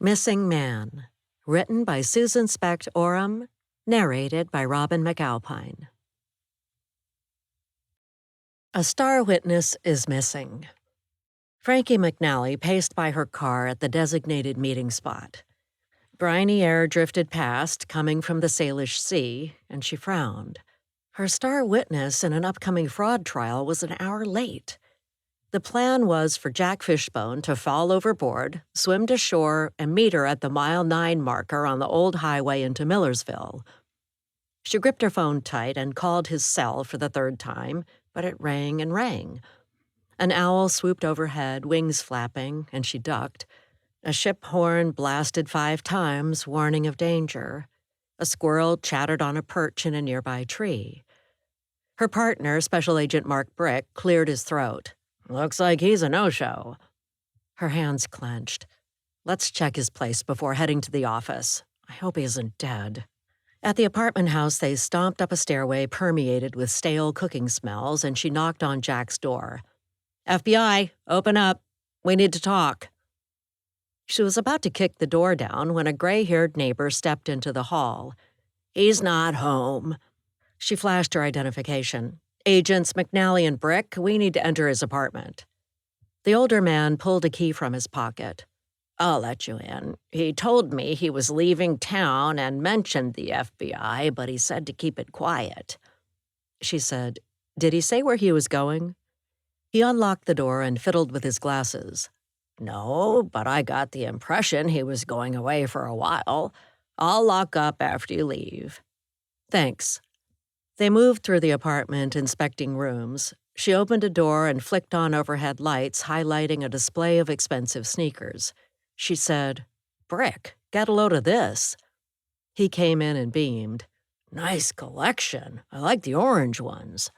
Missing Man, written by Susan Specht Oram, narrated by Robin McAlpine. A star witness is missing. Frankie McNally paced by her car at the designated meeting spot. Briny air drifted past, coming from the Salish Sea, and she frowned. Her star witness in an upcoming fraud trial was an hour late. The plan was for Jack Fishbone to fall overboard, swim to shore, and meet her at the mile 9 marker on the old highway into Millersville. She gripped her phone tight and called his cell for the 3rd time, but it rang and rang. An owl swooped overhead, wings flapping, and she ducked. A ship horn blasted 5 times, warning of danger. A squirrel chattered on a perch in a nearby tree. Her partner, Special Agent Mark Brick, cleared his throat. "Looks like he's a no-show." Her hands clenched. "Let's check his place before heading to the office. I hope he isn't dead." At the apartment house, they stomped up a stairway permeated with stale cooking smells, and she knocked on Jack's door. "FBI, open up. We need to talk." She was about to kick the door down when a gray-haired neighbor stepped into the hall. "He's not home." She flashed her identification. "Agents McNally and Brick, we need to enter his apartment." The older man pulled a key from his pocket. "I'll let you in. He told me he was leaving town and mentioned the FBI, but he said to keep it quiet." She said, "Did he say where he was going?" He unlocked the door and fiddled with his glasses. "No, but I got the impression he was going away for a while. I'll lock up after you leave." "Thanks." They moved through the apartment, inspecting rooms. She opened a door and flicked on overhead lights, highlighting a display of expensive sneakers. She said, "Brick, get a load of this." He came in and beamed. "Nice collection. I like the orange ones."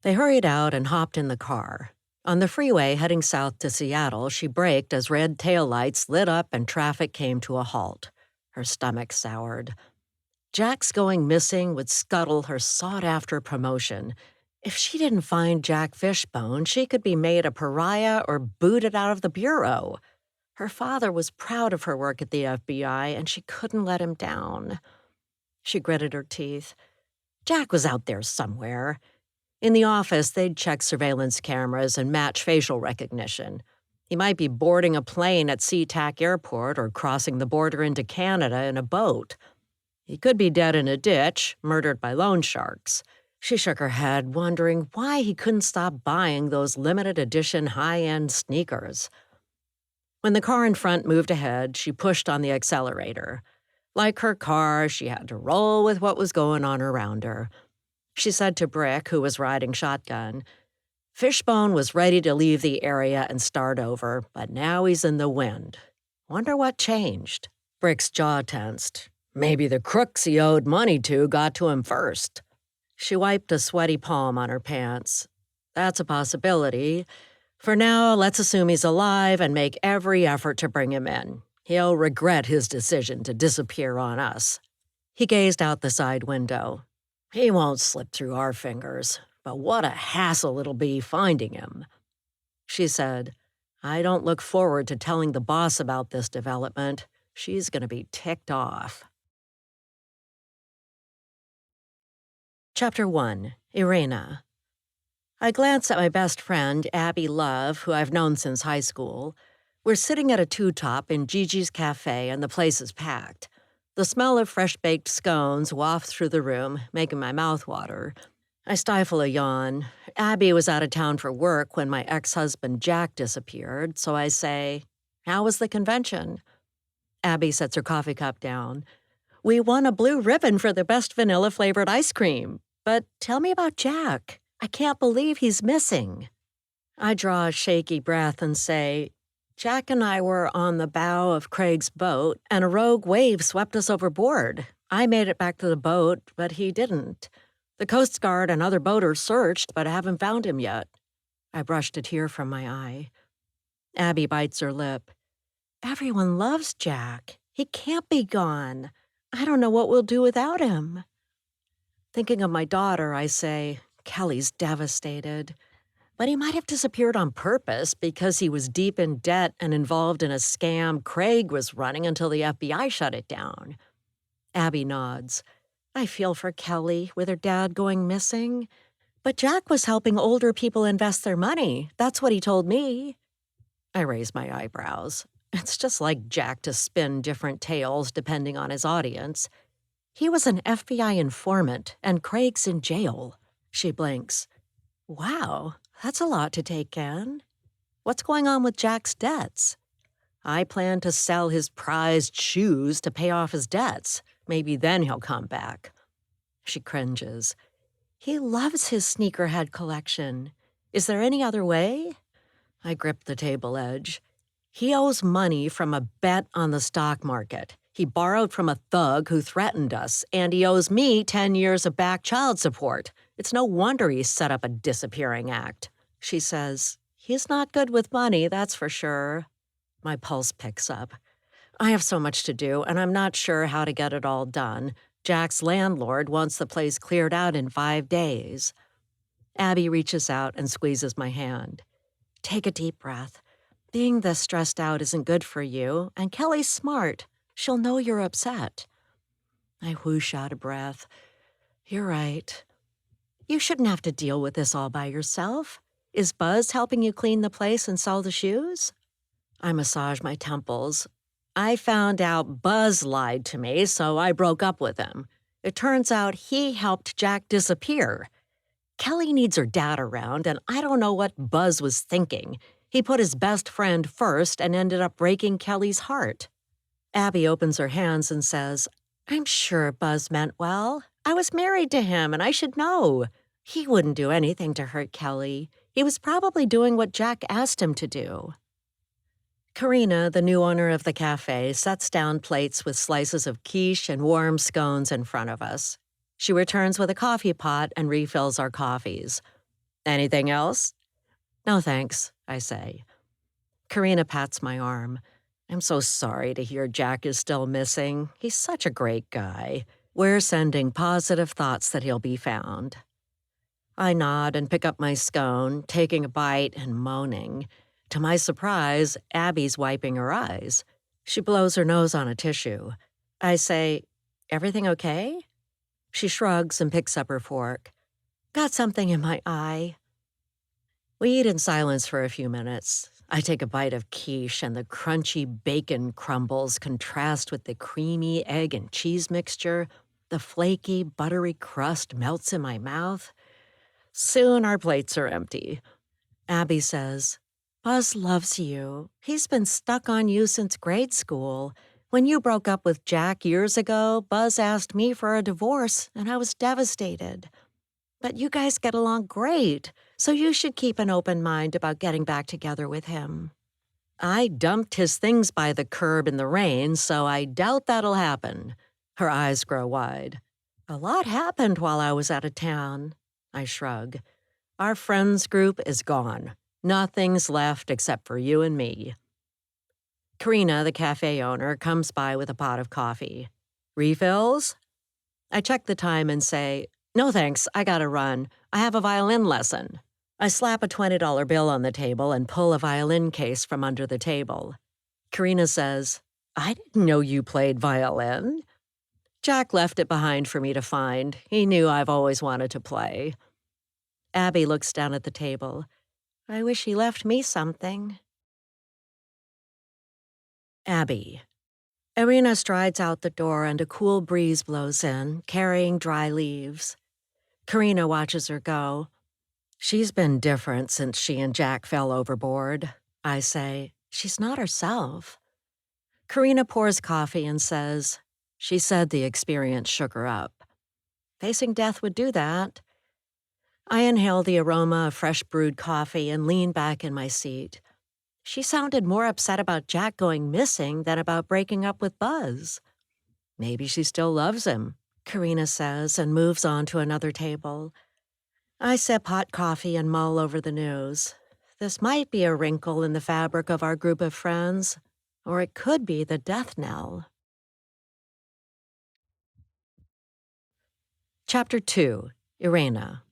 They hurried out and hopped in the car. On the freeway heading south to Seattle, she braked as red taillights lit up and traffic came to a halt. Her stomach soured. Jack's going missing would scuttle her sought-after promotion. If she didn't find Jack Fishbone, she could be made a pariah or booted out of the bureau. Her father was proud of her work at the FBI, and she couldn't let him down. She gritted her teeth. Jack was out there somewhere. In the office, they'd check surveillance cameras and match facial recognition. He might be boarding a plane at SeaTac Airport or crossing the border into Canada in a boat. He could be dead in a ditch, murdered by loan sharks. She shook her head, wondering why he couldn't stop buying those limited edition high-end sneakers. When the car in front moved ahead, she pushed on the accelerator. Like her car, she had to roll with what was going on around her. She said to Brick, who was riding shotgun, "Fishbone was ready to leave the area and start over, but now he's in the wind. Wonder what changed." Brick's jaw tensed. "Maybe the crooks he owed money to got to him first." She wiped a sweaty palm on her pants. "That's a possibility. For now, let's assume he's alive and make every effort to bring him in. He'll regret his decision to disappear on us." He gazed out the side window. "He won't slip through our fingers, but what a hassle it'll be finding him." She said, "I don't look forward to telling the boss about this development. She's going to be ticked off." Chapter 1, Irena. I glanced at my best friend, Abby Love, who I've known since high school. We're sitting at a two-top in Gigi's Cafe, and the place is packed. The smell of fresh-baked scones wafts through the room, making my mouth water. I stifle a yawn. Abby was out of town for work when my ex-husband Jack disappeared, so I say, "How was the convention?" Abby sets her coffee cup down. "We won a blue ribbon for the best vanilla-flavored ice cream. But tell me about Jack. I can't believe he's missing." I draw a shaky breath and say, "Jack and I were on the bow of Craig's boat, and a rogue wave swept us overboard. I made it back to the boat, but he didn't. The Coast Guard and other boaters searched, but haven't found him yet." I brushed a tear from my eye. Abby bites her lip. "Everyone loves Jack. He can't be gone. I don't know what we'll do without him." Thinking of my daughter, I say, "Kelly's devastated." But he might have disappeared on purpose because he was deep in debt and involved in a scam Craig was running until the FBI shut it down. Abby nods. I feel for Kelly with her dad going missing. But Jack was helping older people invest their money. That's what he told me. I raise my eyebrows. It's just like Jack to spin different tales depending on his audience. He was an FBI informant, and Craig's in jail. She blinks. Wow, that's a lot to take in. What's going on with Jack's debts? I plan to sell his prized shoes to pay off his debts. Maybe then he'll come back. She cringes. He loves his sneakerhead collection. Is there any other way? I grip the table edge. He owes money from a bet on the stock market. He borrowed from a thug who threatened us, and he owes me 10 years of back child support. It's no wonder he set up a disappearing act. She says, he's not good with money, that's for sure. My pulse picks up. I have so much to do, and I'm not sure how to get it all done. Jack's landlord wants the place cleared out in 5 days. Abby reaches out and squeezes my hand. Take a deep breath. Being this stressed out isn't good for you, and Kelly's smart. She'll know you're upset. I whoosh out a breath. You're right. You shouldn't have to deal with this all by yourself. Is Buzz helping you clean the place and sell the shoes? I massage my temples. I found out Buzz lied to me, so I broke up with him. It turns out he helped Jack disappear. Kelly needs her dad around, and I don't know what Buzz was thinking. He put his best friend first and ended up breaking Kelly's heart. Abby opens her hands and says, I'm sure Buzz meant well. I was married to him, and I should know. He wouldn't do anything to hurt Kelly. He was probably doing what Jack asked him to do. Karina, the new owner of the cafe, sets down plates with slices of quiche and warm scones in front of us. She returns with a coffee pot and refills our coffees. Anything else? No thanks, I say. Karina pats my arm. I'm so sorry to hear Jack is still missing. He's such a great guy. We're sending positive thoughts that he'll be found. I nod and pick up my scone, taking a bite and moaning. To my surprise, Abby's wiping her eyes. She blows her nose on a tissue. I say, everything okay? She shrugs and picks up her fork. Got something in my eye. We eat in silence for a few minutes. I take a bite of quiche, and the crunchy bacon crumbles contrast with the creamy egg and cheese mixture. The flaky, buttery crust melts in my mouth. Soon our plates are empty. Abby says, Buzz loves you. He's been stuck on you since grade school. When you broke up with Jack years ago, Buzz asked me for a divorce, and I was devastated. But you guys get along great, so you should keep an open mind about getting back together with him. I dumped his things by the curb in the rain, so I doubt that'll happen. Her eyes grow wide. A lot happened while I was out of town. I shrug. Our friends group is gone. Nothing's left except for you and me. Karina, the cafe owner, comes by with a pot of coffee. Refills? I check the time and say, no thanks, I gotta run. I have a violin lesson. I slap a $20 bill on the table and pull a violin case from under the table. Karina says, I didn't know you played violin. Jack left it behind for me to find. He knew I've always wanted to play. Abby looks down at the table. I wish he left me something. Abby. Irina strides out the door and a cool breeze blows in, carrying dry leaves. Karina watches her go. She's been different since she and Jack fell overboard. I say, she's not herself. Karina pours coffee and says, she said the experience shook her up. Facing death would do that. I inhale the aroma of fresh brewed coffee and lean back in my seat. She sounded more upset about Jack going missing than about breaking up with Buzz. Maybe she still loves him, Karina says and moves on to another table. I sip hot coffee and mull over the news. This might be a wrinkle in the fabric of our group of friends, or it could be the death knell. Chapter 2, Irena.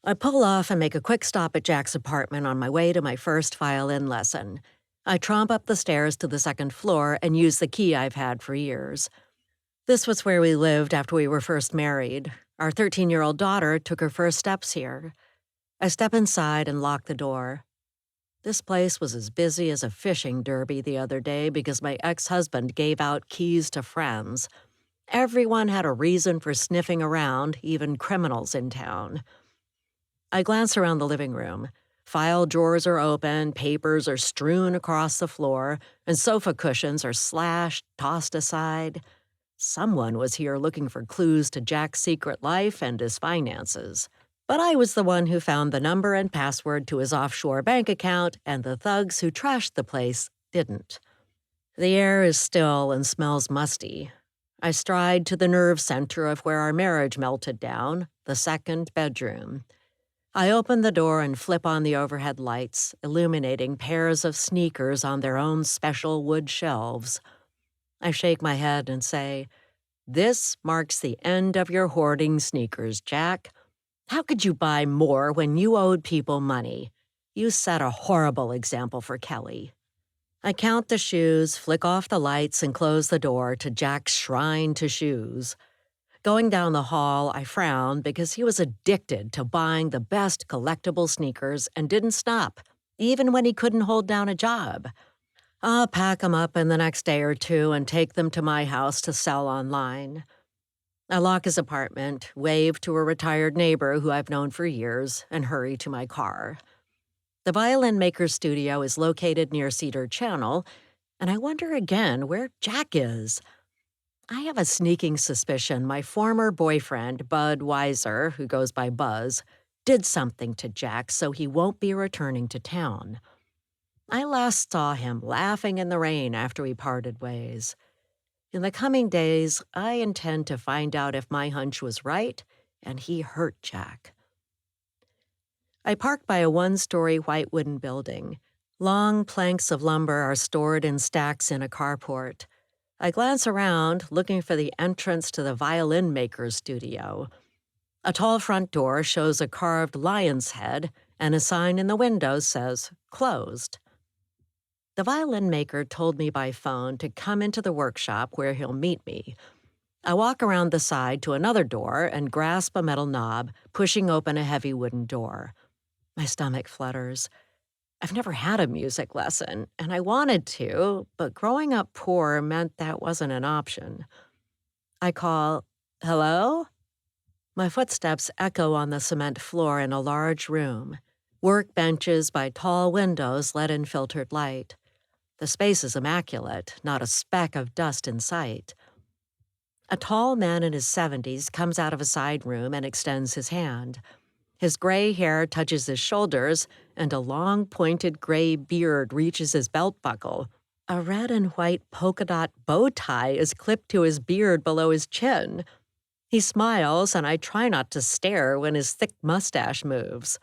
I pull off and make a quick stop at Jack's apartment on my way to my first violin lesson. I tromp up the stairs to the second floor and use the key I've had for years. This was where we lived after we were first married. Our 13-year-old daughter took her first steps here. I step inside and lock the door. This place was as busy as a fishing derby the other day because my ex-husband gave out keys to friends. Everyone had a reason for sniffing around, even criminals in town. I glance around the living room. File drawers are open, papers are strewn across the floor, and sofa cushions are slashed, tossed aside. Someone was here looking for clues to Jack's secret life and his finances. But I was the one who found the number and password to his offshore bank account, and the thugs who trashed the place didn't. The air is still and smells musty. I stride to the nerve center of where our marriage melted down, the second bedroom. I open the door and flip on the overhead lights, illuminating pairs of sneakers on their own special wood shelves. I shake my head and say, "This marks the end of your hoarding sneakers, Jack. How could you buy more when you owed people money? You set a horrible example for Kelly." I count the shoes, flick off the lights, and close the door to Jack's shrine to shoes. Going down the hall, I frowned because he was addicted to buying the best collectible sneakers and didn't stop, even when he couldn't hold down a job. I'll pack them up in the next day or two and take them to my house to sell online. I lock his apartment, wave to a retired neighbor who I've known for years, and hurry to my car. The violin maker's studio is located near Cedar Channel, and I wonder again where Jack is. I have a sneaking suspicion my former boyfriend, Bud Weiser, who goes by Buzz, did something to Jack so he won't be returning to town. I last saw him laughing in the rain after we parted ways. In the coming days, I intend to find out if my hunch was right and he hurt Jack. I park by a one-story white wooden building. Long planks of lumber are stored in stacks in a carport. I glance around, looking for the entrance to the violin maker's studio. A tall front door shows a carved lion's head, and a sign in the window says, "Closed." The violin maker told me by phone to come into the workshop where he'll meet me. I walk around the side to another door and grasp a metal knob, pushing open a heavy wooden door. My stomach flutters. I've never had a music lesson, and I wanted to, but growing up poor meant that wasn't an option. I call, "Hello?" My footsteps echo on the cement floor in a large room. Workbenches by tall windows let in filtered light. The space is immaculate, not a speck of dust in sight. A tall man in his 70s comes out of a side room and extends his hand. His gray hair touches his shoulders, and a long, pointed gray beard reaches his belt buckle. A red and white polka dot bow tie is clipped to his beard below his chin. He smiles, and I try not to stare when his thick mustache moves.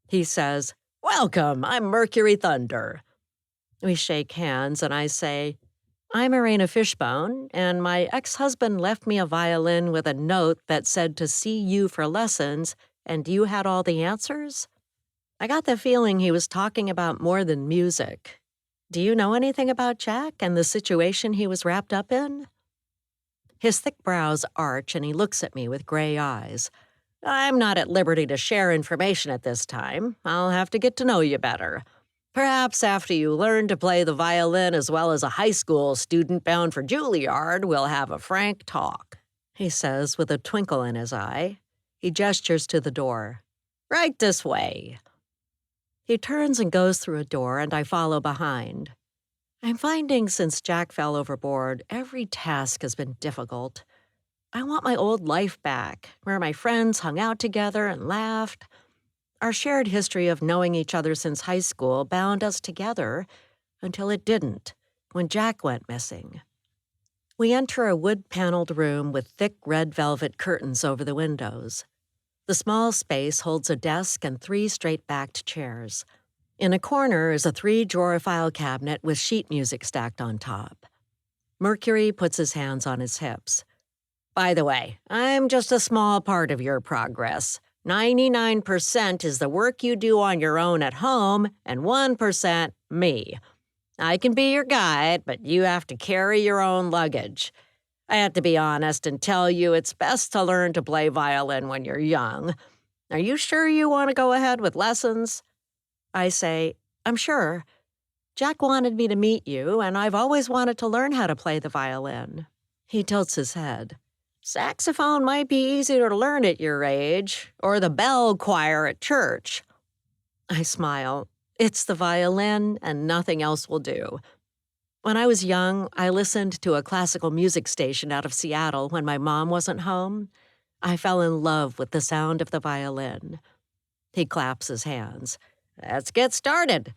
He says, "Welcome, I'm Mercury Thunder." We shake hands, and I say, "I'm Irena Fishbone, and my ex-husband left me a violin with a note that said to see you for lessons, and you had all the answers?" I got the feeling he was talking about more than music. Do you know anything about Jack and the situation he was wrapped up in? His thick brows arch, and he looks at me with gray eyes. "I'm not at liberty to share information at this time. I'll have to get to know you better. Perhaps after you learn to play the violin as well as a high school student bound for Juilliard, we'll have a frank talk," he says with a twinkle in his eye. He gestures to the door. "Right this way." He turns and goes through a door, and I follow behind. I'm finding since Jack fell overboard, every task has been difficult. I want my old life back, where my friends hung out together and laughed. Our shared history of knowing each other since high school bound us together until it didn't, when Jack went missing. We enter a wood-paneled room with thick red velvet curtains over the windows. The small space holds a desk and 3 straight-backed chairs. In a corner is a 3-drawer file cabinet with sheet music stacked on top. Mercury puts his hands on his hips. "By the way, I'm just a small part of your progress. 99% is the work you do on your own at home, and 1% me. I can be your guide, but you have to carry your own luggage. I have to be honest and tell you it's best to learn to play violin when you're young. Are you sure you want to go ahead with lessons? I say, I'm sure. Jack wanted me to meet you, and I've always wanted to learn how to play the violin. He tilts his head. Saxophone might be easier to learn at your age, or the bell choir at church. I smile. It's the violin, and nothing else will do. When I was young, I listened to a classical music station out of Seattle when my mom wasn't home. I fell in love with the sound of the violin. He claps his hands. Let's get started.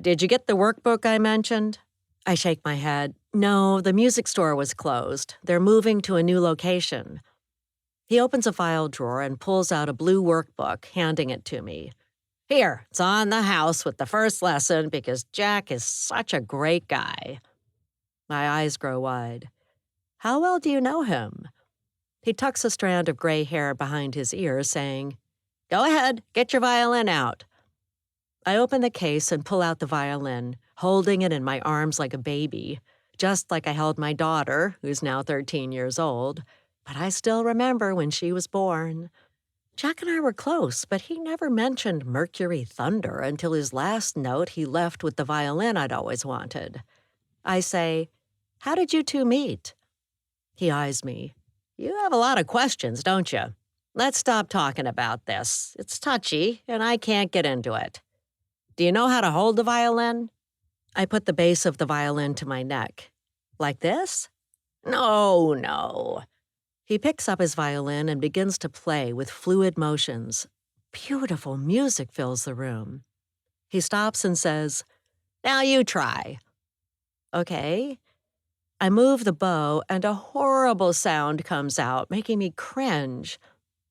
Did you get the workbook I mentioned? I shake my head. No, the music store was closed. They're moving to a new location. He opens a file drawer and pulls out a blue workbook, handing it to me. Here, it's on the house with the first lesson because Jack is such a great guy. My eyes grow wide. How well do you know him? He tucks a strand of gray hair behind his ear, saying, Go ahead, get your violin out. I open the case and pull out the violin, holding it in my arms like a baby, just like I held my daughter, who's now 13 years old, but I still remember when she was born. Jack and I were close, but he never mentioned Mercury Thunder until his last note he left with the violin I'd always wanted. I say, How did you two meet? He eyes me. You have a lot of questions, don't you? Let's stop talking about this. It's touchy, and I can't get into it. Do you know how to hold the violin? I put the base of the violin to my neck. Like this? No. He picks up his violin and begins to play with fluid motions. Beautiful music fills the room. He stops and says, Now you try. Okay. I move the bow and a horrible sound comes out, making me cringe.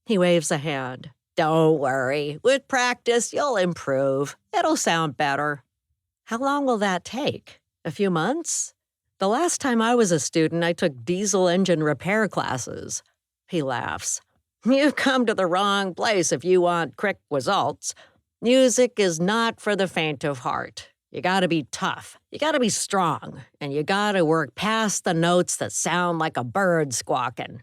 He waves a hand. Don't worry. With practice, you'll improve. It'll sound better. How long will that take? A few months? The last time I was a student, I took diesel engine repair classes. He laughs. You've come to the wrong place if you want quick results. Music is not for the faint of heart. You gotta be tough. You gotta be strong. And you gotta work past the notes that sound like a bird squawking.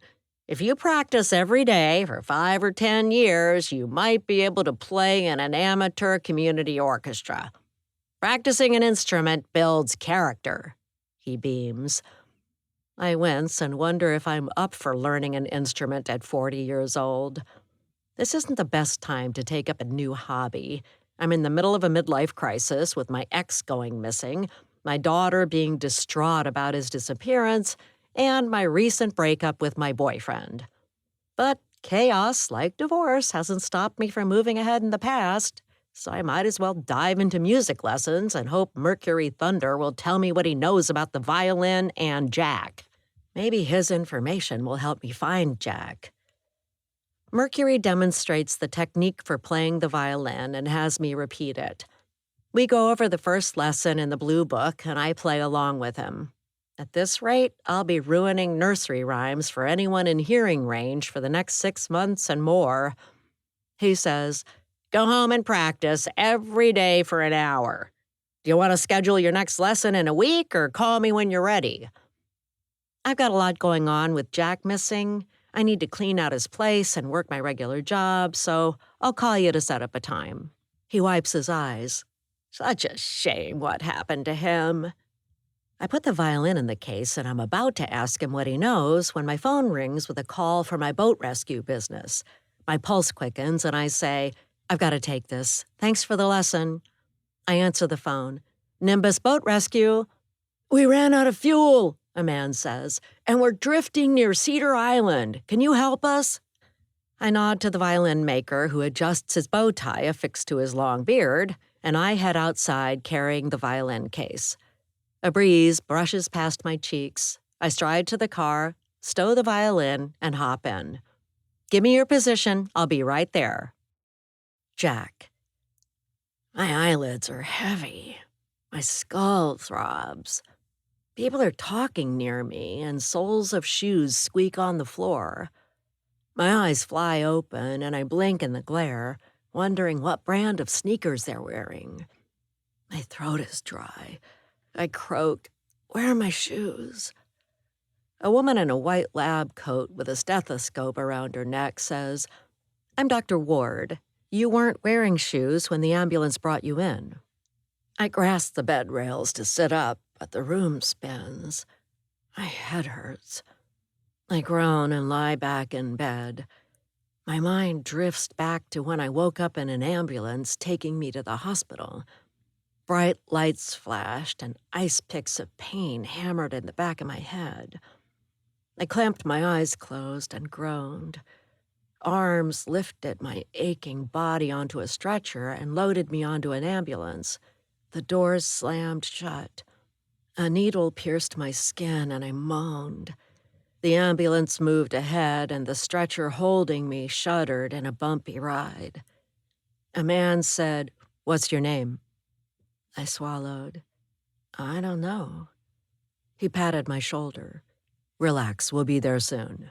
If you practice every day for 5 or 10 years, you might be able to play in an amateur community orchestra. Practicing an instrument builds character. He beams. I wince and wonder if I'm up for learning an instrument at 40 years old. This isn't the best time to take up a new hobby. I'm in the middle of a midlife crisis with my ex going missing, my daughter being distraught about his disappearance, and my recent breakup with my boyfriend. But chaos, like divorce, hasn't stopped me from moving ahead in the past, so I might as well dive into music lessons and hope Mercury Thunder will tell me what he knows about the violin and Jack. Maybe his information will help me find Jack. Mercury demonstrates the technique for playing the violin and has me repeat it. We go over the first lesson in the blue book, and I play along with him. At this rate, I'll be ruining nursery rhymes for anyone in hearing range for the next 6 months and more. He says, Go home and practice every day for an hour. Do you want to schedule your next lesson in a week or call me when you're ready? I've got a lot going on with Jack missing. I need to clean out his place and work my regular job, so I'll call you to set up a time. He wipes his eyes. Such a shame what happened to him. I put the violin in the case and I'm about to ask him what he knows when my phone rings with a call for my boat rescue business. My pulse quickens and I say, I've got to take this. Thanks for the lesson. I answer the phone. Nimbus Boat Rescue. We ran out of fuel, a man says, and we're drifting near Cedar Island. Can you help us? I nod to the violin maker who adjusts his bow tie affixed to his long beard, and I head outside carrying the violin case. A breeze brushes past my cheeks. I stride to the car, stow the violin, and hop in. Give me your position. I'll be right there. Jack. My eyelids are heavy. My skull throbs. People are talking near me, and soles of shoes squeak on the floor. My eyes fly open and I blink in the glare, wondering what brand of sneakers they're wearing. My throat is dry. I croak, "Where are my shoes?" A woman in a white lab coat with a stethoscope around her neck says, "I'm Dr. Ward. You weren't wearing shoes when the ambulance brought you in." I grasp the bed rails to sit up, but the room spins. My head hurts. I groan and lie back in bed. My mind drifts back to when I woke up in an ambulance taking me to the hospital. Bright lights flashed and ice picks of pain hammered in the back of my head. I clamped my eyes closed and groaned. Arms lifted my aching body onto a stretcher and loaded me onto an ambulance. The doors slammed shut. A needle pierced my skin and I moaned. The ambulance moved ahead and the stretcher holding me shuddered in a bumpy ride. A man said, "What's your name?" I swallowed. "I don't know." He patted my shoulder. "Relax, we'll be there soon."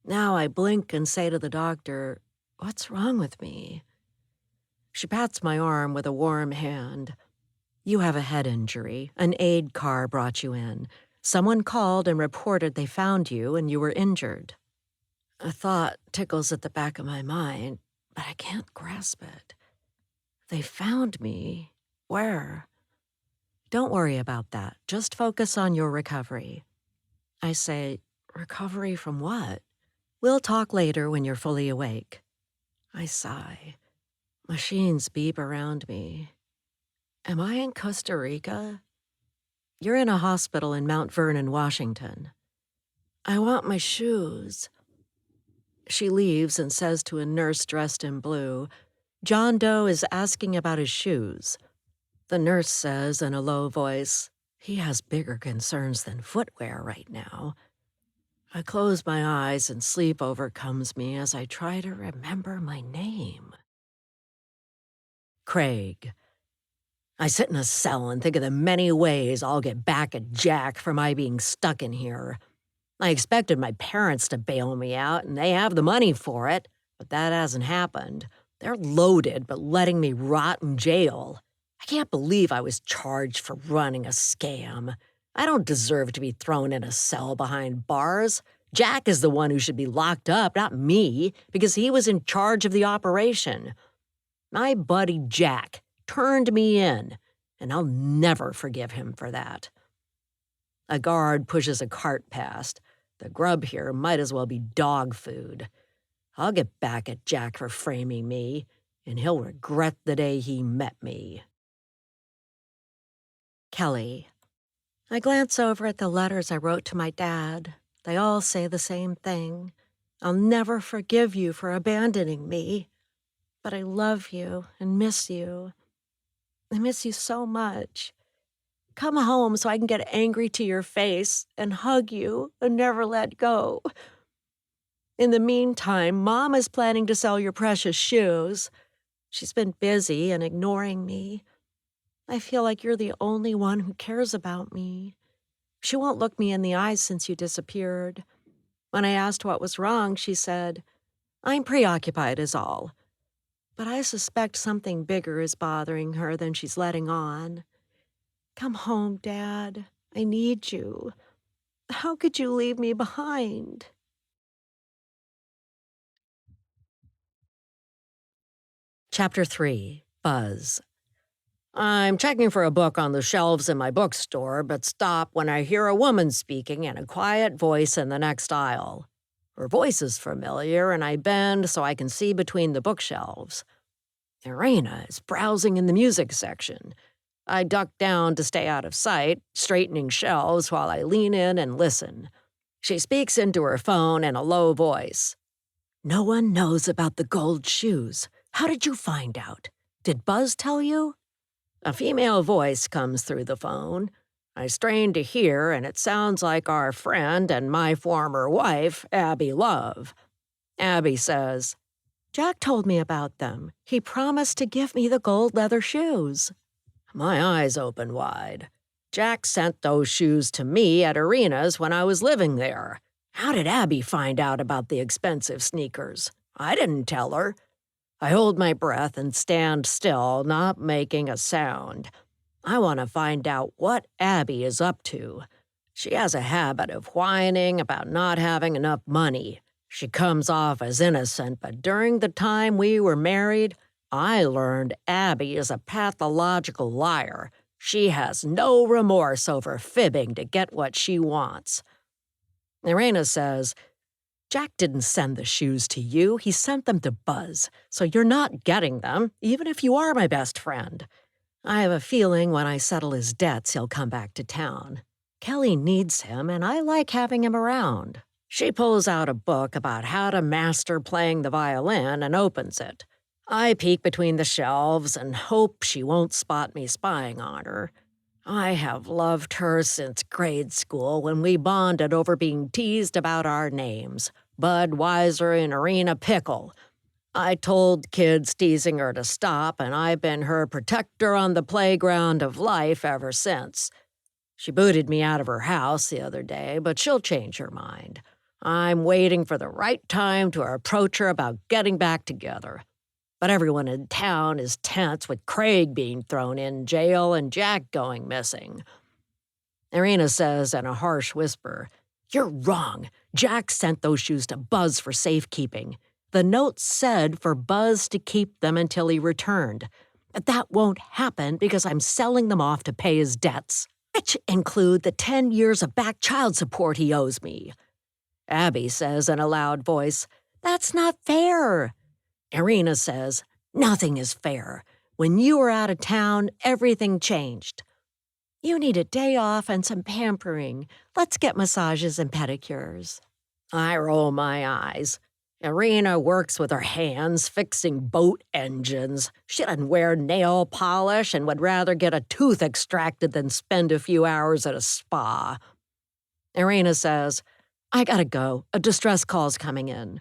Now I blink and say to the doctor, "What's wrong with me?" She pats my arm with a warm hand. "You have a head injury. An aid car brought you in. Someone called and reported they found you and you were injured." A thought tickles at the back of my mind, but I can't grasp it. They found me? Where? "Don't worry about that. Just focus on your recovery." I say, "Recovery from what?" "We'll talk later when you're fully awake." I sigh. Machines beep around me. Am I in Costa Rica? "You're in a hospital in Mount Vernon, Washington." "I want my shoes." She leaves and says to a nurse dressed in blue, "John Doe is asking about his shoes." The nurse says in a low voice, "He has bigger concerns than footwear right now." I close my eyes and sleep overcomes me as I try to remember my name. Craig. I sit in a cell and think of the many ways I'll get back at Jack for my being stuck in here. I expected my parents to bail me out, and they have the money for it, but that hasn't happened. They're loaded, but letting me rot in jail. I can't believe I was charged for running a scam. I don't deserve to be thrown in a cell behind bars. Jack is the one who should be locked up, not me, because he was in charge of the operation. My buddy Jack turned me in, and I'll never forgive him for that. A guard pushes a cart past. The grub here might as well be dog food. I'll get back at Jack for framing me, and he'll regret the day he met me. Kelly. I glance over at the letters I wrote to my dad. They all say the same thing. "I'll never forgive you for abandoning me, but I love you and miss you. I miss you so much. Come home so I can get angry to your face and hug you and never let go. In the meantime, Mom is planning to sell your precious shoes. She's been busy and ignoring me. I feel like you're the only one who cares about me. She won't look me in the eyes since you disappeared. When I asked what was wrong, she said, 'I'm preoccupied is all.' But I suspect something bigger is bothering her than she's letting on. Come home, Dad. I need you. How could you leave me behind?" Chapter 3, Buzz. I'm checking for a book on the shelves in my bookstore, but stop when I hear a woman speaking in a quiet voice in the next aisle. Her voice is familiar, and I bend so I can see between the bookshelves. Irena is browsing in the music section. I duck down to stay out of sight, straightening shelves while I lean in and listen. She speaks into her phone in a low voice. "No one knows about the gold shoes. How did you find out? Did Buzz tell you?" A female voice comes through the phone. I strain to hear, and it sounds like our friend and my former wife, Abby Love. Abby says, "Jack told me about them. He promised to give me the gold leather shoes." My eyes open wide. Jack sent those shoes to me at Arena's when I was living there. How did Abby find out about the expensive sneakers? I didn't tell her. I hold my breath and stand still, not making a sound. I want to find out what Abby is up to. She has a habit of whining about not having enough money. She comes off as innocent, but during the time we were married, I learned Abby is a pathological liar. She has no remorse over fibbing to get what she wants. Irena says, Jack didn't send the shoes to you, he sent them to Buzz, so you're not getting them, even if you are my best friend. I have a feeling when I settle his debts, he'll come back to town. Kelly needs him, and I like having him around. She pulls out a book about how to master playing the violin and opens it. I peek between the shelves and hope she won't spot me spying on her. I have loved her since grade school when we bonded over being teased about our names, Budweiser and Arena Pickle. I told kids teasing her to stop, and I've been her protector on the playground of life ever since. She booted me out of her house the other day, but she'll change her mind. I'm waiting for the right time to approach her about getting back together. But everyone in town is tense with Craig being thrown in jail and Jack going missing. Irena says in a harsh whisper, You're wrong. Jack sent those shoes to Buzz for safekeeping. The note said for Buzz to keep them until he returned. But that won't happen because I'm selling them off to pay his debts, which include the 10 years of back child support he owes me. Abby says in a loud voice, That's not fair. Irena says, Nothing is fair. When you were out of town, everything changed. You need a day off and some pampering. Let's get massages and pedicures. I roll my eyes. Irena works with her hands, fixing boat engines. She doesn't wear nail polish and would rather get a tooth extracted than spend a few hours at a spa. Irena says, I gotta go. A distress call's coming in.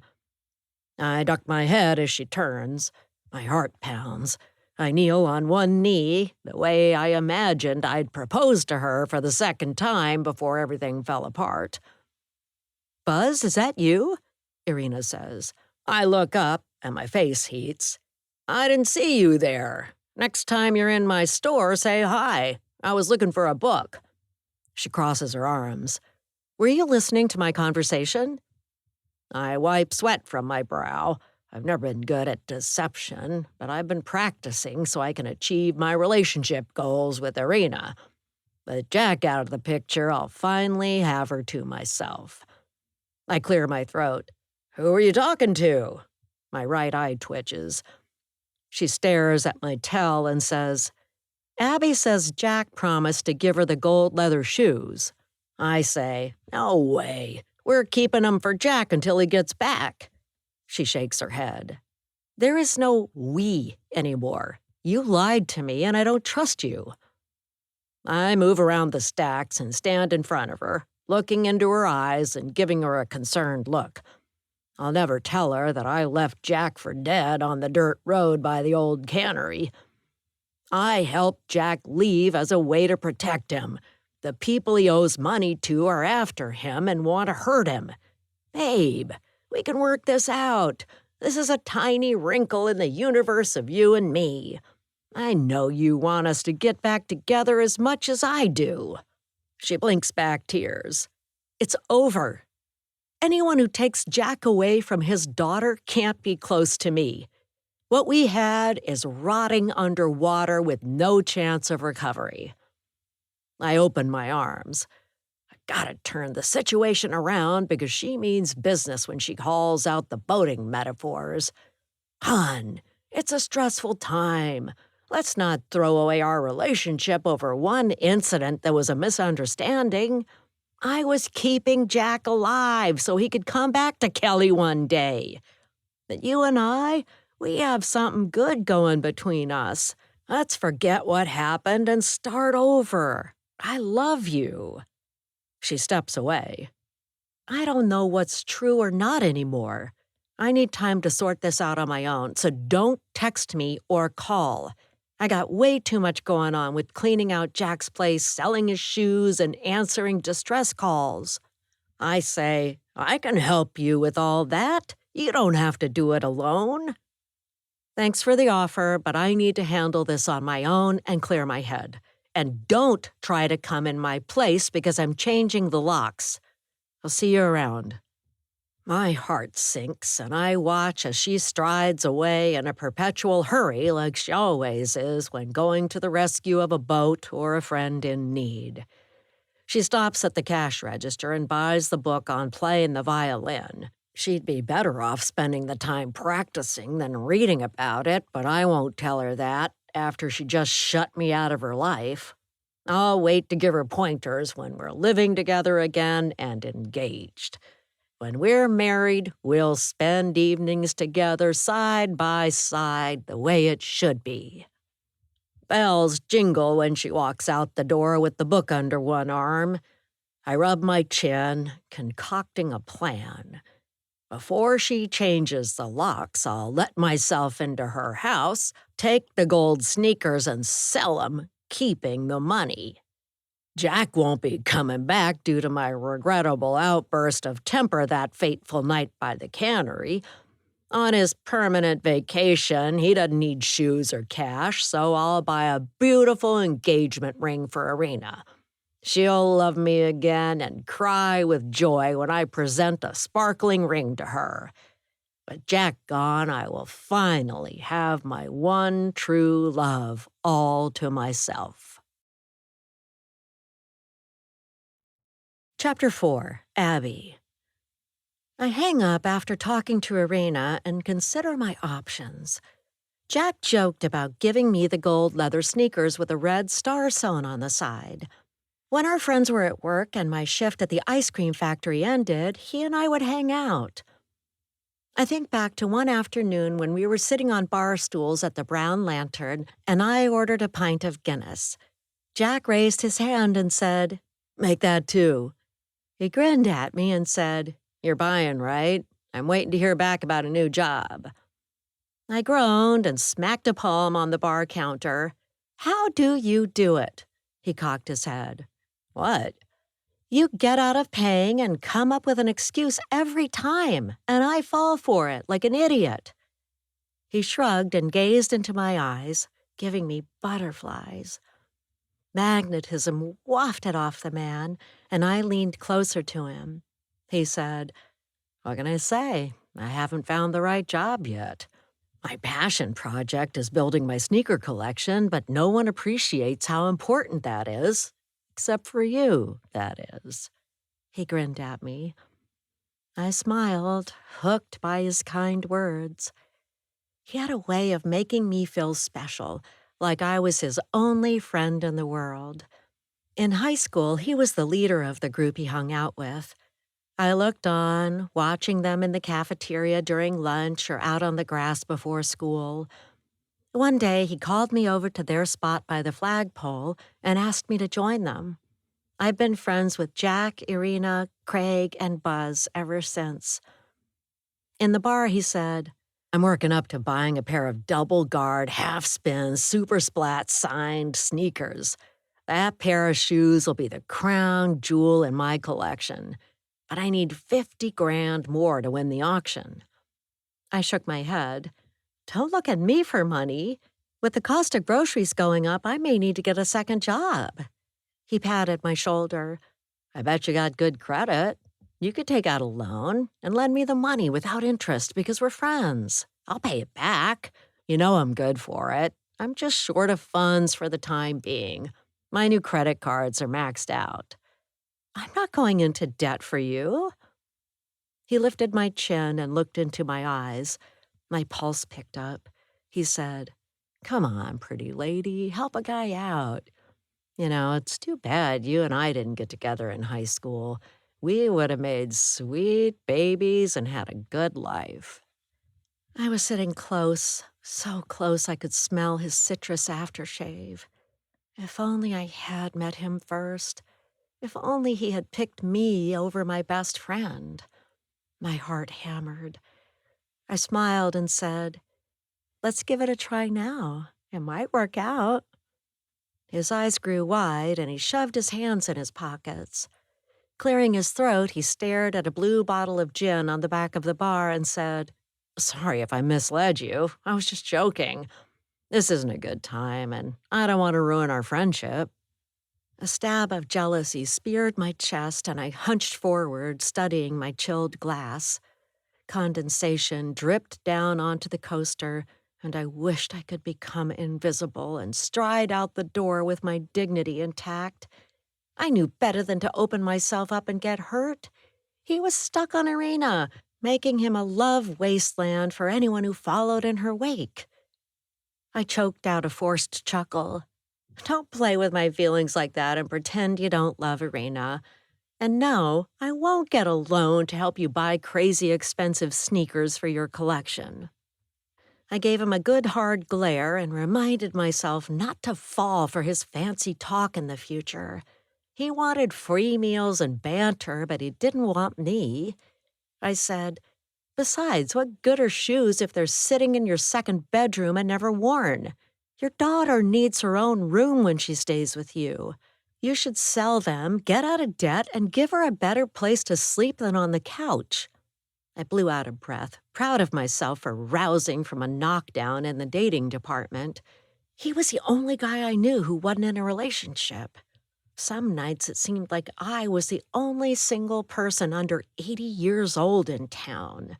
I duck my head as she turns. My heart pounds. I kneel on one knee, the way I imagined I'd propose to her for the second time before everything fell apart. Buzz, is that you? Irena says. I look up, and my face heats. I didn't see you there. Next time you're in my store, say hi. I was looking for a book. She crosses her arms. Were you listening to my conversation? I wipe sweat from my brow. I've never been good at deception, but I've been practicing so I can achieve my relationship goals with Irena. With Jack out of the picture, I'll finally have her to myself. I clear my throat. Who are you talking to? My right eye twitches. She stares at my towel and says, Abby says Jack promised to give her the gold leather shoes. I say, No way. We're keeping them for Jack until he gets back. She shakes her head. There is no we anymore. You lied to me and I don't trust you. I move around the stacks and stand in front of her, looking into her eyes and giving her a concerned look. I'll never tell her that I left Jack for dead on the dirt road by the old cannery. I helped Jack leave as a way to protect him. The people he owes money to are after him and want to hurt him. Babe, we can work this out. This is a tiny wrinkle in the universe of you and me. I know you want us to get back together as much as I do. She blinks back tears. It's over. Anyone who takes Jack away from his daughter can't be close to me. What we had is rotting underwater with no chance of recovery. I open my arms. I gotta turn the situation around because she means business when she calls out the boating metaphors. Hon, it's a stressful time. Let's not throw away our relationship over one incident that was a misunderstanding. I was keeping Jack alive so he could come back to Kelly one day. But you and I, we have something good going between us. Let's forget what happened and start over. I love you. She steps away. I don't know what's true or not anymore. I need time to sort this out on my own, so don't text me or call. I got way too much going on with cleaning out Jack's place, selling his shoes, and answering distress calls. I say, I can help you with all that. You don't have to do it alone. Thanks for the offer, but I need to handle this on my own and clear my head. And don't try to come in my place because I'm changing the locks. I'll see you around. My heart sinks, and I watch as she strides away in a perpetual hurry like she always is when going to the rescue of a boat or a friend in need. She stops at the cash register and buys the book on playing the violin. She'd be better off spending the time practicing than reading about it, but I won't tell her that after she just shut me out of her life. I'll wait to give her pointers when we're living together again and engaged. When we're married, we'll spend evenings together side by side the way it should be. Bells jingle when she walks out the door with the book under one arm. I rub my chin, concocting a plan. Before she changes the locks, I'll let myself into her house, take the gold sneakers and sell 'em, keeping the money. Jack won't be coming back due to my regrettable outburst of temper that fateful night by the cannery. On his permanent vacation, he doesn't need shoes or cash, so I'll buy a beautiful engagement ring for Irina. She'll love me again and cry with joy when I present a sparkling ring to her. With Jack gone, I will finally have my one true love all to myself. Chapter 4, Abby. I hang up after talking to Irina and consider my options. Jack joked about giving me the gold leather sneakers with a red star sewn on the side. When our friends were at work and my shift at the ice cream factory ended, he and I would hang out. I think back to one afternoon when we were sitting on bar stools at the Brown Lantern and I ordered a pint of Guinness. Jack raised his hand and said, "Make that two." He grinned at me and said, "You're buying, right? I'm waiting to hear back about a new job." I groaned and smacked a palm on the bar counter. "How do you do it?" He cocked his head. "What?" "You get out of paying and come up with an excuse every time, and I fall for it like an idiot." He shrugged and gazed into my eyes, giving me butterflies. Magnetism wafted off the man, and I leaned closer to him. He said, "What can I say? I haven't found the right job yet. My passion project is building my sneaker collection, but no one appreciates how important that is. Except for you, that is." He grinned at me. I smiled, hooked by his kind words. He had a way of making me feel special, like I was his only friend in the world. In high school, he was the leader of the group he hung out with. I looked on, watching them in the cafeteria during lunch or out on the grass before school. One day, he called me over to their spot by the flagpole and asked me to join them. I've been friends with Jack, Irina, Craig, and Buzz ever since. In the bar, he said, "I'm working up to buying a pair of double guard, half spin, super splat signed sneakers. That pair of shoes will be the crown jewel in my collection. But I need 50 grand more to win the auction." I shook my head. "Don't look at me for money. With the cost of groceries going up, I may need to get a second job." He patted my shoulder. "I bet you got good credit. You could take out a loan and lend me the money without interest because we're friends. I'll pay it back. You know I'm good for it. I'm just short of funds for the time being. My new credit cards are maxed out." "I'm not going into debt for you." He lifted my chin and looked into my eyes. My pulse picked up. He said, "Come on, pretty lady, help a guy out. You know, it's too bad you and I didn't get together in high school. We would have made sweet babies and had a good life." I was sitting close, so close I could smell his citrus aftershave. If only I had met him first. If only he had picked me over my best friend. My heart hammered. I smiled and said, "Let's give it a try now. It might work out." His eyes grew wide and he shoved his hands in his pockets. Clearing his throat, he stared at a blue bottle of gin on the back of the bar and said, "Sorry if I misled you. I was just joking. This isn't a good time, and I don't want to ruin our friendship." A stab of jealousy speared my chest, and I hunched forward, studying my chilled glass. Condensation dripped down onto the coaster, and I wished I could become invisible and stride out the door with my dignity intact. I knew better than to open myself up and get hurt. He was stuck on Irina, making him a love wasteland for anyone who followed in her wake. I choked out a forced chuckle. Don't play with my feelings like that and pretend you don't love Irina. And no, I won't get a loan to help you buy crazy expensive sneakers for your collection. I gave him a good hard glare and reminded myself not to fall for his fancy talk in the future. He wanted free meals and banter, but he didn't want me. I said, "Besides, what good are shoes if they're sitting in your second bedroom and never worn? Your daughter needs her own room when she stays with you. You should sell them, get out of debt, and give her a better place to sleep than on the couch." I blew out of breath, proud of myself for rousing from a knockdown in the dating department. He was the only guy I knew who wasn't in a relationship. Some nights it seemed like I was the only single person under 80 years old in town.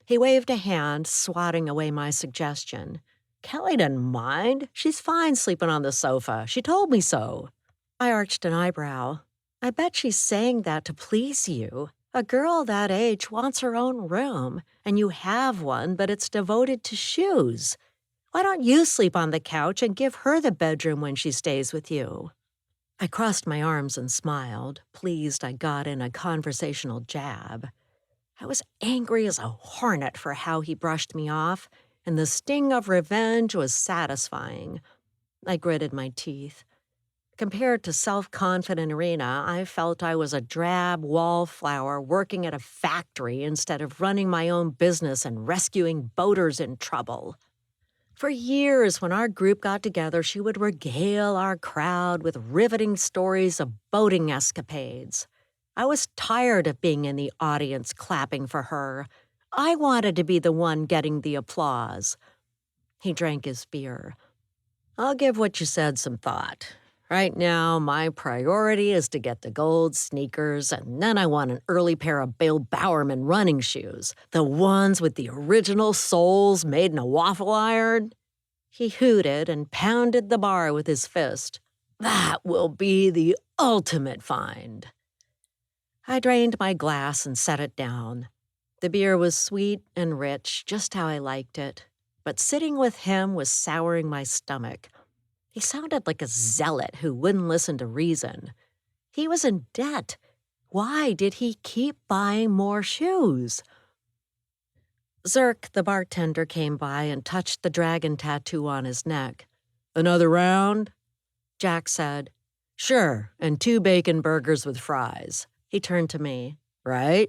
He waved a hand, swatting away my suggestion. "Kelly doesn't mind. She's fine sleeping on the sofa. She told me so." I arched an eyebrow. "I bet she's saying that to please you. A girl that age wants her own room, and you have one, but it's devoted to shoes. Why don't you sleep on the couch and give her the bedroom when she stays with you?" I crossed my arms and smiled, pleased I got in a conversational jab. I was angry as a hornet for how he brushed me off, and the sting of revenge was satisfying. I gritted my teeth. Compared to self-confident Irina, I felt I was a drab wallflower working at a factory instead of running my own business and rescuing boaters in trouble. For years, when our group got together, she would regale our crowd with riveting stories of boating escapades. I was tired of being in the audience clapping for her. I wanted to be the one getting the applause. He drank his beer. "I'll give what you said some thought. Right now, my priority is to get the gold sneakers, and then I want an early pair of Bill Bowerman running shoes, the ones with the original soles made in a waffle iron." He hooted and pounded the bar with his fist. "That will be the ultimate find." I drained my glass and set it down. The beer was sweet and rich, just how I liked it, but sitting with him was souring my stomach. He sounded like a zealot who wouldn't listen to reason. He was in debt. Why did he keep buying more shoes? Zirk, the bartender, came by and touched the dragon tattoo on his neck. "Another round?" Jack said, "Sure, and 2 bacon burgers with fries." He turned to me. "Right?"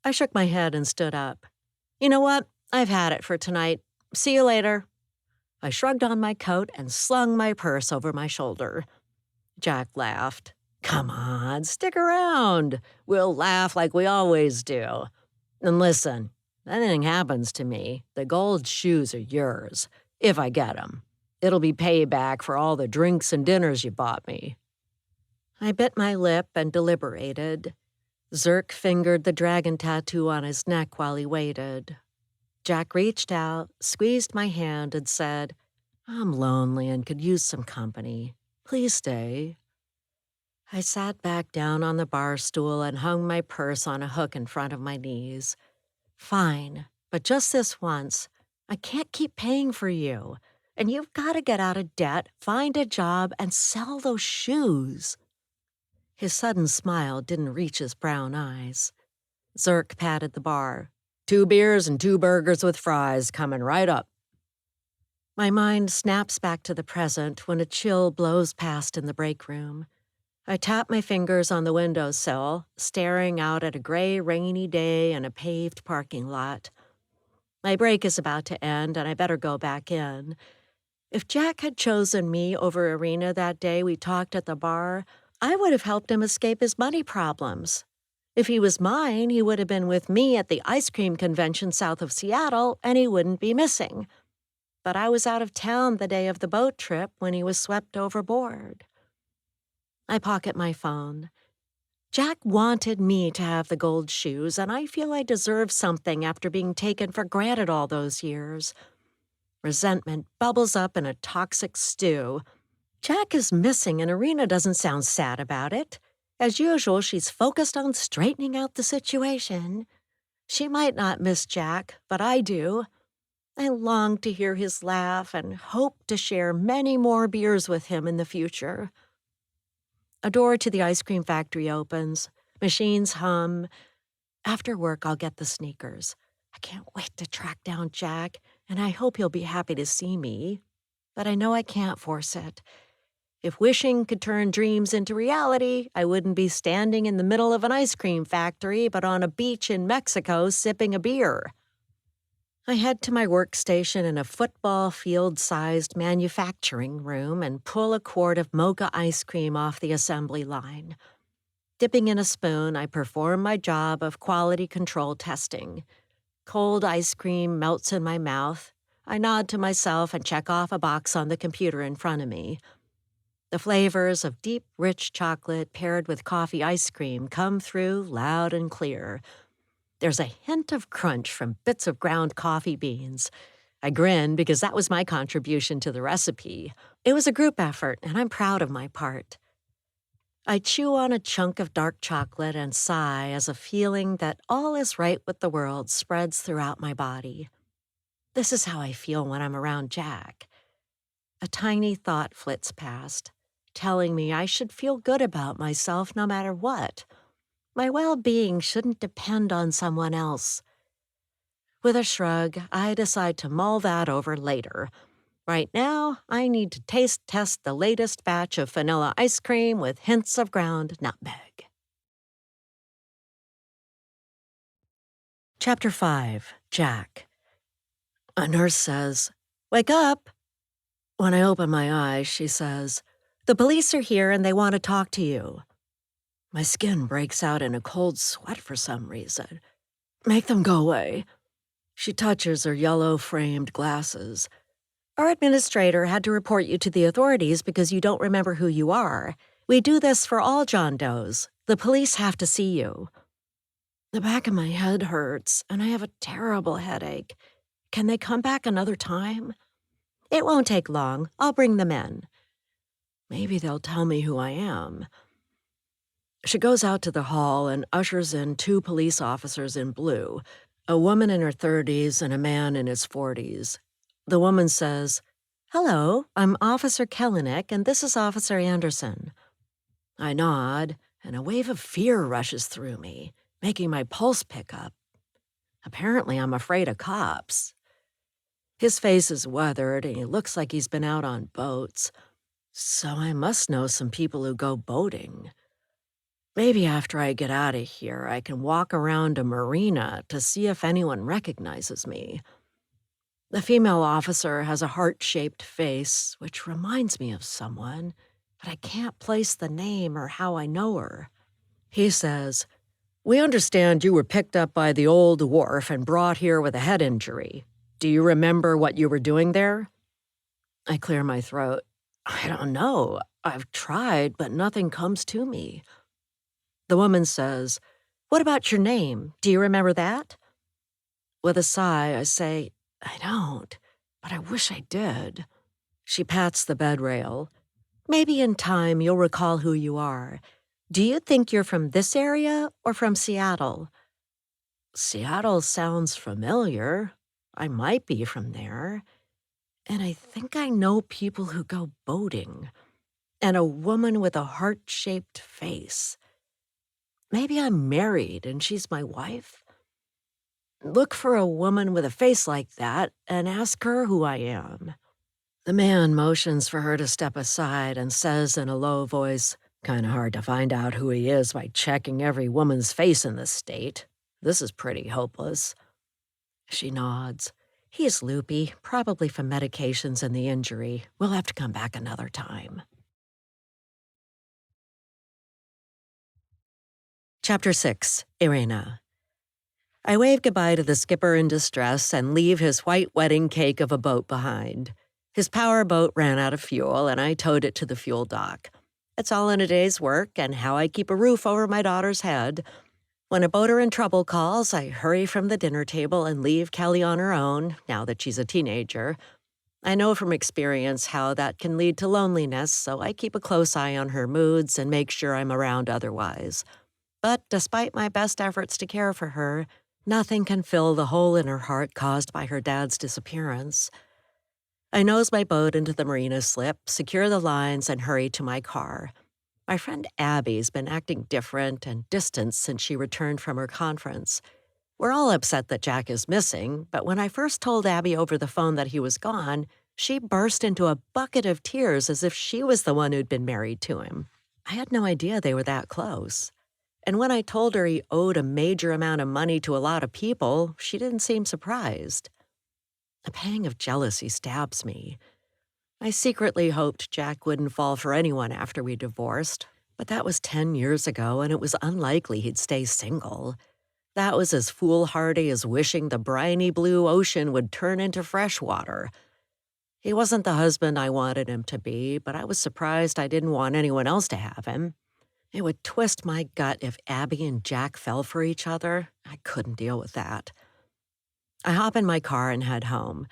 I shook my head and stood up. "You know what? I've had it for tonight. See you later." I shrugged on my coat and slung my purse over my shoulder. Jack laughed. "Come on, stick around. We'll laugh like we always do. And listen, if anything happens to me, the gold shoes are yours, if I get 'em. It'll be payback for all the drinks and dinners you bought me." I bit my lip and deliberated. Zirk fingered the dragon tattoo on his neck while he waited. Jack reached out, squeezed my hand, and said, "I'm lonely and could use some company. Please stay." I sat back down on the bar stool and hung my purse on a hook in front of my knees. "Fine, but just this once. I can't keep paying for you. And you've got to get out of debt, find a job, and sell those shoes." His sudden smile didn't reach his brown eyes. Zirk patted the bar. "2 beers and 2 burgers with fries coming right up." My mind snaps back to the present when a chill blows past in the break room. I tap my fingers on the windowsill, staring out at a gray, rainy day and a paved parking lot. My break is about to end, and I better go back in. If Jack had chosen me over Irina that day we talked at the bar, I would have helped him escape his money problems. If he was mine, he would have been with me at the ice cream convention south of Seattle, and he wouldn't be missing. But I was out of town the day of the boat trip when he was swept overboard. I pocket my phone. Jack wanted me to have the gold shoes, and I feel I deserve something after being taken for granted all those years. Resentment bubbles up in a toxic stew. Jack is missing, and Irina doesn't sound sad about it. As usual, she's focused on straightening out the situation. She might not miss Jack, but I do. I long to hear his laugh and hope to share many more beers with him in the future. A door to the ice cream factory opens. Machines hum. After work, I'll get the sneakers. I can't wait to track down Jack, and I hope he'll be happy to see me. But I know I can't force it. If wishing could turn dreams into reality, I wouldn't be standing in the middle of an ice cream factory, but on a beach in Mexico sipping a beer. I head to my workstation in a football field-sized manufacturing room and pull a quart of mocha ice cream off the assembly line. Dipping in a spoon, I perform my job of quality control testing. Cold ice cream melts in my mouth. I nod to myself and check off a box on the computer in front of me. The flavors of deep, rich chocolate paired with coffee ice cream come through loud and clear. There's a hint of crunch from bits of ground coffee beans. I grin because that was my contribution to the recipe. It was a group effort, and I'm proud of my part. I chew on a chunk of dark chocolate and sigh as a feeling that all is right with the world spreads throughout my body. This is how I feel when I'm around Jack. A tiny thought flits past, telling me I should feel good about myself no matter what. My well-being shouldn't depend on someone else. With a shrug, I decide to mull that over later. Right now, I need to taste test the latest batch of vanilla ice cream with hints of ground nutmeg. Chapter 5, Jack. A nurse says, "Wake up." When I open my eyes, she says, "The police are here and they want to talk to you." My skin breaks out in a cold sweat for some reason. "Make them go away." She touches her yellow-framed glasses. "Our administrator had to report you to the authorities because you don't remember who you are. We do this for all John Does. The police have to see you." The back of my head hurts, and I have a terrible headache. Can they come back another time? It won't take long. I'll bring them in. Maybe they'll tell me who I am. She goes out to the hall and ushers in two police officers in blue, a woman in her 30s and a man in his 40s. The woman says, "Hello, I'm Officer Kellenick, and this is Officer Anderson." I nod, and a wave of fear rushes through me, making my pulse pick up. Apparently, I'm afraid of cops. His face is weathered, and he looks like he's been out on boats. So I must know some people who go boating. Maybe after I get out of here, I can walk around a marina to see if anyone recognizes me. The female officer has a heart-shaped face, which reminds me of someone, but I can't place the name or how I know her. He says, "We understand you were picked up by the old wharf and brought here with a head injury. Do you remember what you were doing there?" I clear my throat. "I don't know. I've tried, but nothing comes to me." The woman says, "What about your name? Do you remember that?" With a sigh, I say, "I don't, but I wish I did." She pats the bed rail. "Maybe in time you'll recall who you are. Do you think you're from this area or from Seattle?" Seattle sounds familiar. I might be from there. And I think I know people who go boating. And a woman with a heart-shaped face. Maybe I'm married and she's my wife? Look for a woman with a face like that and ask her who I am. The man motions for her to step aside and says in a low voice, "Kinda hard to find out who he is by checking every woman's face in this state. This is pretty hopeless." She nods. "He's loopy, probably from medications and the injury. We'll have to come back another time." Chapter 6, Irena. I wave goodbye to the skipper in distress and leave his white wedding cake of a boat behind. His power boat ran out of fuel, and I towed it to the fuel dock. It's all in a day's work and how I keep a roof over my daughter's head. When a boater in trouble calls, I hurry from the dinner table and leave Kelly on her own, now that she's a teenager. I know from experience how that can lead to loneliness, so I keep a close eye on her moods and make sure I'm around otherwise. But despite my best efforts to care for her, nothing can fill the hole in her heart caused by her dad's disappearance. I nose my boat into the marina slip, secure the lines, and hurry to my car. My friend Abby's been acting different and distant since she returned from her conference. We're all upset that Jack is missing, but when I first told Abby over the phone that he was gone, she burst into a bucket of tears as if she was the one who'd been married to him. I had no idea they were that close. And when I told her he owed a major amount of money to a lot of people, she didn't seem surprised. A pang of jealousy stabs me. I secretly hoped Jack wouldn't fall for anyone after we divorced, but that was 10 years ago, and it was unlikely he'd stay single. That was as foolhardy as wishing the briny blue ocean would turn into fresh water. He wasn't the husband I wanted him to be, but I was surprised I didn't want anyone else to have him. It would twist my gut if Abby and Jack fell for each other. I couldn't deal with that. I hop in my car and head home.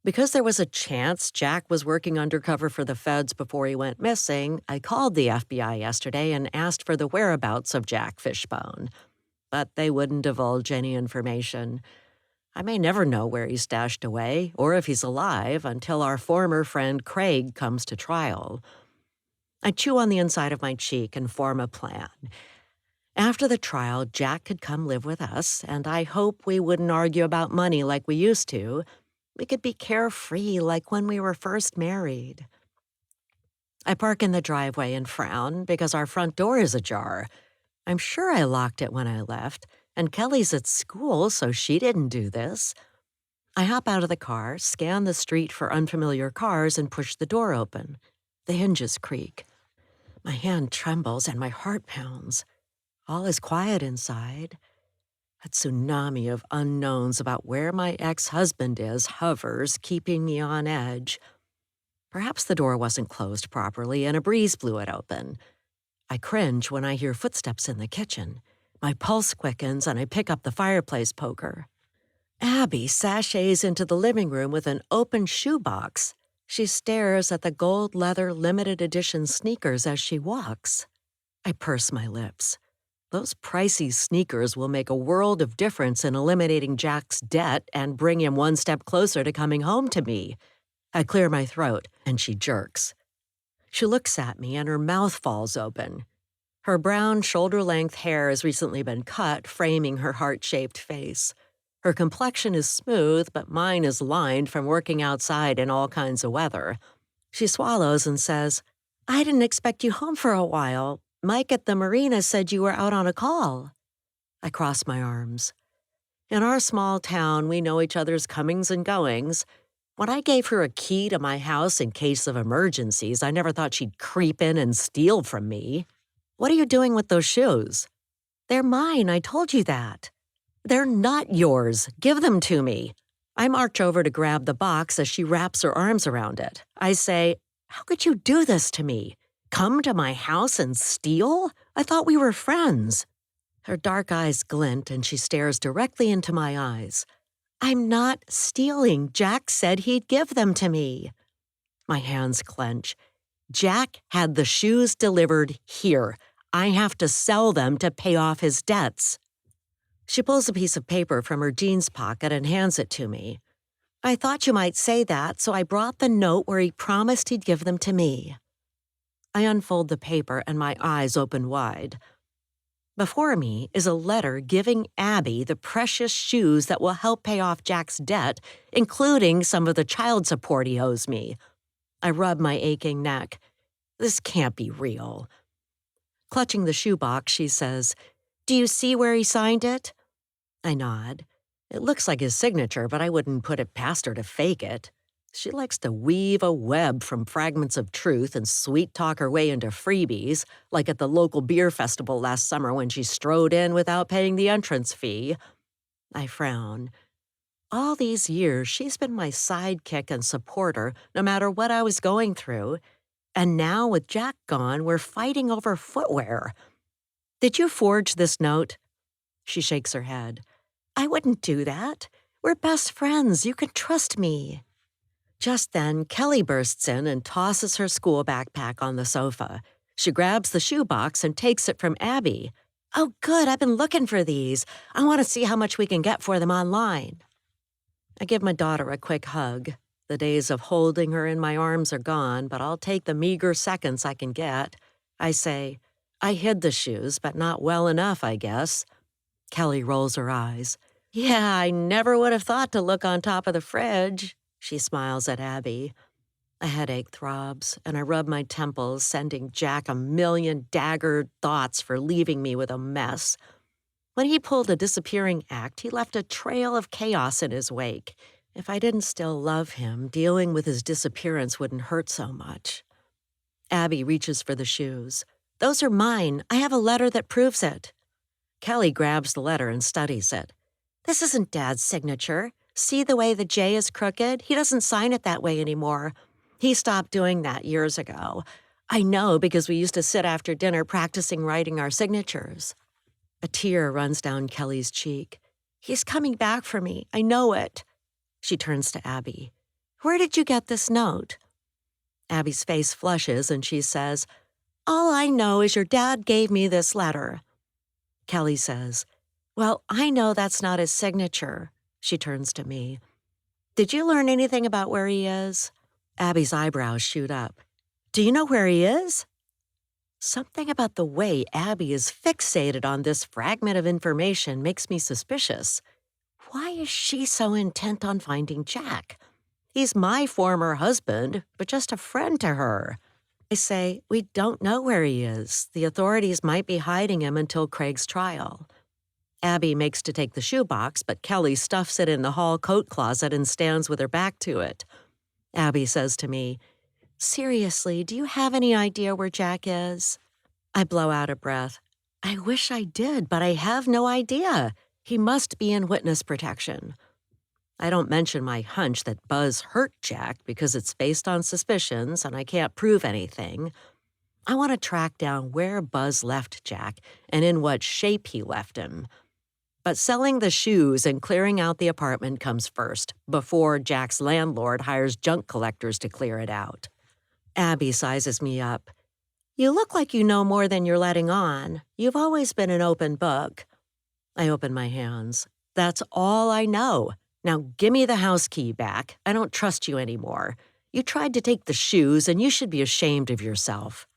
Because there was a chance Jack was working undercover for the feds before he went missing, I called the FBI yesterday and asked for the whereabouts of Jack Fishbone. But they wouldn't divulge any information. I may never know where he's stashed away, or if he's alive, until our former friend Craig comes to trial. I chew on the inside of my cheek and form a plan. After the trial, Jack could come live with us, and I hope we wouldn't argue about money like we used to. We could be carefree like when we were first married. I park in the driveway and frown because our front door is ajar. I'm sure I locked it when I left, and Kelly's at school, so she didn't do this. I hop out of the car, scan the street for unfamiliar cars, and push the door open. The hinges creak. My hand trembles and my heart pounds. All is quiet inside. A tsunami of unknowns about where my ex-husband is hovers, keeping me on edge. Perhaps the door wasn't closed properly and a breeze blew it open. I cringe when I hear footsteps in the kitchen. My pulse quickens and I pick up the fireplace poker. Abby sashays into the living room with an open shoebox. She stares at the gold leather limited edition sneakers as she walks. I purse my lips. Those pricey sneakers will make a world of difference in eliminating Jack's debt and bring him one step closer to coming home to me. I clear my throat, and she jerks. She looks at me, and her mouth falls open. Her brown, shoulder-length hair has recently been cut, framing her heart-shaped face. Her complexion is smooth, but mine is lined from working outside in all kinds of weather. She swallows and says, "I didn't expect you home for a while. Mike at the marina said you were out on a call." I cross my arms. In our small town, we know each other's comings and goings. When I gave her a key to my house in case of emergencies, I never thought she'd creep in and steal from me. "What are you doing with those shoes?" "They're mine, I told you that." "They're not yours. Give them to me." I march over to grab the box as she wraps her arms around it. I say, "How could you do this to me? Come to my house and steal? I thought we were friends." Her dark eyes glint and she stares directly into my eyes. "I'm not stealing. Jack said he'd give them to me." My hands clench. Jack had the shoes delivered here. I have to sell them to pay off his debts. She pulls a piece of paper from her jeans pocket and hands it to me. "I thought you might say that, so I brought the note where he promised he'd give them to me." I unfold the paper and my eyes open wide. Before me is a letter giving Abby the precious shoes that will help pay off Jack's debt, including some of the child support he owes me. I rub my aching neck. This can't be real. Clutching the shoebox, she says, "Do you see where he signed it?" I nod. It looks like his signature, but I wouldn't put it past her to fake it. She likes to weave a web from fragments of truth and sweet-talk her way into freebies, like at the local beer festival last summer when she strode in without paying the entrance fee. I frown. All these years, she's been my sidekick and supporter, no matter what I was going through. And now, with Jack gone, we're fighting over footwear. Did you forge this note? She shakes her head. I wouldn't do that. We're best friends. You can trust me. Just then, Kelly bursts in and tosses her school backpack on the sofa. She grabs the shoebox and takes it from Abby. Oh, good, I've been looking for these. I want to see how much we can get for them online. I give my daughter a quick hug. The days of holding her in my arms are gone, but I'll take the meager seconds I can get. I say, I hid the shoes, but not well enough, I guess. Kelly rolls her eyes. Yeah, I never would have thought to look on top of the fridge. She smiles at Abby. A headache throbs, and I rub my temples, sending Jack a million daggered thoughts for leaving me with a mess. When he pulled a disappearing act, he left a trail of chaos in his wake. If I didn't still love him, dealing with his disappearance wouldn't hurt so much. Abby reaches for the shoes. Those are mine. I have a letter that proves it. Kelly grabs the letter and studies it. This isn't Dad's signature. See the way the J is crooked? He doesn't sign it that way anymore. He stopped doing that years ago. I know because we used to sit after dinner practicing writing our signatures. A tear runs down Kelly's cheek. He's coming back for me. I know it. She turns to Abby. Where did you get this note? Abby's face flushes and she says, All I know is your dad gave me this letter. Kelly says, Well, I know that's not his signature. She turns to me. Did you learn anything about where he is? Abby's eyebrows shoot up. Do you know where he is? Something about the way Abby is fixated on this fragment of information makes me suspicious. Why is she so intent on finding Jack? He's my former husband, but just a friend to her. I say, we don't know where he is. The authorities might be hiding him until Craig's trial. Abby makes to take the shoebox, but Kelly stuffs it in the hall coat closet and stands with her back to it. Abby says to me, Seriously, do you have any idea where Jack is? I blow out a breath. I wish I did, but I have no idea. He must be in witness protection. I don't mention my hunch that Buzz hurt Jack because it's based on suspicions and I can't prove anything. I want to track down where Buzz left Jack and in what shape he left him. But selling the shoes and clearing out the apartment comes first, before Jack's landlord hires junk collectors to clear it out. Abby sizes me up. You look like you know more than you're letting on. You've always been an open book. I open my hands. That's all I know. Now give me the house key back. I don't trust you anymore. You tried to take the shoes, and you should be ashamed of yourself.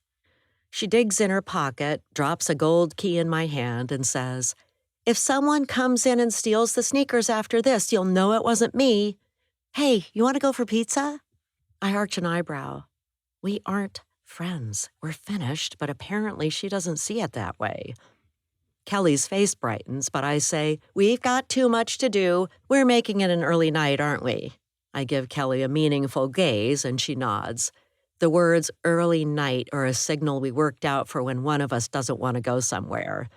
She digs in her pocket, drops a gold key in my hand, and says, If someone comes in and steals the sneakers after this, you'll know it wasn't me. Hey, you want to go for pizza? I arch an eyebrow. We aren't friends. We're finished, but apparently she doesn't see it that way. Kelly's face brightens, but I say, We've got too much to do. We're making it an early night, aren't we? I give Kelly a meaningful gaze, and she nods. The words early night are a signal we worked out for when one of us doesn't want to go somewhere.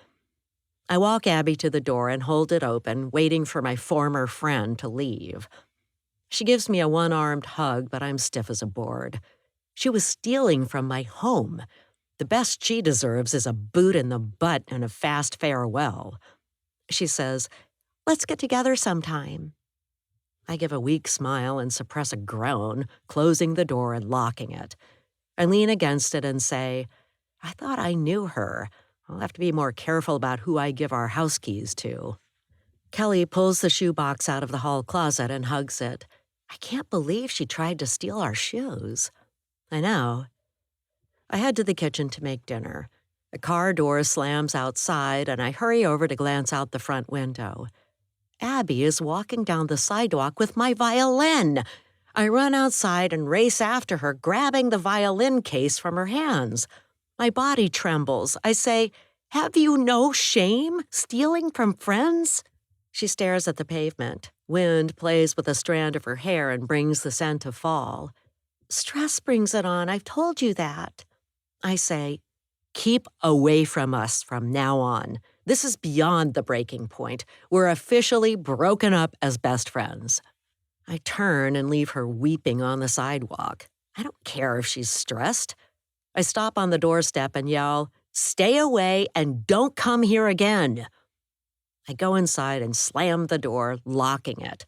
I walk Abby to the door and hold it open, waiting for my former friend to leave. She gives me a one-armed hug, but I'm stiff as a board. She was stealing from my home. The best she deserves is a boot in the butt and a fast farewell. She says, Let's get together sometime. I give a weak smile and suppress a groan, closing the door and locking it. I lean against it and say, I thought I knew her. I'll have to be more careful about who I give our house keys to. Kelly pulls the shoebox out of the hall closet and hugs it. I can't believe she tried to steal our shoes. I know. I head to the kitchen to make dinner. The car door slams outside, and I hurry over to glance out the front window. Abby is walking down the sidewalk with my violin. I run outside and race after her, grabbing the violin case from her hands. My body trembles. I say, Have you no shame, stealing from friends? She stares at the pavement. Wind plays with a strand of her hair and brings the scent of fall. Stress brings it on, I've told you that. I say, keep away from us from now on. This is beyond the breaking point. We're officially broken up as best friends. I turn and leave her weeping on the sidewalk. I don't care if she's stressed. I stop on the doorstep and yell, "Stay away and don't come here again." I go inside and slam the door, locking it.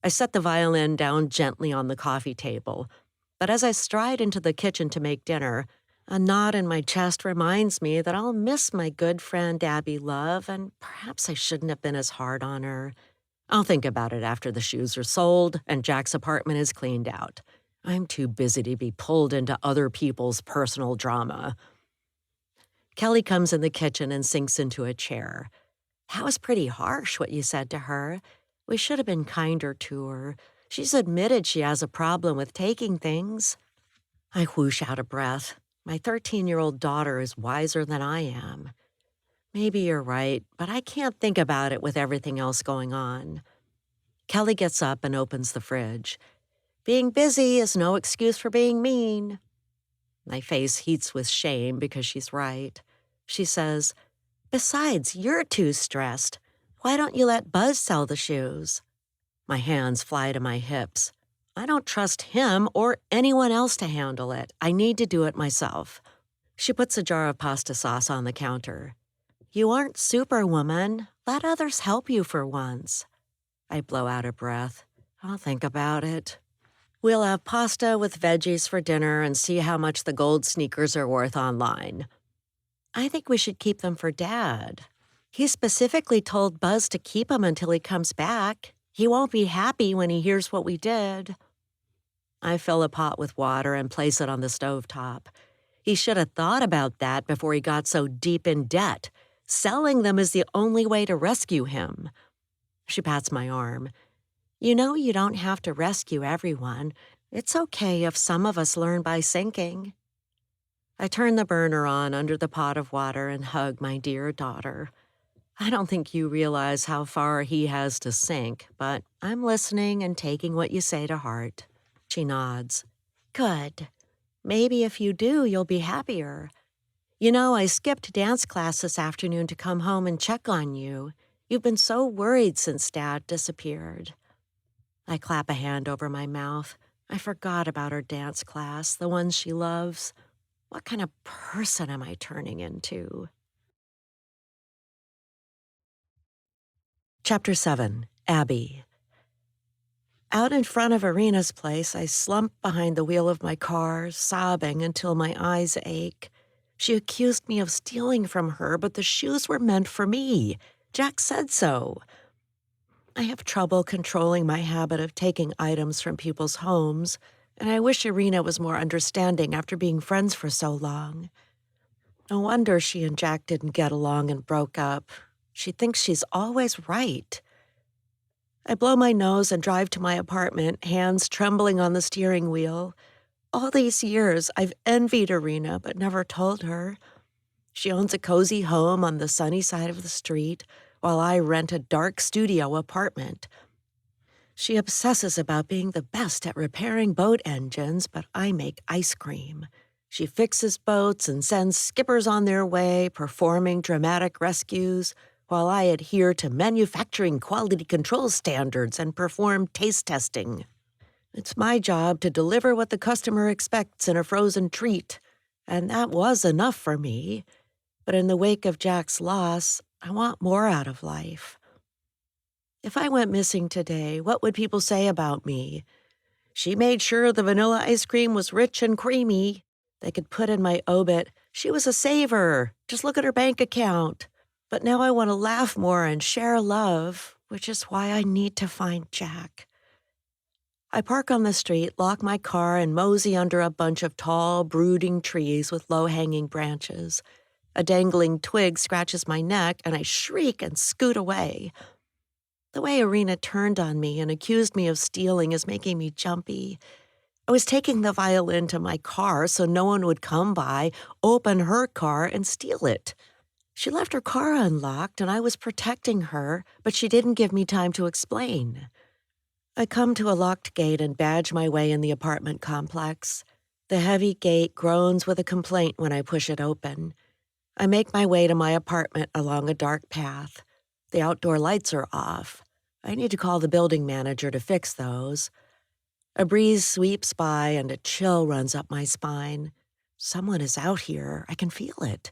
I set the violin down gently on the coffee table. But as I stride into the kitchen to make dinner, a knot in my chest reminds me that I'll miss my good friend Abby Love, and perhaps I shouldn't have been as hard on her. I'll think about it after the shoes are sold and Jack's apartment is cleaned out. I'm too busy to be pulled into other people's personal drama. Kelly comes in the kitchen and sinks into a chair. That was pretty harsh, what you said to her. We should have been kinder to her. She's admitted she has a problem with taking things. I whoosh out a breath. My 13-year-old daughter is wiser than I am. Maybe you're right, but I can't think about it with everything else going on. Kelly gets up and opens the fridge. Being busy is no excuse for being mean. My face heats with shame because she's right. She says, "Besides, you're too stressed. Why don't you let Buzz sell the shoes?" My hands fly to my hips. I don't trust him or anyone else to handle it. I need to do it myself. She puts a jar of pasta sauce on the counter. You aren't Superwoman. Let others help you for once. I blow out a breath. I'll think about it. We'll have pasta with veggies for dinner and see how much the gold sneakers are worth online. I think we should keep them for Dad. He specifically told Buzz to keep them until he comes back. He won't be happy when he hears what we did. I fill a pot with water and place it on the stovetop. He should have thought about that before he got so deep in debt. Selling them is the only way to rescue him. She pats my arm. You know you don't have to rescue everyone. It's okay if some of us learn by sinking. I turn the burner on under the pot of water and hug my dear daughter. I don't think you realize how far he has to sink, but I'm listening and taking what you say to heart. She nods. Good. Maybe if you do, you'll be happier. You know, I skipped dance class this afternoon to come home and check on you. You've been so worried since Dad disappeared. I clap a hand over my mouth. I forgot about her dance class, the one she loves. What kind of person am I turning into? Chapter 7. Abby. Out in front of Irina's place, I slump behind the wheel of my car, sobbing until my eyes ache. She accused me of stealing from her, but the shoes were meant for me. Jack said so. I have trouble controlling my habit of taking items from people's homes, and I wish Irina was more understanding after being friends for so long. No wonder she and Jack didn't get along and broke up. She thinks she's always right. I blow my nose and drive to my apartment, hands trembling on the steering wheel. All these years, I've envied Irina, but never told her. She owns a cozy home on the sunny side of the street, while I rent a dark studio apartment. She obsesses about being the best at repairing boat engines, but I make ice cream. She fixes boats and sends skippers on their way, performing dramatic rescues, while I adhere to manufacturing quality control standards and perform taste testing. It's my job to deliver what the customer expects in a frozen treat, and that was enough for me. But in the wake of Jack's loss, I want more out of life. If I went missing today, what would people say about me? She made sure the vanilla ice cream was rich and creamy. They could put in my obit, she was a saver. Just look at her bank account. But now I want to laugh more and share love, which is why I need to find Jack. I park on the street, lock my car, and mosey under a bunch of tall, brooding trees with low-hanging branches. A dangling twig scratches my neck, and I shriek and scoot away. The way Irina turned on me and accused me of stealing is making me jumpy. I was taking the violin to my car so no one would come by, open her car, and steal it. She left her car unlocked and I was protecting her, but she didn't give me time to explain. I come to a locked gate and badge my way in the apartment complex. The heavy gate groans with a complaint when I push it open. I make my way to my apartment along a dark path. The outdoor lights are off. I need to call the building manager to fix those. A breeze sweeps by and a chill runs up my spine. Someone is out here. I can feel it.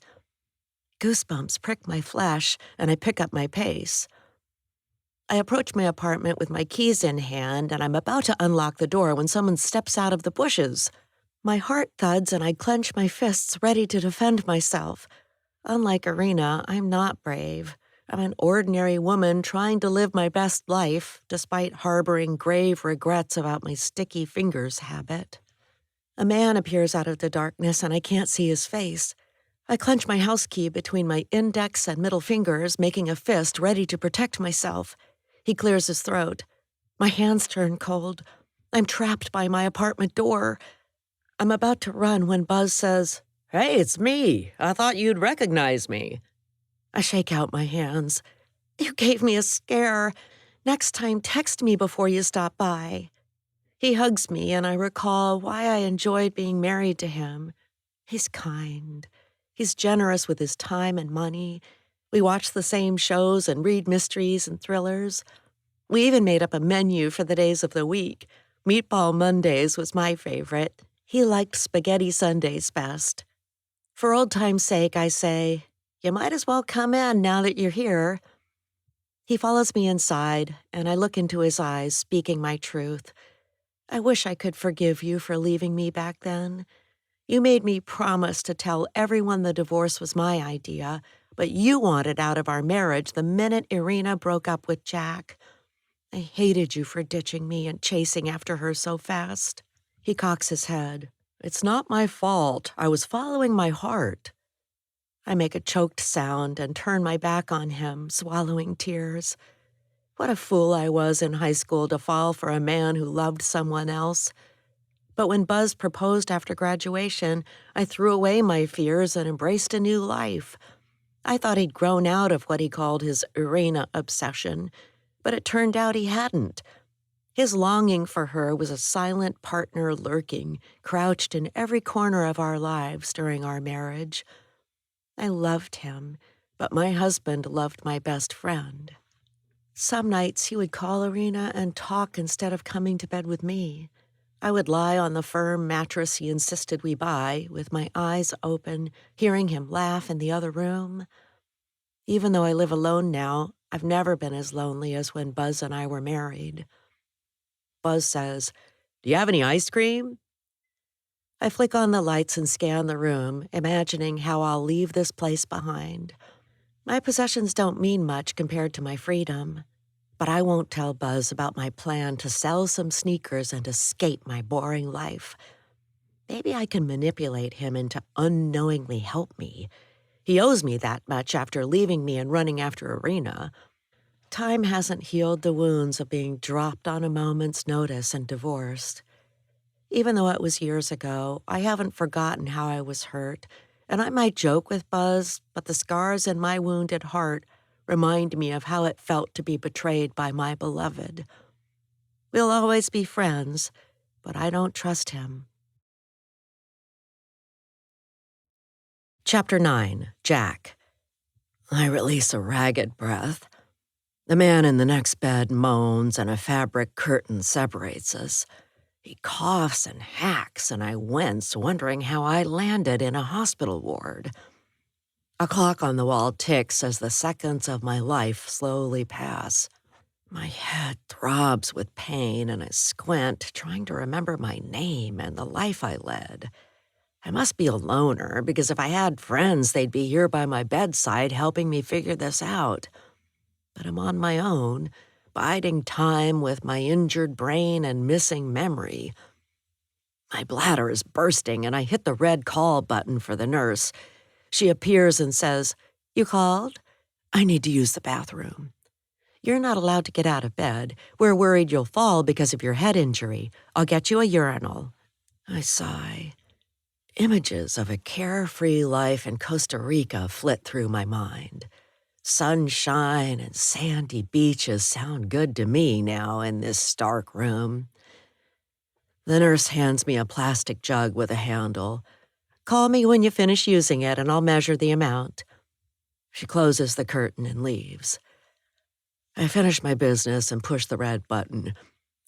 Goosebumps prick my flesh, and I pick up my pace. I approach my apartment with my keys in hand, and I'm about to unlock the door when someone steps out of the bushes. My heart thuds, and I clench my fists, ready to defend myself. Unlike Irina, I'm not brave. I'm an ordinary woman trying to live my best life, despite harboring grave regrets about my sticky fingers habit. A man appears out of the darkness, and I can't see his face. I clench my house key between my index and middle fingers, making a fist ready to protect myself. He clears his throat. My hands turn cold. I'm trapped by my apartment door. I'm about to run when Buzz says, "Hey, it's me. I thought you'd recognize me." I shake out my hands. "You gave me a scare. Next time, text me before you stop by." He hugs me, and I recall why I enjoyed being married to him. He's kind. He's generous with his time and money. We watch the same shows and read mysteries and thrillers. We even made up a menu for the days of the week. Meatball Mondays was my favorite. He liked spaghetti Sundays best. For old time's sake, I say, "You might as well come in now that you're here." He follows me inside, and I look into his eyes, speaking my truth. I wish I could forgive you for leaving me back then. You made me promise to tell everyone the divorce was my idea, but you wanted out of our marriage the minute Irina broke up with Jack. I hated you for ditching me and chasing after her so fast. He cocks his head. "It's not my fault. I was following my heart." I make a choked sound and turn my back on him, swallowing tears. What a fool I was in high school to fall for a man who loved someone else. But when Buzz proposed after graduation, I threw away my fears and embraced a new life. I thought he'd grown out of what he called his Irina obsession, but it turned out he hadn't. His longing for her was a silent partner lurking, crouched in every corner of our lives during our marriage. I loved him, but my husband loved my best friend. Some nights he would call Irina and talk instead of coming to bed with me. I would lie on the firm mattress he insisted we buy, with my eyes open, hearing him laugh in the other room. Even though I live alone now, I've never been as lonely as when Buzz and I were married. Buzz says, "Do you have any ice cream?" I flick on the lights and scan the room, imagining how I'll leave this place behind. My possessions don't mean much compared to my freedom. But I won't tell Buzz about my plan to sell some sneakers and escape my boring life. Maybe I can manipulate him into unknowingly help me. He owes me that much after leaving me and running after Irina. Time hasn't healed the wounds of being dropped on a moment's notice and divorced. Even though it was years ago, I haven't forgotten how I was hurt, and I might joke with Buzz, but the scars in my wounded heart remind me of how it felt to be betrayed by my beloved. We'll always be friends, but I don't trust him. Chapter 9, Jack. I release a ragged breath. The man in the next bed moans and a fabric curtain separates us. He coughs and hacks, and I wince, wondering how I landed in a hospital ward. A clock on the wall ticks as the seconds of my life slowly pass. My head throbs with pain, and I squint, trying to remember my name and the life I led. I must be a loner, because if I had friends, they'd be here by my bedside helping me figure this out. But I'm on my own, biding time with my injured brain and missing memory. My bladder is bursting, and I hit the red call button for the nurse. She appears and says, "You called? I need to use the bathroom." "You're not allowed to get out of bed. We're worried you'll fall because of your head injury. I'll get you a urinal." I sigh. Images of a carefree life in Costa Rica flit through my mind. Sunshine and sandy beaches sound good to me now in this stark room. The nurse hands me a plastic jug with a handle. Call me when you finish using it and I'll measure the amount. She closes the curtain and leaves. I finish my business and push the red button.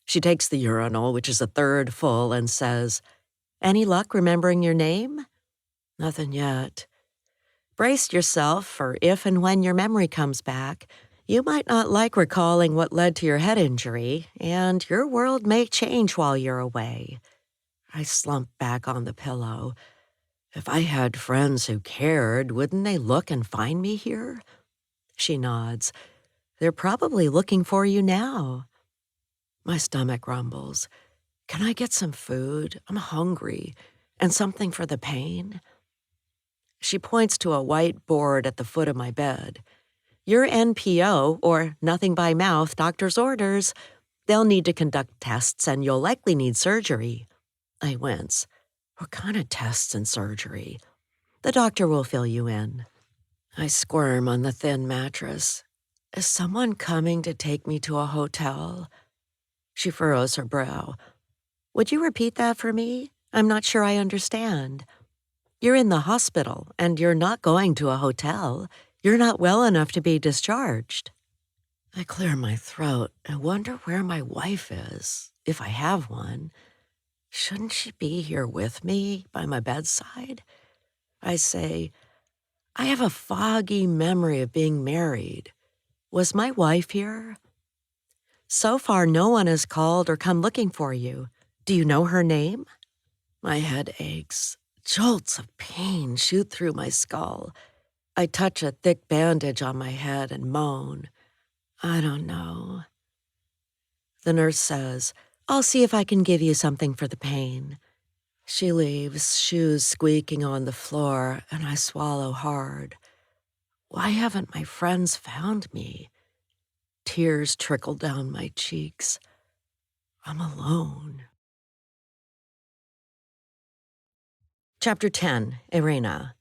She takes the urinal, which is a third full, and says, "Any luck remembering your name?" "Nothing yet." "Brace yourself, for if and when your memory comes back, you might not like recalling what led to your head injury, and your world may change while you're away." I slump back on the pillow. If I had friends who cared, wouldn't they look and find me here? She nods. "They're probably looking for you now." My stomach rumbles. Can I get some food? I'm hungry. And something for the pain? She points to a white board at the foot of my bed. "Your NPO, or nothing by mouth, doctor's orders. They'll need to conduct tests and you'll likely need surgery." I wince. What kind of tests and surgery? "The doctor will fill you in." I squirm on the thin mattress. Is someone coming to take me to a hotel? She furrows her brow. "Would you repeat that for me? I'm not sure I understand." "You're in the hospital, and you're not going to a hotel. You're not well enough to be discharged." I clear my throat and wonder where my wife is, if I have one. Shouldn't she be here with me, by my bedside? I say, "I have a foggy memory of being married. Was my wife here?" "So far, no one has called or come looking for you. Do you know her name?" My head aches. Jolts of pain shoot through my skull. I touch a thick bandage on my head and moan. "I don't know." The nurse says, "I'll see if I can give you something for the pain." She leaves, shoes squeaking on the floor, and I swallow hard. Why haven't my friends found me? Tears trickle down my cheeks. I'm alone. Chapter 10, Irena.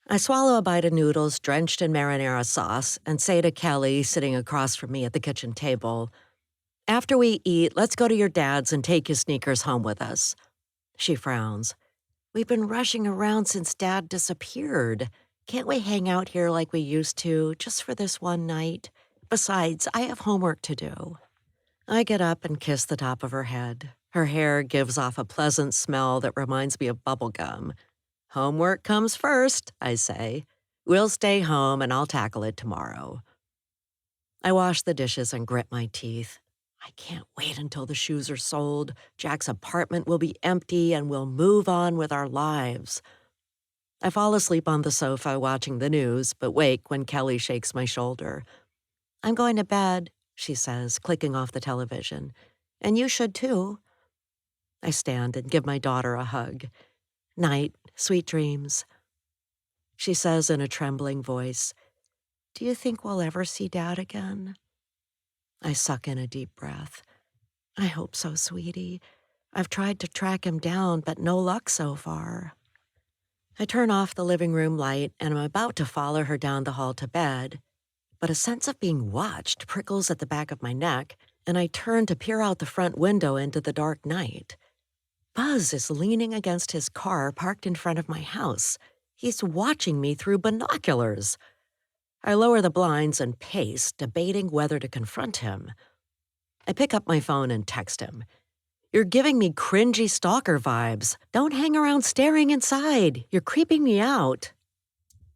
I swallow a bite of noodles drenched in marinara sauce and say to Kelly, sitting across from me at the kitchen table, "After we eat, let's go to your dad's and take his sneakers home with us." She frowns. "We've been rushing around since Dad disappeared. Can't we hang out here like we used to, just for this one night? Besides, I have homework to do." I get up and kiss the top of her head. Her hair gives off a pleasant smell that reminds me of bubble gum. "Homework comes first," I say. "We'll stay home and I'll tackle it tomorrow." I wash the dishes and grit my teeth. I can't wait until the shoes are sold. Jack's apartment will be empty and we'll move on with our lives. I fall asleep on the sofa watching the news, but wake when Kelly shakes my shoulder. "I'm going to bed," she says, clicking off the television. "And you should too." I stand and give my daughter a hug. "Night, sweet dreams." She says in a trembling voice, "Do you think we'll ever see Dad again?" I suck in a deep breath. "I hope so, sweetie. I've tried to track him down, but no luck so far." I turn off the living room light and I'm about to follow her down the hall to bed, but a sense of being watched prickles at the back of my neck, and I turn to peer out the front window into the dark night. Buzz is leaning against his car parked in front of my house. He's watching me through binoculars. I lower the blinds and pace, debating whether to confront him. I pick up my phone and text him. "You're giving me cringy stalker vibes. Don't hang around staring inside. You're creeping me out."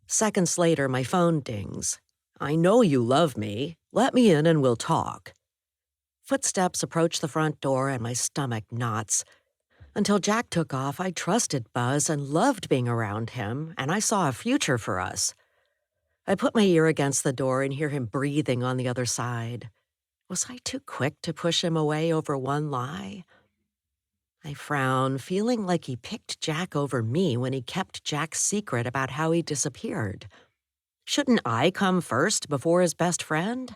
Seconds later, my phone dings. "I know you love me. Let me in and we'll talk." Footsteps approach the front door and my stomach knots. Until Jack took off, I trusted Buzz and loved being around him, and I saw a future for us. I put my ear against the door and hear him breathing on the other side. Was I too quick to push him away over one lie? I frown, feeling like he picked Jack over me when he kept Jack's secret about how he disappeared. Shouldn't I come first before his best friend?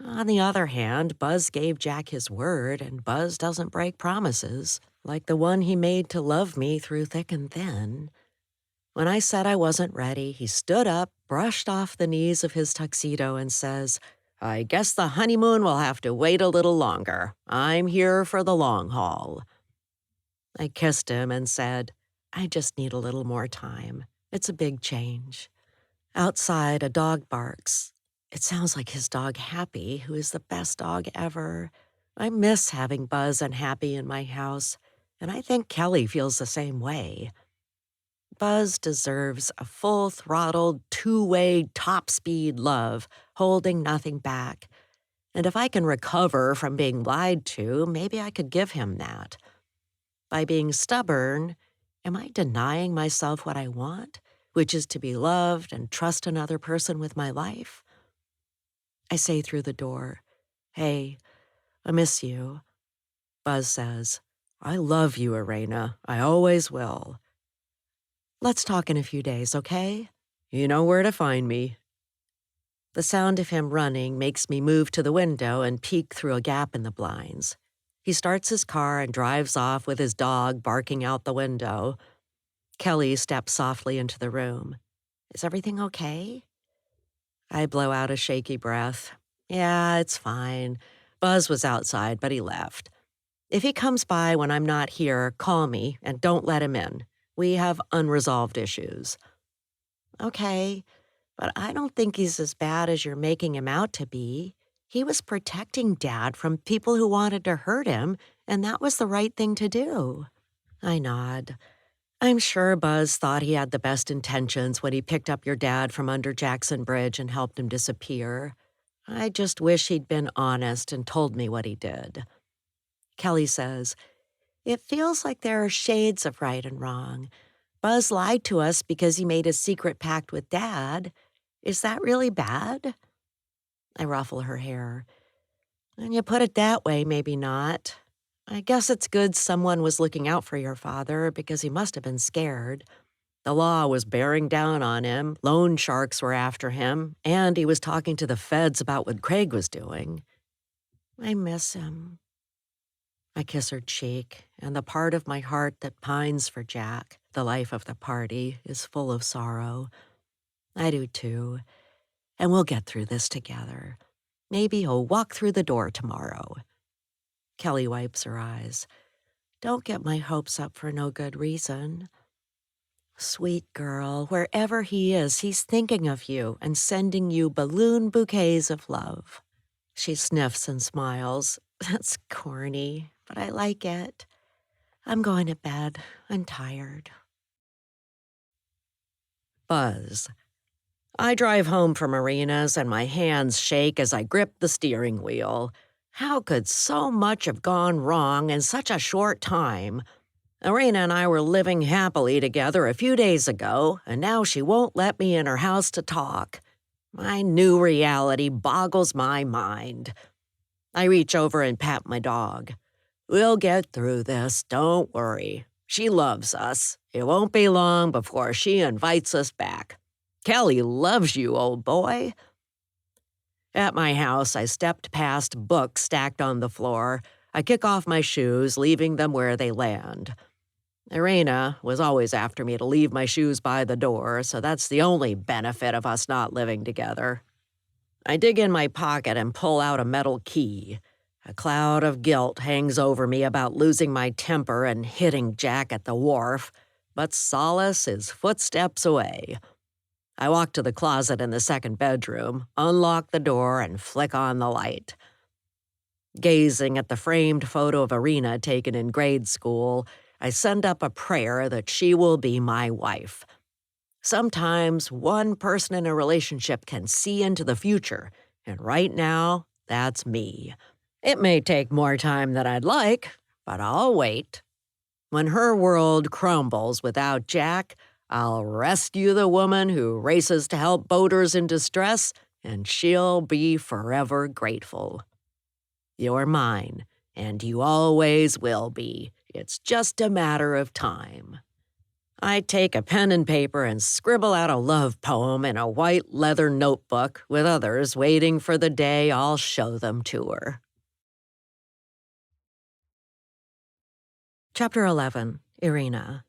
On the other hand, Buzz gave Jack his word, and Buzz doesn't break promises, like the one he made to love me through thick and thin. When I said I wasn't ready, he stood up, brushed off the knees of his tuxedo, and says, "I guess the honeymoon will have to wait a little longer. I'm here for the long haul." I kissed him and said, "I just need a little more time. It's a big change." Outside, a dog barks. It sounds like his dog Happy, who is the best dog ever. I miss having Buzz and Happy in my house, and I think Kelly feels the same way. Buzz deserves a full-throttled, two-way, top-speed love, holding nothing back. And if I can recover from being lied to, maybe I could give him that. By being stubborn, am I denying myself what I want, which is to be loved and trust another person with my life? I say through the door, "Hey, I miss you." Buzz says, "I love you, Arena. I always will. Let's talk in a few days, okay? You know where to find me." The sound of him running makes me move to the window and peek through a gap in the blinds. He starts his car and drives off with his dog barking out the window. Kelly steps softly into the room. "Is everything okay?" I blow out a shaky breath. "Yeah, it's fine. Buzz was outside, but he left. If he comes by when I'm not here, call me and don't let him in. We have unresolved issues." "Okay, but I don't think he's as bad as you're making him out to be. He was protecting Dad from people who wanted to hurt him, and that was the right thing to do." I nod. "I'm sure Buzz thought he had the best intentions when he picked up your dad from under Jackson Bridge and helped him disappear. I just wish he'd been honest and told me what he did." Kelly says, "It feels like there are shades of right and wrong. Buzz lied to us because he made a secret pact with Dad. Is that really bad?" I ruffle her hair. "When you put it that way, maybe not. I guess it's good someone was looking out for your father because he must have been scared. The law was bearing down on him, loan sharks were after him, and he was talking to the feds about what Craig was doing. I miss him." I kiss her cheek, and the part of my heart that pines for Jack, the life of the party, is full of sorrow. I do too, and we'll get through this together. Maybe he'll walk through the door tomorrow. Kelly wipes her eyes. "Don't get my hopes up for no good reason." "Sweet girl, wherever he is, he's thinking of you and sending you balloon bouquets of love." She sniffs and smiles. That's corny, but I like it. I'm going to bed. I'm tired. Buzz. I drive home from Arena's and my hands shake as I grip the steering wheel. How could so much have gone wrong in such a short time? Arena and I were living happily together a few days ago, and now she won't let me in her house to talk. My new reality boggles my mind. I reach over and pat my dog. "We'll get through this, don't worry. She loves us. It won't be long before she invites us back. Kelly loves you, old boy." At my house, I stepped past books stacked on the floor. I kick off my shoes, leaving them where they land. Irena was always after me to leave my shoes by the door, so that's the only benefit of us not living together. I dig in my pocket and pull out a metal key. A cloud of guilt hangs over me about losing my temper and hitting Jack at the wharf, but solace is footsteps away. I walk to the closet in the second bedroom, unlock the door, and flick on the light. Gazing at the framed photo of Irena taken in grade school, I send up a prayer that she will be my wife. Sometimes one person in a relationship can see into the future, and right now, that's me. It may take more time than I'd like, but I'll wait. When her world crumbles without Jack, I'll rescue the woman who races to help boaters in distress, and she'll be forever grateful. You're mine, and you always will be. It's just a matter of time. I'd take a pen and paper and scribble out a love poem in a white leather notebook with others waiting for the day I'll show them to her. Chapter 11, Irina.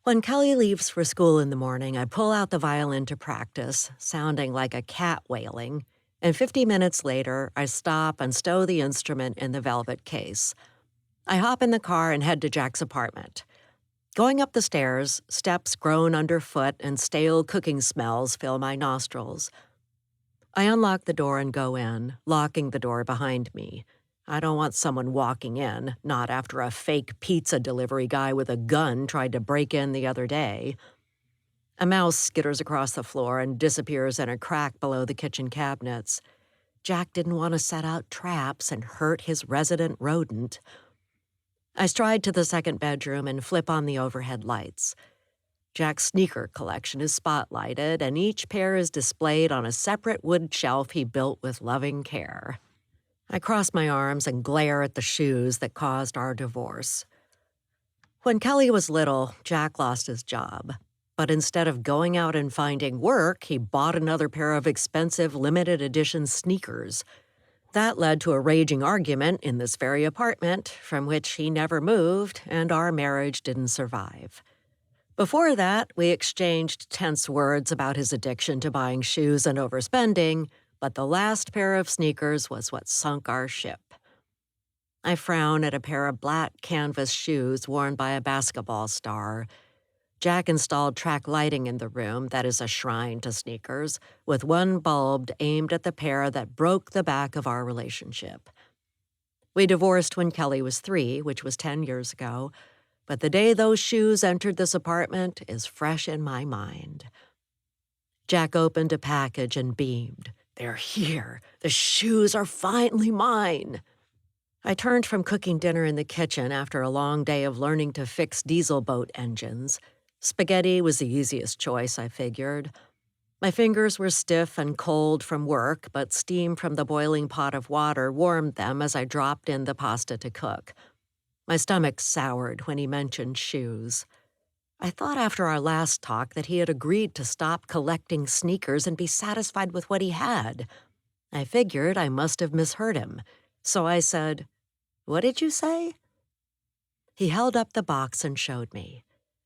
When Kelly leaves for school in the morning, I pull out the violin to practice, sounding like a cat wailing, and 50 minutes later, I stop and stow the instrument in the velvet case. I hop in the car and head to Jack's apartment. Going up the stairs, steps groan underfoot and stale cooking smells fill my nostrils. I unlock the door and go in, locking the door behind me. I don't want someone walking in, not after a fake pizza delivery guy with a gun tried to break in the other day. A mouse skitters across the floor and disappears in a crack below the kitchen cabinets. Jack didn't want to set out traps and hurt his resident rodent. I stride to the second bedroom and flip on the overhead lights. Jack's sneaker collection is spotlighted, and each pair is displayed on a separate wood shelf he built with loving care. I cross my arms and glare at the shoes that caused our divorce. When Kelly was little, Jack lost his job. But instead of going out and finding work, he bought another pair of expensive limited edition sneakers. That led to a raging argument in this very apartment, from which he never moved, and our marriage didn't survive. Before that, we exchanged tense words about his addiction to buying shoes and overspending, but the last pair of sneakers was what sunk our ship. I frown at a pair of black canvas shoes worn by a basketball star. Jack installed track lighting in the room that is a shrine to sneakers, with one bulb aimed at the pair that broke the back of our relationship. We divorced when Kelly was 3, which was 10 years ago, but the day those shoes entered this apartment is fresh in my mind. Jack opened a package and beamed. "They're here. The shoes are finally mine." I turned from cooking dinner in the kitchen after a long day of learning to fix diesel boat engines. Spaghetti was the easiest choice, I figured. My fingers were stiff and cold from work, but steam from the boiling pot of water warmed them as I dropped in the pasta to cook. My stomach soured when he mentioned shoes. I thought after our last talk that he had agreed to stop collecting sneakers and be satisfied with what he had. I figured I must have misheard him, so I said, "What did you say?" He held up the box and showed me.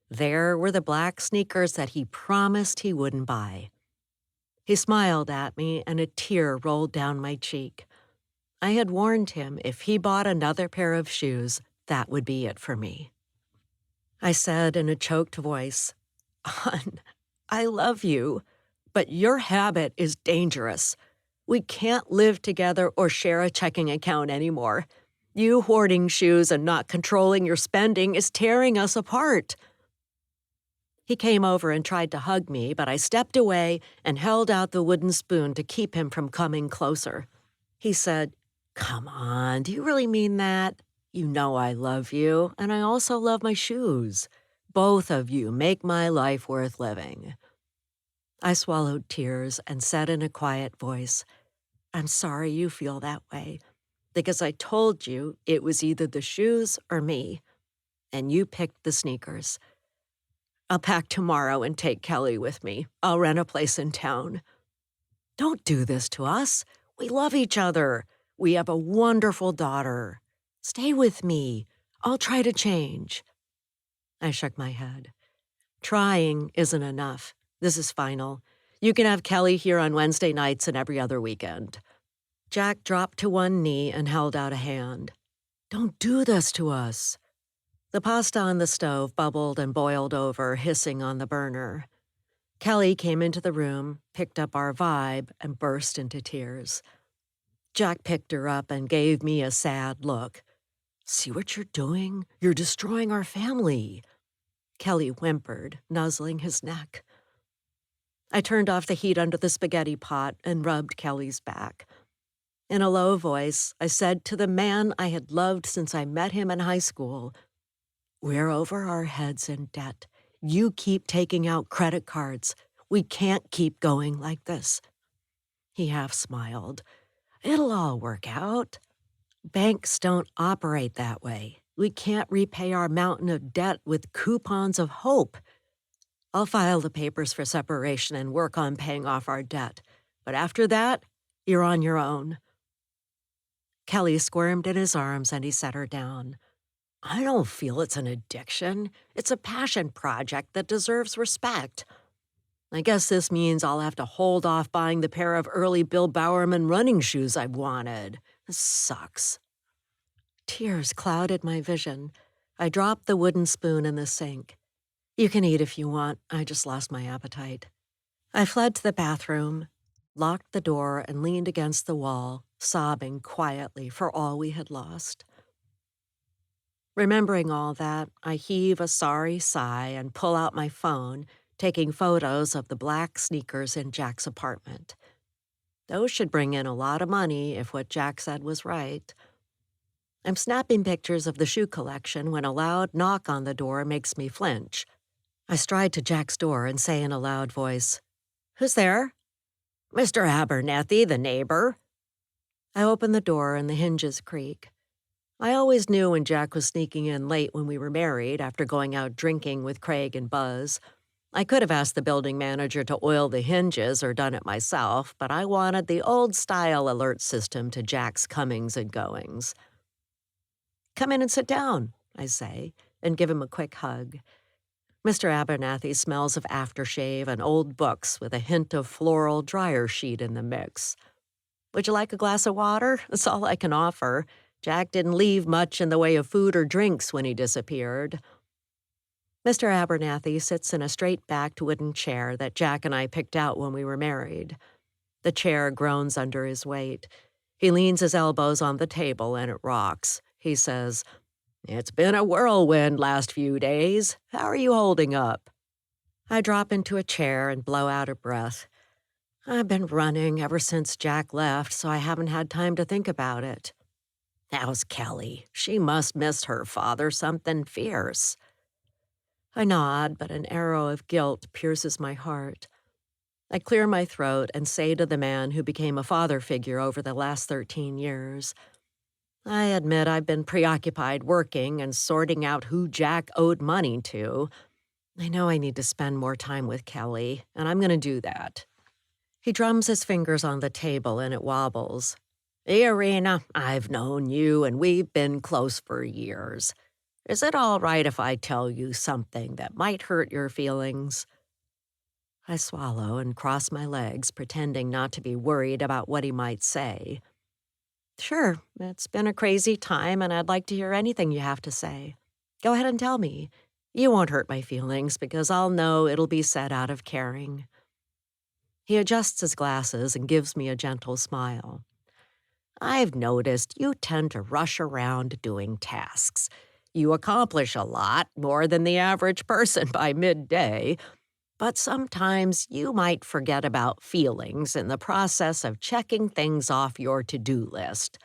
There were the black sneakers that he promised he wouldn't buy. He smiled at me, and a tear rolled down my cheek. I had warned him if he bought another pair of shoes, that would be it for me. I said in a choked voice, "Hon, I love you, but your habit is dangerous. We can't live together or share a checking account anymore. You hoarding shoes and not controlling your spending is tearing us apart." He came over and tried to hug me, but I stepped away and held out the wooden spoon to keep him from coming closer. He said, "Come on, do you really mean that? You know I love you, and I also love my shoes. Both of you make my life worth living." I swallowed tears and said in a quiet voice, "I'm sorry you feel that way, because I told you it was either the shoes or me, and you picked the sneakers. I'll pack tomorrow and take Kelly with me. I'll rent a place in town." "Don't do this to us. We love each other. We have a wonderful daughter. Stay with me. I'll try to change." I shook my head. "Trying isn't enough. This is final. You can have Kelly here on Wednesday nights and every other weekend." Jack dropped to one knee and held out a hand. "Don't do this to us." The pasta on the stove bubbled and boiled over, hissing on the burner. Kelly came into the room, picked up our vibe, and burst into tears. Jack picked her up and gave me a sad look. "See what you're doing? You're destroying our family." Kelly whimpered, nuzzling his neck. I turned off the heat under the spaghetti pot and rubbed Kelly's back. In a low voice, I said to the man I had loved since I met him in high school, "We're over our heads in debt. You keep taking out credit cards. We can't keep going like this." He half smiled. "It'll all work out." "Banks don't operate that way. We can't repay our mountain of debt with coupons of hope. I'll file the papers for separation and work on paying off our debt. But after that, you're on your own." Kelly squirmed in his arms and he set her down. "I don't feel it's an addiction. It's a passion project that deserves respect. I guess this means I'll have to hold off buying the pair of early Bill Bowerman running shoes I've wanted. This sucks." Tears clouded my vision. I dropped the wooden spoon in the sink. "You can eat if you want. I just lost my appetite." I fled to the bathroom, locked the door, and leaned against the wall, sobbing quietly for all we had lost. Remembering all that, I heave a sorry sigh and pull out my phone, taking photos of the black sneakers in Jack's apartment. Those should bring in a lot of money if what Jack said was right. I'm snapping pictures of the shoe collection when a loud knock on the door makes me flinch. I stride to Jack's door and say in a loud voice, "Who's there?" "Mr. Abernethy, the neighbor." I open the door and the hinges creak. I always knew when Jack was sneaking in late when we were married after going out drinking with Craig and Buzz. I could have asked the building manager to oil the hinges or done it myself, but I wanted the old-style alert system to Jack's comings and goings. "Come in and sit down," I say, and give him a quick hug. Mr. Abernathy smells of aftershave and old books with a hint of floral dryer sheet in the mix. "Would you like a glass of water? That's all I can offer. Jack didn't leave much in the way of food or drinks when he disappeared." Mr. Abernathy sits in a straight-backed wooden chair that Jack and I picked out when we were married. The chair groans under his weight. He leans his elbows on the table and it rocks. He says, "It's been a whirlwind last few days. How are you holding up?" I drop into a chair and blow out a breath. I've been running ever since Jack left, so I haven't had time to think about it. "How's Kelly? She must miss her father something fierce." I nod, but an arrow of guilt pierces my heart. I clear my throat and say to the man who became a father figure over the last 13 years, "I admit I've been preoccupied working and sorting out who Jack owed money to. I know I need to spend more time with Kelly, and I'm going to do that." He drums his fingers on the table and it wobbles. "Irina, I've known you and we've been close for years. Is it all right if I tell you something that might hurt your feelings?" I swallow and cross my legs, pretending not to be worried about what he might say. "Sure, it's been a crazy time and I'd like to hear anything you have to say. Go ahead and tell me. You won't hurt my feelings because I'll know it'll be said out of caring." He adjusts his glasses and gives me a gentle smile. "I've noticed you tend to rush around doing tasks. You accomplish a lot, more than the average person by midday, but sometimes you might forget about feelings in the process of checking things off your to-do list.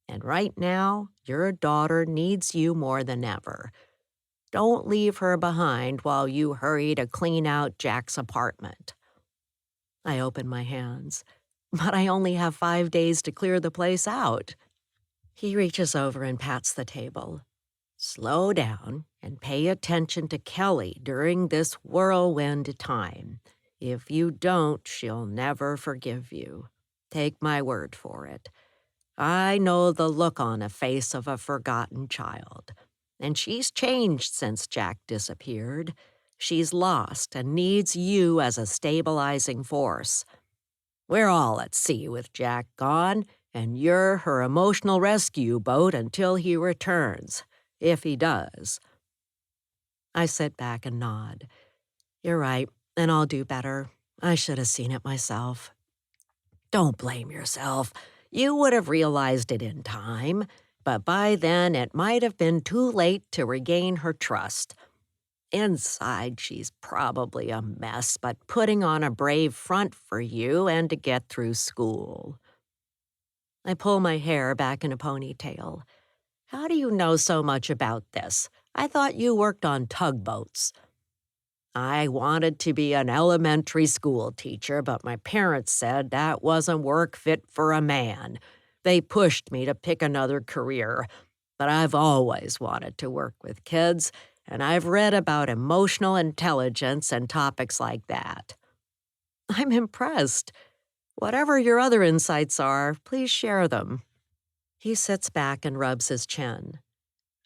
And right now, your daughter needs you more than ever. Don't leave her behind while you hurry to clean out Jack's apartment." I open my hands. "But I only have 5 days to clear the place out." He reaches over and pats the table. "Slow down and pay attention to Kelly during this whirlwind time. If you don't, she'll never forgive you. Take my word for it. I know the look on the face of a forgotten child. And she's changed since Jack disappeared. She's lost and needs you as a stabilizing force. We're all at sea with Jack gone, and you're her emotional rescue boat until he returns, if he does." I sit back and nod. "You're right, and I'll do better. I should have seen it myself." "Don't blame yourself. You would have realized it in time, but by then it might have been too late to regain her trust. Inside, she's probably a mess, but putting on a brave front for you and to get through school." I pull my hair back in a ponytail. "How do you know so much about this? I thought you worked on tugboats." "I wanted to be an elementary school teacher, but my parents said that wasn't work fit for a man. They pushed me to pick another career. but I've always wanted to work with kids, and I've read about emotional intelligence and topics like that. I'm impressed. Whatever your other insights are, please share them. He sits back and rubs his chin.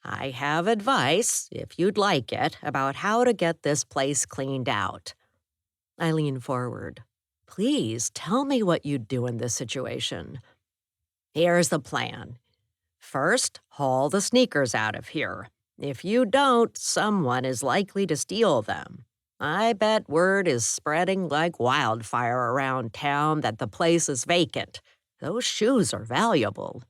I have advice, if you'd like it, about how to get this place cleaned out. I lean forward. Please tell me what you'd do in this situation. Here's the plan. First, haul the sneakers out of here. If you don't, someone is likely to steal them. I bet word is spreading like wildfire around town that the place is vacant. Those shoes are valuable.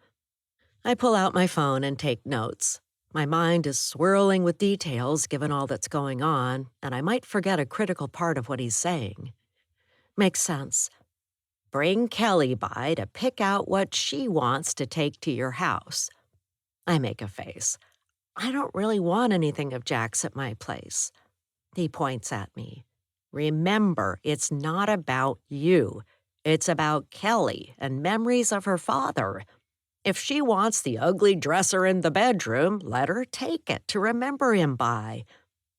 I pull out my phone and take notes. My mind is swirling with details given all that's going on, and I might forget a critical part of what he's saying. Makes sense. Bring Kelly by to pick out what she wants to take to your house. I make a face. I don't really want anything of Jack's at my place. He points at me. Remember, it's not about you. It's about Kelly and memories of her father. If she wants the ugly dresser in the bedroom, let her take it to remember him by.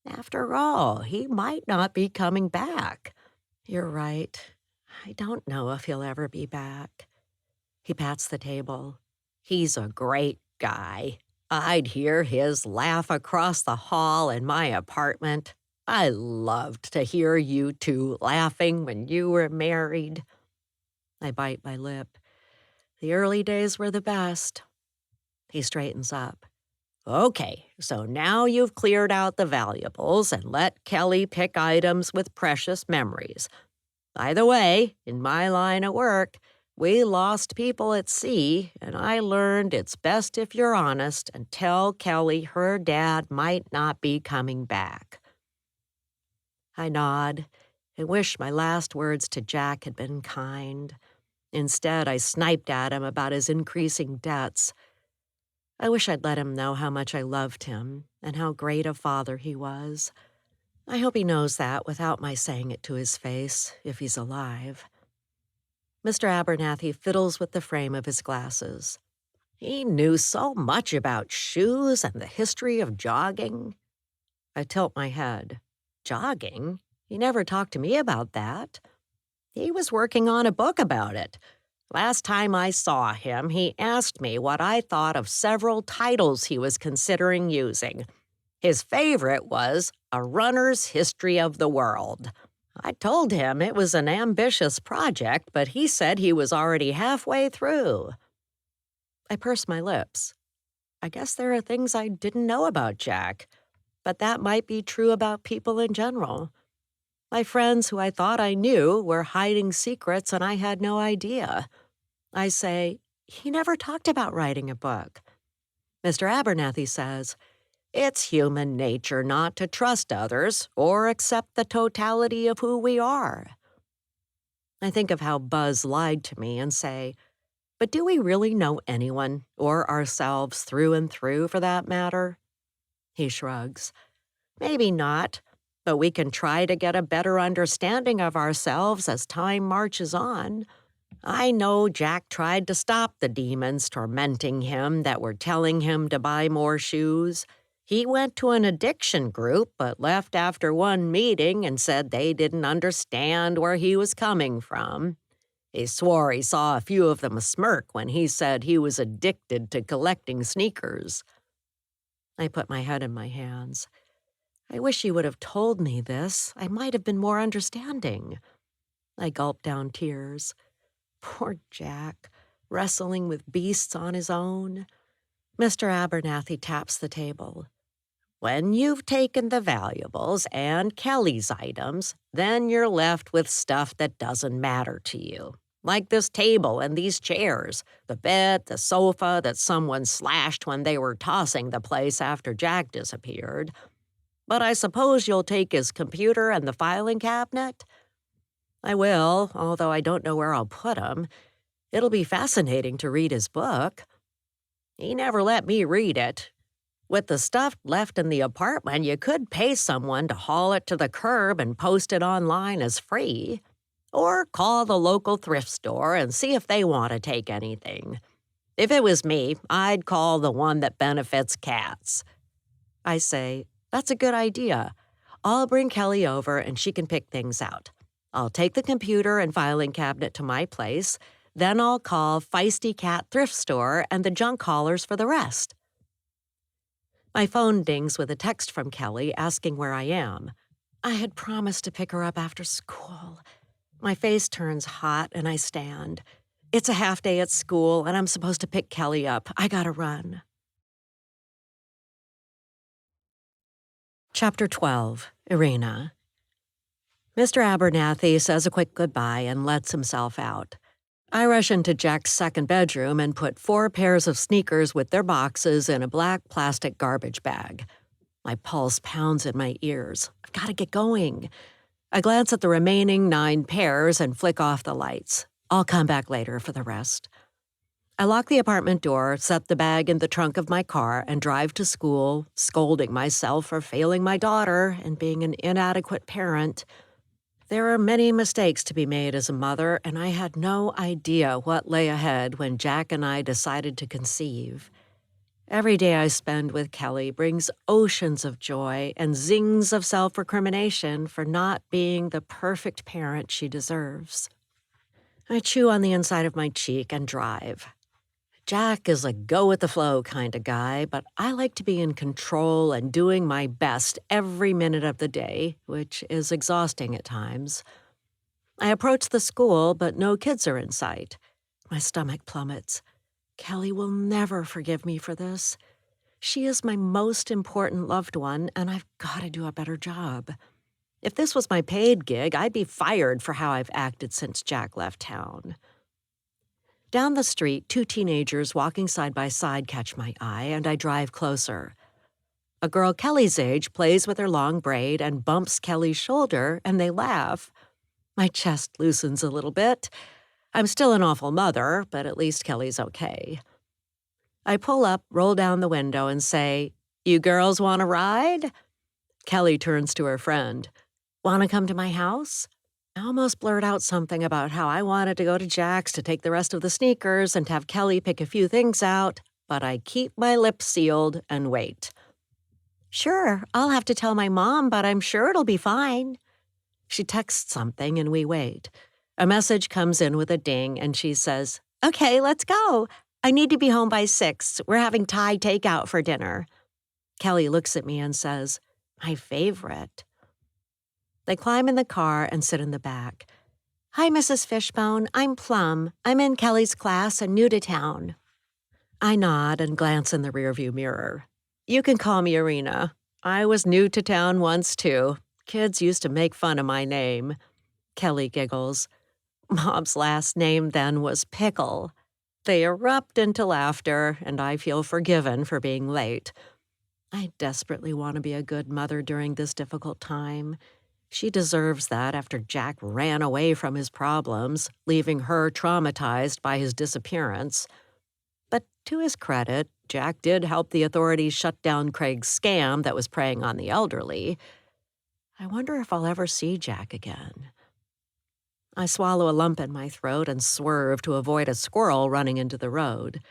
After all, he might not be coming back. You're right. I don't know if he'll ever be back. He pats the table. He's a great guy. I'd hear his laugh across the hall in my apartment. I loved to hear you two laughing when you were married. I bite my lip. The early days were the best. He straightens up. Okay, so now you've cleared out the valuables and let Kelly pick items with precious memories. By the way, in my line of work, we lost people at sea, and I learned it's best if you're honest and tell Kelly her dad might not be coming back. I nod and wish my last words to Jack had been kind. Instead, I sniped at him about his increasing debts. I wish I'd let him know how much I loved him and how great a father he was. I hope he knows that without my saying it to his face, if he's alive. Mr. Abernathy fiddles with the frame of his glasses. He knew so much about shoes and the history of jogging. I tilt my head. Jogging? He never talked to me about that. He was working on a book about it. Last time I saw him, he asked me what I thought of several titles he was considering using. His favorite was A Runner's History of the World. I told him it was an ambitious project, but he said he was already halfway through. I purse my lips. I guess there are things I didn't know about Jack, but that might be true about people in general. My friends who I thought I knew were hiding secrets and I had no idea. I say, he never talked about writing a book. Mr. Abernathy says, it's human nature not to trust others or accept the totality of who we are. I think of how Buzz lied to me and say, but do we really know anyone, or ourselves through and through for that matter? He shrugs. Maybe not, but we can try to get a better understanding of ourselves as time marches on. I know Jack tried to stop the demons tormenting him that were telling him to buy more shoes. He went to an addiction group but left after one meeting and said they didn't understand where he was coming from. He swore he saw a few of them smirk when he said he was addicted to collecting sneakers. I put my head in my hands. I wish he would have told me this. I might have been more understanding. I gulped down tears. Poor Jack, wrestling with beasts on his own. Mr. Abernathy taps the table. When you've taken the valuables and Kelly's items, then you're left with stuff that doesn't matter to you. Like this table and these chairs, the bed, the sofa that someone slashed when they were tossing the place after Jack disappeared. But I suppose you'll take his computer and the filing cabinet? I will, although I don't know where I'll put him. It'll be fascinating to read his book. He never let me read it. With the stuff left in the apartment, you could pay someone to haul it to the curb and post it online as free. Or call the local thrift store and see if they want to take anything. If it was me, I'd call the one that benefits cats. I say, that's a good idea. I'll bring Kelly over and she can pick things out. I'll take the computer and filing cabinet to my place. Then I'll call Feisty Cat Thrift Store and the junk haulers for the rest. My phone dings with a text from Kelly asking where I am. I had promised to pick her up after school. My face turns hot and I stand. It's a half day at school and I'm supposed to pick Kelly up. I gotta run. Chapter 12, Irina. Mr. Abernathy says a quick goodbye and lets himself out. I rush into Jack's second bedroom and put 4 pairs of sneakers with their boxes in a black plastic garbage bag. My pulse pounds in my ears. I've got to get going. I glance at the remaining 9 pairs and flick off the lights. I'll come back later for the rest. I lock the apartment door, set the bag in the trunk of my car, and drive to school, scolding myself for failing my daughter and being an inadequate parent. There are many mistakes to be made as a mother, and I had no idea what lay ahead when Jack and I decided to conceive. Every day I spend with Kelly brings oceans of joy and zings of self-recrimination for not being the perfect parent she deserves. I chew on the inside of my cheek and drive. Jack is a go-with-the-flow kind of guy, but I like to be in control and doing my best every minute of the day, which is exhausting at times. I approach the school, but no kids are in sight. My stomach plummets. Kelly will never forgive me for this. She is my most important loved one, and I've got to do a better job. If this was my paid gig, I'd be fired for how I've acted since Jack left town. Down the street, 2 teenagers walking side by side catch my eye, and I drive closer. A girl Kelly's age plays with her long braid and bumps Kelly's shoulder, and they laugh. My chest loosens a little bit. I'm still an awful mother, but at least Kelly's okay. I pull up, roll down the window, and say, "You girls want a ride?" Kelly turns to her friend. "Want to come to my house?" I almost blurt out something about how I wanted to go to Jack's to take the rest of the sneakers and have Kelly pick a few things out, but I keep my lips sealed and wait. "Sure, I'll have to tell my mom, but I'm sure it'll be fine." She texts something and we wait. A message comes in with a ding and she says, "Okay, let's go. I need to be home by 6. We're having Thai takeout for dinner." Kelly looks at me and says, "My favorite." They climb in the car and sit in the back. "Hi, Mrs. Fishbone. I'm Plum. I'm in Kelly's class and new to town." I nod and glance in the rearview mirror. "You can call me Irina. I was new to town once, too. Kids used to make fun of my name." Kelly giggles. Mom's last name then was Pickle. They erupt into laughter, and I feel forgiven for being late. I desperately want to be a good mother during this difficult time. She deserves that after Jack ran away from his problems, leaving her traumatized by his disappearance. But to his credit, Jack did help the authorities shut down Craig's scam that was preying on the elderly. I wonder if I'll ever see Jack again. I swallow a lump in my throat and swerve to avoid a squirrel running into the road.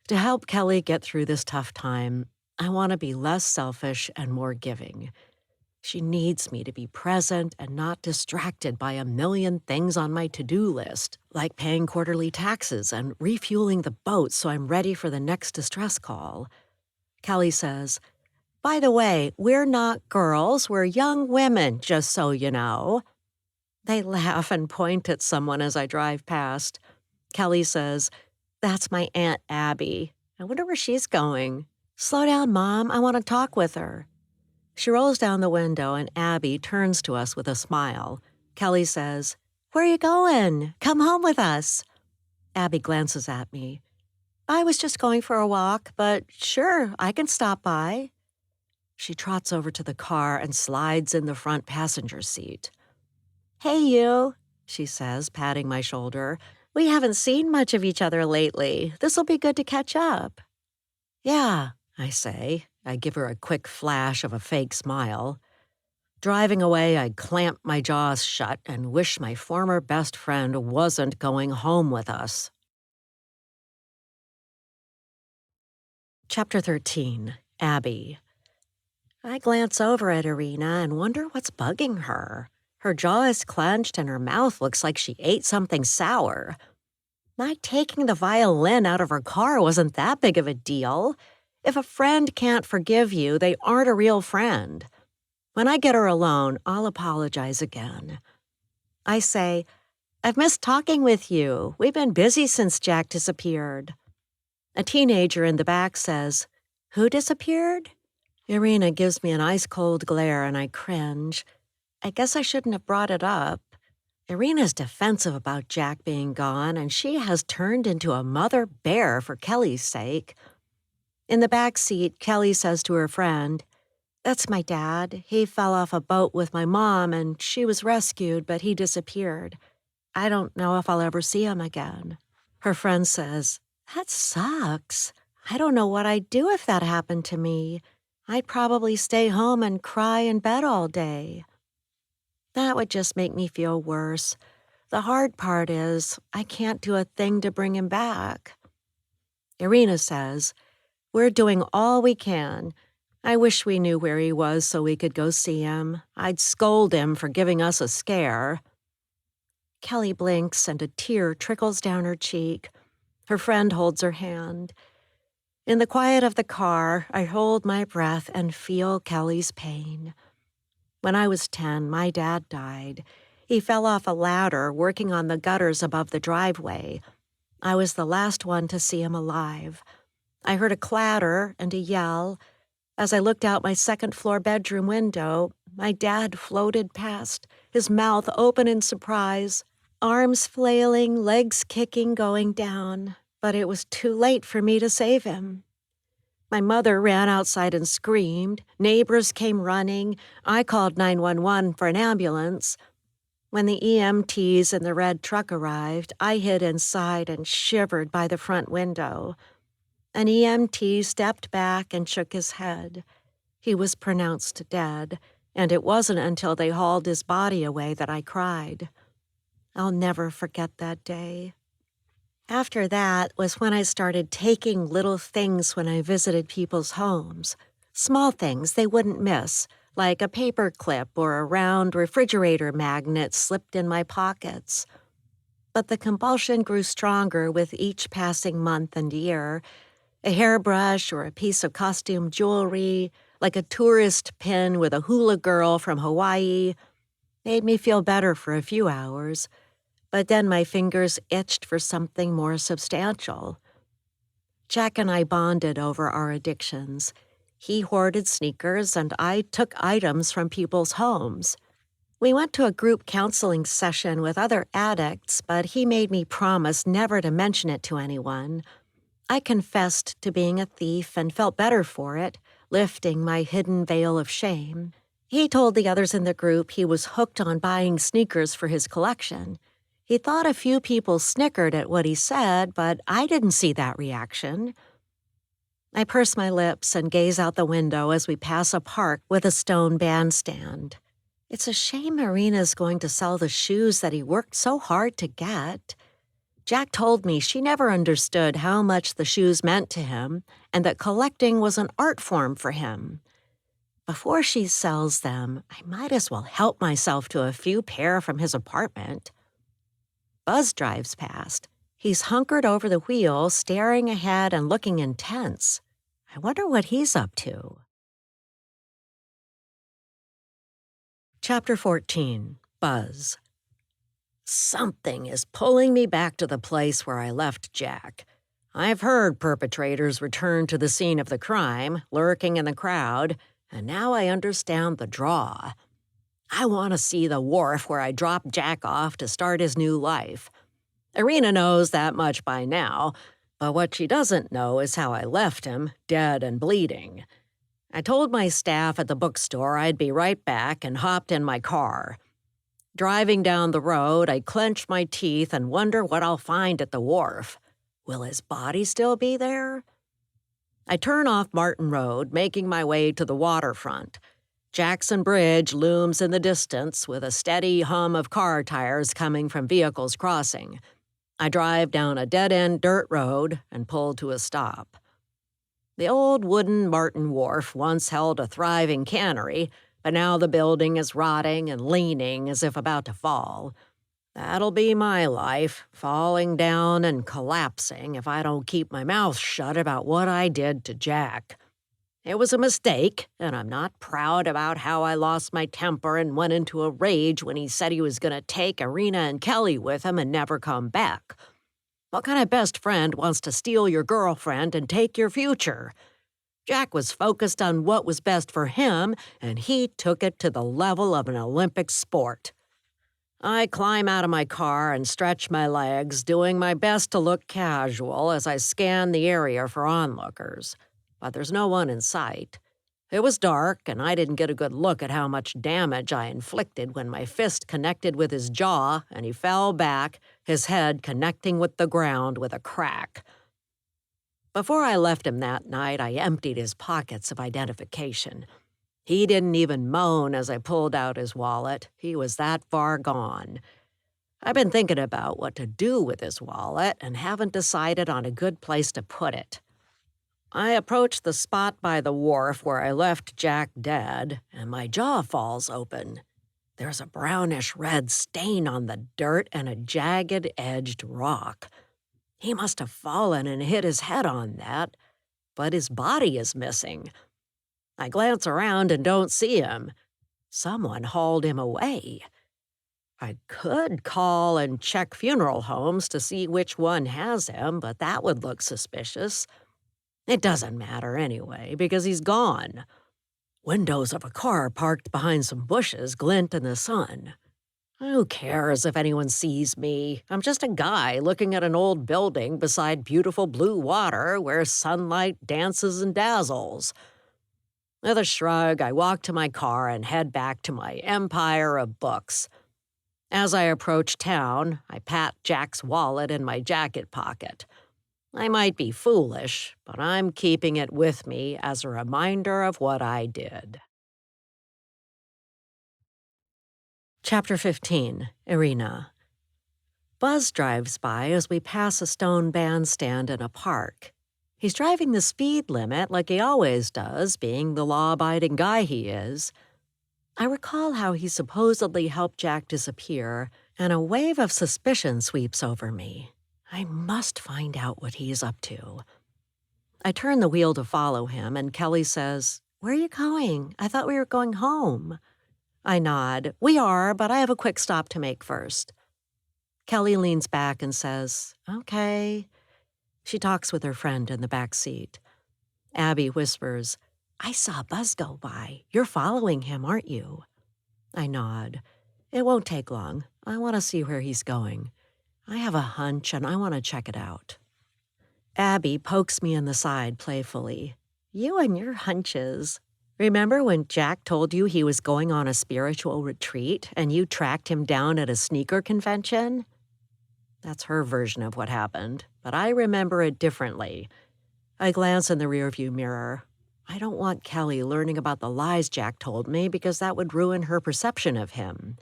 To help Kelly get through this tough time, I want to be less selfish and more giving. She needs me to be present and not distracted by a million things on my to-do list, like paying quarterly taxes and refueling the boat so I'm ready for the next distress call. Kelly says, "By the way, we're not girls, we're young women, just so you know." They laugh and point at someone as I drive past. Kelly says, "That's my Aunt Abby. I wonder where she's going." "Slow down, Mom. I want to talk with her." She rolls down the window and Abby turns to us with a smile. Kelly says, "Where are you going? Come home with us." Abby glances at me. "I was just going for a walk, but sure, I can stop by." She trots over to the car and slides in the front passenger seat. "Hey, you," she says, patting my shoulder. "We haven't seen much of each other lately. This'll be good to catch up." "Yeah," I say. I give her a quick flash of a fake smile. Driving away, I clamp my jaws shut and wish my former best friend wasn't going home with us. Chapter 13, Abby. I glance over at Irina and wonder what's bugging her. Her jaw is clenched and her mouth looks like she ate something sour. My taking the violin out of her car wasn't that big of a deal. If a friend can't forgive you, they aren't a real friend. When I get her alone, I'll apologize again. I say, I've missed talking with you. We've been busy since Jack disappeared. A teenager in the back says, Who disappeared? Irina gives me an ice-cold glare and I cringe. I guess I shouldn't have brought it up. Irina's defensive about Jack being gone, and she has turned into a mother bear for Kelly's sake. In the back seat, Kelly says to her friend, That's my dad. He fell off a boat with my mom, and she was rescued, but he disappeared. I don't know if I'll ever see him again. Her friend says, That sucks. I don't know what I'd do if that happened to me. I'd probably stay home and cry in bed all day. That would just make me feel worse. The hard part is, I can't do a thing to bring him back. Irina says, We're doing all we can. I wish we knew where he was so we could go see him. I'd scold him for giving us a scare. Kelly blinks and a tear trickles down her cheek. Her friend holds her hand. In the quiet of the car, I hold my breath and feel Kelly's pain. When I was 10, my dad died. He fell off a ladder working on the gutters above the driveway. I was the last one to see him alive. I heard a clatter and a yell. As I looked out my second-floor bedroom window, my dad floated past, his mouth open in surprise, arms flailing, legs kicking, going down. But it was too late for me to save him. My mother ran outside and screamed. Neighbors came running. I called 911 for an ambulance. When the EMTs in the red truck arrived, I hid inside and shivered by the front window. An EMT stepped back and shook his head. He was pronounced dead, and it wasn't until they hauled his body away that I cried. I'll never forget that day. After that was when I started taking little things when I visited people's homes. Small things they wouldn't miss, like a paper clip or a round refrigerator magnet slipped in my pockets. But the compulsion grew stronger with each passing month and year. A hairbrush or a piece of costume jewelry, like a tourist pin with a hula girl from Hawaii, made me feel better for a few hours. But then my fingers itched for something more substantial. Jack and I bonded over our addictions. He hoarded sneakers, and I took items from people's homes. We went to a group counseling session with other addicts, but he made me promise never to mention it to anyone. I confessed to being a thief and felt better for it, lifting my hidden veil of shame. He told the others in the group he was hooked on buying sneakers for his collection. He thought a few people snickered at what he said, but I didn't see that reaction. I purse my lips and gaze out the window as we pass a park with a stone bandstand. It's a shame Marina's going to sell the shoes that he worked so hard to get. Jack told me she never understood how much the shoes meant to him and that collecting was an art form for him. Before she sells them, I might as well help myself to a few pair from his apartment. Buzz drives past. He's hunkered over the wheel, staring ahead and looking intense. I wonder what he's up to. Chapter 14, Buzz. Something is pulling me back to the place where I left Jack. I've heard perpetrators return to the scene of the crime, lurking in the crowd, and now I understand the draw. I want to see the wharf where I dropped Jack off to start his new life. Irina knows that much by now, but what she doesn't know is how I left him, dead and bleeding. I told my staff at the bookstore I'd be right back and hopped in my car. Driving down the road, I clench my teeth and wonder what I'll find at the wharf. Will his body still be there? I turn off Martin Road, making my way to the waterfront. Jackson Bridge looms in the distance with a steady hum of car tires coming from vehicles crossing. I drive down a dead-end dirt road and pull to a stop. The old wooden Martin Wharf once held a thriving cannery, but now the building is rotting and leaning as if about to fall. That'll be my life, falling down and collapsing if I don't keep my mouth shut about what I did to Jack. It was a mistake, and I'm not proud about how I lost my temper and went into a rage when he said he was going to take Irina and Kelly with him and never come back. What kind of best friend wants to steal your girlfriend and take your future? Jack was focused on what was best for him, and he took it to the level of an Olympic sport. I climb out of my car and stretch my legs, doing my best to look casual as I scan the area for onlookers. But there's no one in sight. It was dark, and I didn't get a good look at how much damage I inflicted when my fist connected with his jaw and he fell back, his head connecting with the ground with a crack. Before I left him that night, I emptied his pockets of identification. He didn't even moan as I pulled out his wallet. He was that far gone. I've been thinking about what to do with his wallet and haven't decided on a good place to put it. I approach the spot by the wharf where I left Jack dead, and my jaw falls open. There's a brownish-red stain on the dirt and a jagged-edged rock. He must have fallen and hit his head on that, but his body is missing. I glance around and don't see him. Someone hauled him away. I could call and check funeral homes to see which one has him, but that would look suspicious. It doesn't matter anyway, because he's gone. Windows of a car parked behind some bushes glint in the sun. Who cares if anyone sees me? I'm just a guy looking at an old building beside beautiful blue water where sunlight dances and dazzles. With a shrug, I walk to my car and head back to my empire of books. As I approach town, I pat Jack's wallet in my jacket pocket. I might be foolish, but I'm keeping it with me as a reminder of what I did. Chapter 15, Irina. Buzz drives by as we pass a stone bandstand in a park. He's driving the speed limit like he always does, being the law-abiding guy he is. I recall how he supposedly helped Jack disappear, and a wave of suspicion sweeps over me. I must find out what he is up to. I turn the wheel to follow him, and Kelly says, "Where are you going? I thought we were going home." I nod. "We are, but I have a quick stop to make first." Kelly leans back and says, "Okay." She talks with her friend in the back seat. Abby whispers, "I saw Buzz go by. You're following him, aren't you?" I nod. It won't take long. I want to see where he's going. I have a hunch, and I want to check it out. Abby pokes me in the side playfully. "You and your hunches. Remember when Jack told you he was going on a spiritual retreat, and you tracked him down at a sneaker convention?" That's her version of what happened, but I remember it differently. I glance in the rearview mirror. I don't want Kelly learning about the lies Jack told me because that would ruin her perception of him.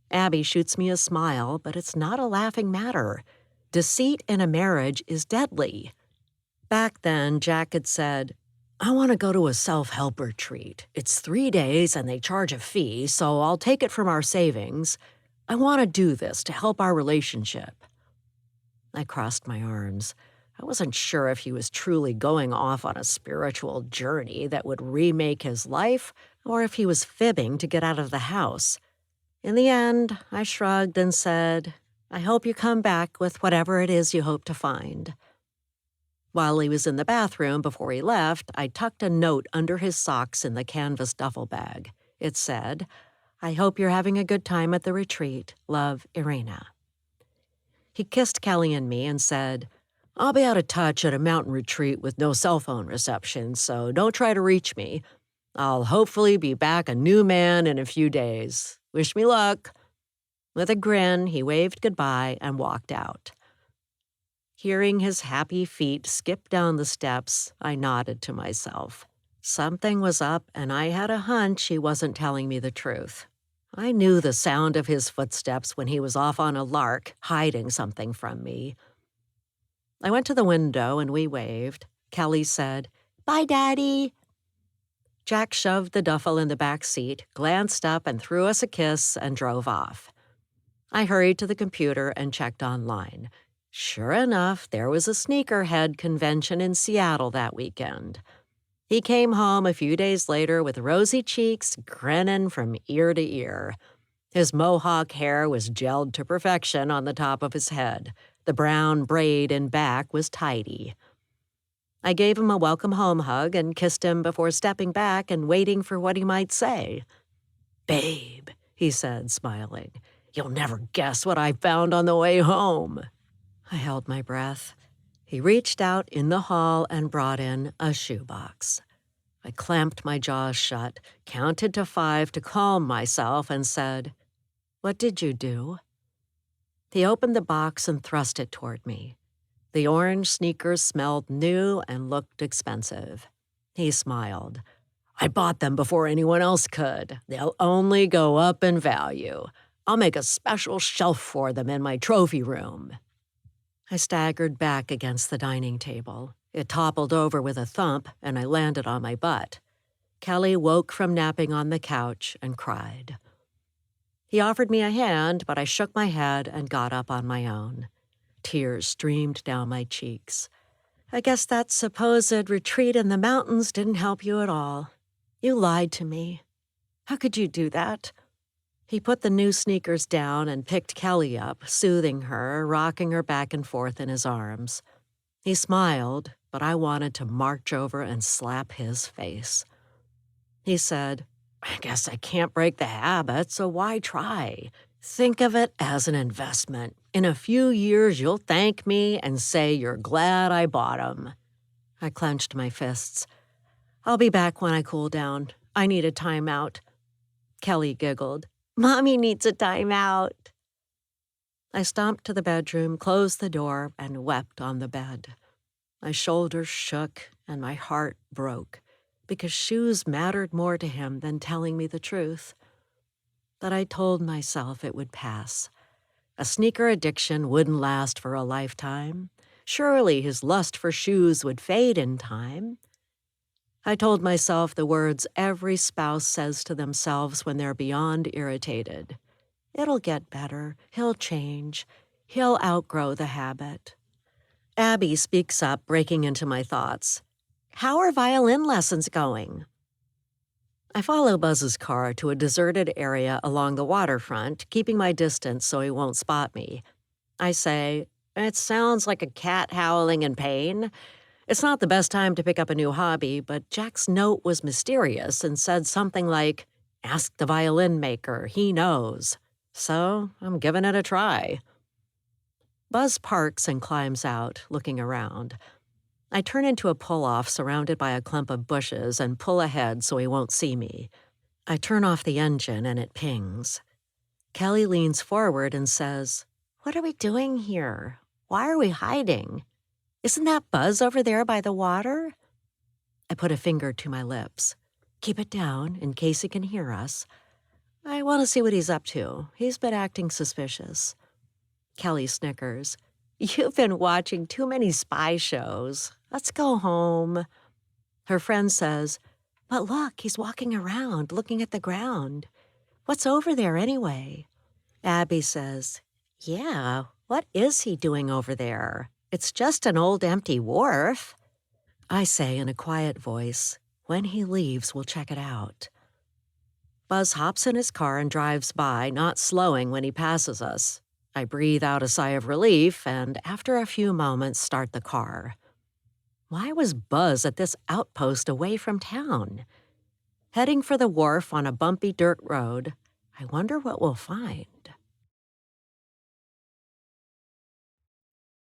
Abby shoots me a smile, but it's not a laughing matter. Deceit in a marriage is deadly. Back then, Jack had said, "I want to go to a self-help retreat. It's 3 days and they charge a fee, so I'll take it from our savings. I want to do this to help our relationship." I crossed my arms. I wasn't sure if he was truly going off on a spiritual journey that would remake his life, or if he was fibbing to get out of the house. In the end, I shrugged and said, "I hope you come back with whatever it is you hope to find." While he was in the bathroom before he left, I tucked a note under his socks in the canvas duffel bag. It said, "I hope you're having a good time at the retreat. Love, Irina." He kissed Kelly and me and said, "I'll be out of touch at a mountain retreat with no cell phone reception, so don't try to reach me. I'll hopefully be back a new man in a few days. Wish me luck." With a grin, he waved goodbye and walked out. Hearing his happy feet skip down the steps, I nodded to myself. Something was up, and I had a hunch he wasn't telling me the truth. I knew the sound of his footsteps when he was off on a lark, hiding something from me. I went to the window and we waved. Kelly said, Bye, Daddy. Jack shoved the duffel in the back seat, glanced up and threw us a kiss, and drove off. I hurried to the computer and checked online. Sure enough, there was a sneakerhead convention in Seattle that weekend. He came home a few days later with rosy cheeks, grinning from ear to ear. His mohawk hair was gelled to perfection on the top of his head. The brown braid in back was tidy. I gave him a welcome home hug and kissed him before stepping back and waiting for what he might say. "Babe," he said, smiling, "you'll never guess what I found on the way home." I held my breath. He reached out in the hall and brought in a shoebox. I clamped my jaws shut, counted to 5 to calm myself, and said, "What did you do?" He opened the box and thrust it toward me. The orange sneakers smelled new and looked expensive. He smiled. "I bought them before anyone else could. They'll only go up in value. I'll make a special shelf for them in my trophy room." I staggered back against the dining table. It toppled over with a thump, and I landed on my butt. Kelly woke from napping on the couch and cried. He offered me a hand, but I shook my head and got up on my own. Tears streamed down my cheeks. "I guess that supposed retreat in the mountains didn't help you at all. You lied to me. How could you do that?" He put the new sneakers down and picked Kelly up, soothing her, rocking her back and forth in his arms. He smiled, but I wanted to march over and slap his face. He said, "I guess I can't break the habit, so why try? Think of it as an investment. In a few years, you'll thank me and say you're glad I bought 'em." I clenched my fists. "I'll be back when I cool down. I need a timeout." Kelly giggled. "Mommy needs a timeout." I stomped to the bedroom, closed the door, and wept on the bed. My shoulders shook and my heart broke, because shoes mattered more to him than telling me the truth. But I told myself it would pass. A sneaker addiction wouldn't last for a lifetime. Surely his lust for shoes would fade in time. I told myself the words every spouse says to themselves when they're beyond irritated. It'll get better. He'll change. He'll outgrow the habit. Abby speaks up, breaking into my thoughts. "How are violin lessons going?" I follow Buzz's car to a deserted area along the waterfront, keeping my distance so he won't spot me. I say, "It sounds like a cat howling in pain. It's not the best time to pick up a new hobby, but Jack's note was mysterious and said something like, 'Ask the violin maker, he knows.' So I'm giving it a try." Buzz parks and climbs out, looking around. I turn into a pull-off surrounded by a clump of bushes and pull ahead so he won't see me. I turn off the engine and it pings. Kelly leans forward and says, "What are we doing here? Why are we hiding? Isn't that Buzz over there by the water?" I put a finger to my lips. "Keep it down in case he can hear us. I want to see what he's up to. He's been acting suspicious." Kelly snickers. "You've been watching too many spy shows. Let's go home." Her friend says, "But look, he's walking around, looking at the ground. What's over there anyway?" Abby says, "Yeah, what is he doing over there? It's just an old empty wharf." I say in a quiet voice, "When he leaves, we'll check it out." Buzz hops in his car and drives by, not slowing when he passes us. I breathe out a sigh of relief and, after a few moments, start the car. Why was Buzz at this outpost away from town? Heading for the wharf on a bumpy dirt road, I wonder what we'll find.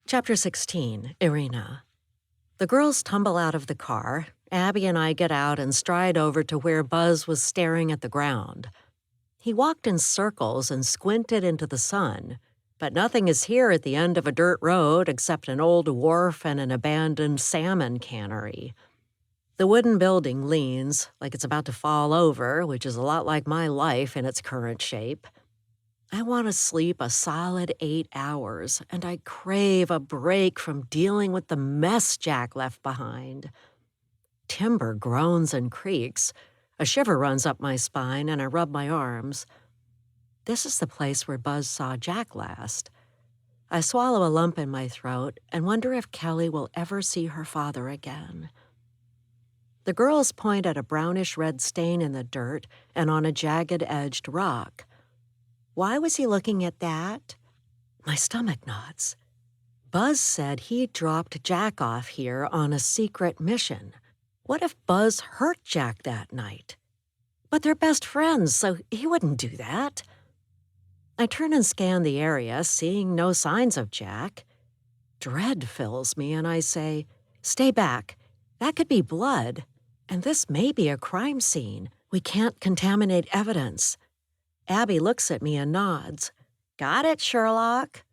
Chapter 16, Irina. The girls tumble out of the car. Abby and I get out and stride over to where Buzz was staring at the ground. He walked in circles and squinted into the sun, but nothing is here at the end of a dirt road except an old wharf and an abandoned salmon cannery. The wooden building leans like it's about to fall over, which is a lot like my life in its current shape. I want to sleep a solid 8 hours, and I crave a break from dealing with the mess Jack left behind. Timber groans and creaks. A shiver runs up my spine, and I rub my arms. This is the place where Buzz saw Jack last. I swallow a lump in my throat and wonder if Kelly will ever see her father again. The girls point at a brownish-red stain in the dirt and on a jagged-edged rock. Why was he looking at that? My stomach knots. Buzz said he dropped Jack off here on a secret mission. What if Buzz hurt Jack that night? But they're best friends, so he wouldn't do that. I turn and scan the area, seeing no signs of Jack. Dread fills me, and I say, "Stay back. That could be blood. And this may be a crime scene. We can't contaminate evidence." Abby looks at me and nods. "Got it, Sherlock."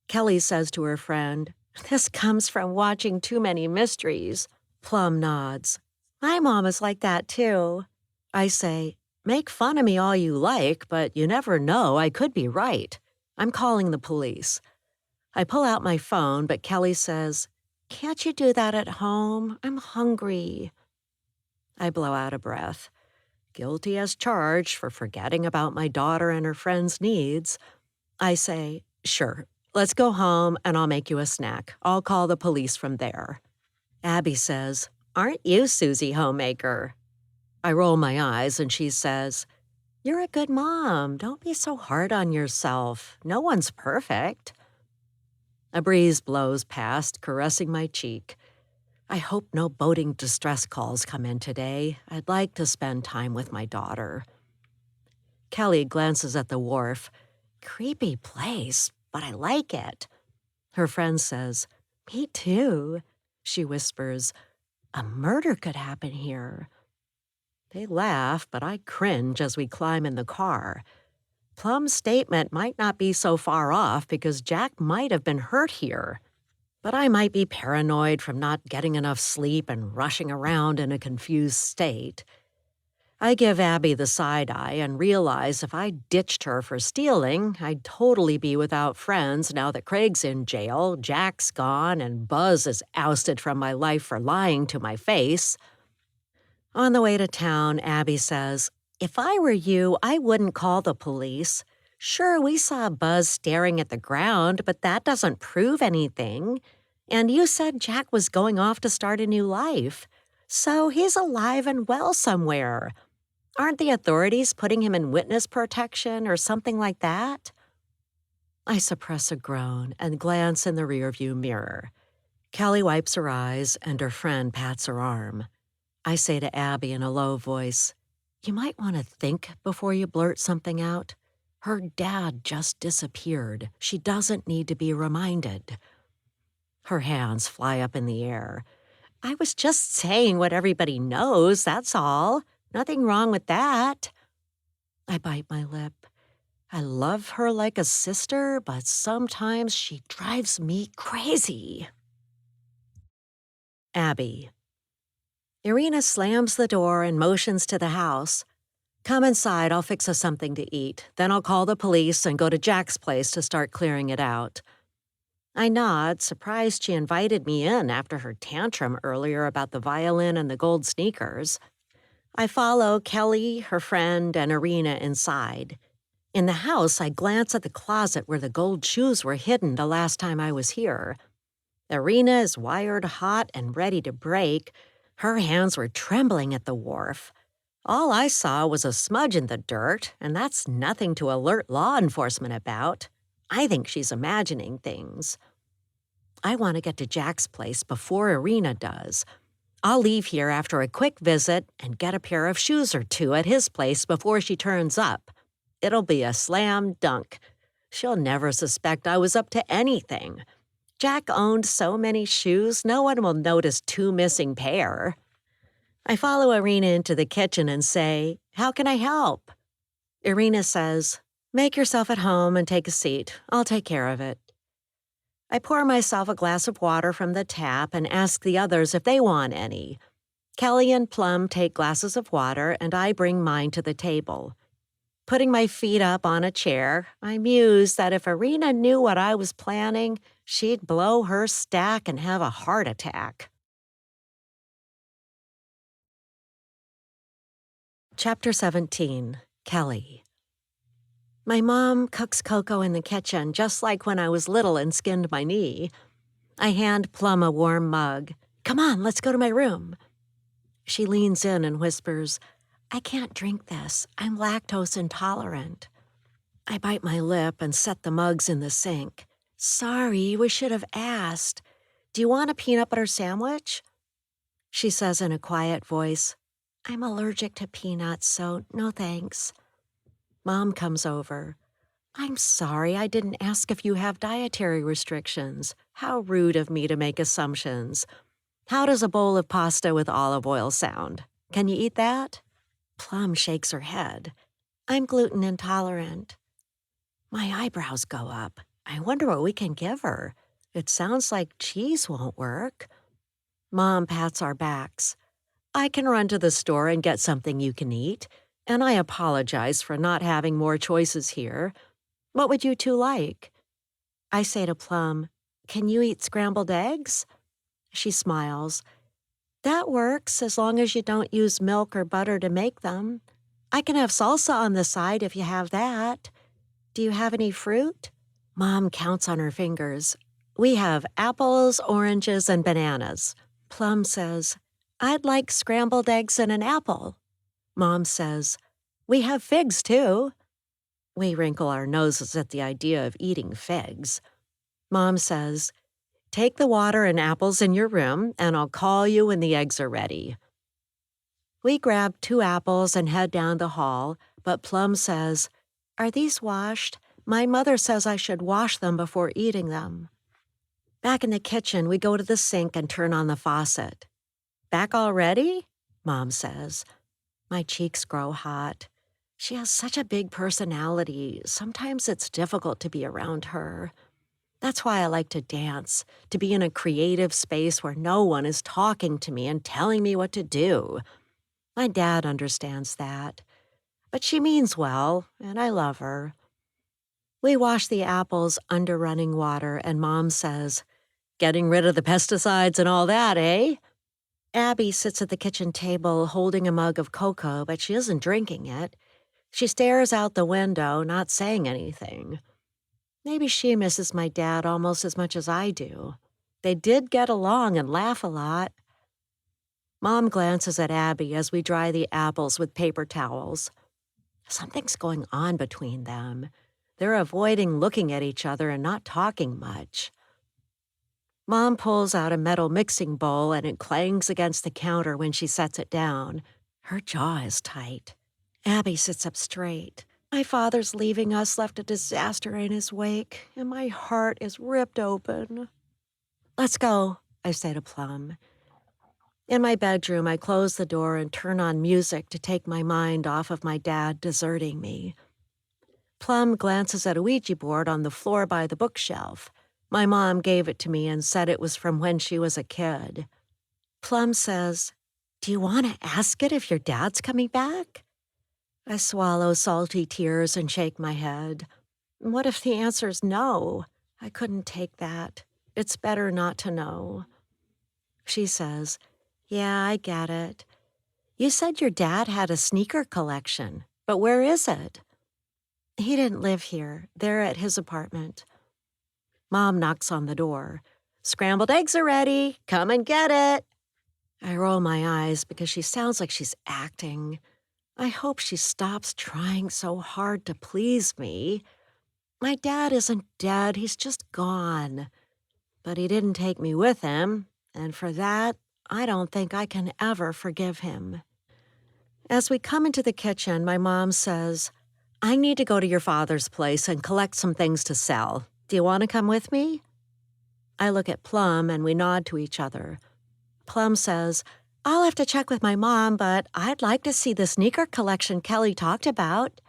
Kelly says to her friend, "This comes from watching too many mysteries." Plum nods. "My mom is like that, too." I say, "Make fun of me all you like, but you never know, I could be right. I'm calling the police." I pull out my phone, but Kelly says, "Can't you do that at home? I'm hungry." I blow out a breath. Guilty as charged for forgetting about my daughter and her friend's needs. I say, "Sure, let's go home and I'll make you a snack. I'll call the police from there." Abby says, "Aren't you Susie Homemaker?" I roll my eyes and she says, "You're a good mom. Don't be so hard on yourself. No one's perfect." A breeze blows past, caressing my cheek. I hope no boating distress calls come in today. I'd like to spend time with my daughter. Kelly glances at the wharf. Creepy place, but I like it. Her friend says, "Me too." She whispers, "A murder could happen here." They laugh, but I cringe as we climb in the car. Plum's statement might not be so far off because Jack might have been hurt here. But I might be paranoid from not getting enough sleep and rushing around in a confused state. I give Abby the side eye and realize if I ditched her for stealing, I'd totally be without friends now that Craig's in jail, Jack's gone, and Buzz is ousted from my life for lying to my face. On the way to town, Abby says, "If I were you, I wouldn't call the police. Sure, we saw Buzz staring at the ground, but that doesn't prove anything. And you said Jack was going off to start a new life. So he's alive and well somewhere. Aren't the authorities putting him in witness protection or something like that?" I suppress a groan and glance in the rearview mirror. Kelly wipes her eyes and her friend pats her arm. I say to Abby in a low voice, "You might want to think before you blurt something out. Her dad just disappeared. She doesn't need to be reminded." Her hands fly up in the air. "I was just saying what everybody knows, that's all. Nothing wrong with that." I bite my lip. I love her like a sister, but sometimes she drives me crazy. Abby. Irina slams the door and motions to the house. "Come inside, I'll fix us something to eat. Then I'll call the police and go to Jack's place to start clearing it out." I nod, surprised she invited me in after her tantrum earlier about the violin and the gold sneakers. I follow Kelly, her friend, and Irina inside. In the house, I glance at the closet where the gold shoes were hidden the last time I was here. Irina is wired hot and ready to break. Her hands were trembling at the wharf. All I saw was a smudge in the dirt, and that's nothing to alert law enforcement about. I think she's imagining things. I want to get to Jack's place before Irina does. I'll leave here after a quick visit and get a pair of shoes or two at his place before she turns up. It'll be a slam dunk. She'll never suspect I was up to anything. Jack owned so many shoes, no one will notice two missing pair. I follow Irina into the kitchen and say, "How can I help?" Irina says, "Make yourself at home and take a seat. I'll take care of it." I pour myself a glass of water from the tap and ask the others if they want any. Kelly and Plum take glasses of water, and I bring mine to the table. Putting my feet up on a chair, I muse that if Irina knew what I was planning, she'd blow her stack and have a heart attack. Chapter 17, Kelly. My mom cooks cocoa in the kitchen just like when I was little and skinned my knee. I hand Plum a warm mug. "Come on, let's go to my room." She leans in and whispers, "I can't drink this. I'm lactose intolerant." I bite my lip and set the mugs in the sink. "Sorry, we should have asked. Do you want a peanut butter sandwich?" She says in a quiet voice, "I'm allergic to peanuts, so no thanks." Mom comes over. "I'm sorry, I didn't ask if you have dietary restrictions. How rude of me to make assumptions. How does a bowl of pasta with olive oil sound? Can you eat that?" Plum shakes her head. "I'm gluten intolerant." My eyebrows go up. I wonder what we can give her. It sounds like cheese won't work. Mom pats our backs. "I can run to the store and get something you can eat, and I apologize for not having more choices here. What would you two like?" I say to Plum, "Can you eat scrambled eggs?" She smiles. "That works as long as you don't use milk or butter to make them. I can have salsa on the side if you have that. Do you have any fruit?" Mom counts on her fingers. "We have apples, oranges, and bananas." Plum says, "I'd like scrambled eggs and an apple." Mom says, "We have figs, too." We wrinkle our noses at the idea of eating figs. Mom says, "Take the water and apples in your room, and I'll call you when the eggs are ready." We grab 2 apples and head down the hall, but Plum says, "Are these washed? My mother says I should wash them before eating them." Back in the kitchen, we go to the sink and turn on the faucet. "Back already?" Mom says. My cheeks grow hot. She has such a big personality. Sometimes it's difficult to be around her. That's why I like to dance, to be in a creative space where no one is talking to me and telling me what to do. My dad understands that. But she means well, and I love her. We wash the apples under running water, and Mom says, "Getting rid of the pesticides and all that, eh?" Abby sits at the kitchen table holding a mug of cocoa, but she isn't drinking it. She stares out the window, not saying anything. Maybe she misses my dad almost as much as I do. They did get along and laugh a lot. Mom glances at Abby as we dry the apples with paper towels. Something's going on between them. They're avoiding looking at each other and not talking much. Mom pulls out a metal mixing bowl and it clangs against the counter when she sets it down. Her jaw is tight. Abby sits up straight. "My father's leaving us left a disaster in his wake, and my heart is ripped open." "Let's go," I say to Plum. In my bedroom, I close the door and turn on music to take my mind off of my dad deserting me. Plum glances at a Ouija board on the floor by the bookshelf. My mom gave it to me and said it was from when she was a kid. Plum says, "Do you want to ask it if your dad's coming back?" I swallow salty tears and shake my head. What if the answer's no? I couldn't take that. It's better not to know. She says, "Yeah, I get it. You said your dad had a sneaker collection, but where is it?" "He didn't live here. They're at his apartment." Mom knocks on the door. "Scrambled eggs are ready. Come and get it." I roll my eyes because she sounds like she's acting. I hope she stops trying so hard to please me. My dad isn't dead, he's just gone. But he didn't take me with him, and for that, I don't think I can ever forgive him. As we come into the kitchen, my mom says, "I need to go to your father's place and collect some things to sell. Do you want to come with me?" I look at Plum and we nod to each other. Plum says, "I'll have to check with my mom, but I'd like to see the sneaker collection Kelly talked about."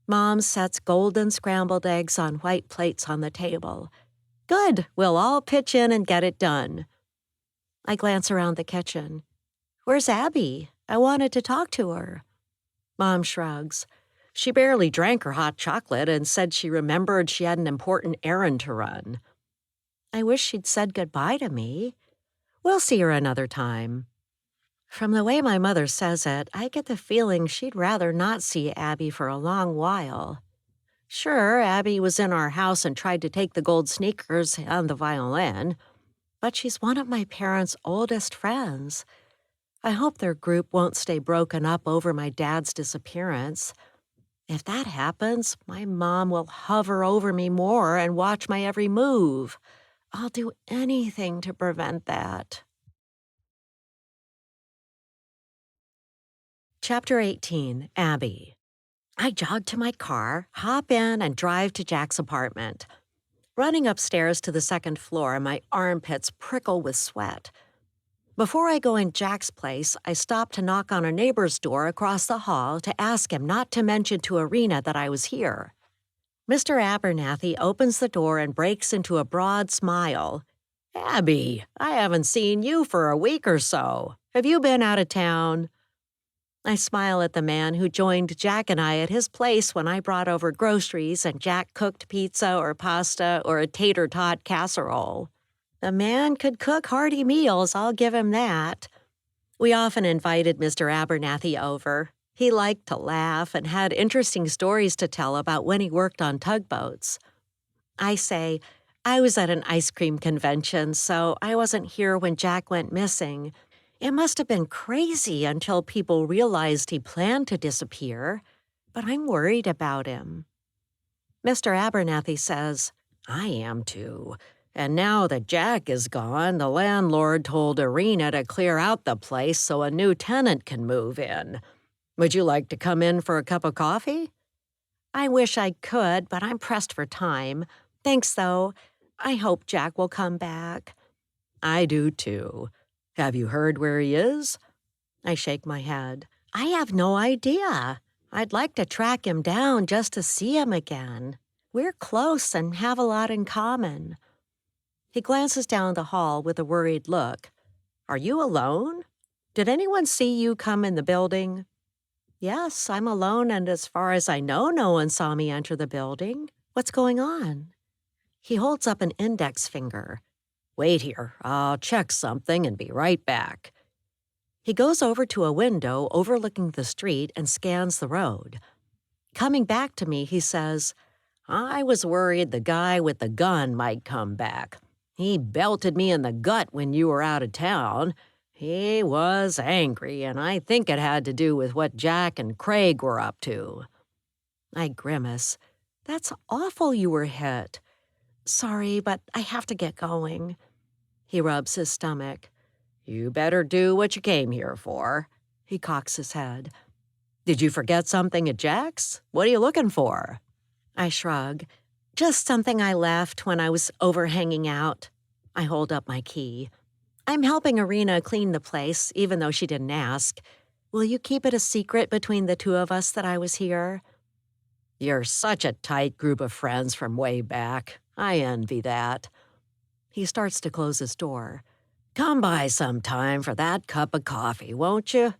Mom sets golden scrambled eggs on white plates on the table. "Good, we'll all pitch in and get it done." I glance around the kitchen. "Where's Abby? I wanted to talk to her." Mom shrugs. "She barely drank her hot chocolate and said she remembered she had an important errand to run." I wish she'd said goodbye to me. We'll see her another time. From the way my mother says it, I get the feeling she'd rather not see Abby for a long while. Sure, Abby was in our house and tried to take the gold sneakers and the violin, but she's one of my parents' oldest friends. I hope their group won't stay broken up over my dad's disappearance. If that happens, my mom will hover over me more and watch my every move. I'll do anything to prevent that. Chapter 18, Abby. I jog to my car, hop in, and drive to Jack's apartment. Running upstairs to the second floor, my armpits prickle with sweat. Before I go in Jack's place, I stop to knock on a neighbor's door across the hall to ask him not to mention to Irina that I was here. Mr. Abernathy opens the door and breaks into a broad smile. "Abby, I haven't seen you for a week or so. Have you been out of town?" I smile at the man who joined Jack and I at his place when I brought over groceries and Jack cooked pizza or pasta or a tater tot casserole. The man could cook hearty meals, I'll give him that. We often invited Mr. Abernathy over. He liked to laugh and had interesting stories to tell about when he worked on tugboats. I say, I was at an ice cream convention, so I wasn't here when Jack went missing. It must have been crazy until people realized he planned to disappear, but I'm worried about him. Mr. Abernathy says, "I am too. And now that Jack is gone, the landlord told Irina to clear out the place so a new tenant can move in. Would you like to come in for a cup of coffee?" I wish I could, but I'm pressed for time. Thanks, though. I hope Jack will come back. I do, too. Have you heard where he is? I shake my head. I have no idea. I'd like to track him down just to see him again. We're close and have a lot in common. He glances down the hall with a worried look. Are you alone? Did anyone see you come in the building? Yes, I'm alone, and as far as I know, no one saw me enter the building. What's going on? He holds up an index finger. Wait here, I'll check something and be right back. He goes over to a window overlooking the street and scans the road. Coming back to me, he says, I was worried the guy with the gun might come back. He belted me in the gut when you were out of town. He was angry, and I think it had to do with what Jack and Craig were up to. I grimace. That's awful you were hit. Sorry, but I have to get going. He rubs his stomach. You better do what you came here for. He cocks his head. Did you forget something at Jack's? What are you looking for? I shrug. Just something I left when I was over hanging out. I hold up my key. I'm helping Irina clean the place, even though she didn't ask. Will you keep it a secret between the two of us that I was here? You're such a tight group of friends from way back. I envy that. He starts to close his door. Come by sometime for that cup of coffee, won't you?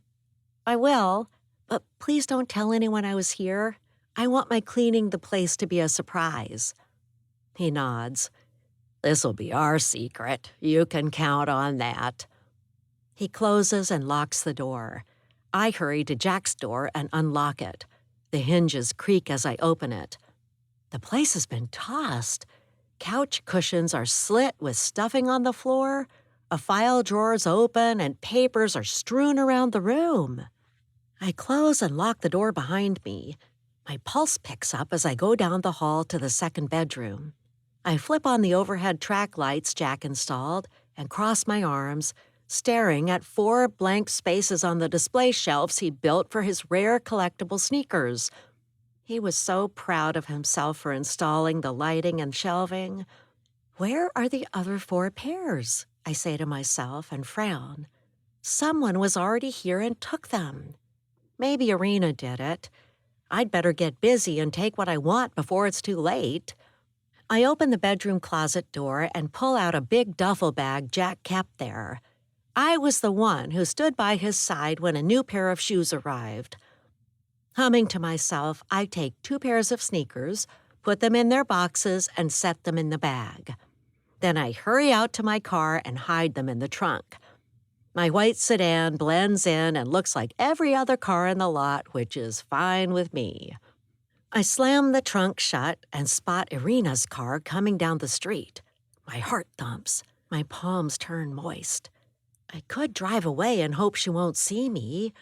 I will, but please don't tell anyone I was here. I want my cleaning the place to be a surprise. He nods. This'll be our secret. You can count on that. He closes and locks the door. I hurry to Jack's door and unlock it. The hinges creak as I open it. The place has been tossed. Couch cushions are slit with stuffing on the floor. A file drawer's open and papers are strewn around the room. I close and lock the door behind me. My pulse picks up as I go down the hall to the second bedroom. I flip on the overhead track lights Jack installed and cross my arms, staring at 4 blank spaces on the display shelves he built for his rare collectible sneakers. He was so proud of himself for installing the lighting and shelving. Where are the other 4 pairs? I say to myself and frown. Someone was already here and took them. Maybe Irina did it. I'd better get busy and take what I want before it's too late. I open the bedroom closet door and pull out a big duffel bag Jack kept there. I was the one who stood by his side when a new pair of shoes arrived. Humming to myself, I take 2 pairs of sneakers, put them in their boxes, and set them in the bag. Then I hurry out to my car and hide them in the trunk. My white sedan blends in and looks like every other car in the lot, which is fine with me. I slam the trunk shut and spot Irina's car coming down the street. My heart thumps. My palms turn moist. I could drive away and hope she won't see me,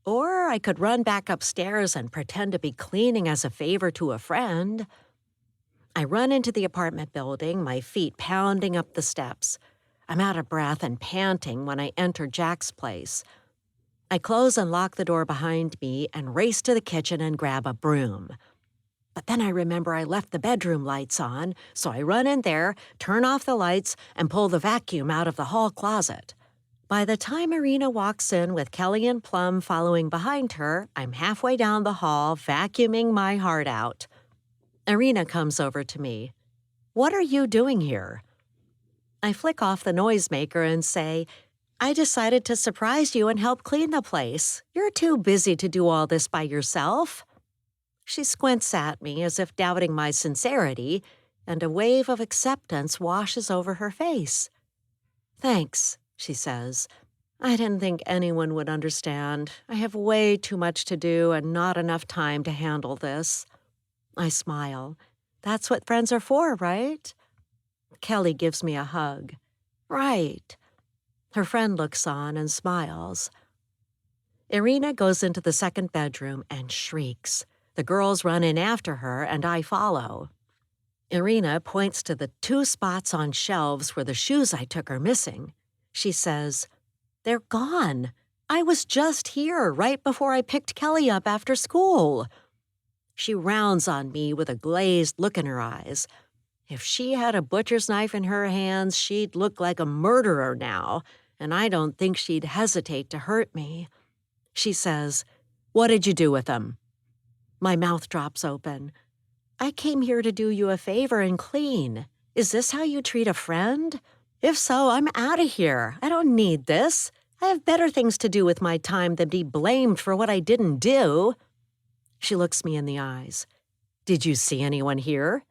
or I could run back upstairs and pretend to be cleaning as a favor to a friend. I run into the apartment building, my feet pounding up the steps. I'm out of breath and panting when I enter Jack's place. I close and lock the door behind me and race to the kitchen and grab a broom. But then I remember I left the bedroom lights on, so I run in there, turn off the lights, and pull the vacuum out of the hall closet. By the time Irina walks in with Kelly and Plum following behind her, I'm halfway down the hall, vacuuming my heart out. Irina comes over to me. "What are you doing here?" I flick off the noisemaker and say, "I decided to surprise you and help clean the place. You're too busy to do all this by yourself." She squints at me as if doubting my sincerity, and a wave of acceptance washes over her face. "Thanks," she says. "I didn't think anyone would understand. I have way too much to do and not enough time to handle this." I smile. "That's what friends are for, right?" Kelly gives me a hug. "Right." Her friend looks on and smiles. Irina goes into the second bedroom and shrieks. The girls run in after her, and I follow. Irina points to the 2 spots on shelves where the shoes I took are missing. She says, "They're gone. I was just here right before I picked Kelly up after school." She rounds on me with a glazed look in her eyes. If she had a butcher's knife in her hands, she'd look like a murderer now, and I don't think she'd hesitate to hurt me. She says, "What did you do with them?" My mouth drops open. "I came here to do you a favor and clean. Is this how you treat a friend? If so, I'm out of here. I don't need this. I have better things to do with my time than be blamed for what I didn't do." She looks me in the eyes. "Did you see anyone here?"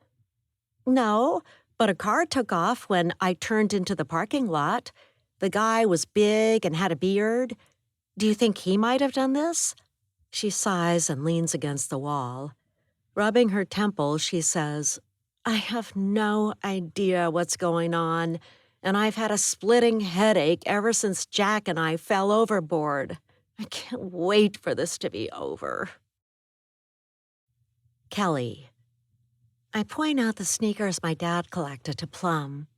"No, but a car took off when I turned into the parking lot. The guy was big and had a beard. Do you think he might have done this?" She sighs and leans against the wall. Rubbing her temple, she says, "I have no idea what's going on, and I've had a splitting headache ever since Jack and I fell overboard. I can't wait for this to be over." Kelly. I point out the sneakers my dad collected to Plum.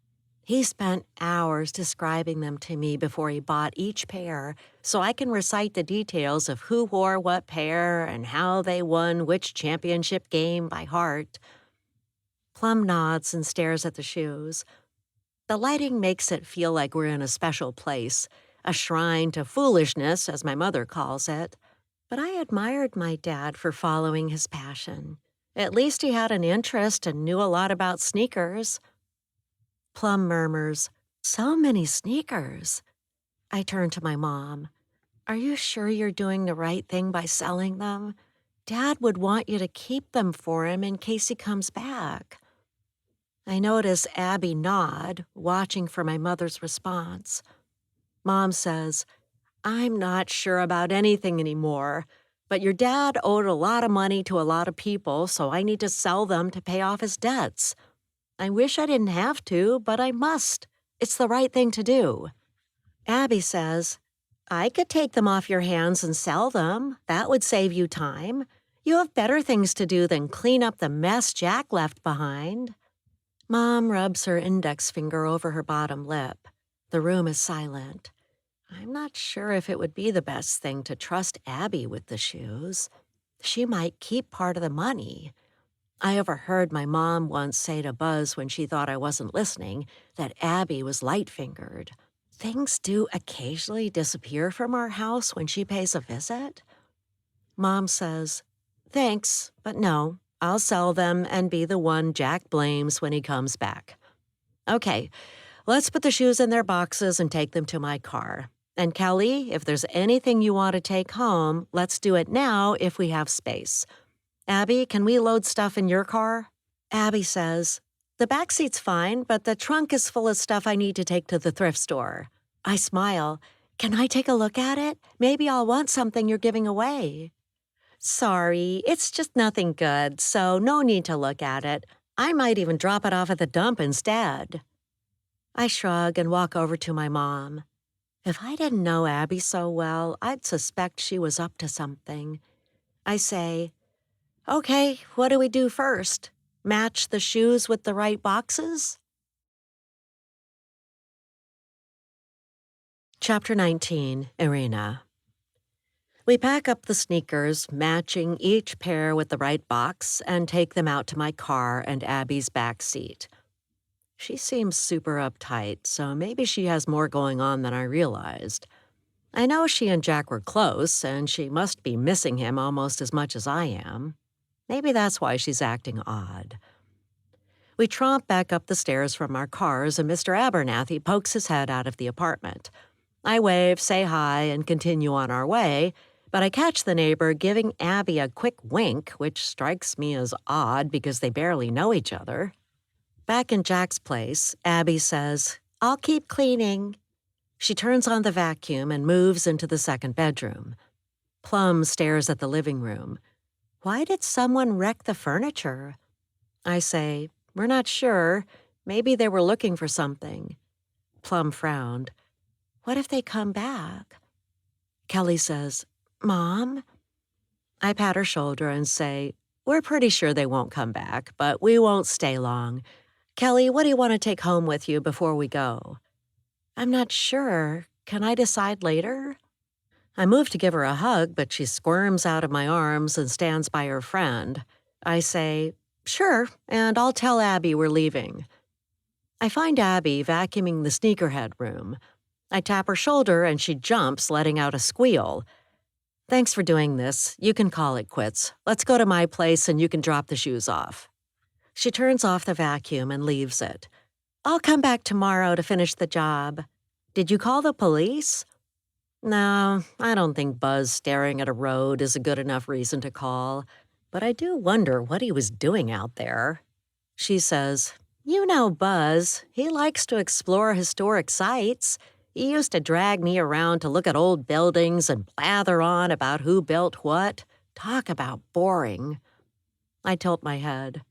He spent hours describing them to me before he bought each pair, so I can recite the details of who wore what pair and how they won which championship game by heart. Plum nods and stares at the shoes. The lighting makes it feel like we're in a special place, a shrine to foolishness, as my mother calls it. But I admired my dad for following his passion. At least he had an interest and knew a lot about sneakers. Plum murmurs, "So many sneakers." I turn to my mom. "Are you sure you're doing the right thing by selling them? Dad would want you to keep them for him in case he comes back." I notice Abby nod, watching for my mother's response. Mom says, "I'm not sure about anything anymore, but your dad owed a lot of money to a lot of people, so I need to sell them to pay off his debts. I wish I didn't have to, but I must. It's the right thing to do." Abby says, "I could take them off your hands and sell them. That would save you time. You have better things to do than clean up the mess Jack left behind." Mom rubs her index finger over her bottom lip. The room is silent. I'm not sure if it would be the best thing to trust Abby with the shoes. She might keep part of the money. I overheard my mom once say to Buzz when she thought I wasn't listening that Abby was light-fingered. Things do occasionally disappear from our house when she pays a visit. Mom says, "Thanks, but no. I'll sell them and be the one Jack blames when he comes back." Okay, let's put the shoes in their boxes and take them to my car. And Kelly, if there's anything you want to take home, let's do it now if we have space. Abby, can we load stuff in your car? Abby says, "The back seat's fine, but the trunk is full of stuff I need to take to the thrift store." I smile. Can I take a look at it? Maybe I'll want something you're giving away. Sorry, it's just nothing good, so no need to look at it. I might even drop it off at the dump instead. I shrug and walk over to my mom. If I didn't know Abby so well, I'd suspect she was up to something. I say, "Okay, what do we do first? Match the shoes with the right boxes?" Chapter 19, Irina. We pack up the sneakers, matching each pair with the right box, and take them out to my car and Abby's back seat. She seems super uptight, so maybe she has more going on than I realized. I know she and Jack were close, and she must be missing him almost as much as I am. Maybe that's why she's acting odd. We tromp back up the stairs from our cars, and Mr. Abernathy pokes his head out of the apartment. I wave, say hi, and continue on our way, but I catch the neighbor giving Abby a quick wink, which strikes me as odd because they barely know each other. Back in Jack's place, Abby says, "I'll keep cleaning." She turns on the vacuum and moves into the second bedroom. Plum stares at the living room. Why did someone wreck the furniture? I say, "We're not sure. Maybe they were looking for something." Plum frowned. "What if they come back?" Kelly says, "Mom?" I pat her shoulder and say, "We're pretty sure they won't come back, but we won't stay long. Kelly, what do you want to take home with you before we go?" "I'm not sure. Can I decide later?" I move to give her a hug, but she squirms out of my arms and stands by her friend. I say, "Sure, and I'll tell Abby we're leaving." I find Abby vacuuming the sneakerhead room. I tap her shoulder and she jumps, letting out a squeal. "Thanks for doing this. You can call it quits. Let's go to my place and you can drop the shoes off." She turns off the vacuum and leaves it. "I'll come back tomorrow to finish the job." "Did you call the police?" No, I don't think Buzz staring at a road is a good enough reason to call, but I do wonder what he was doing out there. She says, "You know Buzz. He likes to explore historic sites. He used to drag me around to look at old buildings and blather on about who built what. Talk about boring." I tilt my head.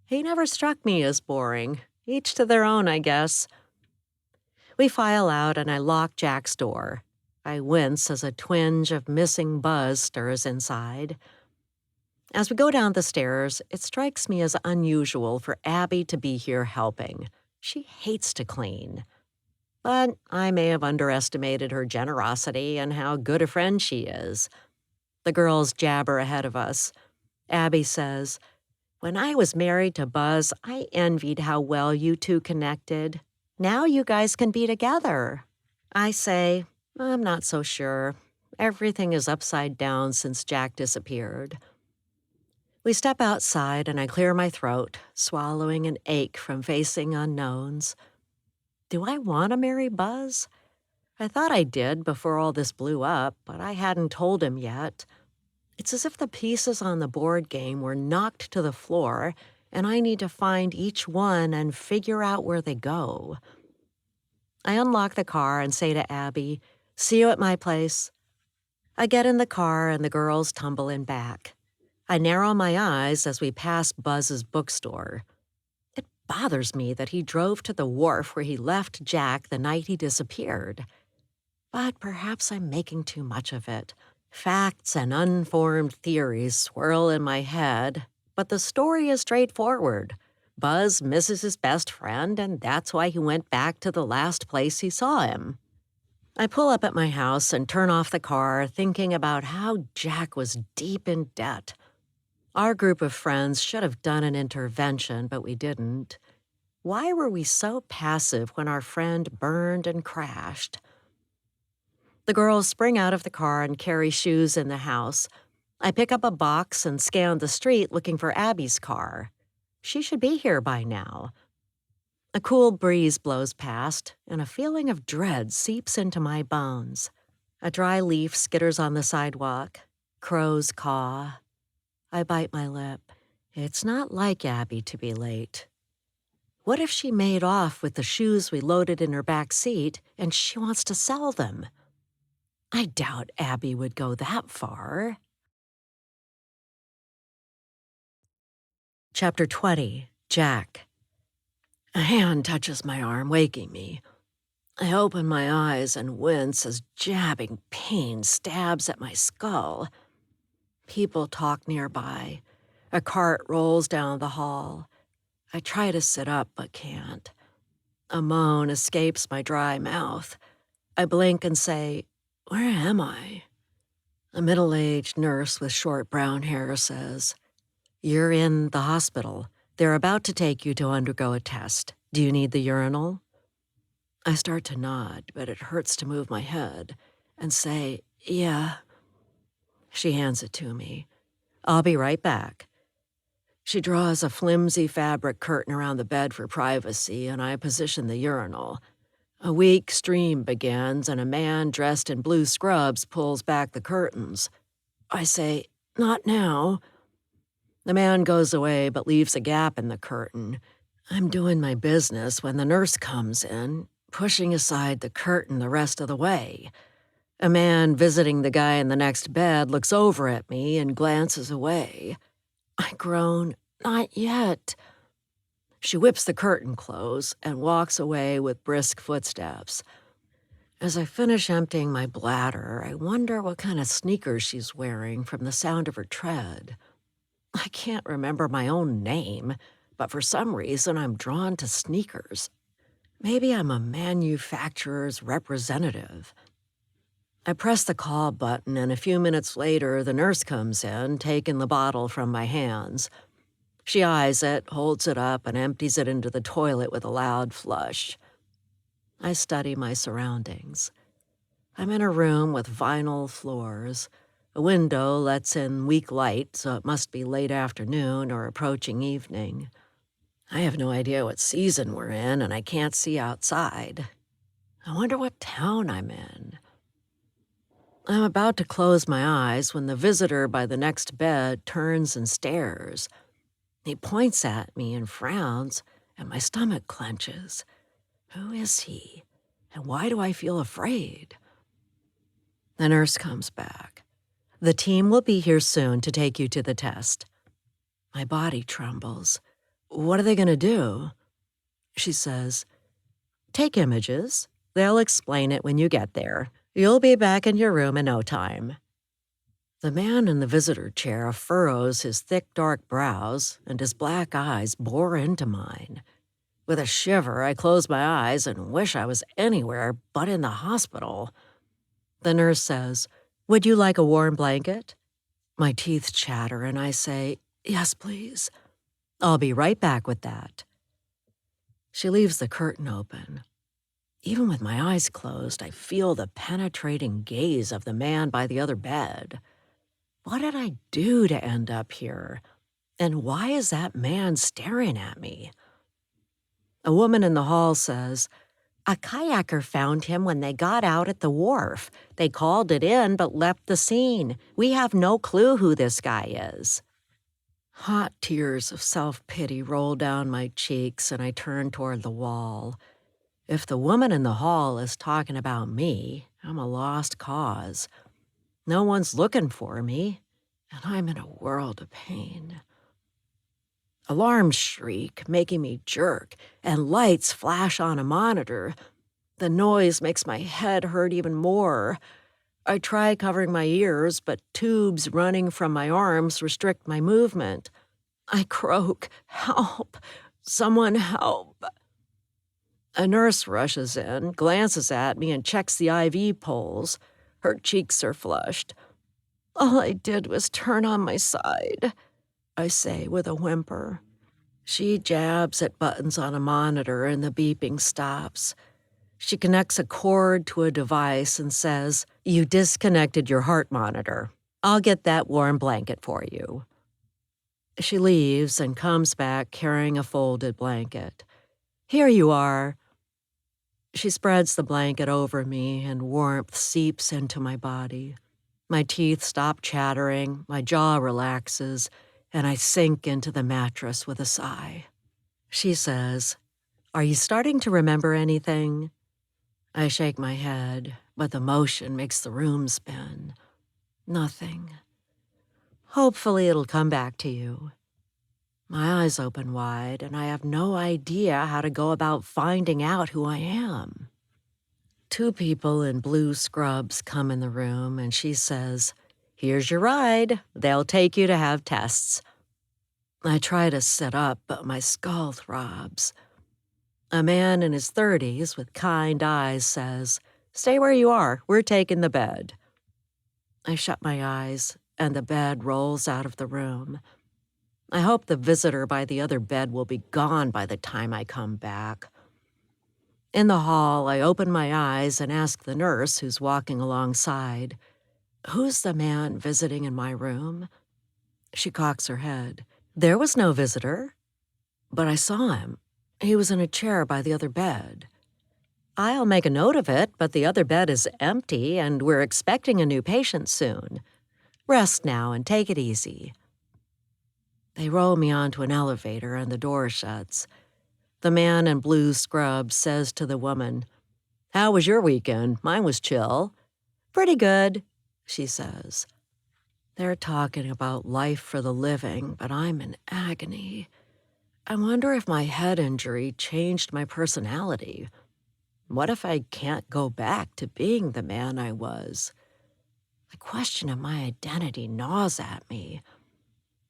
He never struck me as boring. Each to their own, I guess. We file out and I lock Jack's door. I wince as a twinge of missing Buzz stirs inside. As we go down the stairs, it strikes me as unusual for Abby to be here helping. She hates to clean. But I may have underestimated her generosity and how good a friend she is. The girls jabber ahead of us. Abby says, "When I was married to Buzz, I envied how well you two connected. Now you guys can be together." I say, "I'm not so sure. Everything is upside down since Jack disappeared." We step outside and I clear my throat, swallowing an ache from facing unknowns. Do I want to marry Buzz? I thought I did before all this blew up, but I hadn't told him yet. It's as if the pieces on the board game were knocked to the floor, and I need to find each one and figure out where they go. I unlock the car and say to Abby, "See you at my place." I get in the car and the girls tumble in back. I narrow my eyes as we pass Buzz's bookstore. It bothers me that he drove to the wharf where he left Jack the night he disappeared. But perhaps I'm making too much of it. Facts and unformed theories swirl in my head, but the story is straightforward. Buzz misses his best friend, and that's why he went back to the last place he saw him. I pull up at my house and turn off the car, thinking about how Jack was deep in debt. Our group of friends should have done an intervention, but we didn't. Why were we so passive when our friend burned and crashed? The girls spring out of the car and carry shoes in the house. I pick up a box and scan the street looking for Abby's car. She should be here by now. A cool breeze blows past, and a feeling of dread seeps into my bones. A dry leaf skitters on the sidewalk. Crows caw. I bite my lip. It's not like Abby to be late. What if she made off with the shoes we loaded in her back seat and she wants to sell them? I doubt Abby would go that far. Chapter 20, Jack. A hand touches my arm, waking me. I open my eyes and wince as jabbing pain stabs at my skull. People talk nearby. A cart rolls down the hall. I try to sit up but can't. A moan escapes my dry mouth. I blink and say, "Where am I?" A middle-aged nurse with short brown hair says, "You're in the hospital. They're about to take you to undergo a test. Do you need the urinal?" I start to nod, but it hurts to move my head and say, "Yeah." She hands it to me. "I'll be right back." She draws a flimsy fabric curtain around the bed for privacy, and I position the urinal. A weak stream begins, and a man dressed in blue scrubs pulls back the curtains. I say, "Not now." The man goes away but leaves a gap in the curtain. I'm doing my business when the nurse comes in, pushing aside the curtain the rest of the way. A man visiting the guy in the next bed looks over at me and glances away. I groan, "Not yet." She whips the curtain close and walks away with brisk footsteps. As I finish emptying my bladder, I wonder what kind of sneakers she's wearing from the sound of her tread. I can't remember my own name, but for some reason I'm drawn to sneakers. Maybe I'm a manufacturer's representative. I press the call button, and a few minutes later, the nurse comes in, taking the bottle from my hands. She eyes it, holds it up, and empties it into the toilet with a loud flush. I study my surroundings. I'm in a room with vinyl floors. A window lets in weak light, so it must be late afternoon or approaching evening. I have no idea what season we're in, and I can't see outside. I wonder what town I'm in. I'm about to close my eyes when the visitor by the next bed turns and stares. He points at me and frowns, and my stomach clenches. Who is he? And why do I feel afraid? The nurse comes back. "The team will be here soon to take you to the test." My body trembles. "What are they going to do?" She says, "Take images. They'll explain it when you get there. You'll be back in your room in no time." The man in the visitor chair furrows his thick, dark brows, and his black eyes bore into mine. With a shiver, I close my eyes and wish I was anywhere but in the hospital. The nurse says, "Would you like a warm blanket?" My teeth chatter, and I say, "Yes, please." "I'll be right back with that." She leaves the curtain open. Even with my eyes closed, I feel the penetrating gaze of the man by the other bed. What did I do to end up here? And why is that man staring at me? A woman in the hall says, "A kayaker found him when they got out at the wharf. They called it in but left the scene. We have no clue who this guy is." Hot tears of self-pity roll down my cheeks, and I turn toward the wall. If the woman in the hall is talking about me, I'm a lost cause. No one's looking for me, and I'm in a world of pain. Alarms shriek, making me jerk, and lights flash on a monitor. The noise makes my head hurt even more. I try covering my ears, but tubes running from my arms restrict my movement. I croak, "Help! Someone help!" A nurse rushes in, glances at me, and checks the IV poles. Her cheeks are flushed. "All I did was turn on my side," I say with a whimper. She jabs at buttons on a monitor, and the beeping stops. She connects a cord to a device and says, "You disconnected your heart monitor. I'll get that warm blanket for you." She leaves and comes back carrying a folded blanket. "Here you are." She spreads the blanket over me, and warmth seeps into my body. My teeth stop chattering, my jaw relaxes, and I sink into the mattress with a sigh. She says, "Are you starting to remember anything?" I shake my head, but the motion makes the room spin. Nothing. Hopefully it'll come back to you. My eyes open wide, and I have no idea how to go about finding out who I am. Two people in blue scrubs come in the room, and she says, "Here's your ride. They'll take you to have tests." I try to sit up, but my skull throbs. A man in his 30s with kind eyes says, "Stay where you are. We're taking the bed." I shut my eyes, and the bed rolls out of the room. I hope the visitor by the other bed will be gone by the time I come back. In the hall, I open my eyes and ask the nurse who's walking alongside, "Who's the man visiting in my room?" She cocks her head. "There was no visitor." "But I saw him. He was in a chair by the other bed." "I'll make a note of it, but the other bed is empty and we're expecting a new patient soon. Rest now and take it easy." They roll me onto an elevator and the door shuts. The man in blue scrubs says to the woman, "How was your weekend? Mine was chill." "Pretty good," she says. They're talking about life for the living, but I'm in agony. I wonder if my head injury changed my personality. What if I can't go back to being the man I was? The question of my identity gnaws at me.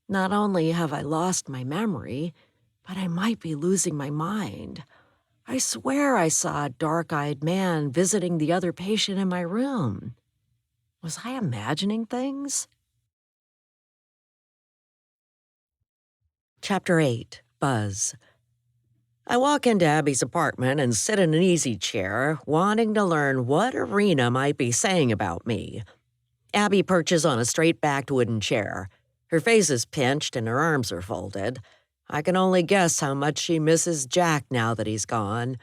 Not only have I lost my memory, but I might be losing my mind. I swear I saw a dark-eyed man visiting the other patient in my room. Was I imagining things? Chapter 8, Buzz. I walk into Abby's apartment and sit in an easy chair, wanting to learn what Irina might be saying about me. Abby perches on a straight-backed wooden chair. Her face is pinched and her arms are folded. I can only guess how much she misses Jack now that he's gone.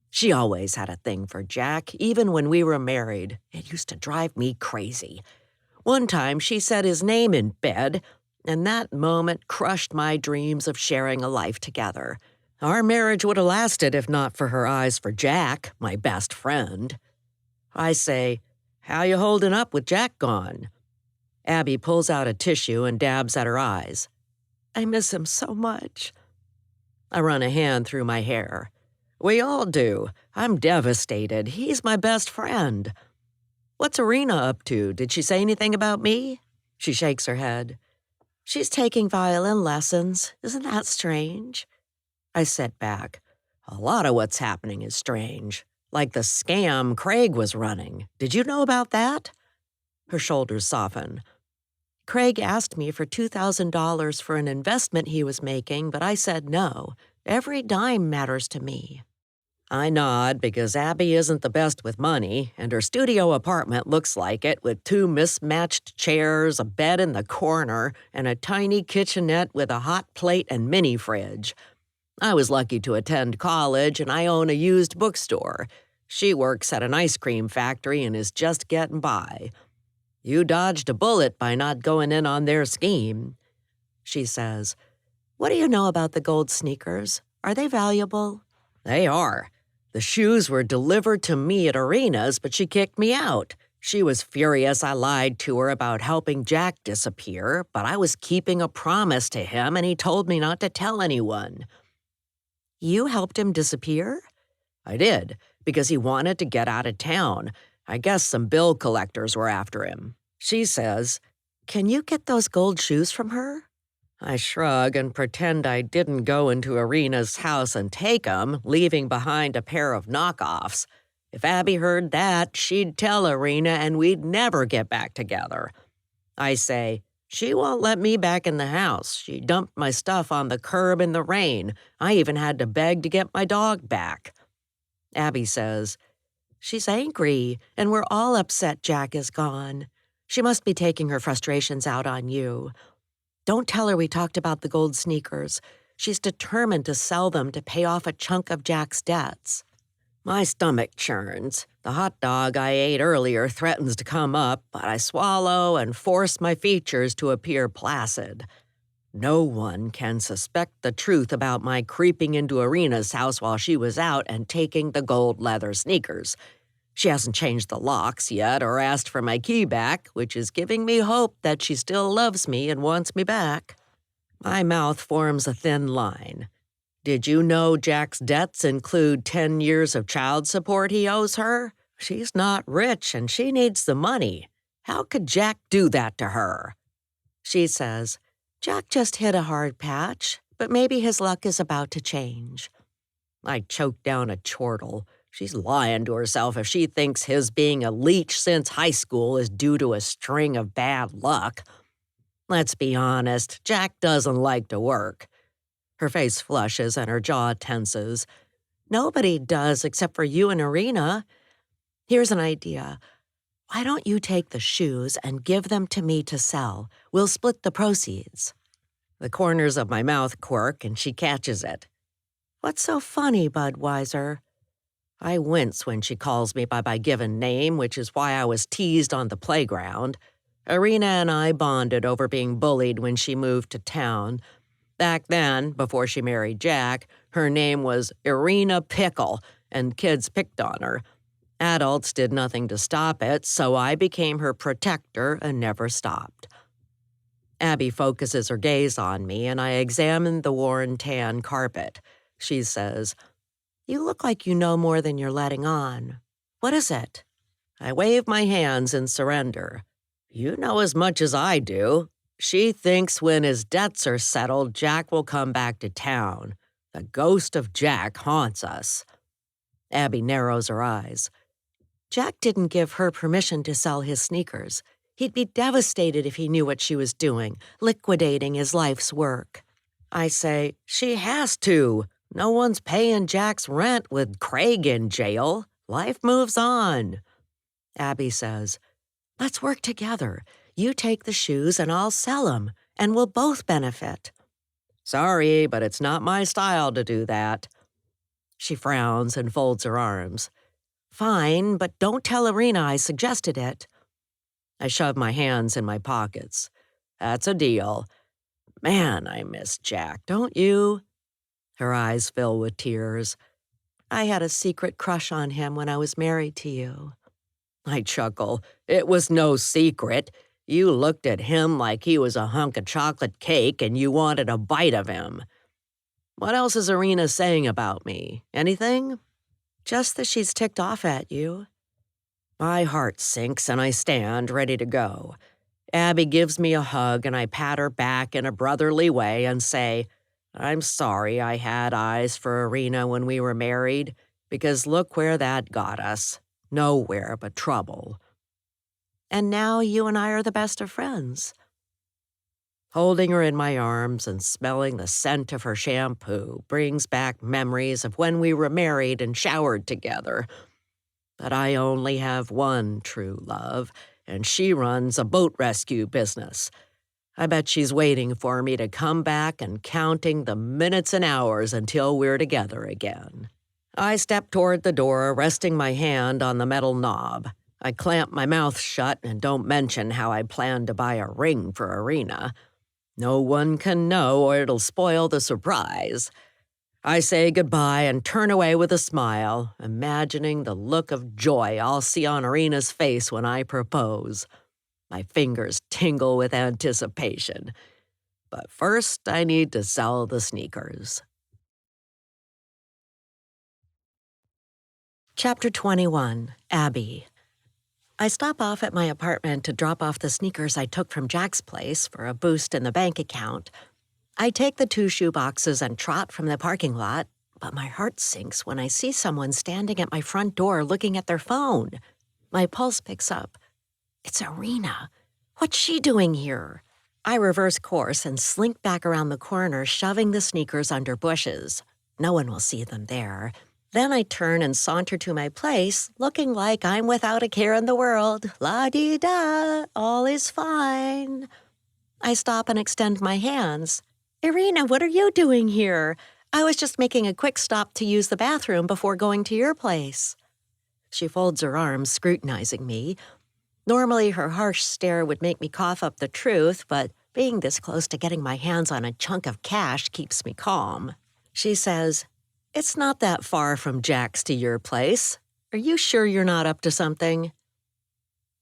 She always had a thing for Jack, even when we were married. It used to drive me crazy. One time she said his name in bed, and that moment crushed my dreams of sharing a life together. Our marriage would have lasted if not for her eyes for Jack, my best friend. I say, "How you holding up with Jack gone?" Abby pulls out a tissue and dabs at her eyes. "I miss him so much." I run a hand through my hair. "We all do. I'm devastated. He's my best friend." "What's Irina up to? Did she say anything about me?" She shakes her head. "She's taking violin lessons. Isn't that strange?" I sit back. A lot of what's happening is strange. Like the scam Craig was running. Did you know about that? Her shoulders soften. "Craig asked me for $2,000 for an investment he was making, but I said no. Every dime matters to me." I nod because Abby isn't the best with money, and her studio apartment looks like it with two mismatched chairs, a bed in the corner, and a tiny kitchenette with a hot plate and mini fridge. I was lucky to attend college, and I own a used bookstore. She works at an ice cream factory and is just getting by. You dodged a bullet by not going in on their scheme. She says, "What do you know about the gold sneakers? Are they valuable?" "They are. The shoes were delivered to me at Irina's, but she kicked me out. She was furious I lied to her about helping Jack disappear, but I was keeping a promise to him and he told me not to tell anyone." "You helped him disappear?" "I did, because he wanted to get out of town. I guess some bill collectors were after him." She says, "Can you get those gold shoes from her?" I shrug and pretend I didn't go into Irina's house and take 'em, leaving behind a pair of knockoffs. If Abby heard that, she'd tell Irina and we'd never get back together. I say, "She won't let me back in the house. She dumped my stuff on the curb in the rain. I even had to beg to get my dog back." Abby says, "She's angry, and we're all upset Jack is gone. She must be taking her frustrations out on you. Don't tell her we talked about the gold sneakers. She's determined to sell them to pay off a chunk of Jack's debts." My stomach churns. The hot dog I ate earlier threatens to come up, but I swallow and force my features to appear placid. No one can suspect the truth about my creeping into Irina's house while she was out and taking the gold leather sneakers. She hasn't changed the locks yet or asked for my key back, which is giving me hope that she still loves me and wants me back. My mouth forms a thin line. Did you know Jack's debts include 10 years of child support he owes her? She's not rich and she needs the money. How could Jack do that to her? She says, Jack just hit a hard patch, but maybe his luck is about to change. I choke down a chortle. She's lying to herself if she thinks his being a leech since high school is due to a string of bad luck. Let's be honest, Jack doesn't like to work. Her face flushes and her jaw tenses. Nobody does except for you and Irina. Here's an idea. Why don't you take the shoes and give them to me to sell? We'll split the proceeds. The corners of my mouth quirk and she catches it. What's so funny, Budweiser? I wince when she calls me by my given name, which is why I was teased on the playground. Irina and I bonded over being bullied when she moved to town. Back then, before she married Jack, her name was Irina Pickle, and kids picked on her. Adults did nothing to stop it, so I became her protector and never stopped. Abby focuses her gaze on me, and I examine the worn tan carpet. She says, You look like you know more than you're letting on. What is it? I wave my hands in surrender. You know as much as I do. She thinks when his debts are settled, Jack will come back to town. The ghost of Jack haunts us. Abby narrows her eyes. Jack didn't give her permission to sell his sneakers. He'd be devastated if he knew what she was doing, liquidating his life's work. I say, she has to. No one's paying Jack's rent with Craig in jail. Life moves on. Abby says, Let's work together. You take the shoes and I'll sell them, and we'll both benefit. Sorry, but it's not my style to do that. She frowns and folds her arms. Fine, but don't tell Irina I suggested it. I shove my hands in my pockets. That's a deal. Man, I miss Jack, don't you? Her eyes fill with tears. I had a secret crush on him when I was married to you. I chuckle. It was no secret. You looked at him like he was a hunk of chocolate cake and you wanted a bite of him. What else is Irina saying about me? Anything? Just that she's ticked off at you. My heart sinks and I stand ready to go. Abby gives me a hug and I pat her back in a brotherly way and say, I'm sorry I had eyes for Irina when we were married, because look where that got us. Nowhere but trouble. And now you and I are the best of friends. Holding her in my arms and smelling the scent of her shampoo brings back memories of when we were married and showered together. But I only have one true love, and she runs a boat rescue business. I bet she's waiting for me to come back and counting the minutes and hours until we're together again. I step toward the door, resting my hand on the metal knob. I clamp my mouth shut and don't mention how I plan to buy a ring for Irina. No one can know or it'll spoil the surprise. I say goodbye and turn away with a smile, imagining the look of joy I'll see on Irina's face when I propose. My fingers tingle with anticipation. But first, I need to sell the sneakers. Chapter 21, Abby. I stop off at my apartment to drop off the sneakers I took from Jack's place for a boost in the bank account. I take the 2 shoe boxes and trot from the parking lot, but my heart sinks when I see someone standing at my front door looking at their phone. My pulse picks up. It's Irina. What's she doing here? I reverse course and slink back around the corner, shoving the sneakers under bushes. No one will see them there. Then I turn and saunter to my place, looking like I'm without a care in the world. La-dee-da, all is fine. I stop and extend my hands. Irina, what are you doing here? I was just making a quick stop to use the bathroom before going to your place. She folds her arms, scrutinizing me. Normally, her harsh stare would make me cough up the truth, but being this close to getting my hands on a chunk of cash keeps me calm. She says, It's not that far from Jack's to your place. Are you sure you're not up to something?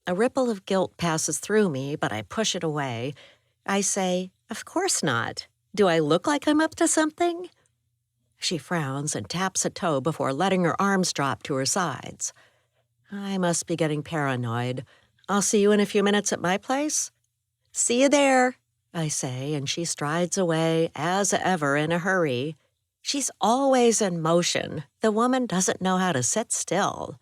A ripple of guilt passes through me, but I push it away. I say, of course not. Do I look like I'm up to something? She frowns and taps a toe before letting her arms drop to her sides. I must be getting paranoid. I'll see you in a few minutes at my place. See you there, I say, and she strides away, as ever, in a hurry. She's always in motion. The woman doesn't know how to sit still.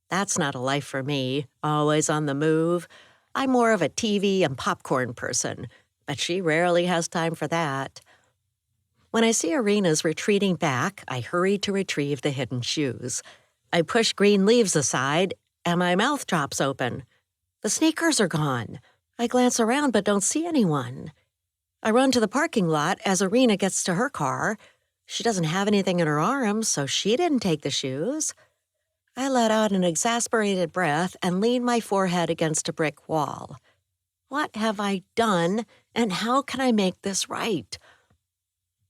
That's not a life for me, always on the move. I'm more of a TV and popcorn person, but she rarely has time for that. When I see Arena's retreating back, I hurry to retrieve the hidden shoes. I push green leaves aside, and my mouth drops open. The sneakers are gone. I glance around but don't see anyone. I run to the parking lot as Arena gets to her car. She doesn't have anything in her arms, so she didn't take the shoes. I let out an exasperated breath and lean my forehead against a brick wall. What have I done, and how can I make this right?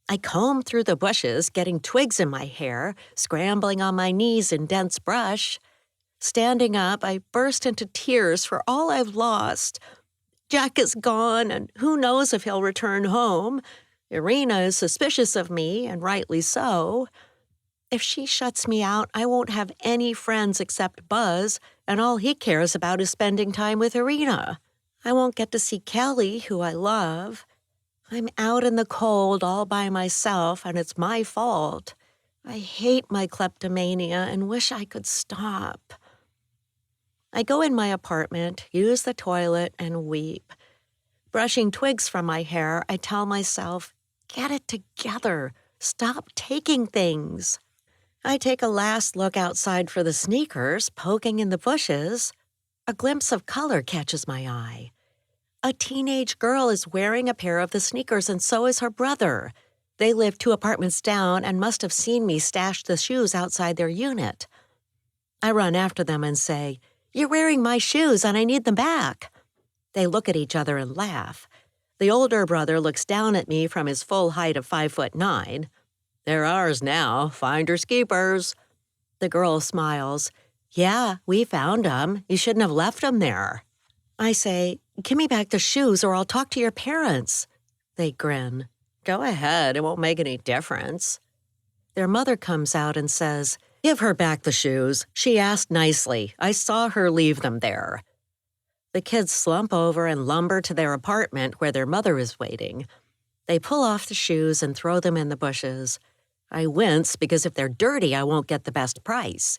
I comb through the bushes, getting twigs in my hair, scrambling on my knees in dense brush. Standing up, I burst into tears for all I've lost. Jack is gone, and who knows if he'll return home. Irina is suspicious of me, and rightly so. If she shuts me out, I won't have any friends except Buzz, and all he cares about is spending time with Irina. I won't get to see Kelly, who I love. I'm out in the cold all by myself, and it's my fault. I hate my kleptomania and wish I could stop. I go in my apartment, use the toilet, and weep. Brushing twigs from my hair, I tell myself, get it together. Stop taking things. I take a last look outside for the sneakers, poking in the bushes. A glimpse of color catches my eye. A teenage girl is wearing a pair of the sneakers, and so is her brother. They live 2 apartments down and must have seen me stash the shoes outside their unit. I run after them and say, "You're wearing my shoes and I need them back." They look at each other and laugh. The older brother looks down at me from his full height of 5'9". "They're ours now, finders keepers." The girl smiles. "Yeah, we found 'em. You shouldn't have left 'em there." I say, "Give me back the shoes or I'll talk to your parents." They grin. "Go ahead, it won't make any difference." Their mother comes out and says, "Give her back the shoes. She asked nicely. I saw her leave them there." The kids slump over and lumber to their apartment where their mother is waiting. They pull off the shoes and throw them in the bushes. I wince because if they're dirty, I won't get the best price.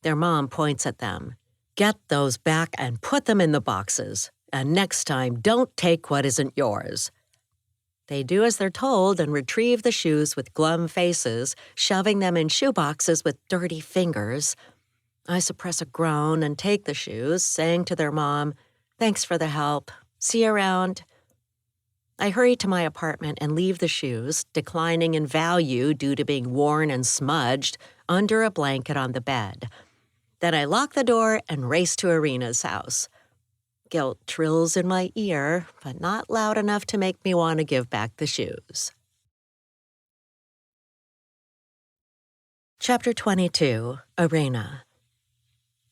Their mom points at them. "Get those back and put them in the boxes. And next time, don't take what isn't yours." They do as they're told and retrieve the shoes with glum faces, shoving them in shoe boxes with dirty fingers. I suppress a groan and take the shoes, saying to their mom, "Thanks for the help. See you around." I hurry to my apartment and leave the shoes, declining in value due to being worn and smudged, under a blanket on the bed. Then I lock the door and race to Irina's house. Guilt trills in my ear, but not loud enough to make me want to give back the shoes. Chapter 22, Irina.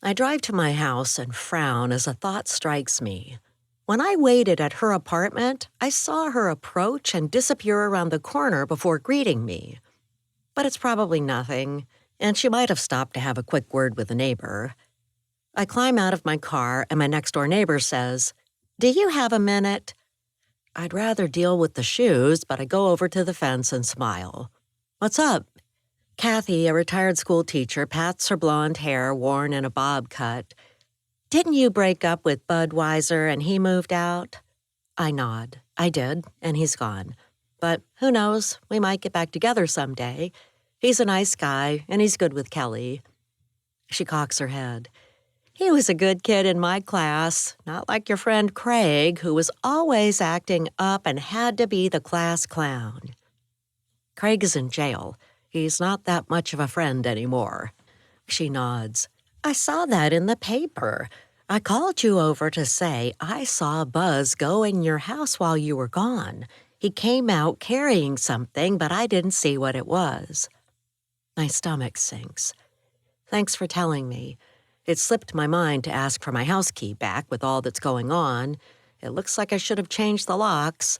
I drive to my house and frown as a thought strikes me. When I waited at her apartment, I saw her approach and disappear around the corner before greeting me. But it's probably nothing, and she might have stopped to have a quick word with a neighbor. I climb out of my car, and my next-door neighbor says, "Do you have a minute?" I'd rather deal with the shoes, but I go over to the fence and smile. "What's up?" Kathy, a retired school teacher, pats her blonde hair worn in a bob cut. "Didn't you break up with Budweiser and he moved out?" I nod. I did, and he's gone. But who knows, we might get back together someday. He's a nice guy, and he's good with Kelly. She cocks her head. "He was a good kid in my class, not like your friend Craig, who was always acting up and had to be the class clown." Craig is in jail. He's not that much of a friend anymore. She nods. "I saw that in the paper. I called you over to say I saw Buzz go in your house while you were gone. He came out carrying something, but I didn't see what it was." My stomach sinks. Thanks for telling me. It slipped my mind to ask for my house key back with all that's going on. It looks like I should have changed the locks.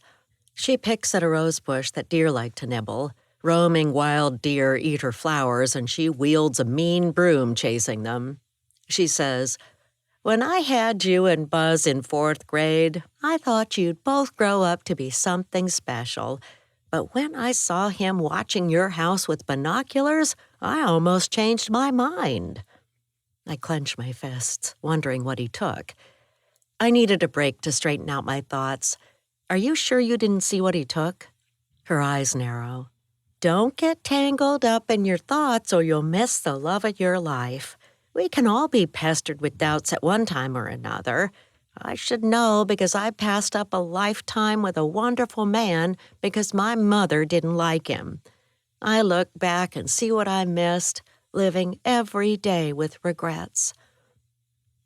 She picks at a rose bush that deer like to nibble. Roaming wild deer eat her flowers, and she wields a mean broom chasing them. She says, "When I had you and Buzz in 4th grade, I thought you'd both grow up to be something special. But when I saw him watching your house with binoculars, I almost changed my mind." I clench my fists, wondering what he took. I needed a break to straighten out my thoughts. "Are you sure you didn't see what he took?" Her eyes narrow. "Don't get tangled up in your thoughts or you'll miss the love of your life. We can all be pestered with doubts at one time or another. I should know because I passed up a lifetime with a wonderful man because my mother didn't like him. I look back and see what I missed, living every day with regrets."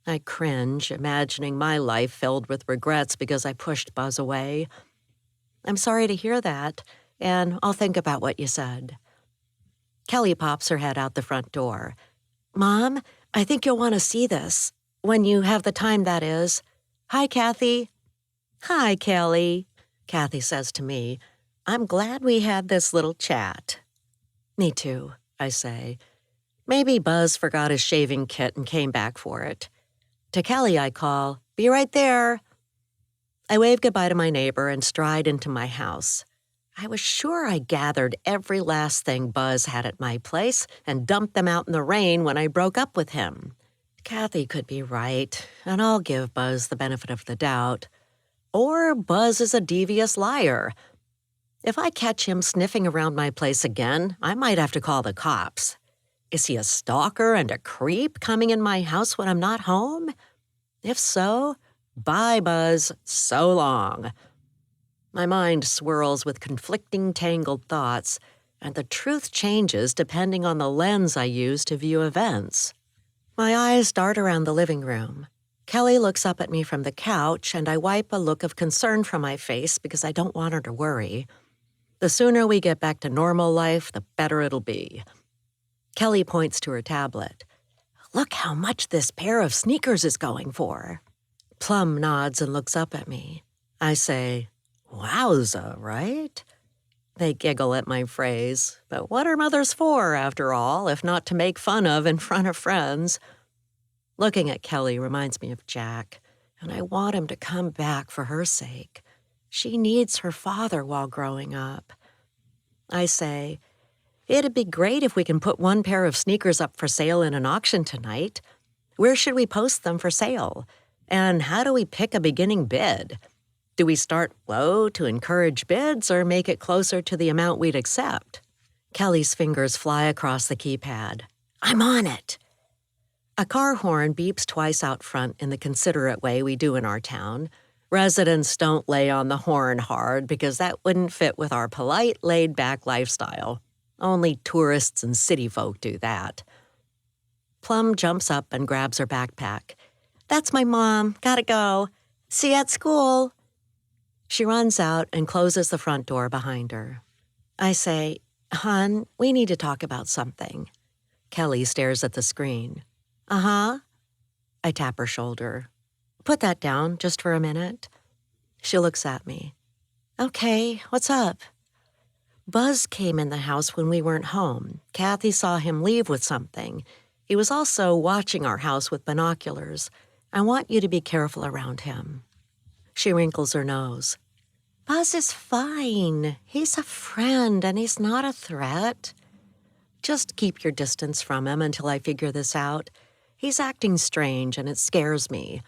I cringe, imagining my life filled with regrets because I pushed Buzz away. "I'm sorry to hear that, and I'll think about what you said." Kelly pops her head out the front door. "Mom, I think you'll want to see this. When you have the time, that is. Hi, Kathy." "Hi, Kelly," Kathy says to me. "I'm glad we had this little chat." "Me too," I say. Maybe Buzz forgot his shaving kit and came back for it. To Kelly, I call, "Be right there." I wave goodbye to my neighbor and stride into my house. I was sure I gathered every last thing Buzz had at my place and dumped them out in the rain when I broke up with him. Kathy could be right, and I'll give Buzz the benefit of the doubt. Or Buzz is a devious liar. If I catch him sniffing around my place again, I might have to call the cops. Is he a stalker and a creep coming in my house when I'm not home? If so, bye, Buzz. So long. My mind swirls with conflicting, tangled thoughts, and the truth changes depending on the lens I use to view events. My eyes dart around the living room. Kelly looks up at me from the couch, and I wipe a look of concern from my face because I don't want her to worry. The sooner we get back to normal life, the better it'll be. Kelly points to her tablet. "Look how much this pair of sneakers is going for." Plum nods and looks up at me. I say, "Wowza, right?" They giggle at my phrase, but what are mothers for, after all, if not to make fun of in front of friends? Looking at Kelly reminds me of Jack, and I want him to come back for her sake. She needs her father while growing up. I say, "It'd be great if we can put one pair of sneakers up for sale in an auction tonight. Where should we post them for sale? And how do we pick a beginning bid? Do we start low to encourage bids or make it closer to the amount we'd accept?" Kelly's fingers fly across the keypad. "I'm on it." A car horn beeps twice out front in the considerate way we do in our town. Residents don't lay on the horn hard because that wouldn't fit with our polite, laid-back lifestyle. Only tourists and city folk do that. Plum jumps up and grabs her backpack. "That's my mom. Gotta go. See you at school." She runs out and closes the front door behind her. I say, "Hon, we need to talk about something." Kelly stares at the screen. "Uh-huh." I tap her shoulder. "Put that down just for a minute." She looks at me. "Okay, what's up?" "Buzz came in the house when we weren't home. Kathy saw him leave with something. He was also watching our house with binoculars. I want you to be careful around him." She wrinkles her nose. "Buzz is fine. He's a friend and he's not a threat. Just keep your distance from him until I figure this out. He's acting strange and it scares me.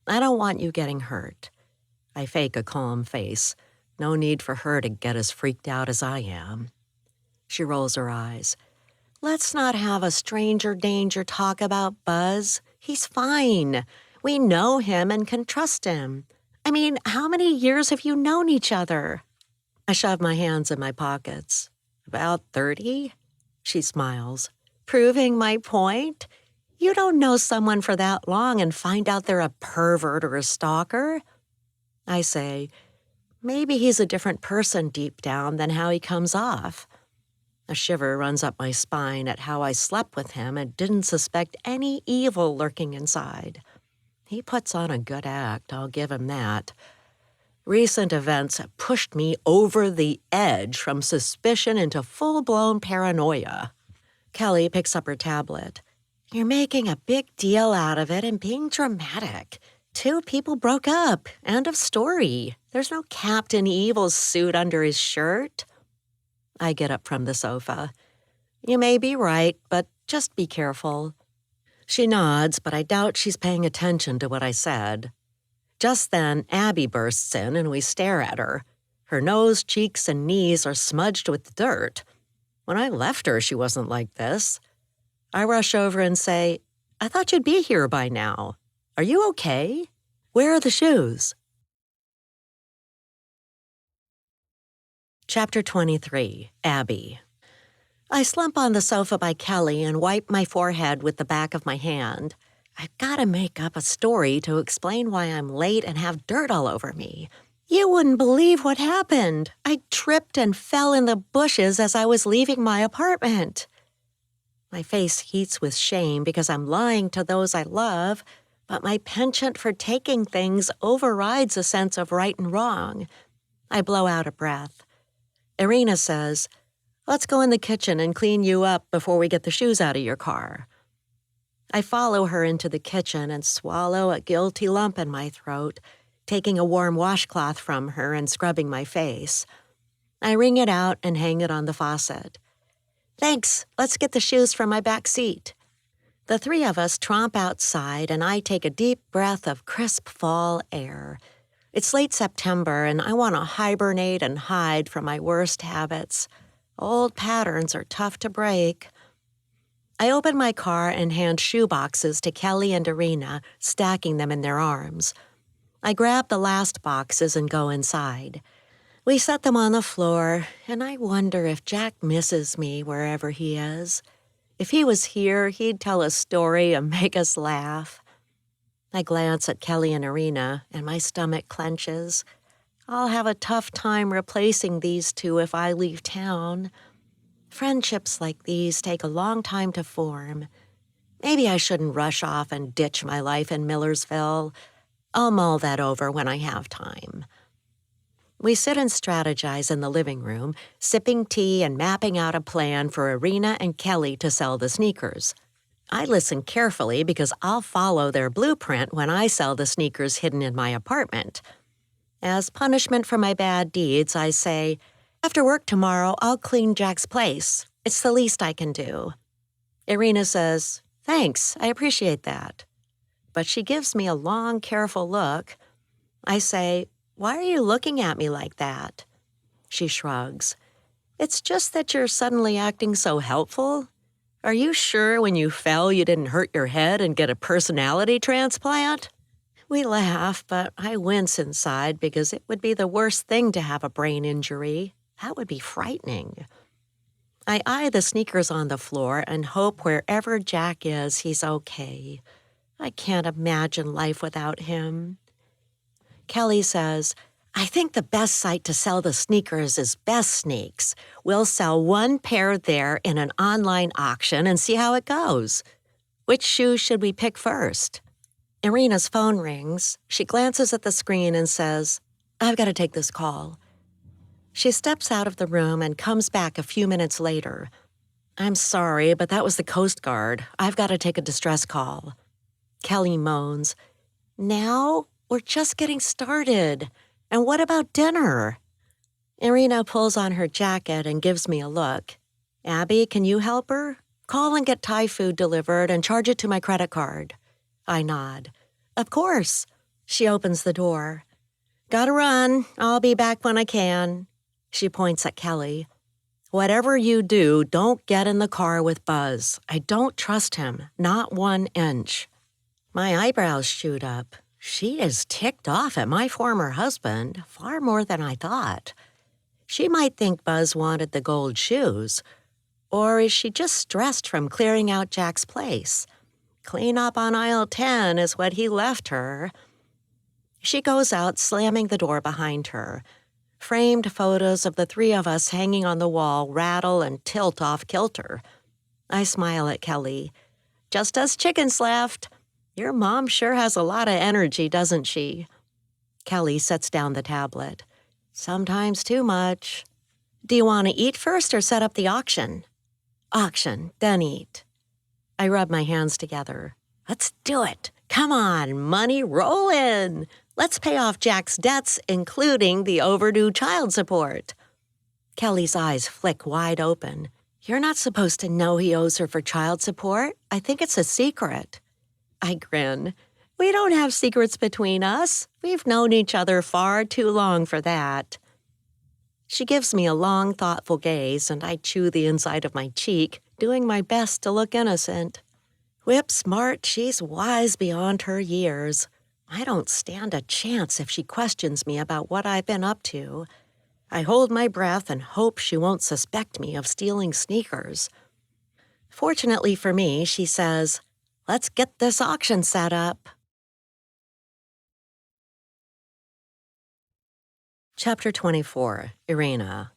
I don't want you getting hurt." I fake a calm face. No need for her to get as freaked out as I am. She rolls her eyes. "Let's not have a stranger danger talk about Buzz. He's fine. We know him and can trust him. I mean, how many years have you known each other?" I shove my hands in my pockets. "About 30? She smiles. "Proving my point? You don't know someone for that long and find out they're a pervert or a stalker." I say, "Maybe he's a different person deep down than how he comes off." A shiver runs up my spine at how I slept with him and didn't suspect any evil lurking inside. He puts on a good act, I'll give him that. Recent events have pushed me over the edge from suspicion into full-blown paranoia. Kelly picks up her tablet. You're making a big deal out of it and being dramatic. 2 people broke up. End of story. There's no Captain Evil suit under his shirt. I get up from the sofa. You may be right, but just be careful. She nods, but I doubt she's paying attention to what I said. Just then, Abby bursts in and we stare at her. Her nose, cheeks, and knees are smudged with dirt. When I left her, she wasn't like this. I rush over and say, I thought you'd be here by now. Are you okay? Where are the shoes? Chapter 23, Abby. I slump on the sofa by Kelly and wipe my forehead with the back of my hand. I've got to make up a story to explain why I'm late and have dirt all over me. You wouldn't believe what happened. I tripped and fell in the bushes as I was leaving my apartment. My face heats with shame because I'm lying to those I love, but my penchant for taking things overrides a sense of right and wrong. I blow out a breath. Irina says, let's go in the kitchen and clean you up before we get the shoes out of your car. I follow her into the kitchen and swallow a guilty lump in my throat, taking a warm washcloth from her and scrubbing my face. I wring it out and hang it on the faucet. Thanks, let's get the shoes from my back seat. The 3 of us tromp outside and I take a deep breath of crisp fall air. It's late September and I want to hibernate and hide from my worst habits. Old patterns are tough to break. I open my car and hand shoe boxes to Kelly and Irina, stacking them in their arms. I grab the last boxes and go inside. We set them on the floor, and I wonder if Jack misses me wherever he is. If he was here, he'd tell a story and make us laugh. I glance at Kelly and Irina, and my stomach clenches. I'll have a tough time replacing these 2 if I leave town. Friendships like these take a long time to form. Maybe I shouldn't rush off and ditch my life in Millersville. I'll mull that over when I have time. We sit and strategize in the living room, sipping tea and mapping out a plan for Irina and Kelly to sell the sneakers. I listen carefully because I'll follow their blueprint when I sell the sneakers hidden in my apartment. As punishment for my bad deeds, I say, after work tomorrow, I'll clean Jack's place. It's the least I can do. Irina says, thanks, I appreciate that. But she gives me a long, careful look. I say, why are you looking at me like that? She shrugs. It's just that you're suddenly acting so helpful. Are you sure when you fell you didn't hurt your head and get a personality transplant? We laugh, but I wince inside because it would be the worst thing to have a brain injury. That would be frightening. I eye the sneakers on the floor and hope wherever Jack is, he's okay. I can't imagine life without him. Kelly says, I think the best site to sell the sneakers is Best Sneaks. We'll sell 1 pair there in an online auction and see how it goes. Which shoes should we pick first? Irina's phone rings. She glances at the screen and says, I've got to take this call. She steps out of the room and comes back a few minutes later. I'm sorry, but that was the Coast Guard. I've got to take a distress call. Kelly moans, now? We're just getting started. And what about dinner? Irina pulls on her jacket and gives me a look. Abby, can you help her? Call and get Thai food delivered and charge it to my credit card. I nod. Of course. She opens the door. Gotta run. I'll be back when I can. She points at Kelly. Whatever you do, don't get in the car with Buzz. I don't trust him, not 1 inch. My eyebrows shoot up. She is ticked off at my former husband, far more than I thought. She might think Buzz wanted the gold shoes. Or is she just stressed from clearing out Jack's place? Clean up on aisle 10 is what he left her. She goes out, slamming the door behind her. Framed photos of the three of us hanging on the wall rattle and tilt off kilter. I smile at Kelly. Just us chickens left. Your mom sure has a lot of energy, doesn't she? Kelly sets down the tablet. Sometimes too much. Do you want to eat first or set up the auction? Auction, then eat. I rub my hands together. Let's do it. Come on, money roll in. Let's pay off Jack's debts, including the overdue child support. Kelly's eyes flick wide open. You're not supposed to know he owes her for child support. I think it's a secret. I grin. We don't have secrets between us. We've known each other far too long for that. She gives me a long, thoughtful gaze, and I chew the inside of my cheek, doing my best to look innocent. Whip smart, she's wise beyond her years. I don't stand a chance if she questions me about what I've been up to. I hold my breath and hope she won't suspect me of stealing sneakers. Fortunately for me, she says, "Let's get this auction set up." Chapter 24, Irina.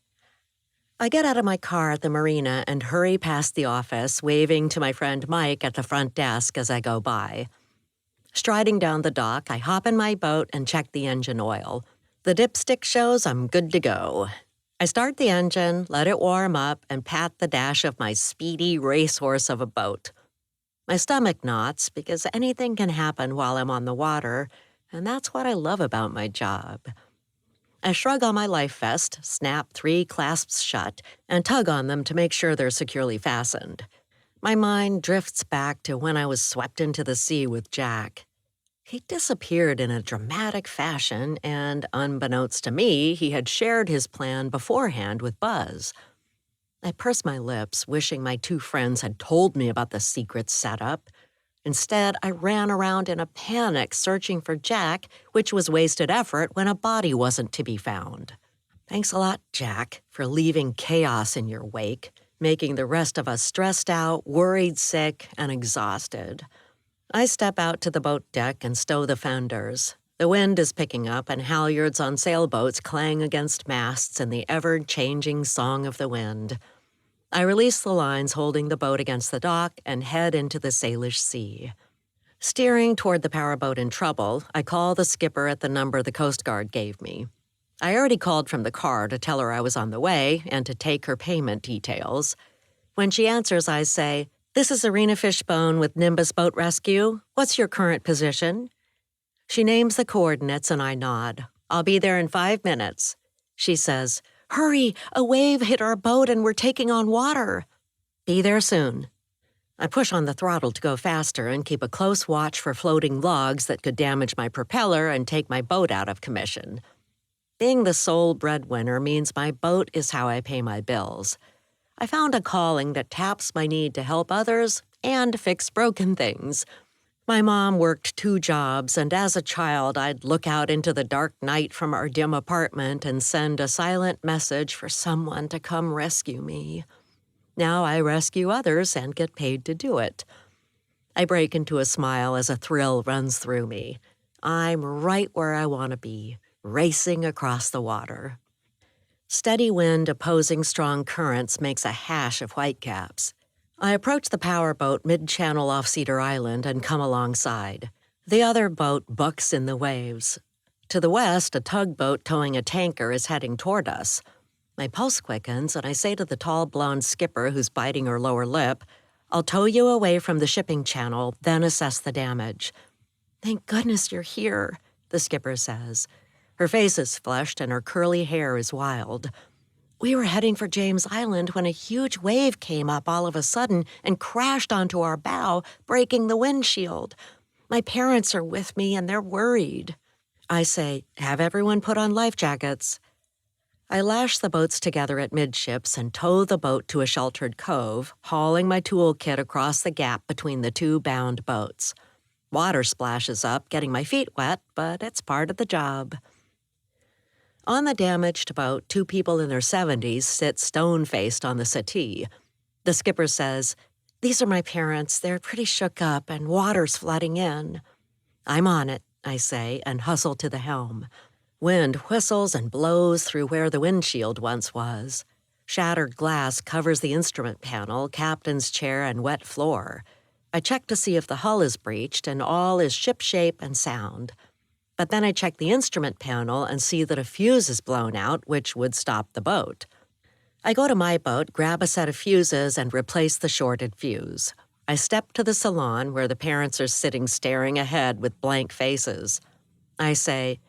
I get out of my car at the marina and hurry past the office, waving to my friend Mike at the front desk as I go by. Striding down the dock, I hop in my boat and check the engine oil. The dipstick shows I'm good to go. I start the engine, let it warm up, and pat the dash of my speedy racehorse of a boat. My stomach knots because anything can happen while I'm on the water, and that's what I love about my job. I shrug on my life vest, snap 3 clasps shut, and tug on them to make sure they're securely fastened. My mind drifts back to when I was swept into the sea with Jack. He disappeared in a dramatic fashion, and unbeknownst to me, he had shared his plan beforehand with Buzz. I pursed my lips, wishing my 2 friends had told me about the secret setup. Instead, I ran around in a panic searching for Jack, which was wasted effort when a body wasn't to be found. Thanks a lot, Jack, for leaving chaos in your wake, making the rest of us stressed out, worried sick, and exhausted. I step out to the boat deck and stow the fenders. The wind is picking up, and halyards on sailboats clang against masts in the ever-changing song of the wind. I release the lines holding the boat against the dock and head into the Salish Sea. Steering toward the powerboat in trouble, I call the skipper at the number the Coast Guard gave me. I already called from the car to tell her I was on the way and to take her payment details. When she answers, I say, "This is Irina Fishbone with Nimbus Boat Rescue. What's your current position?" She names the coordinates and I nod. "I'll be there in 5 minutes." She says, "Hurry, a wave hit our boat and we're taking on water." "Be there soon." I push on the throttle to go faster and keep a close watch for floating logs that could damage my propeller and take my boat out of commission. Being the sole breadwinner means my boat is how I pay my bills. I found a calling that taps my need to help others and fix broken things. My mom worked 2 jobs, and as a child, I'd look out into the dark night from our dim apartment and send a silent message for someone to come rescue me. Now I rescue others and get paid to do it. I break into a smile as a thrill runs through me. I'm right where I want to be, racing across the water. Steady wind opposing strong currents makes a hash of whitecaps. I approach the powerboat mid-channel off Cedar Island and come alongside. The other boat bucks in the waves. To the west, a tugboat towing a tanker is heading toward us. My pulse quickens, and I say to the tall blonde skipper who's biting her lower lip, "I'll tow you away from the shipping channel, then assess the damage." "Thank goodness you're here," the skipper says. Her face is flushed and her curly hair is wild. "We were heading for James Island when a huge wave came up all of a sudden and crashed onto our bow, breaking the windshield. My parents are with me and they're worried." I say, "Have everyone put on life jackets." I lash the boats together at midships and tow the boat to a sheltered cove, hauling my toolkit across the gap between the 2 bound boats. Water splashes up, getting my feet wet, but it's part of the job. On the damaged boat, 2 people in their 70s sit stone-faced on the settee. The skipper says, "These are my parents. They're pretty shook up and water's flooding in." "I'm on it," I say, and hustle to the helm. Wind whistles and blows through where the windshield once was. Shattered glass covers the instrument panel, captain's chair, and wet floor. I check to see if the hull is breached and all is shipshape and sound. But then I check the instrument panel and see that a fuse is blown out, which would stop the boat. I go to my boat, grab a set of fuses, and replace the shorted fuse. I step to the salon where the parents are sitting staring ahead with blank faces. I say,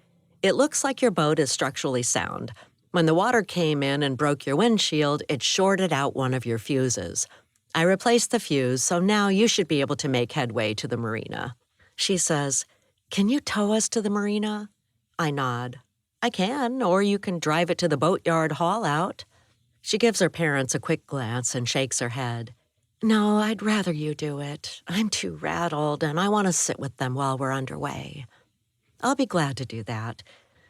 "It looks like your boat is structurally sound. When the water came in and broke your windshield, it shorted out one of your fuses. I replaced the fuse, so now you should be able to make headway to the marina." She says, "Can you tow us to the marina?" I nod. "I can, or you can drive it to the boatyard haul-out." She gives her parents a quick glance and shakes her head. "No, I'd rather you do it. I'm too rattled, and I want to sit with them while we're underway." "I'll be glad to do that.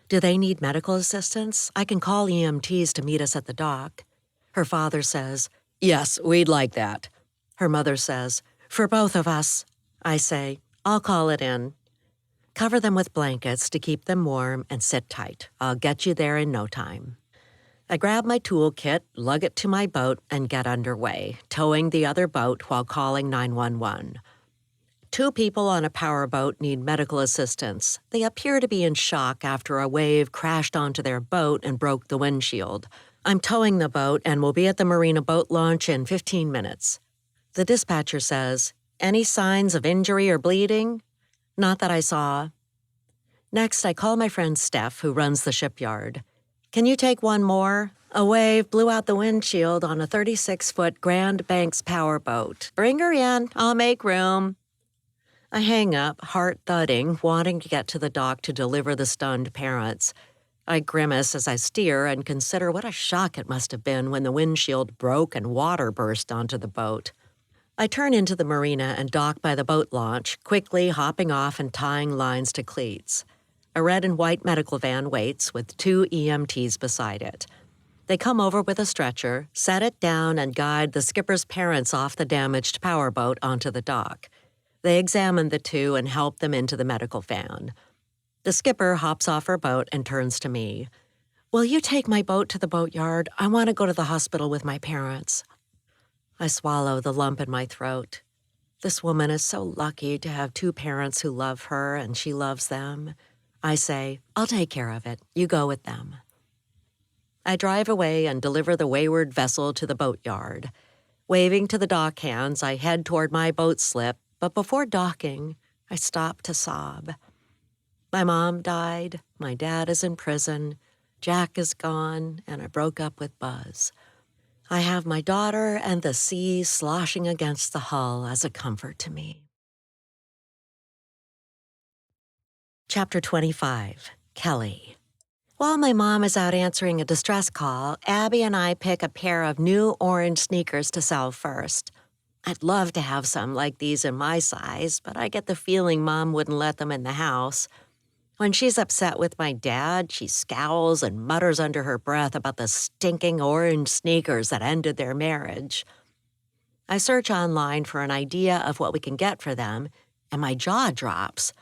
Do they need medical assistance? I can call EMTs to meet us at the dock." Her father says, "Yes, we'd like that." Her mother says, "For both of us." I say, "I'll call it in." Cover them with blankets to keep them warm and sit tight. I'll get you there in no time. I grab my toolkit, lug it to my boat, and get underway, towing the other boat while calling 911. 2 people on a powerboat need medical assistance. They appear to be in shock after a wave crashed onto their boat and broke the windshield. I'm towing the boat and will be at the marina boat launch in 15 minutes. The dispatcher says, "Any signs of injury or bleeding?" "Not that I saw." Next, I call my friend Steph, who runs the shipyard. "Can you take one more? A wave blew out the windshield on a 36-foot Grand Banks powerboat. Bring her in. I'll make room." I hang up, heart thudding, wanting to get to the dock to deliver the stunned parents. I grimace as I steer and consider what a shock it must have been when the windshield broke and water burst onto the boat. I turn into the marina and dock by the boat launch, quickly hopping off and tying lines to cleats. A red and white medical van waits with 2 EMTs beside it. They come over with a stretcher, set it down, and guide the skipper's parents off the damaged powerboat onto the dock. They examine the 2 and help them into the medical van. The skipper hops off her boat and turns to me. "Will you take my boat to the boatyard? I want to go to the hospital with my parents." I swallow the lump in my throat. This woman is so lucky to have 2 parents who love her and she loves them. I say, "I'll take care of it. You go with them." I drive away and deliver the wayward vessel to the boatyard. Waving to the dock hands, I head toward my boat slip, but before docking, I stop to sob. My mom died, my dad is in prison, Jack is gone, and I broke up with Buzz. I have my daughter and the sea sloshing against the hull as a comfort to me. Chapter 25, Kelly. While my mom is out answering a distress call, Abby and I pick a pair of new orange sneakers to sell first. I'd love to have some like these in my size, but I get the feeling Mom wouldn't let them in the house. When she's upset with my dad, she scowls and mutters under her breath about the stinking orange sneakers that ended their marriage. I search online for an idea of what we can get for them, and my jaw drops.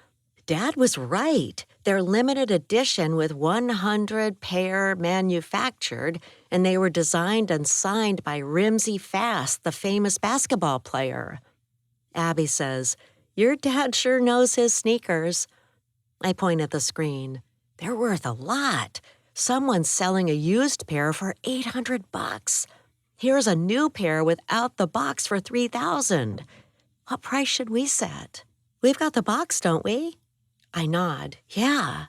Dad was right. They're limited edition with 100 pair manufactured, and they were designed and signed by Rimsey Fast, the famous basketball player. Abby says, "Your dad sure knows his sneakers." I point at the screen. They're worth a lot. Someone's selling a used pair for $800. Here's a new pair without the box for $3,000. What price should we set? We've got the box, don't we? I nod. Yeah.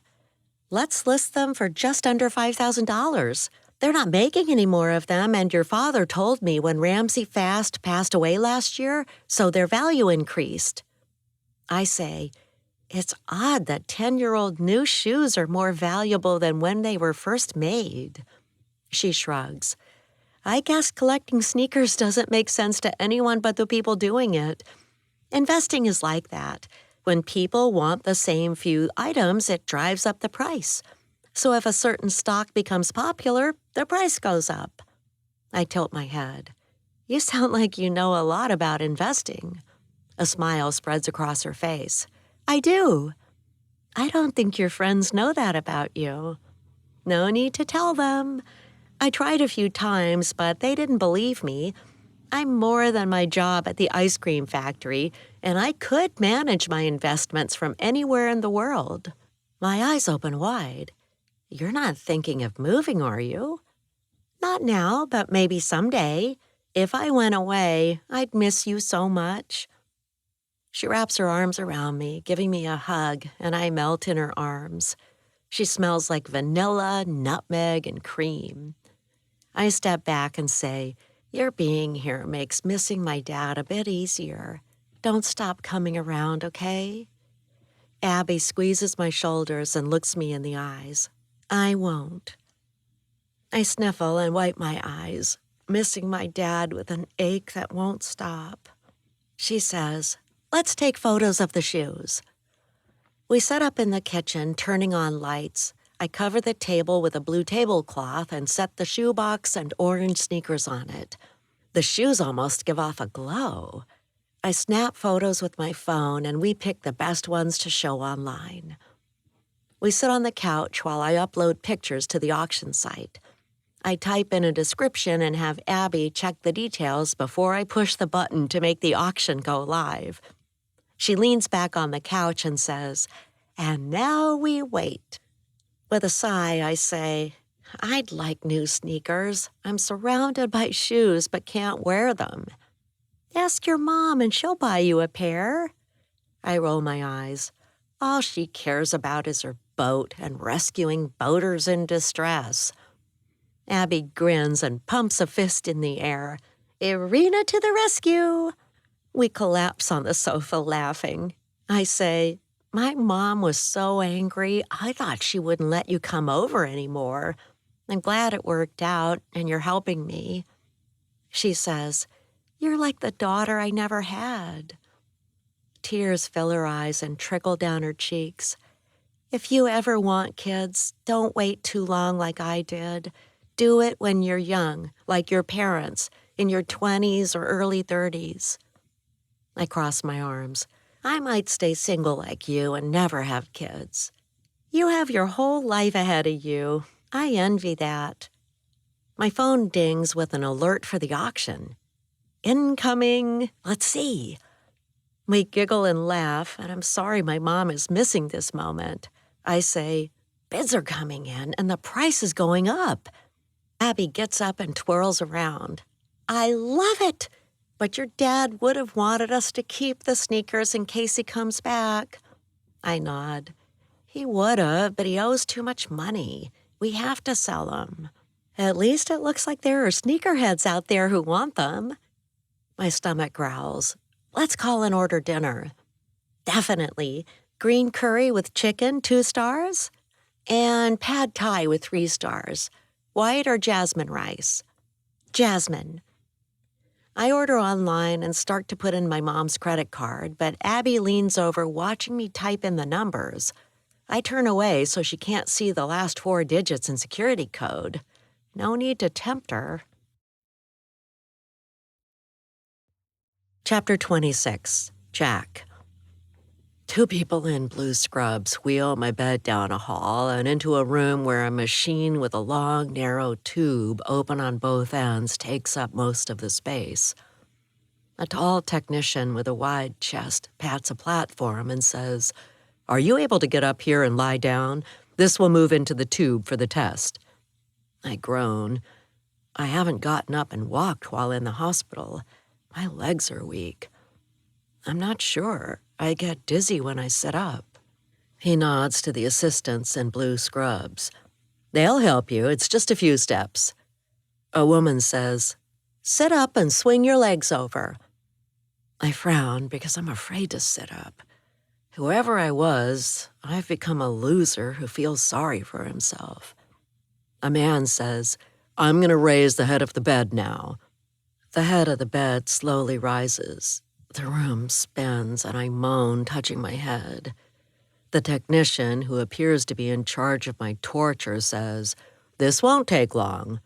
Let's list them for just under $5,000. They're not making any more of them, and your father told me when Ramsey Fast passed away last year, so their value increased. I say, it's odd that 10-year-old new shoes are more valuable than when they were first made. She shrugs. I guess collecting sneakers doesn't make sense to anyone but the people doing it. Investing is like that. When people want the same few items, it drives up the price. So if a certain stock becomes popular, the price goes up. I tilt my head. You sound like you know a lot about investing. A smile spreads across her face. I do. I don't think your friends know that about you. No need to tell them. I tried a few times, but they didn't believe me. I'm more than my job at the ice cream factory, and I could manage my investments from anywhere in the world. My eyes open wide. You're not thinking of moving, are you? Not now, but maybe someday. If I went away, I'd miss you so much. She wraps her arms around me, giving me a hug, and I melt in her arms. She smells like vanilla, nutmeg, and cream. I step back and say, your being here makes missing my dad a bit easier. Don't stop coming around, okay? Abby squeezes my shoulders and looks me in the eyes. I won't. I sniffle and wipe my eyes, missing my dad with an ache that won't stop. She says, let's take photos of the shoes. We set up in the kitchen, turning on lights. I cover the table with a blue tablecloth and set the shoebox and orange sneakers on it. The shoes almost give off a glow. I snap photos with my phone, and we pick the best ones to show online. We sit on the couch while I upload pictures to the auction site. I type in a description and have Abby check the details before I push the button to make the auction go live. She leans back on the couch and says, and now we wait. With a sigh, I say, I'd like new sneakers. I'm surrounded by shoes but can't wear them. Ask your mom and she'll buy you a pair. I roll my eyes. All she cares about is her boat and rescuing boaters in distress. Abby grins and pumps a fist in the air. Irina to the rescue! We collapse on the sofa laughing. I say, my mom was so angry, I thought she wouldn't let you come over anymore. I'm glad it worked out, and you're helping me. She says, you're like the daughter I never had. Tears fill her eyes and trickle down her cheeks. If you ever want kids, don't wait too long like I did. Do it when you're young, like your parents, in your 20s or early 30s. I cross my arms. I might stay single like you and never have kids. You have your whole life ahead of you. I envy that. My phone dings with an alert for the auction. Incoming. Let's see. We giggle and laugh, and I'm sorry my mom is missing this moment. I say, bids are coming in, and the price is going up. Abby gets up and twirls around. I love it! But your dad would have wanted us to keep the sneakers in case he comes back. I nod. He would have, but he owes too much money. We have to sell them. At least it looks like there are sneakerheads out there who want them. My stomach growls. Let's call and order dinner. Definitely. Green curry with chicken, 2 stars? And pad thai with 3 stars. White or jasmine rice? Jasmine. I order online and start to put in my mom's credit card, but Abby leans over watching me type in the numbers. I turn away so she can't see the last 4 digits in security code. No need to tempt her. Chapter 26, Jack. 2 people in blue scrubs wheel my bed down a hall and into a room where a machine with a long, narrow tube open on both ends takes up most of the space. A tall technician with a wide chest pats a platform and says, "Are you able to get up here and lie down? This will move into the tube for the test." I groan. I haven't gotten up and walked while in the hospital. My legs are weak. I'm not sure. I get dizzy when I sit up. He nods to the assistants in blue scrubs. They'll help you. It's just a few steps. A woman says, "Sit up and swing your legs over." I frown because I'm afraid to sit up. Whoever I was, I've become a loser who feels sorry for himself. A man says, "I'm going to raise the head of the bed now." The head of the bed slowly rises. The room spins and I moan, touching my head. The technician, who appears to be in charge of my torture, says, "This won't take long."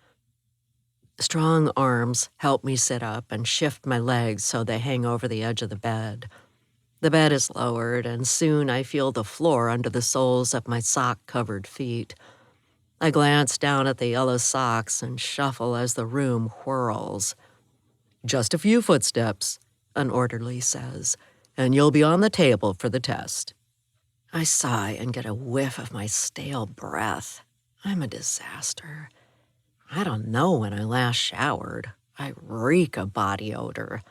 Strong arms help me sit up and shift my legs so they hang over the edge of the bed. The bed is lowered, and soon I feel the floor under the soles of my sock-covered feet. I glance down at the yellow socks and shuffle as the room whirls. "Just a few footsteps," an orderly says, "and you'll be on the table for the test." I sigh and get a whiff of my stale breath. I'm a disaster. I don't know when I last showered. I reek of body odor.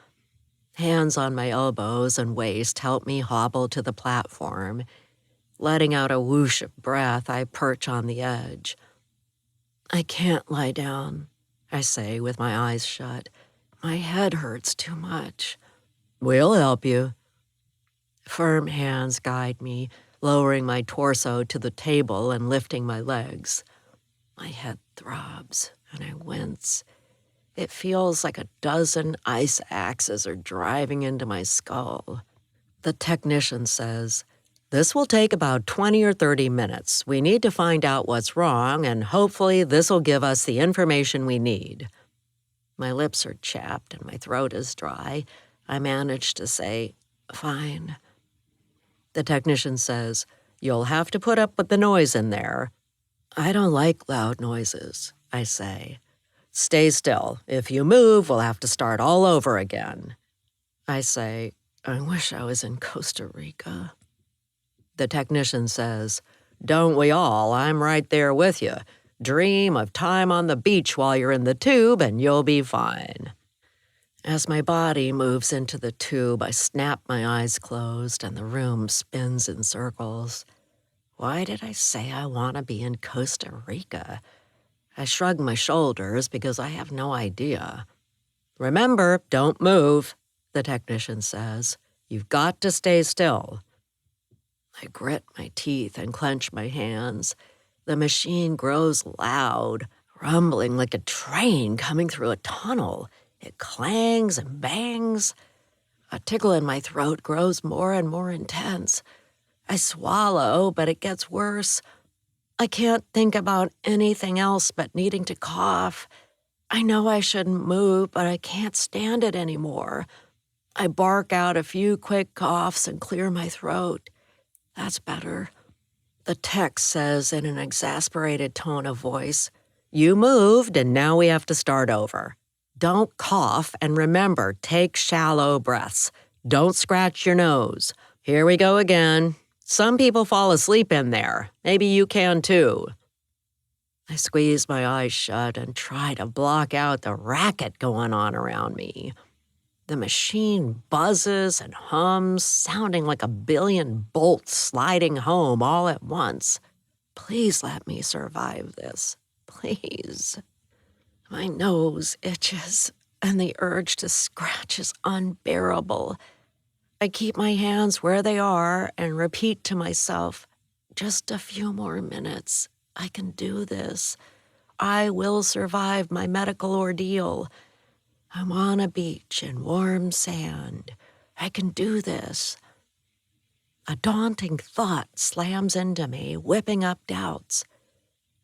Hands on my elbows and waist help me hobble to the platform. Letting out a whoosh of breath, I perch on the edge. "I can't lie down," I say with my eyes shut. "My head hurts too much." "We'll help you." Firm hands guide me, lowering my torso to the table and lifting my legs. My head throbs, and I wince. It feels like a dozen ice axes are driving into my skull. The technician says, "This will take about 20 or 30 minutes. We need to find out what's wrong, and hopefully this will give us the information we need." My lips are chapped and my throat is dry. I manage to say, "Fine." The technician says, "You'll have to put up with the noise in there." "I don't like loud noises," I say. "Stay still. If you move, we'll have to start all over again." I say, "I wish I was in Costa Rica." The technician says, "Don't we all? I'm right there with you. Dream of time on the beach while you're in the tube and you'll be fine." As my body moves into the tube, I snap my eyes closed and the room spins in circles. Why did I say I want to be in Costa Rica? I shrug my shoulders because I have no idea. "Remember, don't move," the technician says. "You've got to stay still." I grit my teeth and clench my hands. The machine grows loud, rumbling like a train coming through a tunnel. It clangs and bangs. A tickle in my throat grows more and more intense. I swallow, but it gets worse. I can't think about anything else but needing to cough. I know I shouldn't move, but I can't stand it anymore. I bark out a few quick coughs and clear my throat. That's better. The tech says in an exasperated tone of voice, "You moved, and now we have to start over. Don't cough, and remember, take shallow breaths. Don't scratch your nose. Here we go again. Some people fall asleep in there. Maybe you can too." I squeeze my eyes shut and try to block out the racket going on around me. The machine buzzes and hums, sounding like a billion bolts sliding home all at once. Please let me survive this. Please. My nose itches, and the urge to scratch is unbearable. I keep my hands where they are and repeat to myself, "Just a few more minutes. I can do this. I will survive my medical ordeal. I'm on a beach in warm sand. I can do this." A daunting thought slams into me, whipping up doubts.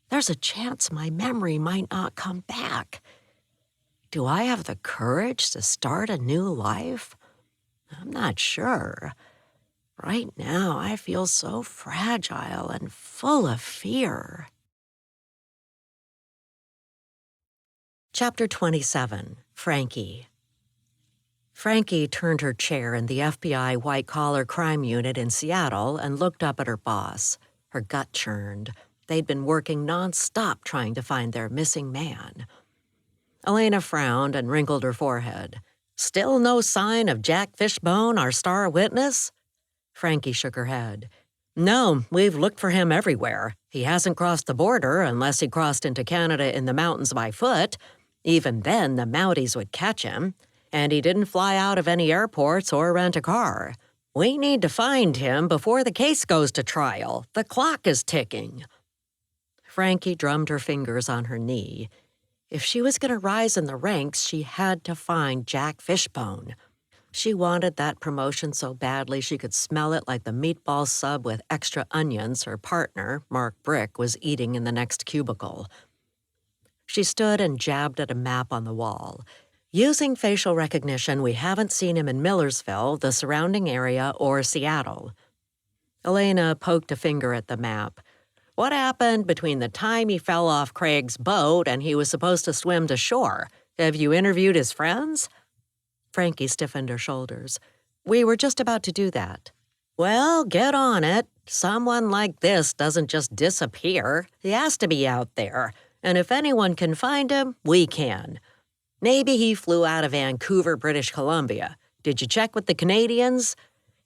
There's a chance my memory might not come back. Do I have the courage to start a new life? I'm not sure. Right now, I feel so fragile and full of fear. Chapter 27, Frankie. Frankie turned her chair in the FBI white-collar crime unit in Seattle and looked up at her boss. Her gut churned. They'd been working nonstop trying to find their missing man. Elena frowned and wrinkled her forehead. "Still no sign of Jack Fishbone, our star witness?" Frankie shook her head. "No, we've looked for him everywhere. He hasn't crossed the border unless he crossed into Canada in the mountains by foot. Even then, the Mounties would catch him. And he didn't fly out of any airports or rent a car. We need to find him before the case goes to trial. The clock is ticking." Frankie drummed her fingers on her knee. If she was going to rise in the ranks, she had to find Jack Fishbone. She wanted that promotion so badly she could smell it like the meatball sub with extra onions her partner, Mark Brick, was eating in the next cubicle. She stood and jabbed at a map on the wall. Using facial recognition, we haven't seen him in Millersville, the surrounding area, or Seattle. Elena poked a finger at the map. What happened between the time he fell off Craig's boat and he was supposed to swim to shore? Have you interviewed his friends? Frankie stiffened her shoulders. We were just about to do that. Well, get on it. Someone like this doesn't just disappear. He has to be out there. And if anyone can find him, we can. Maybe he flew out of Vancouver, British Columbia. Did you check with the Canadians?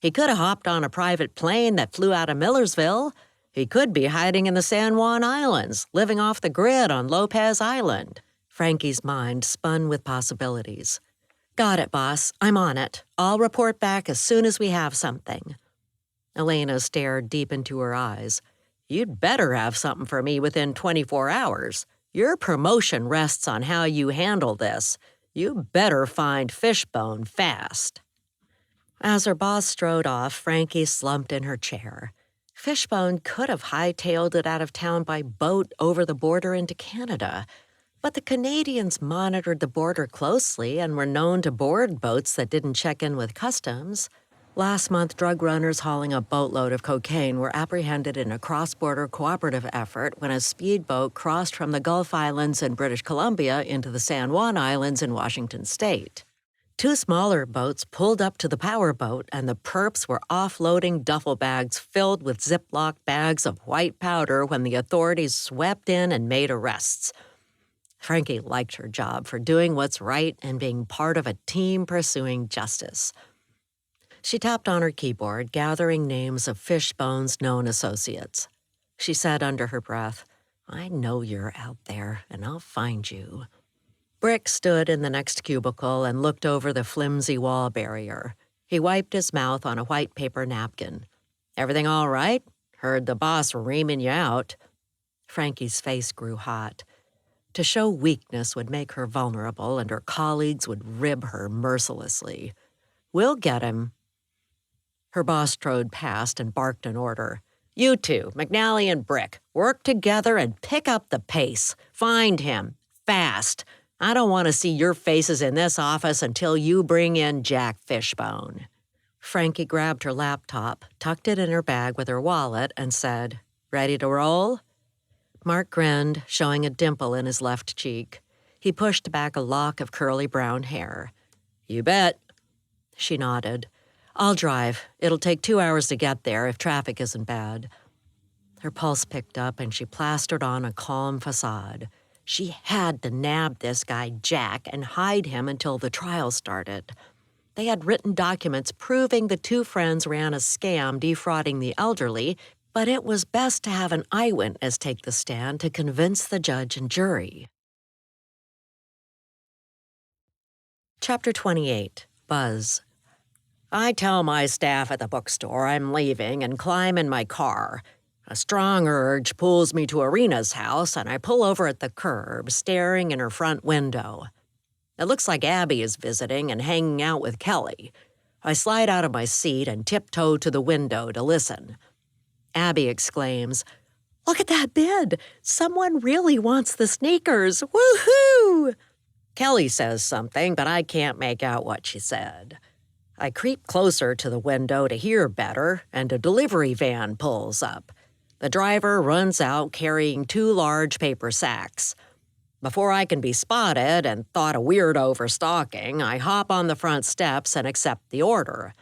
He could have hopped on a private plane that flew out of Millersville. He could be hiding in the San Juan Islands, living off the grid on Lopez Island. Frankie's mind spun with possibilities. Got it, boss. I'm on it. I'll report back as soon as we have something. Elena stared deep into her eyes. You'd better have something for me within 24 hours. Your promotion rests on how you handle this. You better find Fishbone fast. As her boss strode off, Frankie slumped in her chair. Fishbone could have hightailed it out of town by boat over the border into Canada. But the Canadians monitored the border closely and were known to board boats that didn't check in with customs. Last month, drug runners hauling a boatload of cocaine were apprehended in a cross-border cooperative effort when a speedboat crossed from the Gulf Islands in British Columbia into the San Juan Islands in Washington state. Two smaller boats pulled up to the powerboat, and the perps were offloading duffel bags filled with Ziploc bags of white powder when the authorities swept in and made arrests. Frankie liked her job for doing what's right and being part of a team pursuing justice. She tapped on her keyboard, gathering names of Fishbone's known associates. She said under her breath, I know you're out there, and I'll find you. Brick stood in the next cubicle and looked over the flimsy wall barrier. He wiped his mouth on a white paper napkin. Everything all right? Heard the boss reaming you out. Frankie's face grew hot. To show weakness would make her vulnerable, and her colleagues would rib her mercilessly. We'll get him. Her boss strode past and barked an order. You two, McNally and Brick, work together and pick up the pace. Find him. Fast. I don't want to see your faces in this office until you bring in Jack Fishbone. Frankie grabbed her laptop, tucked it in her bag with her wallet, and said, Ready to roll? Mark grinned, showing a dimple in his left cheek. He pushed back a lock of curly brown hair. You bet. She nodded. I'll drive. It'll take 2 hours to get there if traffic isn't bad. Her pulse picked up and she plastered on a calm facade. She had to nab this guy Jack and hide him until the trial started. They had written documents proving the two friends ran a scam defrauding the elderly, but it was best to have an eyewitness take the stand to convince the judge and jury. Chapter 28, Buzz. I tell my staff at the bookstore I'm leaving and climb in my car. A strong urge pulls me to Irina's house, and I pull over at the curb, staring in her front window. It looks like Abby is visiting and hanging out with Kelly. I slide out of my seat and tiptoe to the window to listen. Abby exclaims, Look at that bid! Someone really wants the sneakers! Woohoo! Kelly says something, but I can't make out what she said. I creep closer to the window to hear better, and a delivery van pulls up. The driver runs out carrying 2 large paper sacks. Before I can be spotted and thought a weirdo for stalking, I hop on the front steps and accept the order.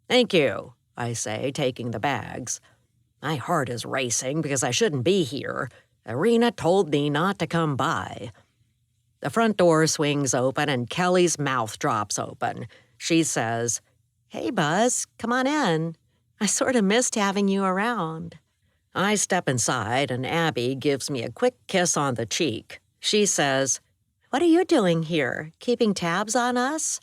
Thank you, I say, taking the bags. My heart is racing because I shouldn't be here. Irina told me not to come by. The front door swings open and Kelly's mouth drops open. She says, Hey, Buzz, come on in. I sort of missed having you around. I step inside and Abby gives me a quick kiss on the cheek. She says, What are you doing here? Keeping tabs on us?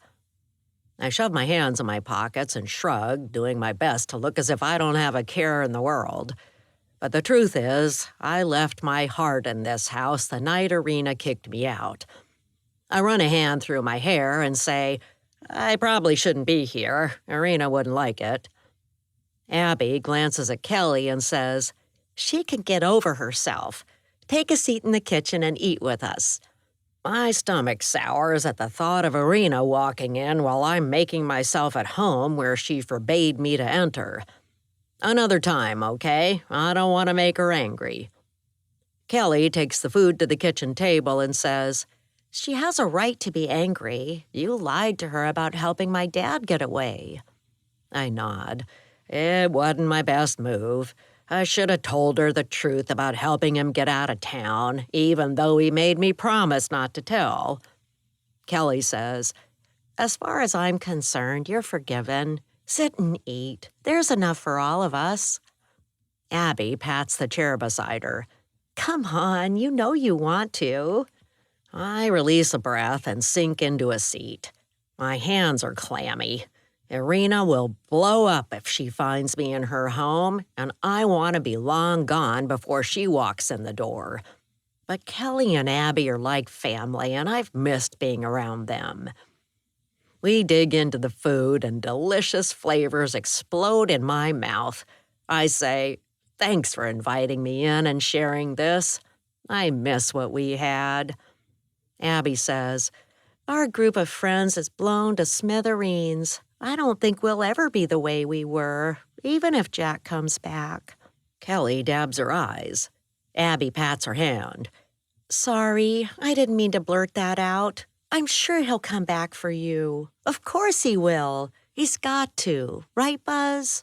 I shove my hands in my pockets and shrug, doing my best to look as if I don't have a care in the world. But the truth is, I left my heart in this house the night Irina kicked me out. I run a hand through my hair and say, I probably shouldn't be here. Irina wouldn't like it. Abby glances at Kelly and says, She can get over herself. Take a seat in the kitchen and eat with us. My stomach sours at the thought of Irina walking in while I'm making myself at home where she forbade me to enter. Another time, okay? I don't want to make her angry. Kelly takes the food to the kitchen table and says, "She has a right to be angry. You lied to her about helping my dad get away." I nod. It wasn't my best move. I should have told her the truth about helping him get out of town, even though he made me promise not to tell. Kelly says, "As far as I'm concerned, you're forgiven. Sit and eat. There's enough for all of us." Abby pats the chair beside her. "Come on, you know you want to." I release a breath and sink into a seat. My hands are clammy. Irina will blow up if she finds me in her home, and I want to be long gone before she walks in the door. But Kelly and Abby are like family, and I've missed being around them. We dig into the food, and delicious flavors explode in my mouth. I say, "Thanks for inviting me in and sharing this. I miss what we had." Abby says, "Our group of friends is blown to smithereens. I don't think we'll ever be the way we were, even if Jack comes back." Kelly dabs her eyes. Abby pats her hand. "Sorry, I didn't mean to blurt that out. I'm sure he'll come back for you. Of course he will. He's got to. Right, Buzz?"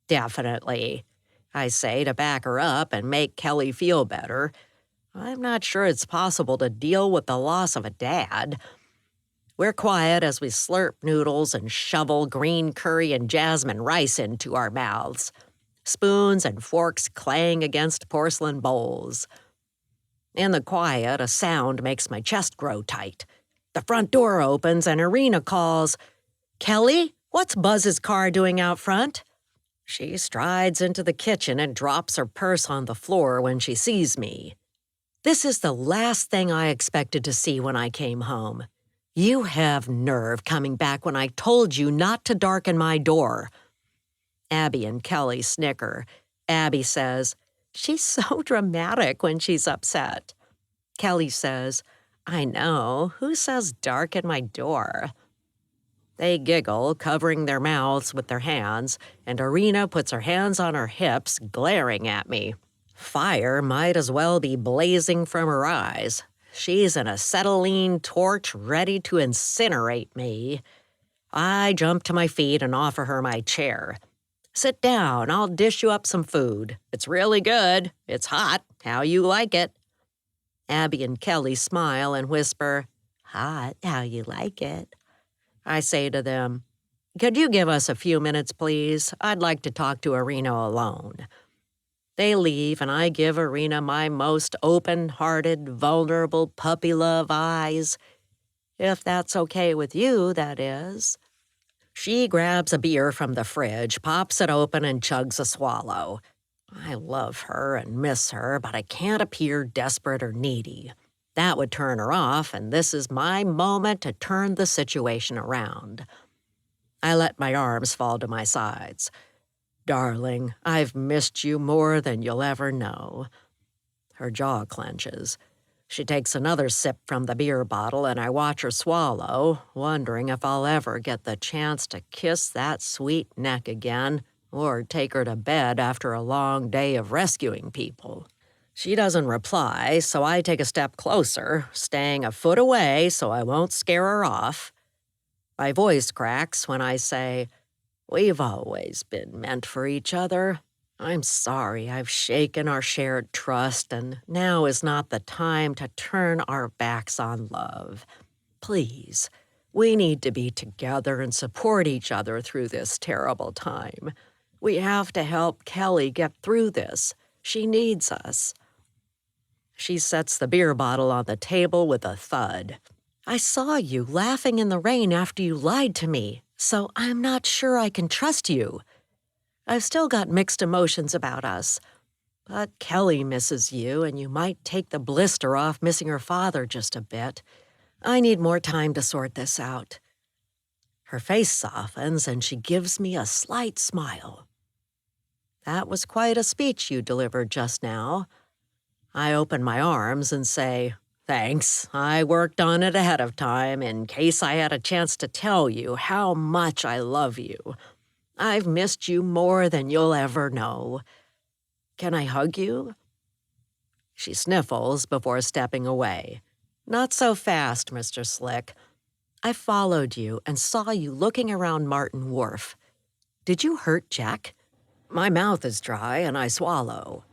"Definitely," I say to back her up and make Kelly feel better. I'm not sure it's possible to deal with the loss of a dad. We're quiet as we slurp noodles and shovel green curry and jasmine rice into our mouths. Spoons and forks clang against porcelain bowls. In the quiet, a sound makes my chest grow tight. The front door opens and Irina calls, "Kelly, what's Buzz's car doing out front?" She strides into the kitchen and drops her purse on the floor when she sees me. "This is the last thing I expected to see when I came home. You have nerve coming back when I told you not to darken my door." Abby and Kelly snicker. Abby says, "She's so dramatic when she's upset." Kelly says, "I know. Who says darken my door?" They giggle, covering their mouths with their hands, and Irina puts her hands on her hips, glaring at me. Fire might as well be blazing from her eyes. She's an acetylene torch ready to incinerate me. I jump to my feet and offer her my chair. "Sit down, I'll dish you up some food. It's really good. It's hot. How you like it?" Abby and Kelly smile and whisper, "Hot, how you like it." I say to them, "Could you give us a few minutes, please? I'd like to talk to Irina alone." They leave, and I give Irina my most open-hearted, vulnerable puppy love eyes. If that's okay with you, that is. She grabs a beer from the fridge, pops it open, and chugs a swallow. I love her and miss her, but I can't appear desperate or needy. That would turn her off, and this is my moment to turn the situation around. I let my arms fall to my sides. "Darling, I've missed you more than you'll ever know." Her jaw clenches. She takes another sip from the beer bottle, and I watch her swallow, wondering if I'll ever get the chance to kiss that sweet neck again or take her to bed after a long day of rescuing people. She doesn't reply, so I take a step closer, staying a foot away so I won't scare her off. My voice cracks when I say, "We've always been meant for each other. I'm sorry I've shaken our shared trust, and now is not the time to turn our backs on love. Please, we need to be together and support each other through this terrible time. We have to help Kelly get through this. She needs us." She sets the beer bottle on the table with a thud. "I saw you laughing in the rain after you lied to me, so I'm not sure I can trust you. I've still got mixed emotions about us. But Kelly misses you, and you might take the blister off missing her father just a bit. I need more time to sort this out." Her face softens, and she gives me a slight smile. "That was quite a speech you delivered just now." I open my arms and say, Thanks. I worked on it ahead of time in case I had a chance to tell you how much I love you. I've missed you more than you'll ever know. Can I hug you?" She sniffles before stepping away. "Not so fast, Mr. Slick. I followed you and saw you looking around Martin Wharf. Did you hurt Jack? My mouth is dry and I swallow."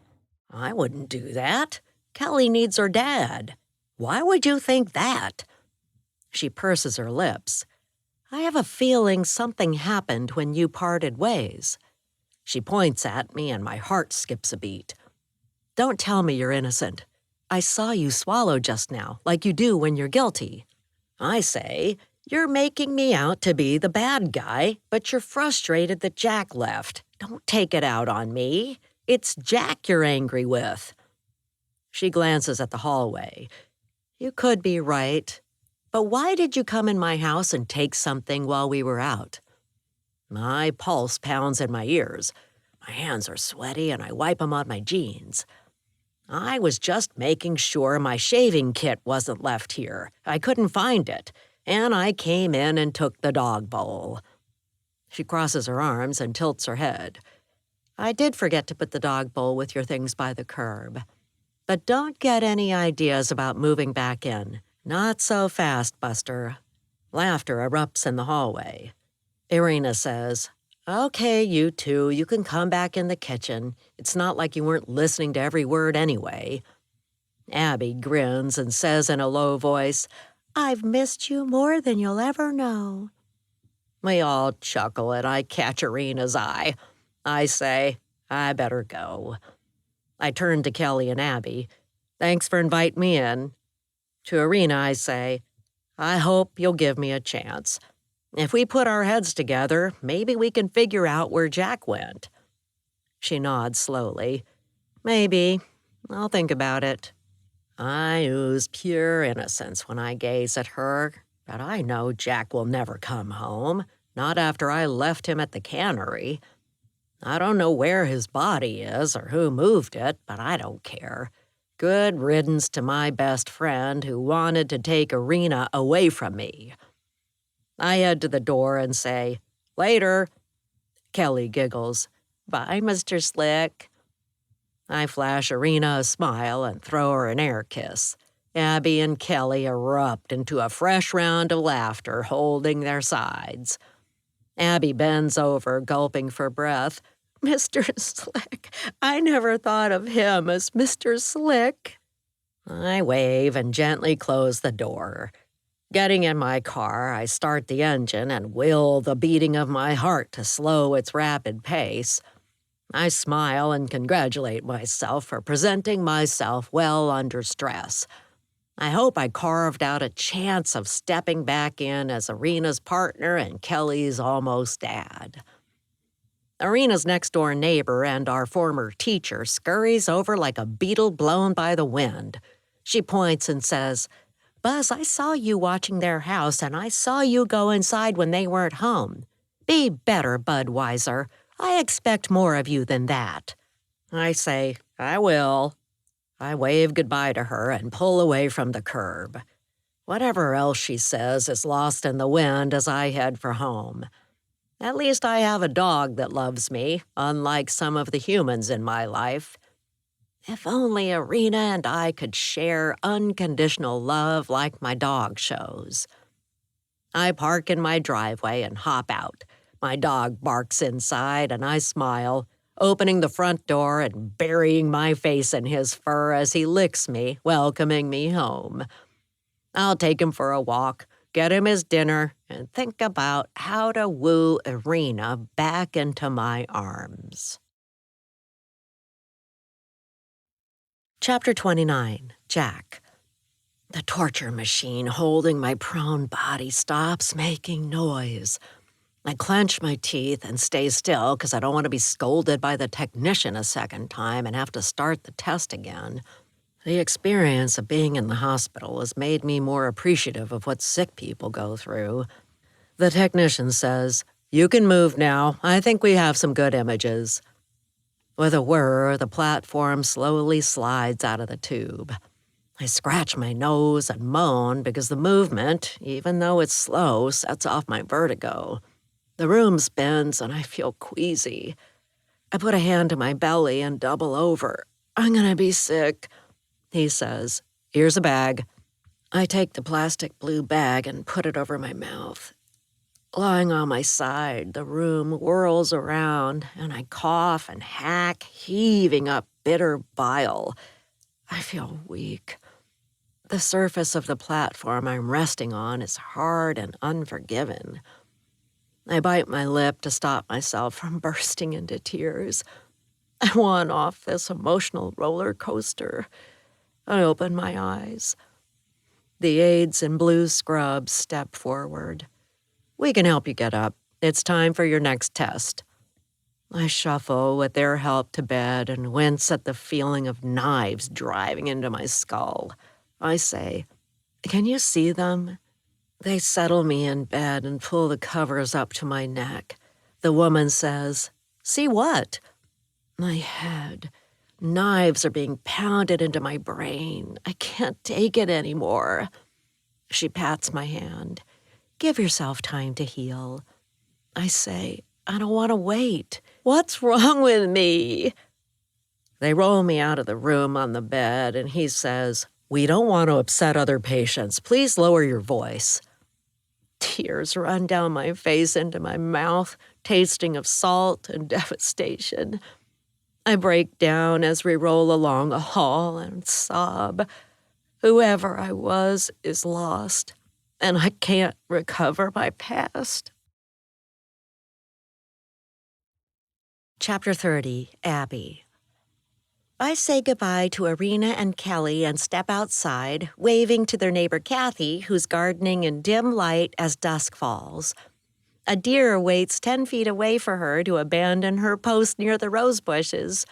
"I wouldn't do that. Kelly needs her dad. Why would you think that?" She purses her lips. "I have a feeling something happened when you parted ways." She points at me and my heart skips a beat. "Don't tell me you're innocent. I saw you swallow just now, like you do when you're guilty." I say, "You're making me out to be the bad guy, but you're frustrated that Jack left. Don't take it out on me. It's Jack you're angry with." She glances at the hallway. "You could be right. But why did you come in my house and take something while we were out?" My pulse pounds in my ears. My hands are sweaty and I wipe them on my jeans. "I was just making sure my shaving kit wasn't left here. I couldn't find it, and I came in and took the dog bowl." She crosses her arms and tilts her head. "I did forget to put the dog bowl with your things by the curb. But don't get any ideas about moving back in. Not so fast, Buster." Laughter erupts in the hallway. Irina says, "Okay, you two, you can come back in the kitchen. It's not like you weren't listening to every word anyway." Abby grins and says in a low voice, "I've missed you more than you'll ever know." We all chuckle and I catch Irina's eye. I say, "I better go." I turn to Kelly and Abby. "Thanks for inviting me in." To Irina, I say, "I hope you'll give me a chance. If we put our heads together, maybe we can figure out where Jack went." She nods slowly. "Maybe. I'll think about it." I ooze pure innocence when I gaze at her, but I know Jack will never come home, not after I left him at the cannery. I don't know where his body is or who moved it, but I don't care. Good riddance to my best friend who wanted to take Irina away from me. I head to the door and say, "Later." Kelly giggles. "Bye, Mr. Slick." I flash Irina a smile and throw her an air kiss. Abby and Kelly erupt into a fresh round of laughter, holding their sides. Abby bends over, gulping for breath. "Mr. Slick, I never thought of him as Mr. Slick." I wave and gently close the door. Getting in my car, I start the engine and will the beating of my heart to slow its rapid pace. I smile and congratulate myself for presenting myself well under stress. I hope I carved out a chance of stepping back in as Irina's partner and Kelly's almost dad. Irina's next-door neighbor and our former teacher scurries over like a beetle blown by the wind. She points and says, "Buzz, I saw you watching their house, and I saw you go inside when they weren't home. Be better, Budweiser. I expect more of you than that." I say, "I will." I wave goodbye to her and pull away from the curb. Whatever else she says is lost in the wind as I head for home. At least I have a dog that loves me, unlike some of the humans in my life. If only Irina and I could share unconditional love like my dog shows. I park in my driveway and hop out. My dog barks inside and I smile, opening the front door and burying my face in his fur as he licks me, welcoming me home. I'll take him for a walk, get him his dinner, and think about how to woo Irina back into my arms. Chapter 29, Jack. The torture machine holding my prone body stops making noise. I clench my teeth and stay still because I don't want to be scolded by the technician a second time and have to start the test again. The experience of being in the hospital has made me more appreciative of what sick people go through. The technician says, "You can move now. I think we have some good images." With a whir, the platform slowly slides out of the tube. I scratch my nose and moan because the movement, even though it's slow, sets off my vertigo. The room spins and I feel queasy. I put a hand to my belly and double over. "I'm gonna be sick," he says. "Here's a bag." I take the plastic blue bag and put it over my mouth. Lying on my side, the room whirls around, and I cough and hack, heaving up bitter bile. I feel weak. The surface of the platform I'm resting on is hard and unforgiving. I bite my lip to stop myself from bursting into tears. I want off this emotional roller coaster. I open my eyes. The aides in blue scrubs step forward. "We can help you get up. It's time for your next test." I shuffle with their help to bed and wince at the feeling of knives driving into my skull. I say, "Can you see them?" They settle me in bed and pull the covers up to my neck. The woman says, "See what?" My head. Knives are being pounded into my brain. I can't take it anymore. She pats my hand. "Give yourself time to heal." I say, "I don't want to wait. What's wrong with me?" They roll me out of the room on the bed, and he says, "We don't want to upset other patients. Please lower your voice." Tears run down my face into my mouth, tasting of salt and devastation. I break down as we roll along a hall and sob. Whoever I was is lost, and I can't recover my past. Chapter 30, Abby. I say goodbye to Irina and Kelly and step outside, waving to their neighbor Kathy, who's gardening in dim light as dusk falls. A deer waits 10 feet away for her to abandon her post near the rose bushes.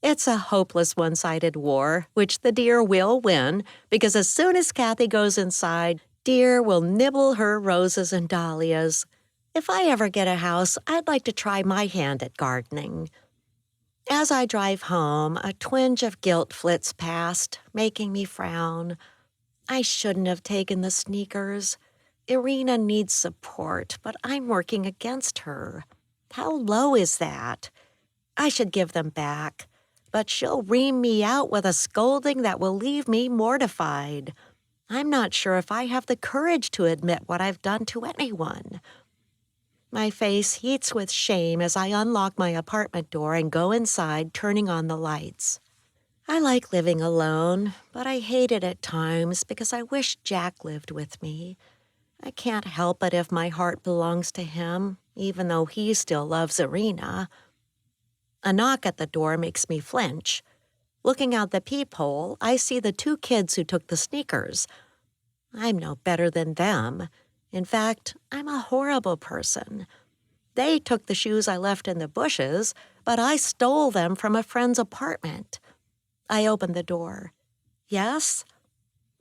It's a hopeless one-sided war, which the deer will win, because as soon as Kathy goes inside, deer will nibble her roses and dahlias. If I ever get a house, I'd like to try my hand at gardening. As I drive home, a twinge of guilt flits past, making me frown. I shouldn't have taken the sneakers. Irina needs support, but I'm working against her. How low is that? I should give them back, but she'll ream me out with a scolding that will leave me mortified. I'm not sure if I have the courage to admit what I've done to anyone. My face heats with shame as I unlock my apartment door and go inside, turning on the lights. I like living alone, but I hate it at times because I wish Jack lived with me. I can't help it if my heart belongs to him, even though he still loves Irina. A knock at the door makes me flinch. Looking out the peephole, I see the 2 kids who took the sneakers. I'm no better than them. In fact, I'm a horrible person. They took the shoes I left in the bushes, but I stole them from a friend's apartment. I open the door. "Yes?"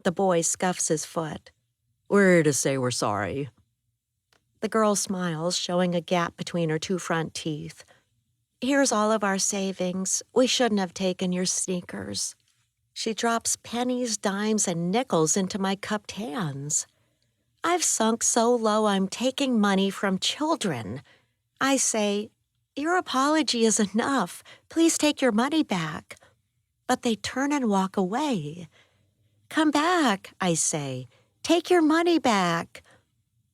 The boy scuffs his foot. "We're here to say we're sorry." The girl smiles, showing a gap between her 2 front teeth. "Here's all of our savings. We shouldn't have taken your sneakers." She drops pennies, dimes, and nickels into my cupped hands. I've sunk so low I'm taking money from children. I say, "Your apology is enough. Please take your money back." But they turn and walk away. "Come back," I say. "Take your money back."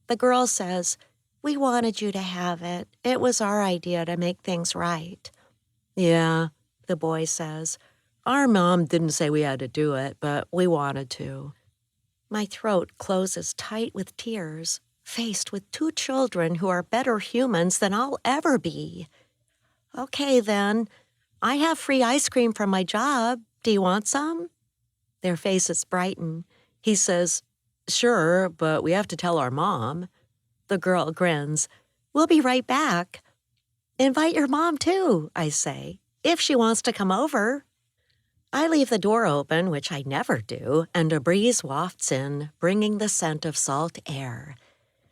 The girl says, "We wanted you to have it. It was our idea to make things right." "Yeah," the boy says. "Our mom didn't say we had to do it, but we wanted to." My throat closes tight with tears, faced with 2 children who are better humans than I'll ever be. "Okay, then. I have free ice cream from my job. Do you want some?" Their faces brighten. He says, "Sure, but we have to tell our mom." The girl grins. "We'll be right back." "Invite your mom, too," I say, "if she wants to come over." I leave the door open, which I never do, and a breeze wafts in, bringing the scent of salt air.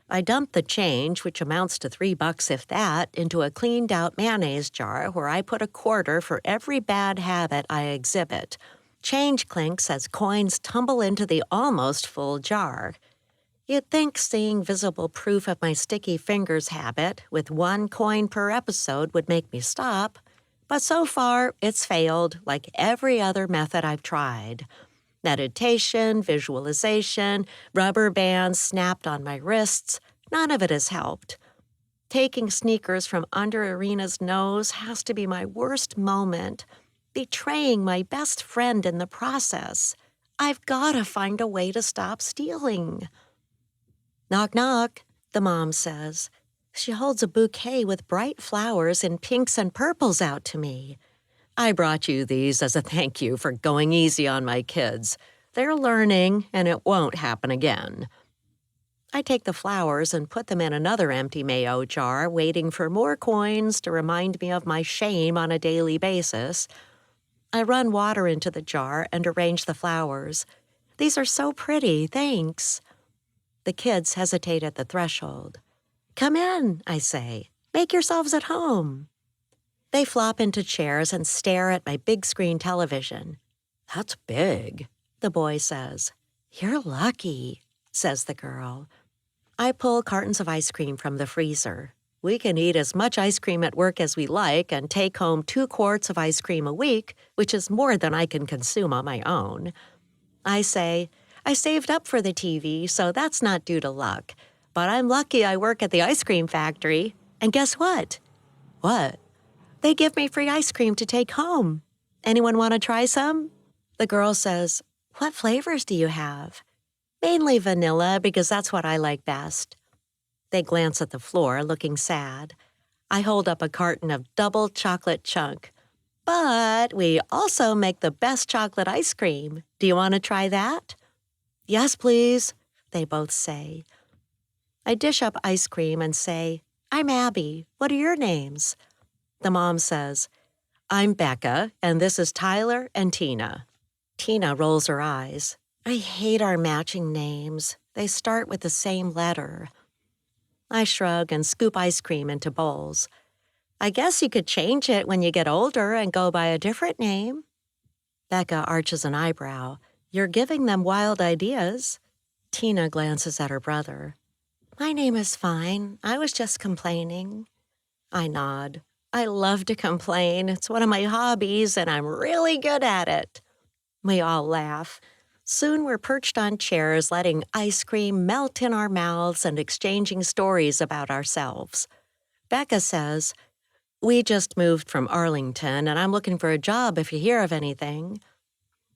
I dump the change, which amounts to $3 if that, into a cleaned-out mayonnaise jar where I put a quarter for every bad habit I exhibit. Change clinks as coins tumble into the almost full jar. You'd think seeing visible proof of my sticky fingers habit with 1 coin per episode would make me stop, but so far it's failed like every other method I've tried. Meditation, visualization, rubber bands snapped on my wrists, none of it has helped. Taking sneakers from under Irina's nose has to be my worst moment, betraying my best friend in the process. I've gotta find a way to stop stealing. Knock, knock, the mom says. She holds a bouquet with bright flowers in pinks and purples out to me. I brought you these as a thank you for going easy on my kids. They're learning, and it won't happen again. I take the flowers and put them in another empty mayo jar, waiting for more coins to remind me of my shame on a daily basis. I run water into the jar and arrange the flowers. These are so pretty, thanks. The kids hesitate at the threshold. Come in, I say. Make yourselves at home. They flop into chairs and stare at my big screen television. That's big, the boy says. You're lucky, says the girl. I pull cartons of ice cream from the freezer. We can eat as much ice cream at work as we like and take home 2 quarts of ice cream a week, which is more than I can consume on my own. I say, I saved up for the TV, so that's not due to luck. But I'm lucky I work at the ice cream factory. And guess what? What? They give me free ice cream to take home. Anyone want to try some? The girl says, What flavors do you have? Mainly vanilla, because that's what I like best. They glance at the floor, looking sad. I hold up a carton of double chocolate chunk. But we also make the best chocolate ice cream. Do you want to try that? Yes, please, they both say. I dish up ice cream and say, I'm Abby. What are your names? The mom says, I'm Becca, and this is Tyler and Tina. Tina rolls her eyes. I hate our matching names. They start with the same letter. I shrug and scoop ice cream into bowls. I guess you could change it when you get older and go by a different name. Becca arches an eyebrow. You're giving them wild ideas. Tina glances at her brother. My name is fine. I was just complaining. I nod. I love to complain. It's one of my hobbies, and I'm really good at it. We all laugh. Soon we're perched on chairs, letting ice cream melt in our mouths and exchanging stories about ourselves. Becca says, We just moved from Arlington, and I'm looking for a job if you hear of anything.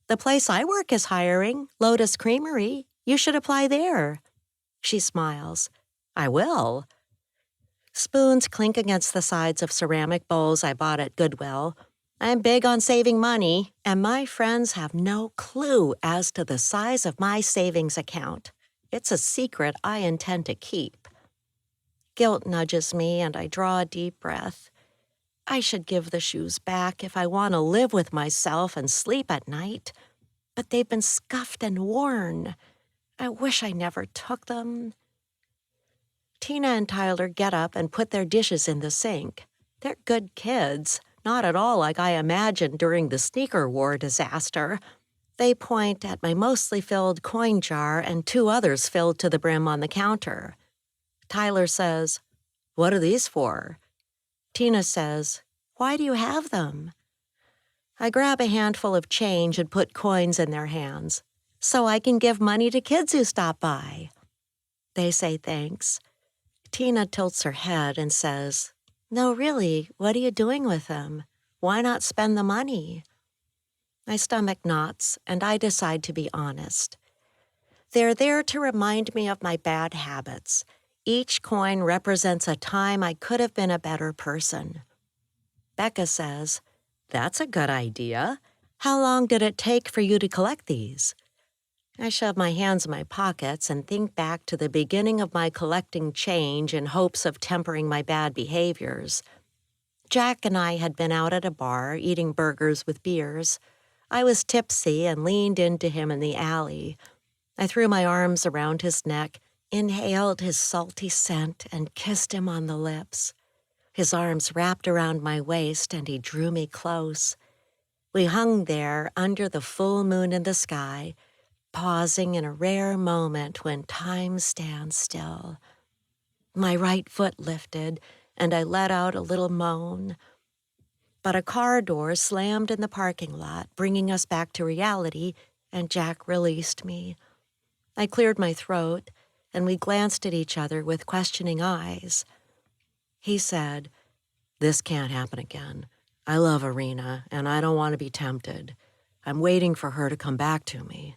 The place I work is hiring, Lotus Creamery. You should apply there. She smiles. I will. Spoons clink against the sides of ceramic bowls I bought at Goodwill. I'm big on saving money, and my friends have no clue as to the size of my savings account. It's a secret I intend to keep. Guilt nudges me, and I draw a deep breath. I should give the shoes back if I want to live with myself and sleep at night. But they've been scuffed and worn. I wish I never took them. Tina and Tyler get up and put their dishes in the sink. They're good kids, not at all like I imagined during the sneaker war disaster. They point at my mostly filled coin jar and 2 others filled to the brim on the counter. Tyler says, What are these for? Tina says, Why do you have them? I grab a handful of change and put coins in their hands, so I can give money to kids who stop by. They say thanks. Tina tilts her head and says, No, really, what are you doing with them? Why not spend the money? My stomach knots, and I decide to be honest. They're there to remind me of my bad habits. Each coin represents a time I could have been a better person. Becca says, That's a good idea. How long did it take for you to collect these? I shove my hands in my pockets and think back to the beginning of my collecting change in hopes of tempering my bad behaviors. Jack and I had been out at a bar eating burgers with beers. I was tipsy and leaned into him in the alley. I threw my arms around his neck, inhaled his salty scent, and kissed him on the lips. His arms wrapped around my waist, and he drew me close. We hung there under the full moon in the sky, pausing in a rare moment when time stands still. My right foot lifted, and I let out a little moan. But a car door slammed in the parking lot, bringing us back to reality, and Jack released me. I cleared my throat, and we glanced at each other with questioning eyes. He said, "This can't happen again. I love Irina, and I don't want to be tempted. I'm waiting for her to come back to me."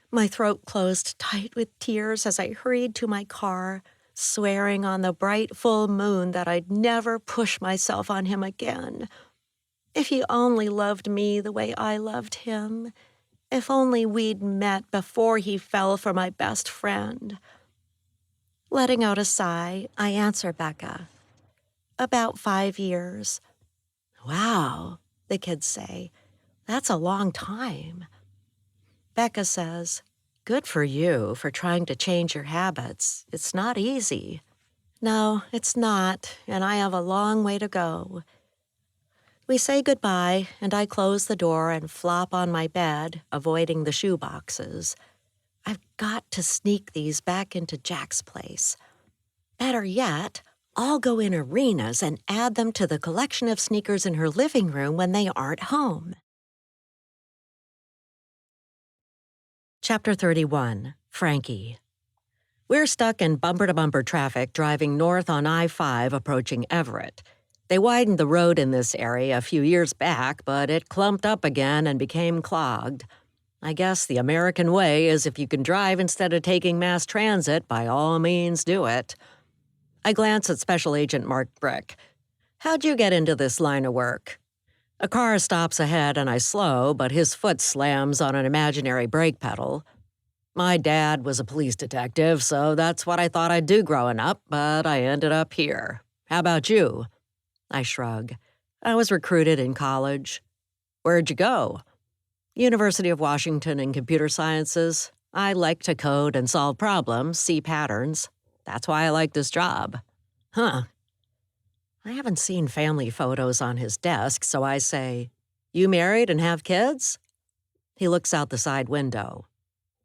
My throat closed tight with tears as I hurried to my car, swearing on the bright full moon that I'd never push myself on him again. If he only loved me the way I loved him. If only we'd met before he fell for my best friend. Letting out a sigh, I answer Becca. "About 5 years." "Wow," the kids say. "That's a long time." Becca says, "Good for you for trying to change your habits. It's not easy." "No, it's not, and I have a long way to go." We say goodbye, and I close the door and flop on my bed, avoiding the shoe boxes. I've got to sneak these back into Jack's place. Better yet, I'll go in Irina's and add them to the collection of sneakers in her living room when they aren't home. Chapter 31, Frankie. We're stuck in bumper-to-bumper traffic driving north on I-5 approaching Everett. They widened the road in this area a few years back, but it clumped up again and became clogged. I guess the American way is if you can drive instead of taking mass transit, by all means do it. I glance at Special Agent Mark Brick. "How'd you get into this line of work?" A car stops ahead and I slow, but his foot slams on an imaginary brake pedal. "My dad was a police detective, so that's what I thought I'd do growing up, but I ended up here. How about you?" I shrug. "I was recruited in college." "Where'd you go?" "University of Washington in computer sciences. I like to code and solve problems, see patterns. That's why I like this job." "Huh." I haven't seen family photos on his desk, so I say, "You married and have kids?" He looks out the side window.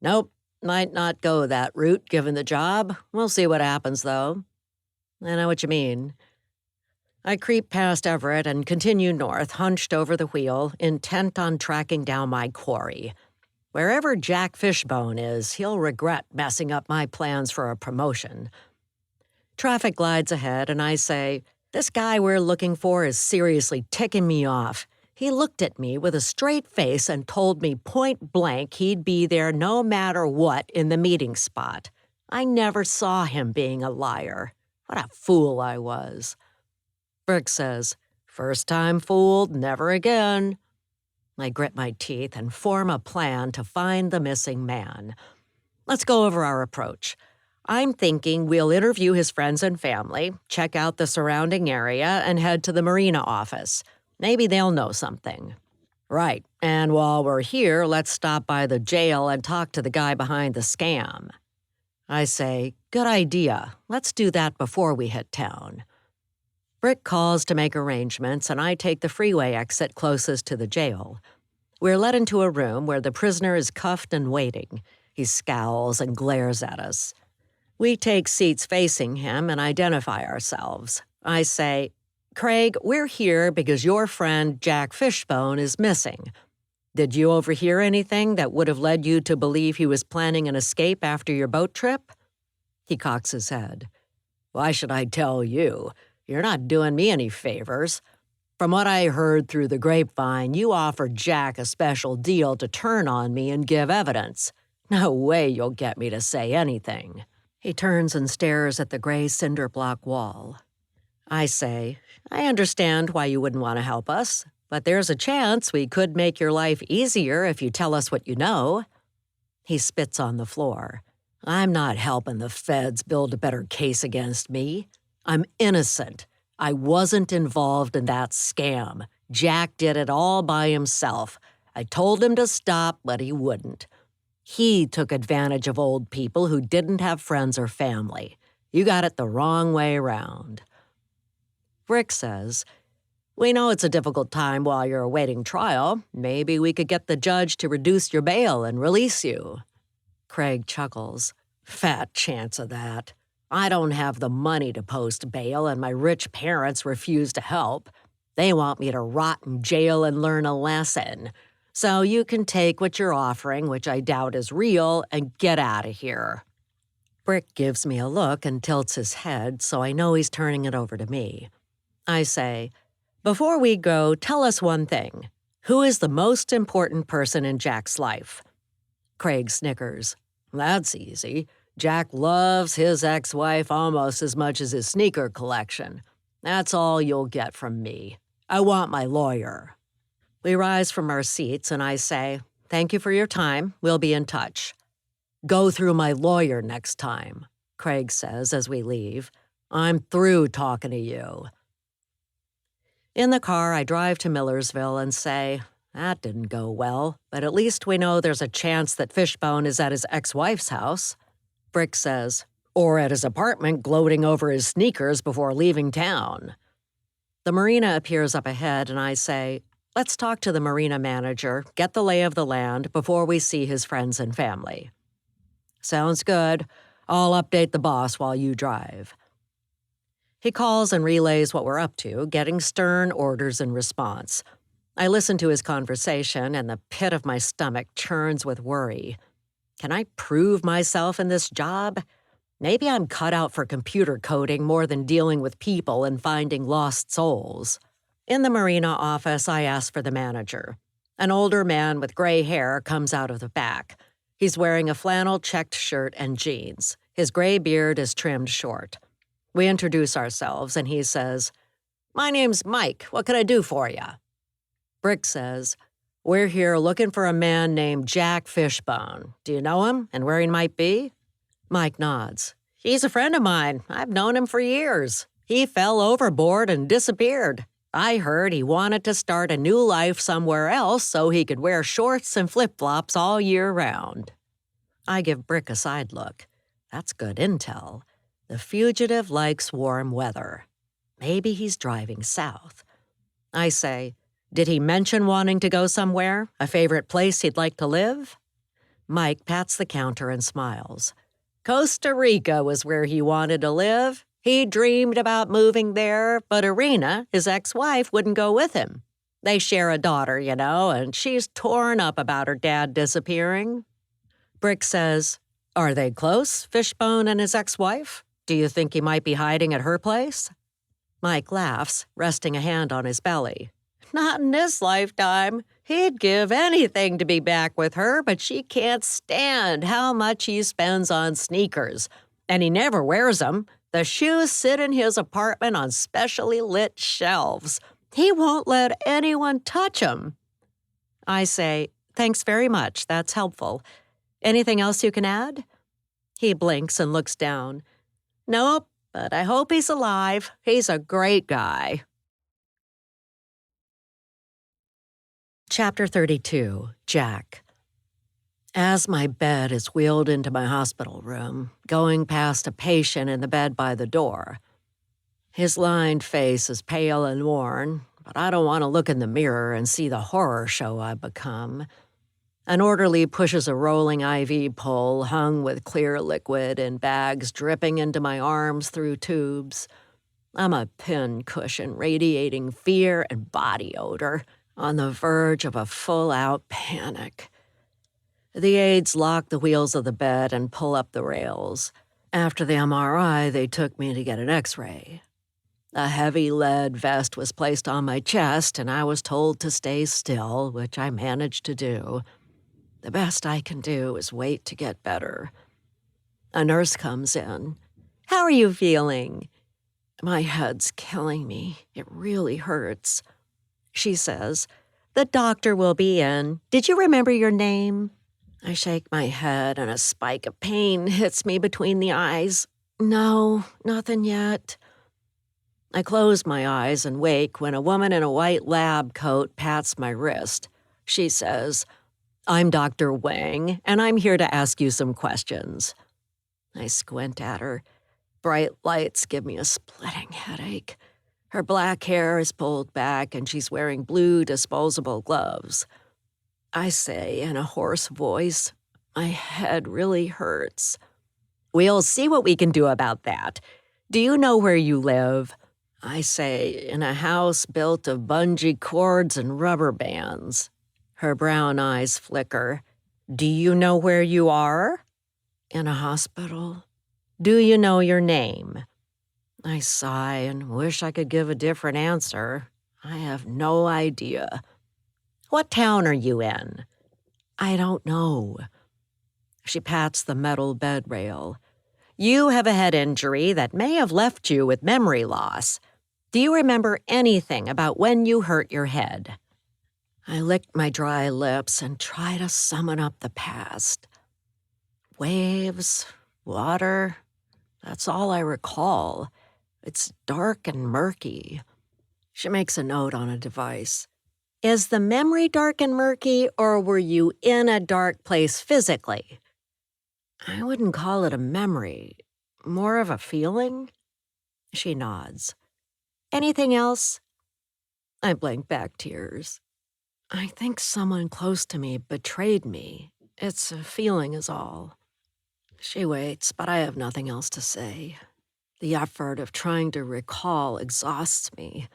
"Nope, might not go that route given the job. We'll see what happens, though." "I know what you mean." I creep past Everett and continue north, hunched over the wheel, intent on tracking down my quarry. Wherever Jack Fishbone is, he'll regret messing up my plans for a promotion. Traffic glides ahead, and I say, "This guy we're looking for is seriously ticking me off. He looked at me with a straight face and told me point blank he'd be there no matter what in the meeting spot. I never saw him being a liar. What a fool I was." Brick says, "First time fooled, never again." I grit my teeth and form a plan to find the missing man. Let's go over our approach. I'm thinking we'll interview his friends and family, check out the surrounding area, and head to the marina office. Maybe they'll know something. "Right, and while we're here, let's stop by the jail and talk to the guy behind the scam." I say, "Good idea. Let's do that before we hit town." Brick calls to make arrangements, and I take the freeway exit closest to the jail. We're led into a room where the prisoner is cuffed and waiting. He scowls and glares at us. We take seats facing him and identify ourselves. I say, "Craig, we're here because your friend Jack Fishbone is missing. Did you overhear anything that would have led you to believe he was planning an escape after your boat trip?" He cocks his head. "Why should I tell you? You're not doing me any favors. From what I heard through the grapevine, you offered Jack a special deal to turn on me and give evidence. No way you'll get me to say anything." He turns and stares at the gray cinder block wall. I say, "I understand why you wouldn't want to help us, but there's a chance we could make your life easier if you tell us what you know." He spits on the floor. "I'm not helping the feds build a better case against me. I'm innocent. I wasn't involved in that scam. Jack did it all by himself. I told him to stop, but he wouldn't. He took advantage of old people who didn't have friends or family. You got it the wrong way around." Brick says, We know it's a difficult time while you're awaiting trial. Maybe we could get the judge to reduce your bail and release you." Craig chuckles. "Fat chance of that. I don't have the money to post bail, and my rich parents refuse to help. They want me to rot in jail and learn a lesson. So you can take what you're offering, which I doubt is real, and get out of here." Brick gives me a look and tilts his head, so I know he's turning it over to me. I say, "Before we go, tell us one thing. Who is the most important person in Jack's life?" Craig snickers. "That's easy. Jack loves his ex-wife almost as much as his sneaker collection. That's all you'll get from me. I want my lawyer." We rise from our seats and I say, "Thank you for your time. We'll be in touch." "Go through my lawyer next time," Craig says as we leave. "I'm through talking to you." In the car, I drive to Millersville and say, "That didn't go well, but at least we know there's a chance that Fishbone is at his ex-wife's house." Brick says, "Or at his apartment gloating over his sneakers before leaving town." The marina appears up ahead and I say, "Let's talk to the marina manager, get the lay of the land before we see his friends and family." "Sounds good. I'll update the boss while you drive." He calls and relays what we're up to, getting stern orders in response. I listen to his conversation and the pit of my stomach churns with worry. Can I prove myself in this job? Maybe I'm cut out for computer coding more than dealing with people and finding lost souls. In the marina office, I ask for the manager. An older man with gray hair comes out of the back. He's wearing a flannel checked shirt and jeans. His gray beard is trimmed short. We introduce ourselves, and he says, "My name's Mike. What can I do for ya?" Brick says, "We're here looking for a man named Jack Fishbone. Do you know him and where he might be?" Mike nods. "He's a friend of mine. I've known him for years. He fell overboard and disappeared. I heard he wanted to start a new life somewhere else so he could wear shorts and flip-flops all year round." I give Brick a side look. That's good intel. The fugitive likes warm weather. Maybe he's driving south. I say, "Did he mention wanting to go somewhere? A favorite place he'd like to live?" Mike pats the counter and smiles. "Costa Rica was where he wanted to live. He dreamed about moving there, but Irina, his ex-wife, wouldn't go with him. They share a daughter, you know, and she's torn up about her dad disappearing." Brick says, "Are they close, Fishbone and his ex-wife? Do you think he might be hiding at her place?" Mike laughs, resting a hand on his belly. "Not in this lifetime. He'd give anything to be back with her, but she can't stand how much he spends on sneakers. And he never wears them. The shoes sit in his apartment on specially lit shelves. He won't let anyone touch them." I say, "Thanks very much. That's helpful. Anything else you can add?" He blinks and looks down. "Nope, but I hope he's alive. He's a great guy." Chapter 32, Jack. As my bed is wheeled into my hospital room, going past a patient in the bed by the door. His lined face is pale and worn, but I don't want to look in the mirror and see the horror show I've become. An orderly pushes a rolling IV pole hung with clear liquid and bags dripping into my arms through tubes. I'm a pincushion radiating fear and body odor, on the verge of a full-out panic. The aides lock the wheels of the bed and pull up the rails. After the MRI, they took me to get an X-ray. A heavy lead vest was placed on my chest, and I was told to stay still, which I managed to do. The best I can do is wait to get better. A nurse comes in. "How are you feeling?" My head's killing me. It really hurts. She says, "The doctor will be in. Did you remember your name?" I shake my head and a spike of pain hits me between the eyes. "No, nothing yet." I close my eyes and wake when a woman in a white lab coat pats my wrist. She says, "I'm Dr. Wang, and I'm here to ask you some questions." I squint at her. Bright lights give me a splitting headache. Her black hair is pulled back and she's wearing blue disposable gloves. I say in a hoarse voice, "My head really hurts." "We'll see what we can do about that. Do you know where you live?" I say, "In a house built of bungee cords and rubber bands." Her brown eyes flicker. "Do you know where you are?" "In a hospital." "Do you know your name?" I sigh and wish I could give a different answer. I have no idea. "What town are you in?" "I don't know." She pats the metal bed rail. "You have a head injury that may have left you with memory loss. Do you remember anything about when you hurt your head?" I lick my dry lips and try to summon up the past. Waves, water, that's all I recall. It's dark and murky. She makes a note on a device. "Is the memory dark and murky, or were you in a dark place physically?" I wouldn't call it a memory, more of a feeling. She nods. "Anything else?" I blink back tears. I think someone close to me betrayed me. It's a feeling is all. She waits, but I have nothing else to say. The effort of trying to recall exhausts me.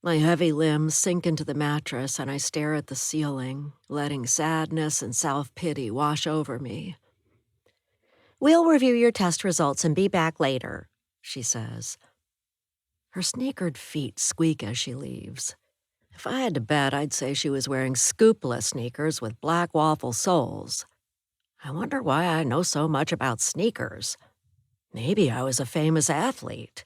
My heavy limbs sink into the mattress and I stare at the ceiling, letting sadness and self-pity wash over me. "We'll review your test results and be back later," she says. Her sneakered feet squeak as she leaves. If I had to bet, I'd say she was wearing scoopless sneakers with black waffle soles. I wonder why I know so much about sneakers. Maybe I was a famous athlete.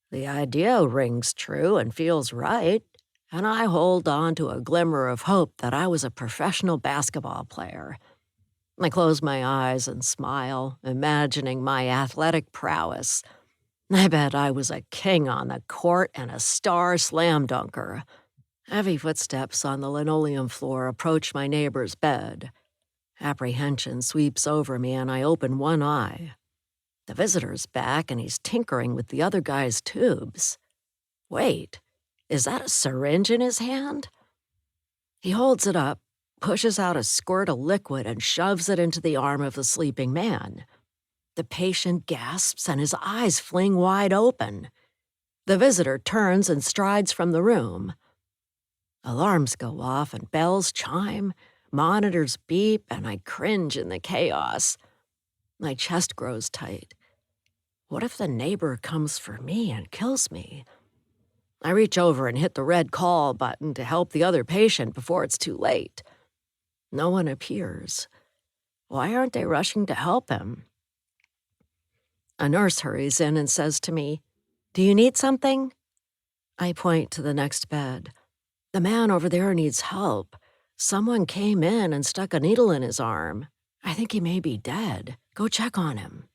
The idea rings true and feels right, and I hold on to a glimmer of hope that I was a professional basketball player. I close my eyes and smile, imagining my athletic prowess. I bet I was a king on the court and a star slam dunker. Heavy footsteps on the linoleum floor approach my neighbor's bed. Apprehension sweeps over me and I open one eye. The visitor's back and he's tinkering with the other guy's tubes. Wait, is that a syringe in his hand? He holds it up, pushes out a squirt of liquid and shoves it into the arm of the sleeping man. The patient gasps and his eyes fling wide open. The visitor turns and strides from the room. Alarms go off and bells chime, monitors beep, and I cringe in the chaos. My chest grows tight. What if the neighbor comes for me and kills me? I reach over and hit the red call button to help the other patient before it's too late. No one appears. Why aren't they rushing to help him? A nurse hurries in and says to me, "Do you need something?" I point to the next bed. "The man over there needs help. Someone came in and stuck a needle in his arm. I think he may be dead. Go check on him."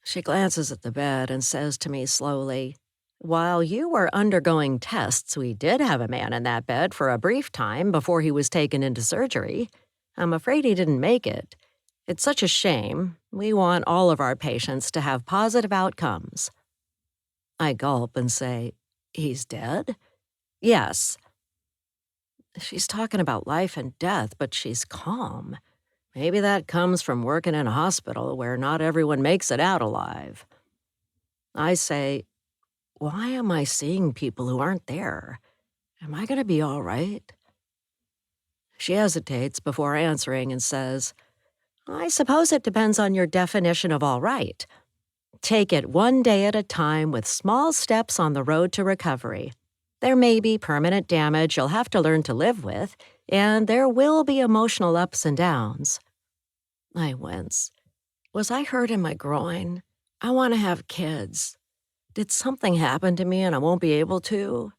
She glances at the bed and says to me slowly, "While you were undergoing tests, we did have a man in that bed for a brief time before he was taken into surgery. I'm afraid he didn't make it. It's such a shame. We want all of our patients to have positive outcomes." I gulp and say, "He's dead?" "Yes." She's talking about life and death, but she's calm. Maybe that comes from working in a hospital where not everyone makes it out alive. I say, "Why am I seeing people who aren't there? Am I going to be all right?" She hesitates before answering and says, "I suppose it depends on your definition of all right. Take it one day at a time with small steps on the road to recovery. There may be permanent damage you'll have to learn to live with, and there will be emotional ups and downs." I wince. Was I hurt in my groin? I want to have kids. Did something happen to me and I won't be able to?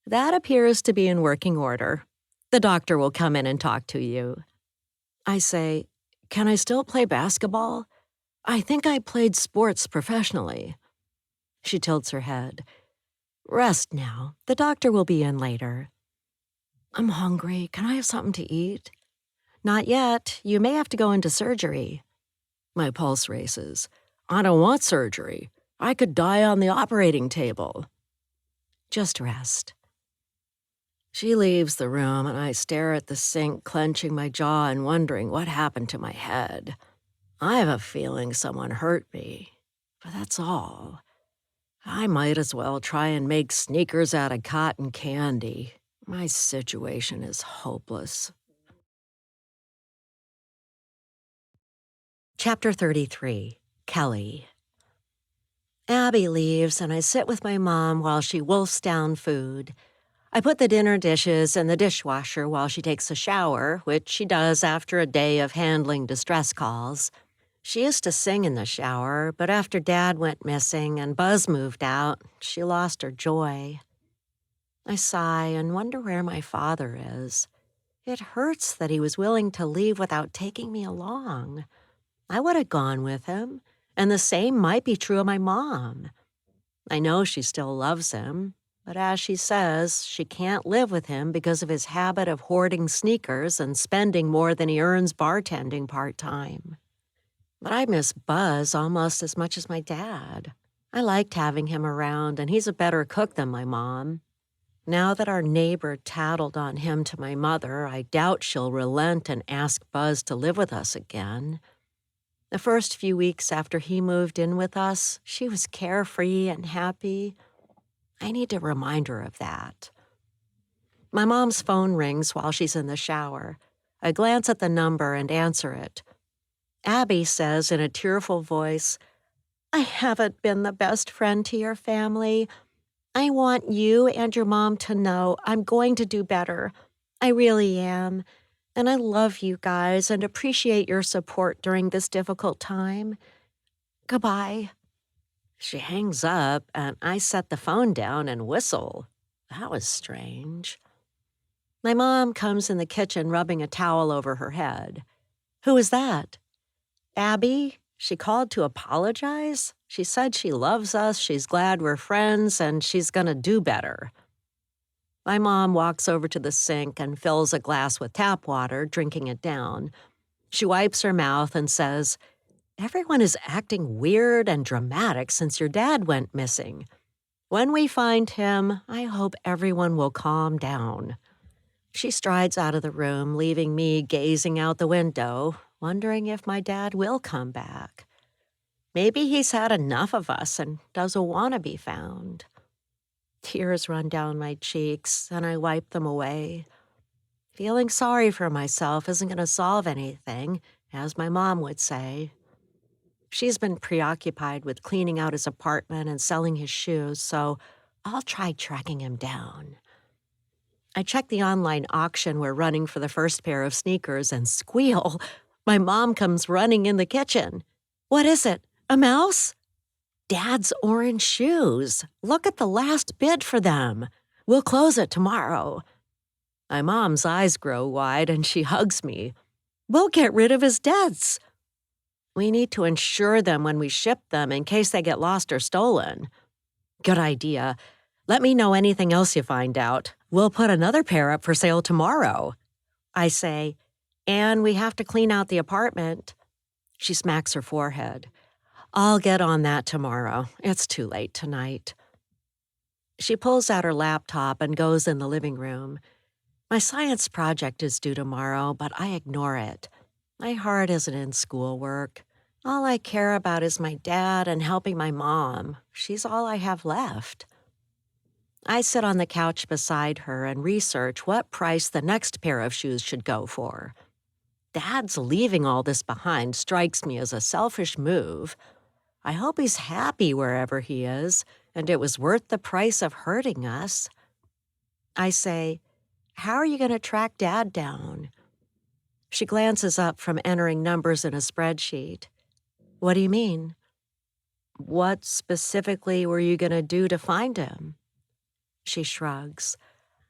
That appears to be in working order. The doctor will come in and talk to you. I say, "Can I still play basketball? I think I played sports professionally." She tilts her head. "Rest now. The doctor will be in later." "I'm hungry. Can I have something to eat?" "Not yet. You may have to go into surgery." My pulse races. "I don't want surgery. I could die on the operating table." Just rest." She leaves the room, and I stare at the sink, clenching my jaw and wondering what happened to my head. I have a feeling someone hurt me, but that's all. I might as well try and make sneakers out of cotton candy. My situation is hopeless. Chapter 33, Kelly. Abby leaves, and I sit with my mom while she wolfs down food. I put the dinner dishes in the dishwasher while she takes a shower, which she does after a day of handling distress calls. She used to sing in the shower, but after Dad went missing and Buzz moved out, she lost her joy. I sigh and wonder where my father is. It hurts that he was willing to leave without taking me along. I would have gone with him, and the same might be true of my mom. I know she still loves him, but as she says, she can't live with him because of his habit of hoarding sneakers and spending more than he earns bartending part-time. But I miss Buzz almost as much as my dad. I liked having him around, and he's a better cook than my mom. Now that our neighbor tattled on him to my mother, I doubt she'll relent and ask Buzz to live with us again. The first few weeks after he moved in with us, she was carefree and happy. I need to remind her of that. My mom's phone rings while she's in the shower. I glance at the number and answer it. Abby says in a tearful voice, "I haven't been the best friend to your family. I want you and your mom to know I'm going to do better. I really am. And I love you guys and appreciate your support during this difficult time. Goodbye." She hangs up, and I set the phone down and whistle. That was strange. My mom comes in the kitchen rubbing a towel over her head. "Who is that?" "Abby. She called to apologize. She said she loves us, she's glad we're friends, and she's gonna do better." My mom walks over to the sink and fills a glass with tap water, drinking it down. She wipes her mouth and says, "Everyone is acting weird and dramatic since your dad went missing. When we find him, I hope everyone will calm down." She strides out of the room, leaving me gazing out the window, wondering if my dad will come back. Maybe he's had enough of us and doesn't want to be found. Tears run down my cheeks, and I wipe them away. Feeling sorry for myself isn't going to solve anything, as my mom would say. She's been preoccupied with cleaning out his apartment and selling his shoes, so I'll try tracking him down. I check the online auction we're running for the first pair of sneakers and squeal. My mom comes running in the kitchen. "What is it? A mouse?" "Dad's orange shoes. Look at the last bid for them. We'll close it tomorrow." My mom's eyes grow wide and she hugs me. "We'll get rid of his debts." "We need to insure them when we ship them in case they get lost or stolen." "Good idea. Let me know anything else you find out. We'll put another pair up for sale tomorrow." I say, "And we have to clean out the apartment." She smacks her forehead. "I'll get on that tomorrow. It's too late tonight." She pulls out her laptop and goes in the living room. My science project is due tomorrow, but I ignore it. My heart isn't in schoolwork. All I care about is my dad and helping my mom. She's all I have left. I sit on the couch beside her and research what price the next pair of shoes should go for. Dad's leaving all this behind strikes me as a selfish move. I hope he's happy wherever he is, and it was worth the price of hurting us. I say, "How are you going to track Dad down?" She glances up from entering numbers in a spreadsheet. "What do you mean?" "What specifically were you going to do to find him?" She shrugs.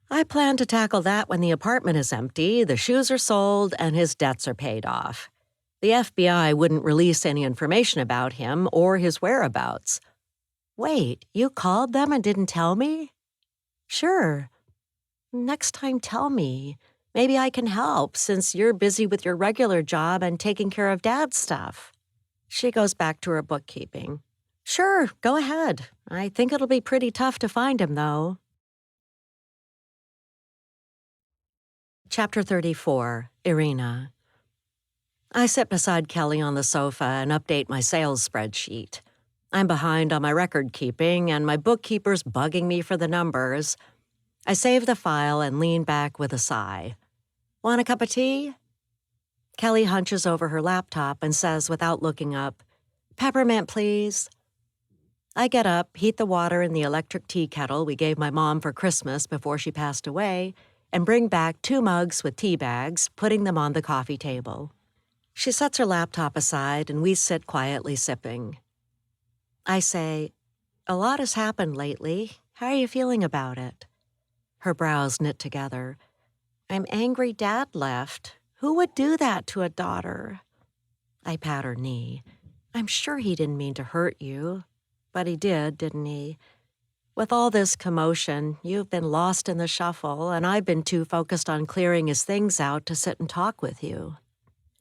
"I plan to tackle that when the apartment is empty, the shoes are sold, and his debts are paid off. The FBI wouldn't release any information about him or his whereabouts." "Wait, you called them and didn't tell me?" "Sure." "Next time tell me. Maybe I can help since you're busy with your regular job and taking care of Dad's stuff." She goes back to her bookkeeping. "Sure, go ahead. I think it'll be pretty tough to find him, though." Chapter 34, Irina. I sit beside Kelly on the sofa and update my sales spreadsheet. I'm behind on my record keeping, and my bookkeeper's bugging me for the numbers. I save the file and lean back with a sigh. Want a cup of tea? Kelly hunches over her laptop and says without looking up, "Peppermint, please." I get up, heat the water in the electric tea kettle we gave my mom for Christmas before she passed away, and bring back 2 mugs with tea bags, putting them on the coffee table. She sets her laptop aside and we sit quietly sipping. I say, "A lot has happened lately. How are you feeling about it?" Her brows knit together. "I'm angry Dad left. Who would do that to a daughter?" I pat her knee. "I'm sure he didn't mean to hurt you. But he did, didn't he? With all this commotion, you've been lost in the shuffle, and I've been too focused on clearing his things out to sit and talk with you."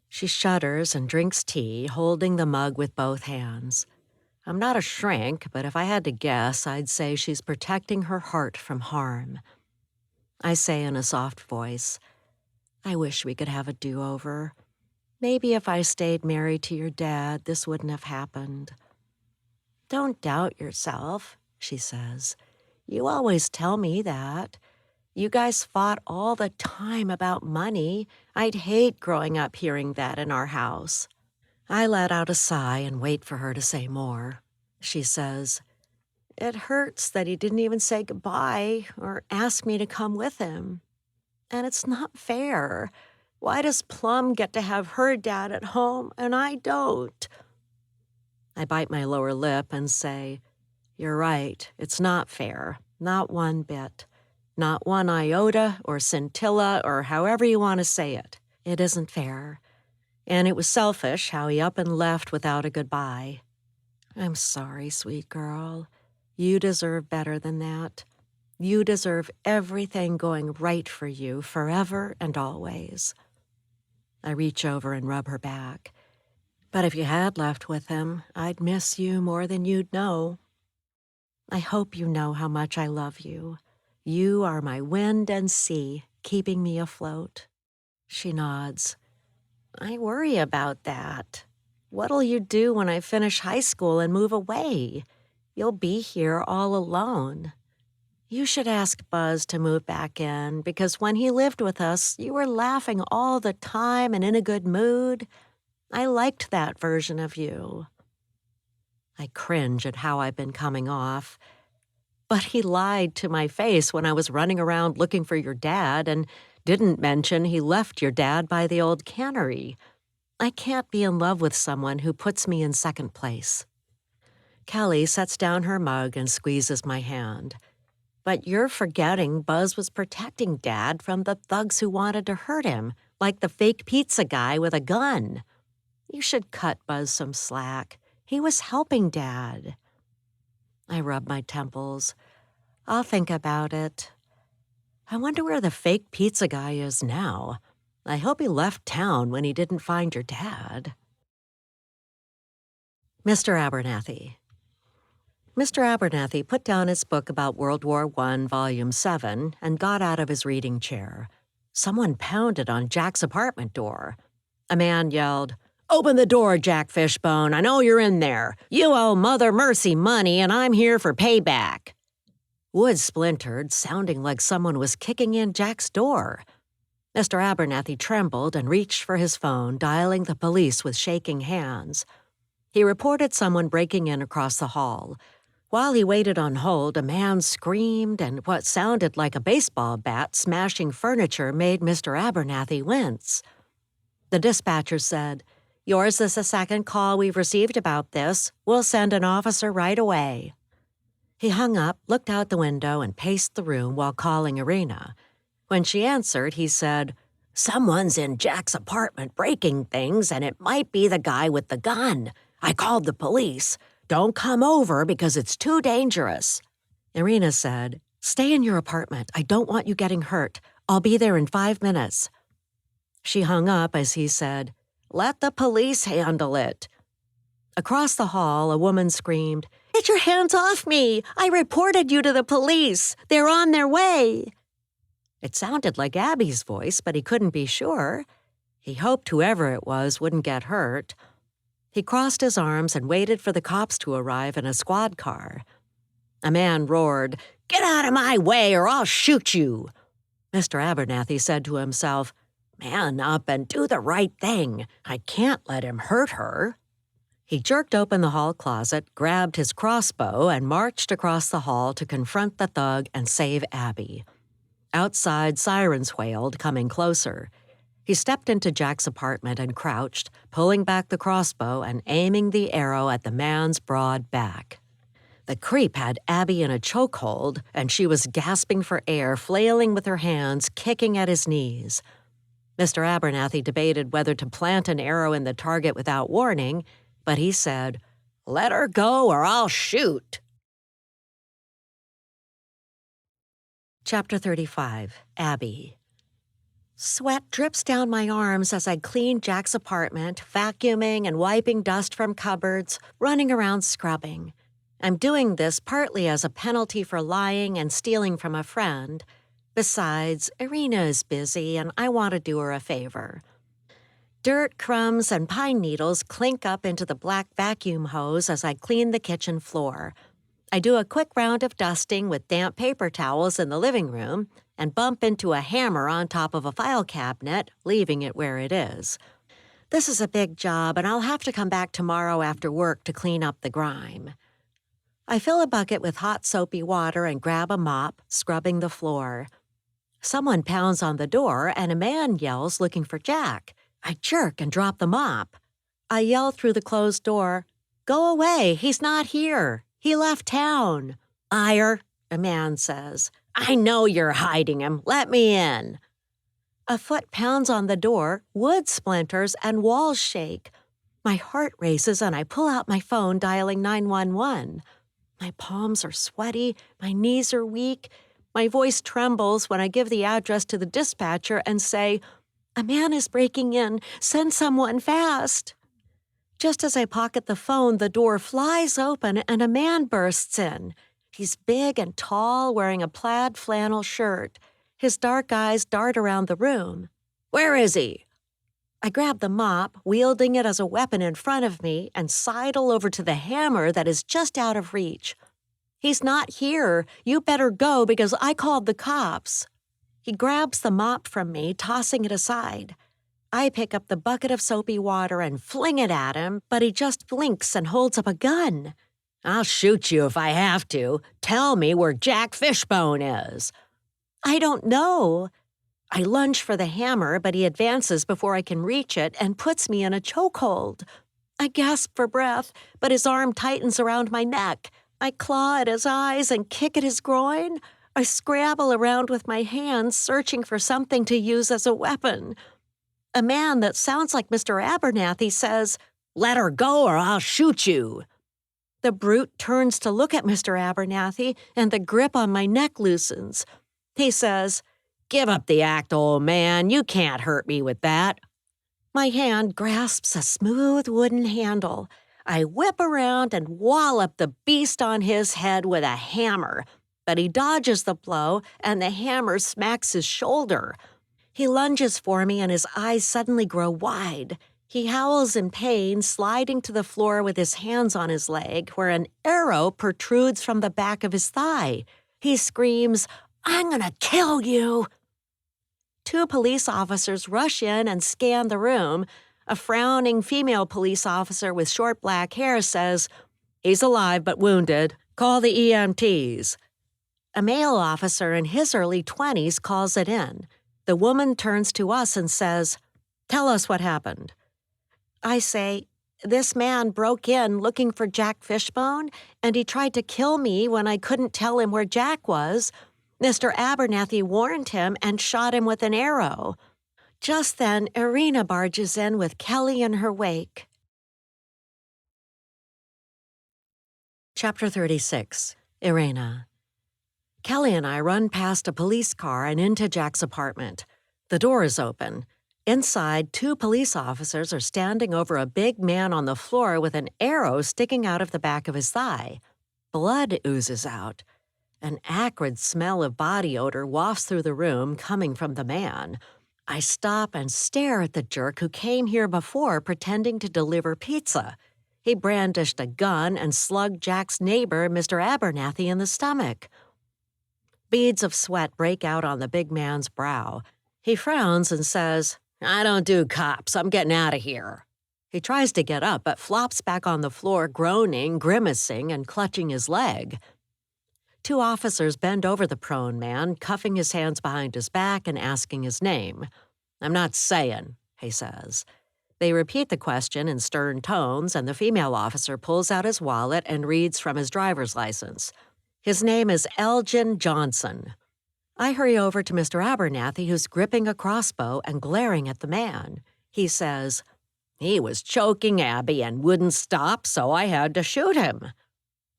She shudders and drinks tea, holding the mug with both hands. I'm not a shrink, but if I had to guess, I'd say she's protecting her heart from harm. I say in a soft voice, "I wish we could have a do-over. Maybe if I stayed married to your dad, this wouldn't have happened." "Don't doubt yourself," she says. "You always tell me that. You guys fought all the time about money. I'd hate growing up hearing that in our house." I let out a sigh and wait for her to say more. She says, "It hurts that he didn't even say goodbye or ask me to come with him. And it's not fair. Why does Plum get to have her dad at home and I don't?" I bite my lower lip and say, "You're right, it's not fair, not one bit. Not one iota or scintilla or however you want to say it. It isn't fair. And it was selfish how he up and left without a goodbye. I'm sorry, sweet girl. You deserve better than that. You deserve everything going right for you forever and always." I reach over and rub her back. "But if you had left with him, I'd miss you more than you'd know. I hope you know how much I love you. You are my wind and sea, keeping me afloat." She nods. "I worry about that. What'll you do when I finish high school and move away? You'll be here all alone. You should ask Buzz to move back in, because when he lived with us, you were laughing all the time and in a good mood. I liked that version of you." I cringe at how I've been coming off. But he lied to my face when I was running around looking for your dad and didn't mention he left your dad by the old cannery. I can't be in love with someone who puts me in second place. Kelly sets down her mug and squeezes my hand. "But you're forgetting Buzz was protecting Dad from the thugs who wanted to hurt him, like the fake pizza guy with a gun. You should cut Buzz some slack. He was helping Dad." I rub my temples. "I'll think about it. I wonder where the fake pizza guy is now. I hope he left town when he didn't find your dad." Mr. Abernathy. Mr. Abernathy put down his book about World War I, Volume 7, and got out of his reading chair. Someone pounded on Jack's apartment door. A man yelled, "Open the door, Jack Fishbone. I know you're in there. You owe Mother Mercy money, and I'm here for payback." Wood splintered, sounding like someone was kicking in Jack's door. Mr. Abernathy trembled and reached for his phone, dialing the police with shaking hands. He reported someone breaking in across the hall. While he waited on hold, a man screamed, and what sounded like a baseball bat smashing furniture made Mr. Abernathy wince. The dispatcher said, "Yours is the second call we've received about this. We'll send an officer right away." He hung up, looked out the window, and paced the room while calling Irina. When she answered, he said, "Someone's in Jack's apartment breaking things, and it might be the guy with the gun. I called the police. Don't come over because it's too dangerous." Irina said, "Stay in your apartment. I don't want you getting hurt. I'll be there in 5 minutes." She hung up as he said, "Let the police handle it." Across the hall, a woman screamed, "Get your hands off me! I reported you to the police. They're on their way." It sounded like Abby's voice, but he couldn't be sure. He hoped whoever it was wouldn't get hurt. He crossed his arms and waited for the cops to arrive in a squad car. A man roared, "Get out of my way or I'll shoot you!" Mr. Abernathy said to himself, "Man up and do the right thing. I can't let him hurt her." He jerked open the hall closet, grabbed his crossbow, and marched across the hall to confront the thug and save Abby. Outside, sirens wailed, coming closer. He stepped into Jack's apartment and crouched, pulling back the crossbow and aiming the arrow at the man's broad back. The creep had Abby in a chokehold, and she was gasping for air, flailing with her hands, kicking at his knees. Mr. Abernathy debated whether to plant an arrow in the target without warning, but he said, "Let her go or I'll shoot." Chapter 35, Abby. Sweat drips down my arms as I clean Jack's apartment, vacuuming and wiping dust from cupboards, running around scrubbing. I'm doing this partly as a penalty for lying and stealing from a friend. Besides, Irina is busy and I want to do her a favor. Dirt, crumbs, and pine needles clink up into the black vacuum hose as I clean the kitchen floor. I do a quick round of dusting with damp paper towels in the living room and bump into a hammer on top of a file cabinet, leaving it where it is. This is a big job, and I'll have to come back tomorrow after work to clean up the grime. I fill a bucket with hot soapy water and grab a mop, scrubbing the floor. Someone pounds on the door, and a man yells looking for Jack. I jerk and drop the mop. I yell through the closed door, "Go away, he's not here. He left town." "Liar," a man says. "I know you're hiding him. Let me in." A foot pounds on the door, wood splinters, and walls shake. My heart races and I pull out my phone, dialing 911. My palms are sweaty, my knees are weak. My voice trembles when I give the address to the dispatcher and say, "A man is breaking in. Send someone fast." Just as I pocket the phone, the door flies open and a man bursts in. He's big and tall, wearing a plaid flannel shirt. His dark eyes dart around the room. "Where is he?" I grab the mop, wielding it as a weapon in front of me, and sidle over to the hammer that is just out of reach. "He's not here. You better go because I called the cops." He grabs the mop from me, tossing it aside. I pick up the bucket of soapy water and fling it at him, but he just blinks and holds up a gun. "I'll shoot you if I have to. Tell me where Jack Fishbone is." "I don't know." I lunge for the hammer, but he advances before I can reach it and puts me in a chokehold. I gasp for breath, but his arm tightens around my neck. I claw at his eyes and kick at his groin. I scrabble around with my hands, searching for something to use as a weapon. A man that sounds like Mr. Abernathy says, "Let her go or I'll shoot you." The brute turns to look at Mr. Abernathy, and the grip on my neck loosens. He says, "Give up the act, old man. You can't hurt me with that." My hand grasps a smooth wooden handle. I whip around and wallop the beast on his head with a hammer, but he dodges the blow, and the hammer smacks his shoulder. He lunges for me, and his eyes suddenly grow wide. He howls in pain, sliding to the floor with his hands on his leg, where an arrow protrudes from the back of his thigh. He screams, "I'm gonna kill you!" 2 police officers rush in and scan the room. A frowning female police officer with short black hair says, "He's alive but wounded. Call the EMTs." A male officer in his early 20s calls it in. The woman turns to us and says, "Tell us what happened." I say, "This man broke in looking for Jack Fishbone, and he tried to kill me when I couldn't tell him where Jack was. Mr. Abernathy warned him and shot him with an arrow." Just then, Irina barges in with Kelly in her wake. Chapter 36, Irina. Kelly and I run past a police car and into Jack's apartment. The door is open. Inside, 2 police officers are standing over a big man on the floor with an arrow sticking out of the back of his thigh. Blood oozes out. An acrid smell of body odor wafts through the room, coming from the man. I stop and stare at the jerk who came here before pretending to deliver pizza. He brandished a gun and slugged Jack's neighbor, Mr. Abernathy, in the stomach. Beads of sweat break out on the big man's brow. He frowns and says, "I don't do cops. I'm getting out of here." He tries to get up, but flops back on the floor, groaning, grimacing, and clutching his leg. Two officers bend over the prone man, cuffing his hands behind his back and asking his name. "I'm not saying," he says. They repeat the question in stern tones, and the female officer pulls out his wallet and reads from his driver's license. His name is Elgin Johnson. I hurry over to Mr. Abernathy, who's gripping a crossbow and glaring at the man. He says, "He was choking Abby and wouldn't stop, so I had to shoot him."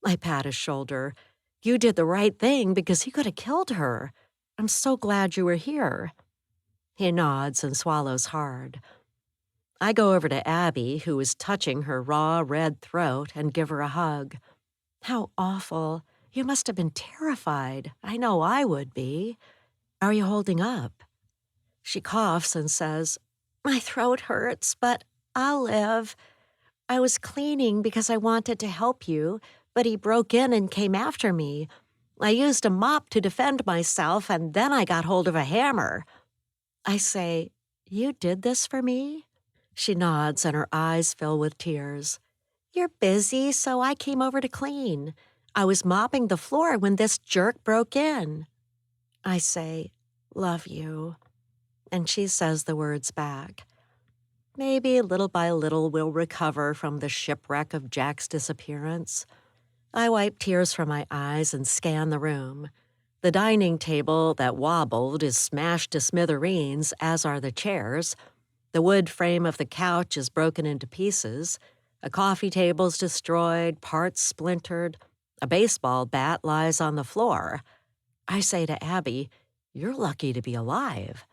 I pat his shoulder. "You did the right thing because he could have killed her. I'm so glad you were here." He nods and swallows hard. I go over to Abby, who is touching her raw, red throat, and give her a hug. "How awful. You must have been terrified. I know I would be. How are you holding up?" She coughs and says, "My throat hurts, but I'll live. I was cleaning because I wanted to help you, but he broke in and came after me. I used a mop to defend myself, and then I got hold of a hammer." I say, "You did this for me?" She nods and her eyes fill with tears. "You're busy, so I came over to clean. I was mopping the floor when this jerk broke in." I say, "Love you." And she says the words back. Maybe little by little we'll recover from the shipwreck of Jack's disappearance. I wipe tears from my eyes and scan the room. The dining table that wobbled is smashed to smithereens, as are the chairs. The wood frame of the couch is broken into pieces. A coffee table's destroyed, parts splintered. A baseball bat lies on the floor. I say to Abby, "You're lucky to be alive."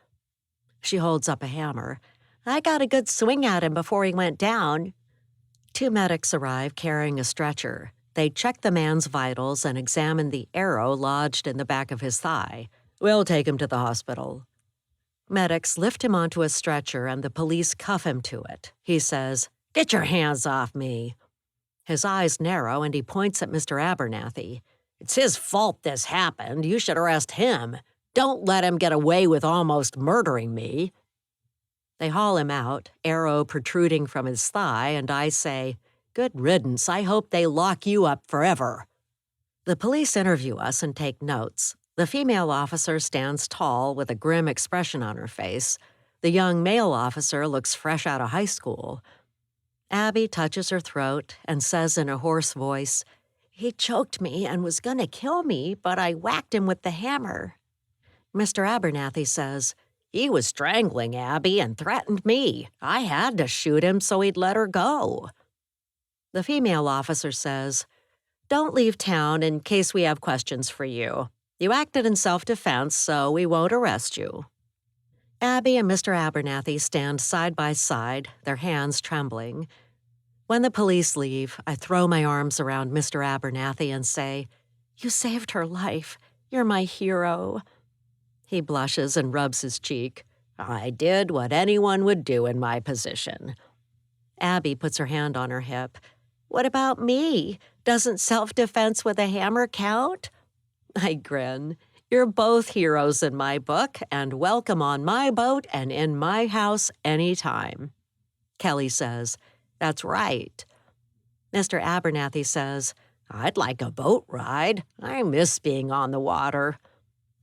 She holds up a hammer. "I got a good swing at him before he went down." Two medics arrive carrying a stretcher. They check the man's vitals and examine the arrow lodged in the back of his thigh. "We'll take him to the hospital." Medics lift him onto a stretcher and the police cuff him to it. He says, "Get your hands off me." His eyes narrow and he points at Mr. Abernathy. "It's his fault this happened. You should arrest him. Don't let him get away with almost murdering me." They haul him out, arrow protruding from his thigh, and I say, "Good riddance. I hope they lock you up forever." The police interview us and take notes. The female officer stands tall with a grim expression on her face. The young male officer looks fresh out of high school. Abby touches her throat and says in a hoarse voice, "He choked me and was gonna kill me, but I whacked him with the hammer." Mr. Abernathy says, "He was strangling Abby and threatened me. I had to shoot him so he'd let her go." The female officer says, "Don't leave town in case we have questions for you. You acted in self-defense, so we won't arrest you." Abby and Mr. Abernathy stand side by side, their hands trembling. When the police leave, I throw my arms around Mr. Abernathy and say, "You saved her life. You're my hero." He blushes and rubs his cheek. "I did what anyone would do in my position." Abby puts her hand on her hip. "What about me? Doesn't self-defense with a hammer count?" I grin. "You're both heroes in my book, and welcome on my boat and in my house anytime." Kelly says, "That's right." Mr. Abernathy says, "I'd like a boat ride. I miss being on the water."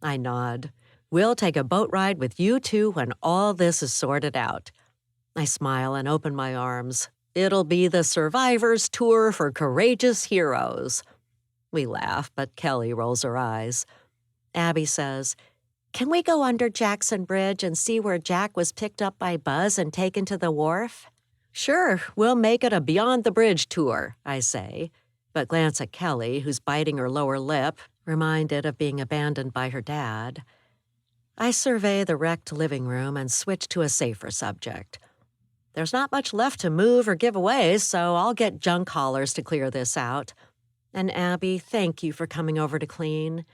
I nod. "We'll take a boat ride with you two when all this is sorted out." I smile and open my arms. "It'll be the Survivors Tour for Courageous Heroes." We laugh, but Kelly rolls her eyes. Abby says, "Can we go under Jackson Bridge and see where Jack was picked up by Buzz and taken to the wharf?" "Sure, we'll make it a Beyond the Bridge tour," I say, but glance at Kelly, who's biting her lower lip, reminded of being abandoned by her dad. I survey the wrecked living room and switch to a safer subject. There's not much left to move or give away, so I'll get junk haulers to clear this out. And Abby, thank you for coming over to clean.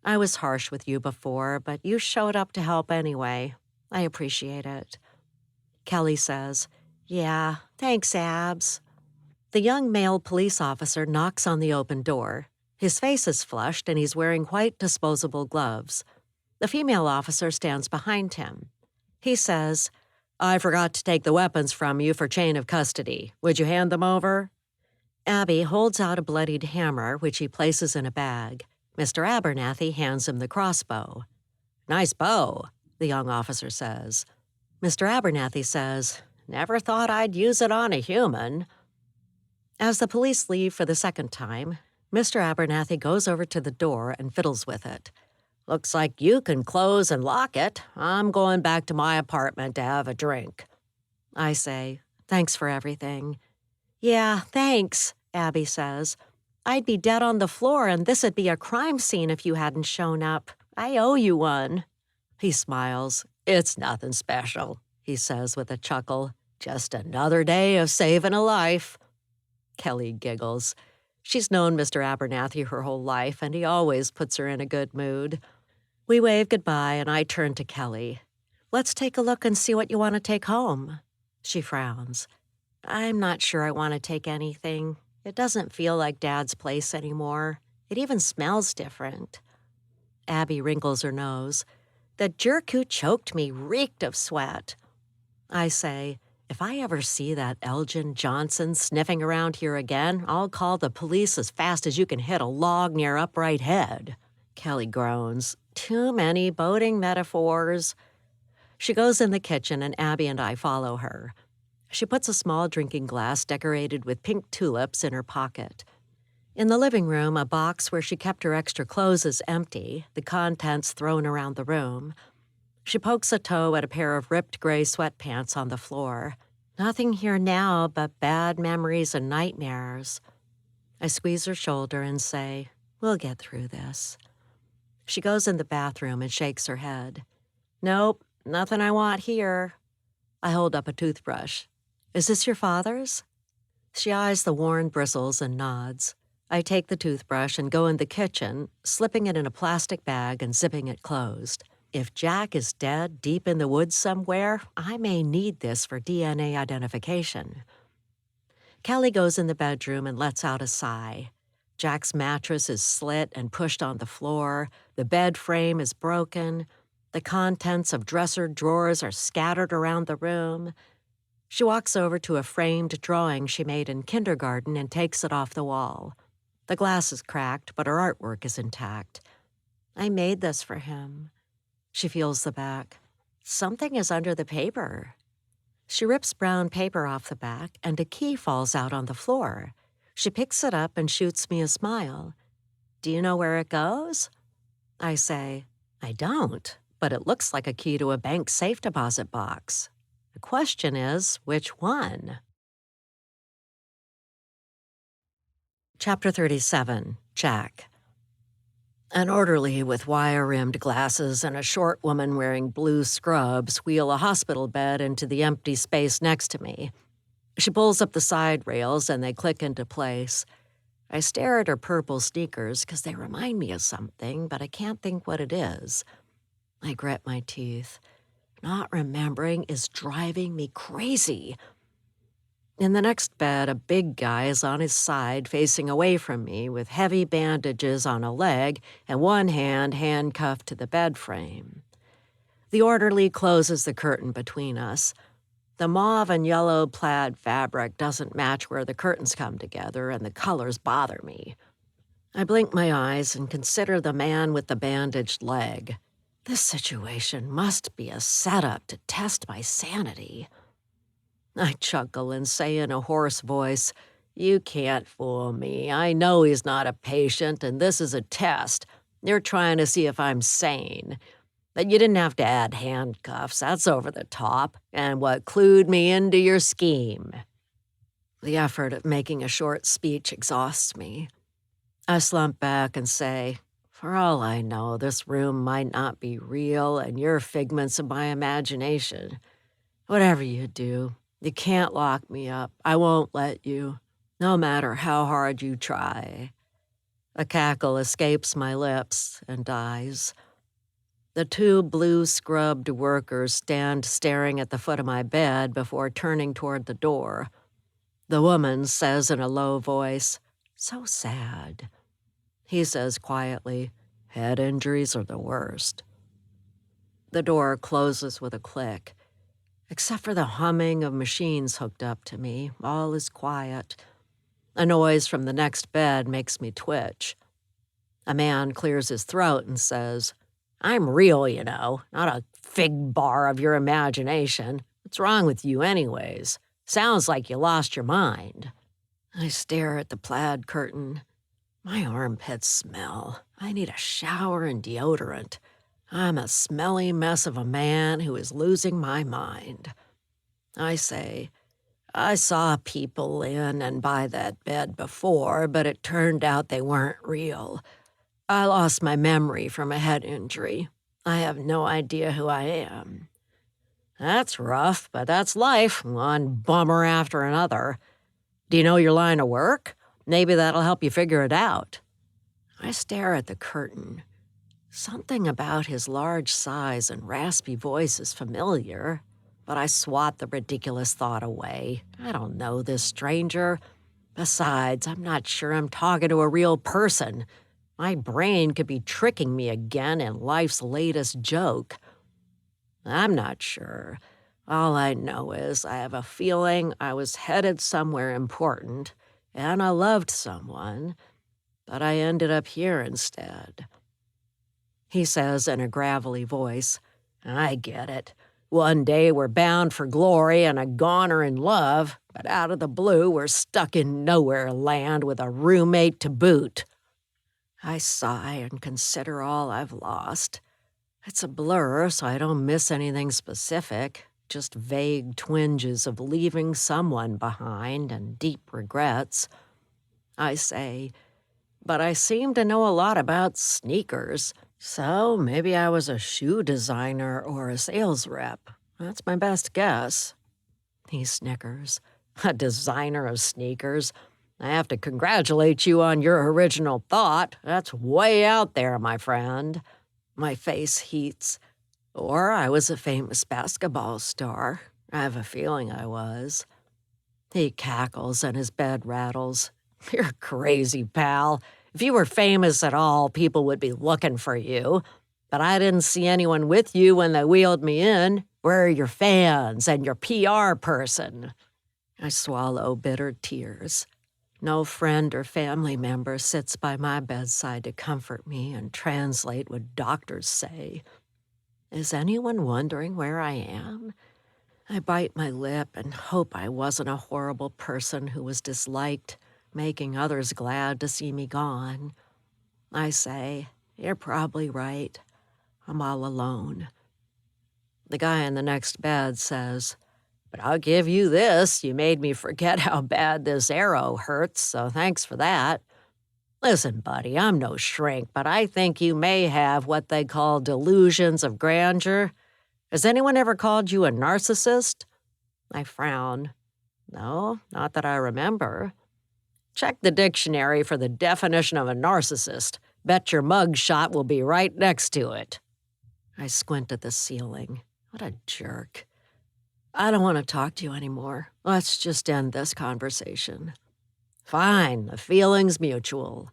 I was harsh with you before, but you showed up to help anyway. I appreciate it. Kelly says, Yeah, thanks, Abs. The young male police officer knocks on the open door. His face is flushed and he's wearing white disposable gloves. The female officer stands behind him. He says, I forgot to take the weapons from you for chain of custody. Would you hand them over? Abby holds out a bloodied hammer, which he places in a bag. Mr. Abernathy hands him the crossbow. Nice bow, the young officer says. Mr. Abernathy says, Never thought I'd use it on a human. As the police leave for the second time, Mr. Abernathy goes over to the door and fiddles with it. Looks like you can close and lock it. I'm going back to my apartment to have a drink. I say, Thanks for everything. Yeah, thanks, Abby says. I'd be dead on the floor and this'd be a crime scene if you hadn't shown up. I owe you one. He smiles. It's nothing special, he says with a chuckle. Just another day of saving a life. Kelly giggles. She's known Mr. Abernathy her whole life, and he always puts her in a good mood. We wave goodbye, and I turn to Kelly. Let's take a look and see what you want to take home. She frowns. I'm not sure I want to take anything. It doesn't feel like Dad's place anymore. It even smells different. Abby wrinkles her nose. The jerk who choked me reeked of sweat. I say, if I ever see that Elgin Johnson sniffing around here again, I'll call the police as fast as you can hit a log near Upright Head. Kelly groans. Too many boating metaphors. She goes in the kitchen and Abby and I follow her. She puts a small drinking glass decorated with pink tulips in her pocket. In the living room, a box where she kept her extra clothes is empty, the contents thrown around the room. She pokes a toe at a pair of ripped gray sweatpants on the floor. Nothing here now but bad memories and nightmares. I squeeze her shoulder and say, We'll get through this. She goes in the bathroom and shakes her head. Nope, nothing I want here. I hold up a toothbrush. Is this your father's? She eyes the worn bristles and nods. I take the toothbrush and go in the kitchen, slipping it in a plastic bag and zipping it closed. If Jack is dead deep in the woods somewhere, I may need this for DNA identification. Kelly goes in the bedroom and lets out a sigh. Jack's mattress is slit and pushed on the floor. The bed frame is broken. The contents of dresser drawers are scattered around the room. She walks over to a framed drawing she made in kindergarten and takes it off the wall. The glass is cracked, but her artwork is intact. I made this for him. She feels the back. Something is under the paper. She rips brown paper off the back, and a key falls out on the floor. She picks it up and shoots me a smile. Do you know where it goes? I say, I don't, but it looks like a key to a bank safe deposit box. The question is, which one? Chapter 37, Jack. An orderly with wire-rimmed glasses and a short woman wearing blue scrubs wheel a hospital bed into the empty space next to me. She pulls up the side rails and they click into place. I stare at her purple sneakers because they remind me of something, but I can't think what it is. I grit my teeth. Not remembering is driving me crazy. In the next bed, a big guy is on his side facing away from me with heavy bandages on a leg and one hand handcuffed to the bed frame. The orderly closes the curtain between us. The mauve and yellow plaid fabric doesn't match where the curtains come together, and the colors bother me. I blink my eyes and consider the man with the bandaged leg. This situation must be a setup to test my sanity. I chuckle and say in a hoarse voice, You can't fool me. I know he's not a patient, and this is a test. You're trying to see if I'm sane. But you didn't have to add handcuffs. That's over the top, and what clued me into your scheme. The effort of making a short speech exhausts me. I slump back and say, For all I know, this room might not be real, and you're figments of my imagination. Whatever you do, you can't lock me up. I won't let you, no matter how hard you try. A cackle escapes my lips and dies. The two blue-scrubbed workers stand staring at the foot of my bed before turning toward the door. The woman says in a low voice, "So sad." He says quietly, "Head injuries are the worst." The door closes with a click. Except for the humming of machines hooked up to me, all is quiet. A noise from the next bed makes me twitch. A man clears his throat and says, "I'm real, you know, not a fig bar of your imagination. What's wrong with you anyways? Sounds like you lost your mind." I stare at the plaid curtain. My armpits smell. I need a shower and deodorant. I'm a smelly mess of a man who is losing my mind. I say, "I saw people in and by that bed before, but it turned out they weren't real. I lost my memory from a head injury. I have no idea who I am." "That's rough, but that's life, one bummer after another. Do you know your line of work? Maybe that'll help you figure it out." I stare at the curtain. Something about his large size and raspy voice is familiar, but I swat the ridiculous thought away. I don't know this stranger. Besides, I'm not sure I'm talking to a real person. My brain could be tricking me again in life's latest joke. I'm not sure. All I know is I have a feeling I was headed somewhere important, and I loved someone, but I ended up here instead. He says in a gravelly voice, "I get it. One day we're bound for glory and a goner in love, but out of the blue we're stuck in nowhere land with a roommate to boot." I sigh and consider all I've lost. It's a blur, so I don't miss anything specific, just vague twinges of leaving someone behind and deep regrets. I say, "But I seem to know a lot about sneakers. So maybe I was a shoe designer or a sales rep. That's my best guess." He snickers. "A designer of sneakers? I have to congratulate you on your original thought. That's way out there, my friend." My face heats. "Or I was a famous basketball star. I have a feeling I was." He cackles and his bed rattles. "You're crazy, pal. If you were famous at all, people would be looking for you. But I didn't see anyone with you when they wheeled me in. Where are your fans and your PR person?" I swallow bitter tears. No friend or family member sits by my bedside to comfort me and translate what doctors say. Is anyone wondering where I am? I bite my lip and hope I wasn't a horrible person who was disliked, making others glad to see me gone. I say, "You're probably right. I'm all alone." The guy in the next bed says, "But I'll give you this. You made me forget how bad this arrow hurts, so thanks for that. Listen, buddy, I'm no shrink, but I think you may have what they call delusions of grandeur. Has anyone ever called you a narcissist?" I frown. "No, not that I remember." "Check the dictionary for the definition of a narcissist. Bet your mug shot will be right next to it." I squint at the ceiling. What a jerk. "I don't want to talk to you anymore. Let's just end this conversation." "Fine, the feeling's mutual."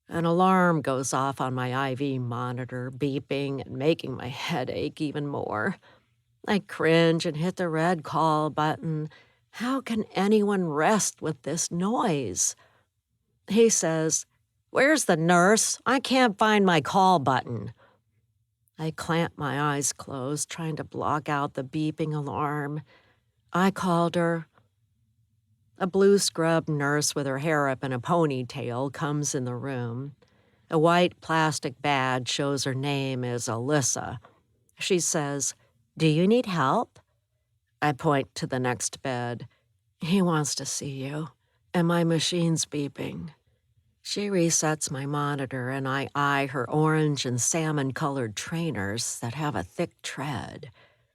An alarm goes off on my IV monitor, beeping and making my head ache even more. I cringe and hit the red call button. How can anyone rest with this noise? He says, "Where's the nurse? I can't find my call button." I clamp my eyes closed, trying to block out the beeping alarm. I called her. A blue-scrubbed nurse with her hair up in a ponytail comes in the room. A white plastic badge shows her name is Alyssa. She says, "Do you need help?" I point to the next bed. "He wants to see you, and my machine's beeping." She resets my monitor, and I eye her orange and salmon-colored trainers that have a thick tread.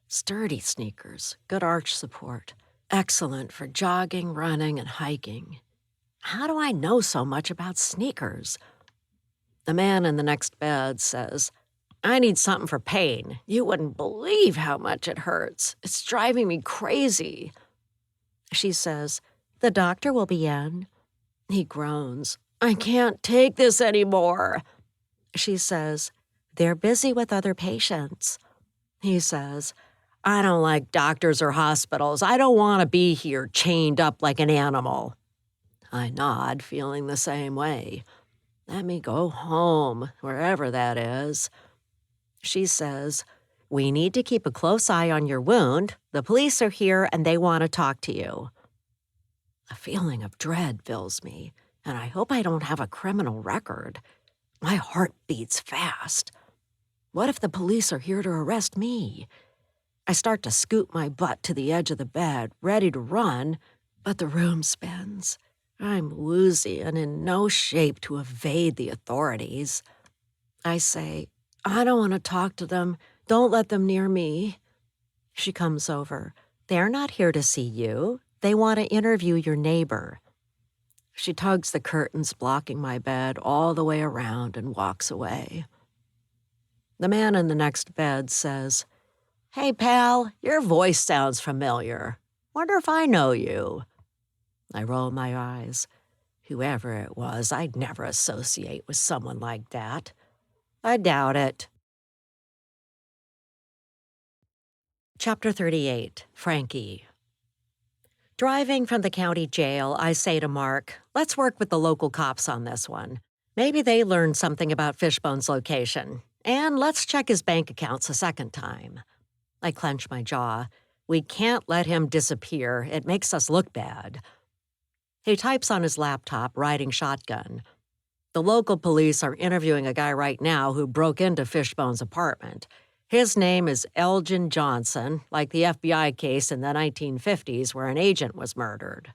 Sturdy sneakers, good arch support, excellent for jogging, running, and hiking. How do I know so much about sneakers? The man in the next bed says, I need something for pain. You wouldn't believe how much it hurts. It's driving me crazy. She says, the doctor will be in. He groans, I can't take this anymore. She says, they're busy with other patients. He says, I don't like doctors or hospitals. I don't want to be here chained up like an animal. I nod, feeling the same way. Let me go home, wherever that is. She says, we need to keep a close eye on your wound. The police are here and they want to talk to you. A feeling of dread fills me, and I hope I don't have a criminal record. My heart beats fast. What if the police are here to arrest me? I start to scoot my butt to the edge of the bed, ready to run, but the room spins. I'm woozy and in no shape to evade the authorities. I say, I don't want to talk to them. Don't let them near me. She comes over. They're not here to see you. They want to interview your neighbor. She tugs the curtains blocking my bed all the way around and walks away. The man in the next bed says, Hey, pal, your voice sounds familiar. Wonder if I know you. I roll my eyes. Whoever it was, I'd never associate with someone like that. I doubt it. Chapter 38, Frankie. Driving from the county jail, I say to Mark, let's work with the local cops on this one. Maybe they learned something about Fishbone's location. And let's check his bank accounts a second time. I clench my jaw. We can't let him disappear. It makes us look bad. He types on his laptop, riding shotgun. The local police are interviewing a guy right now who broke into Fishbone's apartment. His name is Elgin Johnson, like the FBI case in the 1950s where an agent was murdered.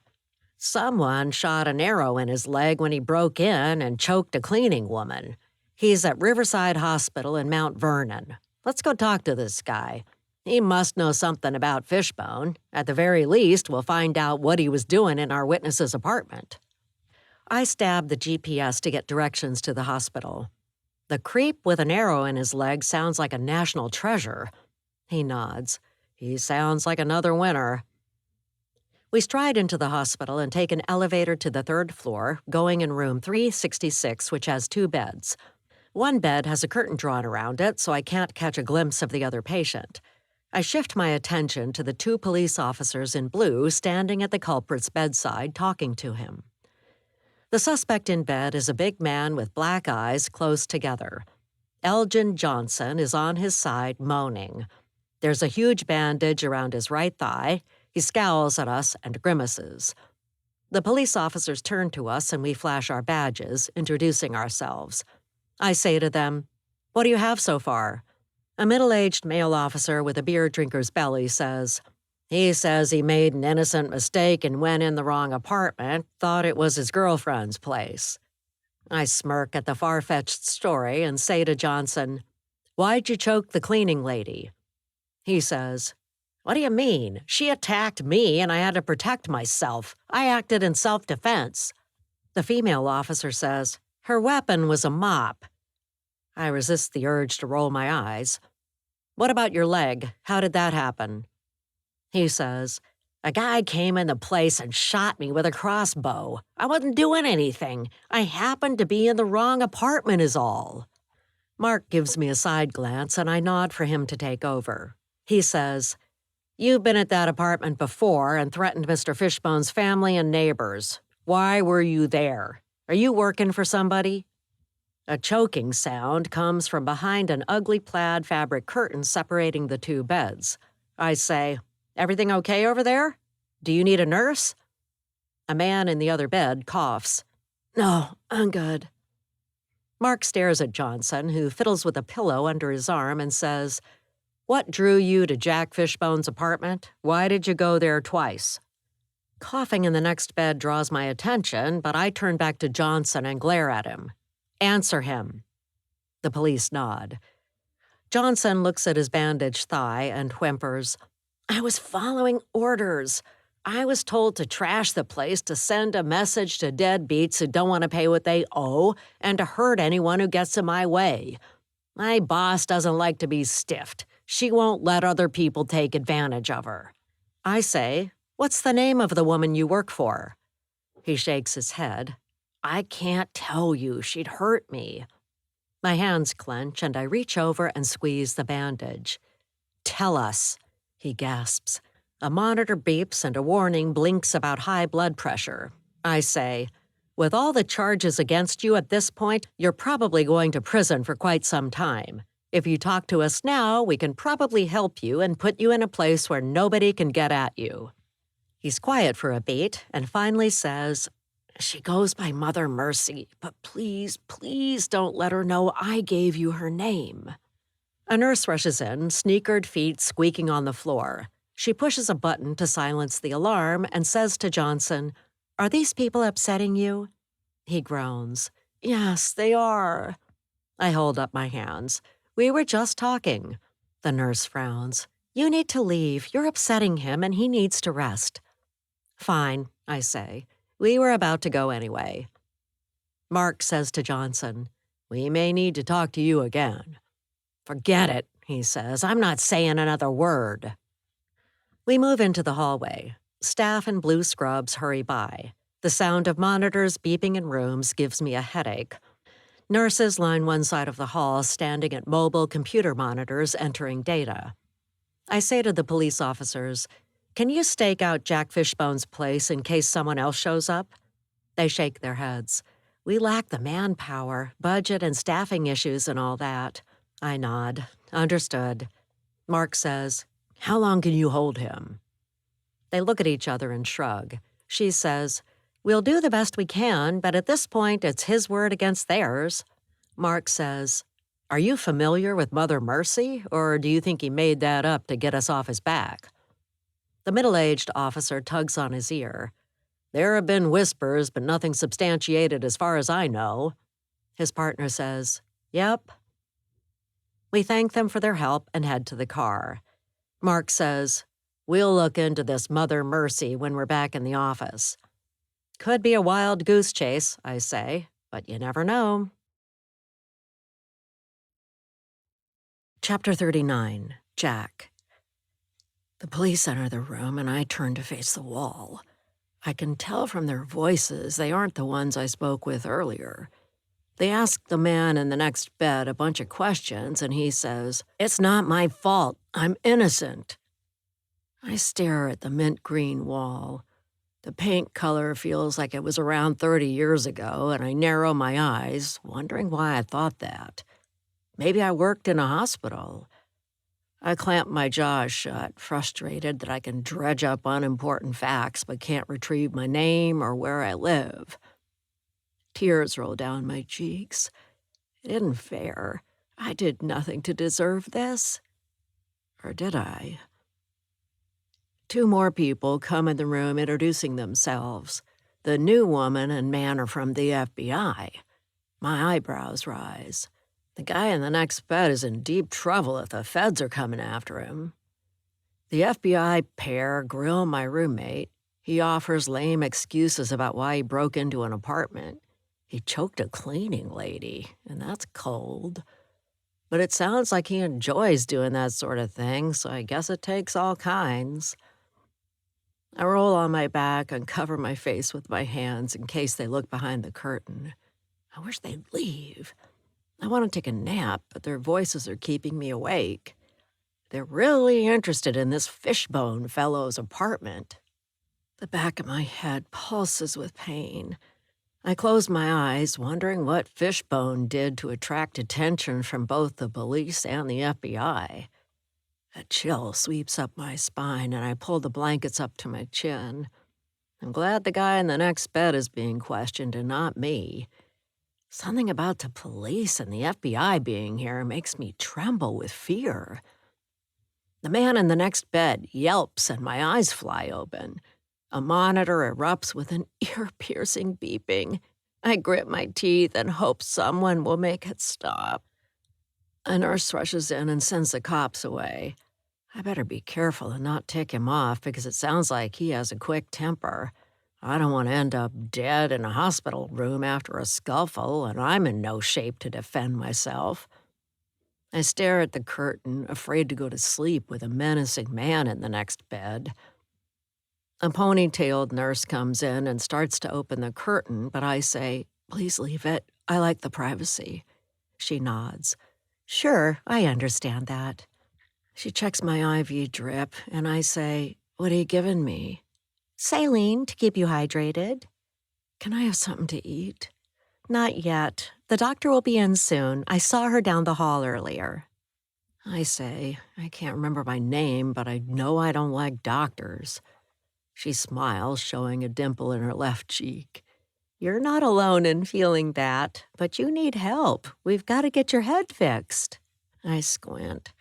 Someone shot an arrow in his leg when he broke in and choked a cleaning woman. He's at Riverside Hospital in Mount Vernon. Let's go talk to this guy. He must know something about Fishbone. At the very least, we'll find out what he was doing in our witness's apartment. I stab the GPS to get directions to the hospital. The creep with an arrow in his leg sounds like a national treasure. He nods. He sounds like another winner. We stride into the hospital and take an elevator to the third floor, going in room 366, which has 2 beds. One bed has a curtain drawn around it, so I can't catch a glimpse of the other patient. I shift my attention to the 2 police officers in blue standing at the culprit's bedside talking to him. The suspect in bed is a big man with black eyes close together. Elgin Johnson is on his side, moaning. There's a huge bandage around his right thigh. He scowls at us and grimaces. The police officers turn to us and we flash our badges, introducing ourselves. I say to them, "What do you have so far?" A middle-aged male officer with a beer drinker's belly says, "He says he made an innocent mistake and went in the wrong apartment, thought it was his girlfriend's place." I smirk at the far-fetched story and say to Johnson, "Why'd you choke the cleaning lady?" He says, "What do you mean? She attacked me and I had to protect myself. I acted in self-defense." The female officer says, "Her weapon was a mop." I resist the urge to roll my eyes. "What about your leg? How did that happen?" He says, "A guy came in the place and shot me with a crossbow. I wasn't doing anything. I happened to be in the wrong apartment is all." Mark gives me a side glance and I nod for him to take over. He says, "You've been at that apartment before and threatened Mr. Fishbone's family and neighbors. Why were you there? Are you working for somebody?" A choking sound comes from behind an ugly plaid fabric curtain separating the 2 beds. I say, "Everything okay over there? Do you need a nurse?" A man in the other bed coughs. "No, I'm good." Mark stares at Johnson, who fiddles with a pillow under his arm and says, "What drew you to Jack Fishbone's apartment? Why did you go there twice?" Coughing in the next bed draws my attention, but I turn back to Johnson and glare at him. "Answer him." The police nod. Johnson looks at his bandaged thigh and whimpers, "I was following orders." I was told to trash the place to send a message to deadbeats who don't want to pay what they owe and to hurt anyone who gets in my way. My boss doesn't like to be stiffed. She won't let other people take advantage of her. I say, "What's the name of the woman you work for?" He shakes his head. "I can't tell you. She'd hurt me." My hands clench and I reach over and squeeze the bandage. "Tell us," he gasps. A monitor beeps and a warning blinks about high blood pressure. I say, "With all the charges against you at this point, you're probably going to prison for quite some time. If you talk to us now, we can probably help you and put you in a place where nobody can get at you." He's quiet for a beat and finally says, "She goes by Mother Mercy, but please, please don't let her know I gave you her name." A nurse rushes in, sneakered feet squeaking on the floor. She pushes a button to silence the alarm and says to Johnson, "Are these people upsetting you?" He groans. "Yes, they are." I hold up my hands. "We were just talking." The nurse frowns. "You need to leave. You're upsetting him and he needs to rest." "Fine," I say. We were about to go anyway. Mark says to Johnson, "We may need to talk to you again." "Forget it," he says. "I'm not saying another word." We move into the hallway. Staff in blue scrubs hurry by. The sound of monitors beeping in rooms gives me a headache. Nurses line one side of the hall, standing at mobile computer monitors entering data. I say to the police officers, "Can you stake out Jack Fishbone's place in case someone else shows up?" They shake their heads. "We lack the manpower, budget and staffing issues and all that." I nod. "Understood." Mark says, "How long can you hold him?" They look at each other and shrug. She says, "We'll do the best we can, but at this point it's his word against theirs." Mark says, "Are you familiar with Mother Mercy, or do you think he made that up to get us off his back?" The middle-aged officer tugs on his ear. "There have been whispers, but nothing substantiated as far as I know." His partner says, "Yep." We thank them for their help and head to the car. Mark says, "We'll look into this Mother Mercy when we're back in the office." Could be a wild goose chase, I say, but you never know. Chapter 39, Jack. The police enter the room and I turn to face the wall. I can tell from their voices they aren't the ones I spoke with earlier. They ask the man in the next bed a bunch of questions and he says, "It's not my fault. I'm innocent." I stare at the mint green wall. The paint color feels like it was around 30 years ago, and I narrow my eyes, wondering why I thought that. Maybe I worked in a hospital. I clamp my jaws shut, frustrated that I can dredge up unimportant facts but can't retrieve my name or where I live. Tears roll down my cheeks. It isn't fair. I did nothing to deserve this. Or did I? Two more people come in the room introducing themselves. The new woman and man are from the FBI. My eyebrows rise. The guy in the next bed is in deep trouble if the feds are coming after him. The FBI pair grill my roommate. He offers lame excuses about why he broke into an apartment. He choked a cleaning lady, and that's cold. But it sounds like he enjoys doing that sort of thing, so I guess it takes all kinds. I roll on my back and cover my face with my hands in case they look behind the curtain. I wish they'd leave. I want to take a nap, but their voices are keeping me awake. They're really interested in this Fishbone fellow's apartment. The back of my head pulses with pain. I close my eyes, wondering what Fishbone did to attract attention from both the police and the FBI. A chill sweeps up my spine, and I pull the blankets up to my chin. I'm glad the guy in the next bed is being questioned and not me. Something about the police and the FBI being here makes me tremble with fear. The man in the next bed yelps and my eyes fly open. A monitor erupts with an ear-piercing beeping. I grit my teeth and hope someone will make it stop. A nurse rushes in and sends the cops away. I better be careful and not tick him off because it sounds like he has a quick temper. I don't want to end up dead in a hospital room after a scuffle, and I'm in no shape to defend myself. I stare at the curtain, afraid to go to sleep with a menacing man in the next bed. A ponytailed nurse comes in and starts to open the curtain, but I say, "Please leave it. I like the privacy." She nods. "Sure, I understand that." She checks my IV drip, and I say, "What are you giving me?" "Saline to keep you hydrated." "Can I have something to eat?" "Not yet. The doctor will be in soon. I saw her down the hall earlier." I say, "I can't remember my name, but I know I don't like doctors." She smiles, showing a dimple in her left cheek. "You're not alone in feeling that, but you need help. We've got to get your head fixed." I squint.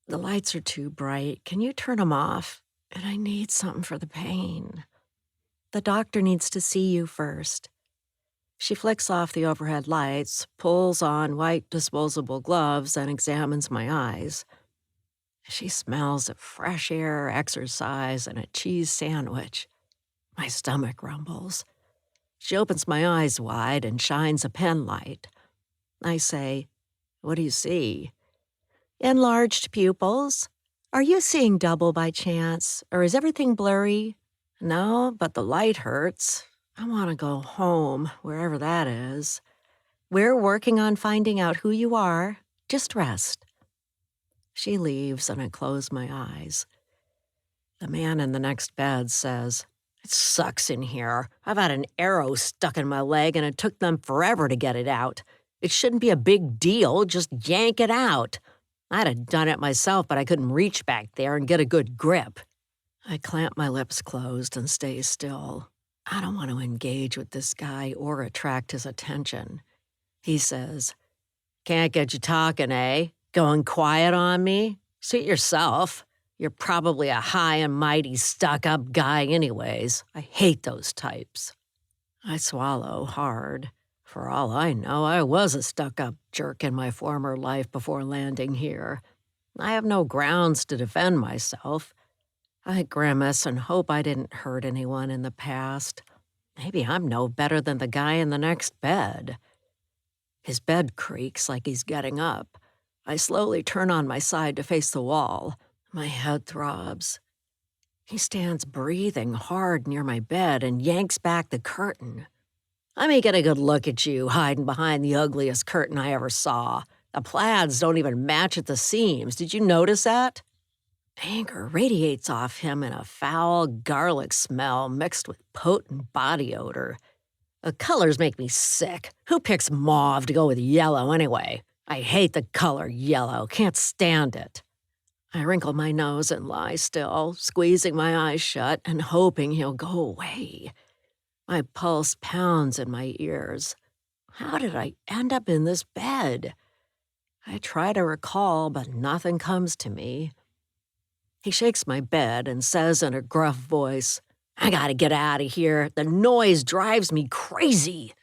"The lights are too bright. Can you turn them off? And I need something for the pain." "The doctor needs to see you first." She flicks off the overhead lights, pulls on white disposable gloves, and examines my eyes. She smells of fresh air, exercise, and a cheese sandwich. My stomach rumbles. She opens my eyes wide and shines a pen light. I say, "What do you see?" "Enlarged pupils. Are you seeing double by chance, or is everything blurry?" "No, but the light hurts. I want to go home, wherever that is." "We're working on finding out who you are. Just rest." She leaves, and I close my eyes. The man in the next bed says, "It sucks in here. I've had an arrow stuck in my leg, and it took them forever to get it out. It shouldn't be a big deal. Just yank it out. I'd have done it myself, but I couldn't reach back there and get a good grip." I clamp my lips closed and stay still. I don't want to engage with this guy or attract his attention. He says, "Can't get you talking, eh? Going quiet on me? Suit yourself. You're probably a high and mighty stuck-up guy anyways. I hate those types." I swallow hard. For all I know, I was a stuck-up jerk in my former life before landing here. I have no grounds to defend myself. I grimace and hope I didn't hurt anyone in the past. Maybe I'm no better than the guy in the next bed. His bed creaks like he's getting up. I slowly turn on my side to face the wall. My head throbs. He stands breathing hard near my bed and yanks back the curtain. "Let me get a good look at you hiding behind the ugliest curtain I ever saw. The plaids don't even match at the seams. Did you notice that?" Anger radiates off him in a foul garlic smell mixed with potent body odor. The colors make me sick. Who picks mauve to go with yellow anyway? I hate the color yellow. Can't stand it. I wrinkle my nose and lie still, squeezing my eyes shut and hoping he'll go away. My pulse pounds in my ears. How did I end up in this bed? I try to recall, but nothing comes to me. He shakes my bed and says in a gruff voice, "I gotta get out of here. The noise drives me crazy."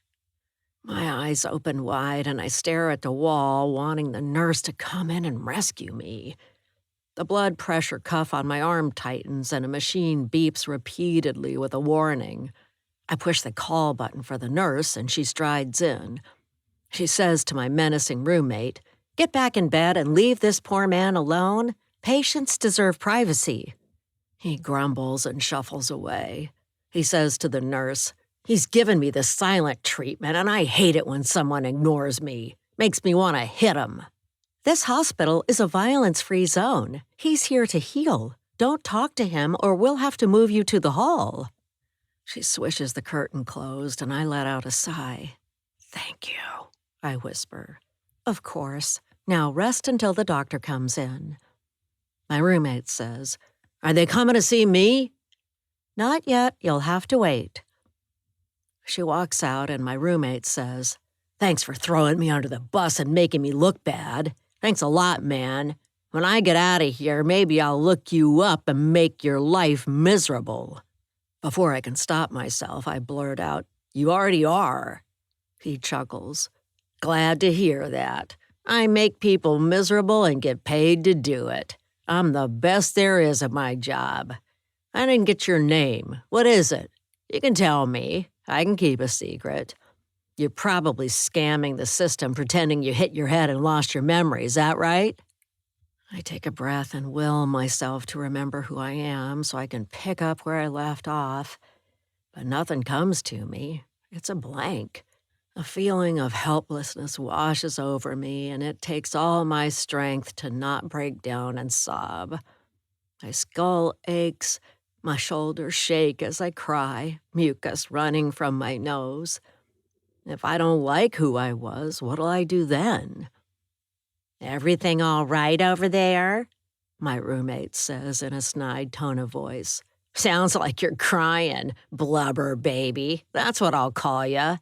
My eyes open wide and I stare at the wall, wanting the nurse to come in and rescue me. The blood pressure cuff on my arm tightens and a machine beeps repeatedly with a warning. I push the call button for the nurse and she strides in. She says to my menacing roommate, "Get back in bed and leave this poor man alone. Patients deserve privacy." He grumbles and shuffles away. He says to the nurse, "He's given me the silent treatment and I hate it when someone ignores me. Makes me want to hit him." "This hospital is a violence-free zone. He's here to heal. Don't talk to him or we'll have to move you to the hall." She swishes the curtain closed and I let out a sigh. "Thank you," I whisper. "Of course. Now rest until the doctor comes in." My roommate says, "Are they coming to see me?" "Not yet. You'll have to wait." She walks out and my roommate says, "Thanks for throwing me under the bus and making me look bad. Thanks a lot, man. When I get out of here, maybe I'll look you up and make your life miserable." Before I can stop myself, I blurt out, "You already are." He chuckles. "Glad to hear that. I make people miserable and get paid to do it. I'm the best there is at my job. I didn't get your name. What is it? You can tell me. I can keep a secret. You're probably scamming the system, pretending you hit your head and lost your memory. Is that right? I take a breath and will myself to remember who I am so I can pick up where I left off. But nothing comes to me. It's a blank. A feeling of helplessness washes over me, and it takes all my strength to not break down and sob. My skull aches, my shoulders shake as I cry, mucus running from my nose. If I don't like who I was, what'll I do then? Everything all right over there? My roommate says in a snide tone of voice. Sounds like you're crying, blubber baby. That's what I'll call ya.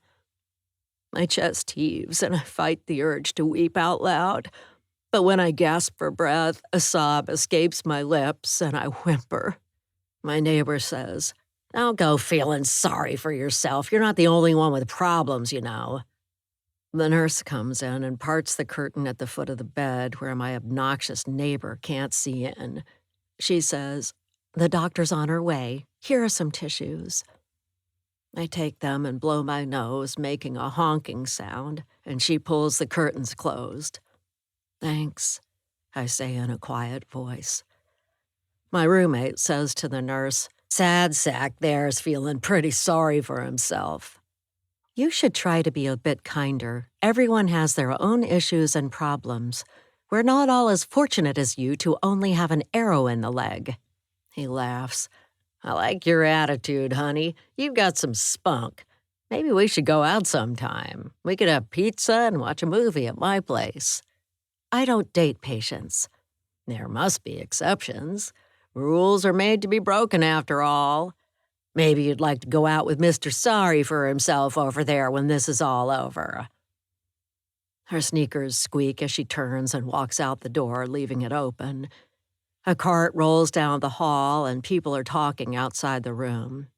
My chest heaves and I fight the urge to weep out loud. But when I gasp for breath, a sob escapes my lips and I whimper. My neighbor says, "Don't go feeling sorry for yourself. You're not the only one with problems, you know." The nurse comes in and parts the curtain at the foot of the bed where my obnoxious neighbor can't see in. She says, "The doctor's on her way. Here are some tissues." I take them and blow my nose, making a honking sound, and she pulls the curtains closed. "Thanks," I say in a quiet voice. My roommate says to the nurse, "Sad sack there's feeling pretty sorry for himself." You should try to be a bit kinder. Everyone has their own issues and problems. We're not all as fortunate as you to only have an arrow in the leg. He laughs. "I like your attitude, honey. You've got some spunk. Maybe we should go out sometime. We could have pizza and watch a movie at my place." I don't date patients. There must be exceptions. Rules are made to be broken after all. Maybe you'd like to go out with Mr. Sorry for himself over there when this is all over. Her sneakers squeak as she turns and walks out the door, leaving it open. A cart rolls down the hall and people are talking outside the room.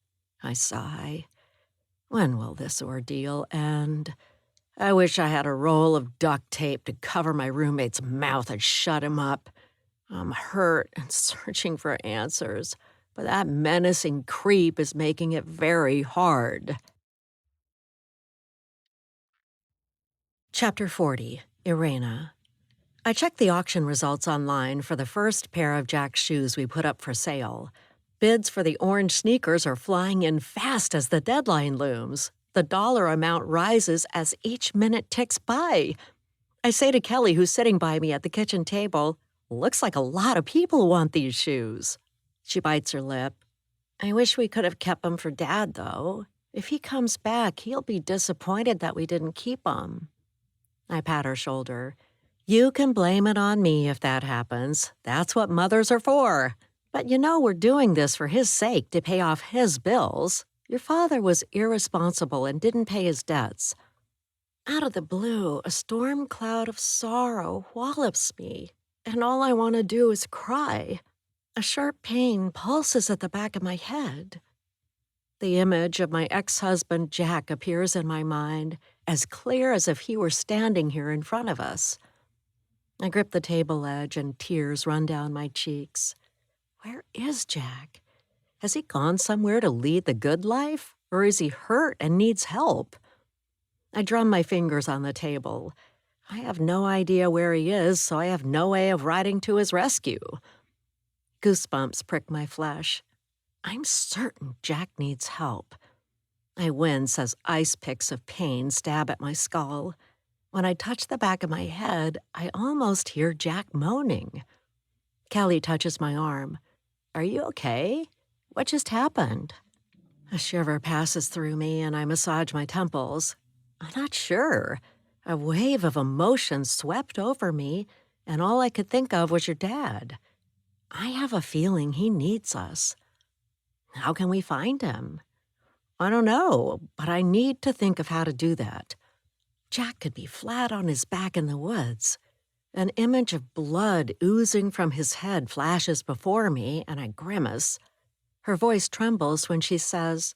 I sigh. When will this ordeal end? I wish I had a roll of duct tape to cover my roommate's mouth and shut him up. I'm hurt and searching for answers, but that menacing creep is making it very hard. Chapter 40, Irena. I checked the auction results online for the first pair of Jack's shoes we put up for sale. Bids for the orange sneakers are flying in fast as the deadline looms. The dollar amount rises as each minute ticks by. I say to Kelly, who's sitting by me at the kitchen table, "Looks like a lot of people want these shoes." She bites her lip. "I wish we could have kept them for Dad, though. If he comes back, he'll be disappointed that we didn't keep them." I pat her shoulder. "You can blame it on me if that happens. That's what mothers are for. But you know we're doing this for his sake, to pay off his bills. Your father was irresponsible and didn't pay his debts." Out of the blue, a storm cloud of sorrow wallops me, and all I want to do is cry. A sharp pain pulses at the back of my head. The image of my ex-husband Jack appears in my mind, as clear as if he were standing here in front of us. I grip the table edge and tears run down my cheeks. Where is Jack? Has he gone somewhere to lead the good life? Or is he hurt and needs help? I drum my fingers on the table. I have no idea where he is, so I have no way of riding to his rescue. Goosebumps prick my flesh. I'm certain Jack needs help. I wince as ice picks of pain stab at my skull. When I touch the back of my head, I almost hear Jack moaning. Kelly touches my arm. "Are you okay? What just happened?" A shiver passes through me and I massage my temples. I'm not sure. A wave of emotion swept over me, and all I could think of was your dad. I have a feeling he needs us. How can we find him? I don't know, but I need to think of how to do that. Jack could be flat on his back in the woods. An image of blood oozing from his head flashes before me, and I grimace. Her voice trembles when she says,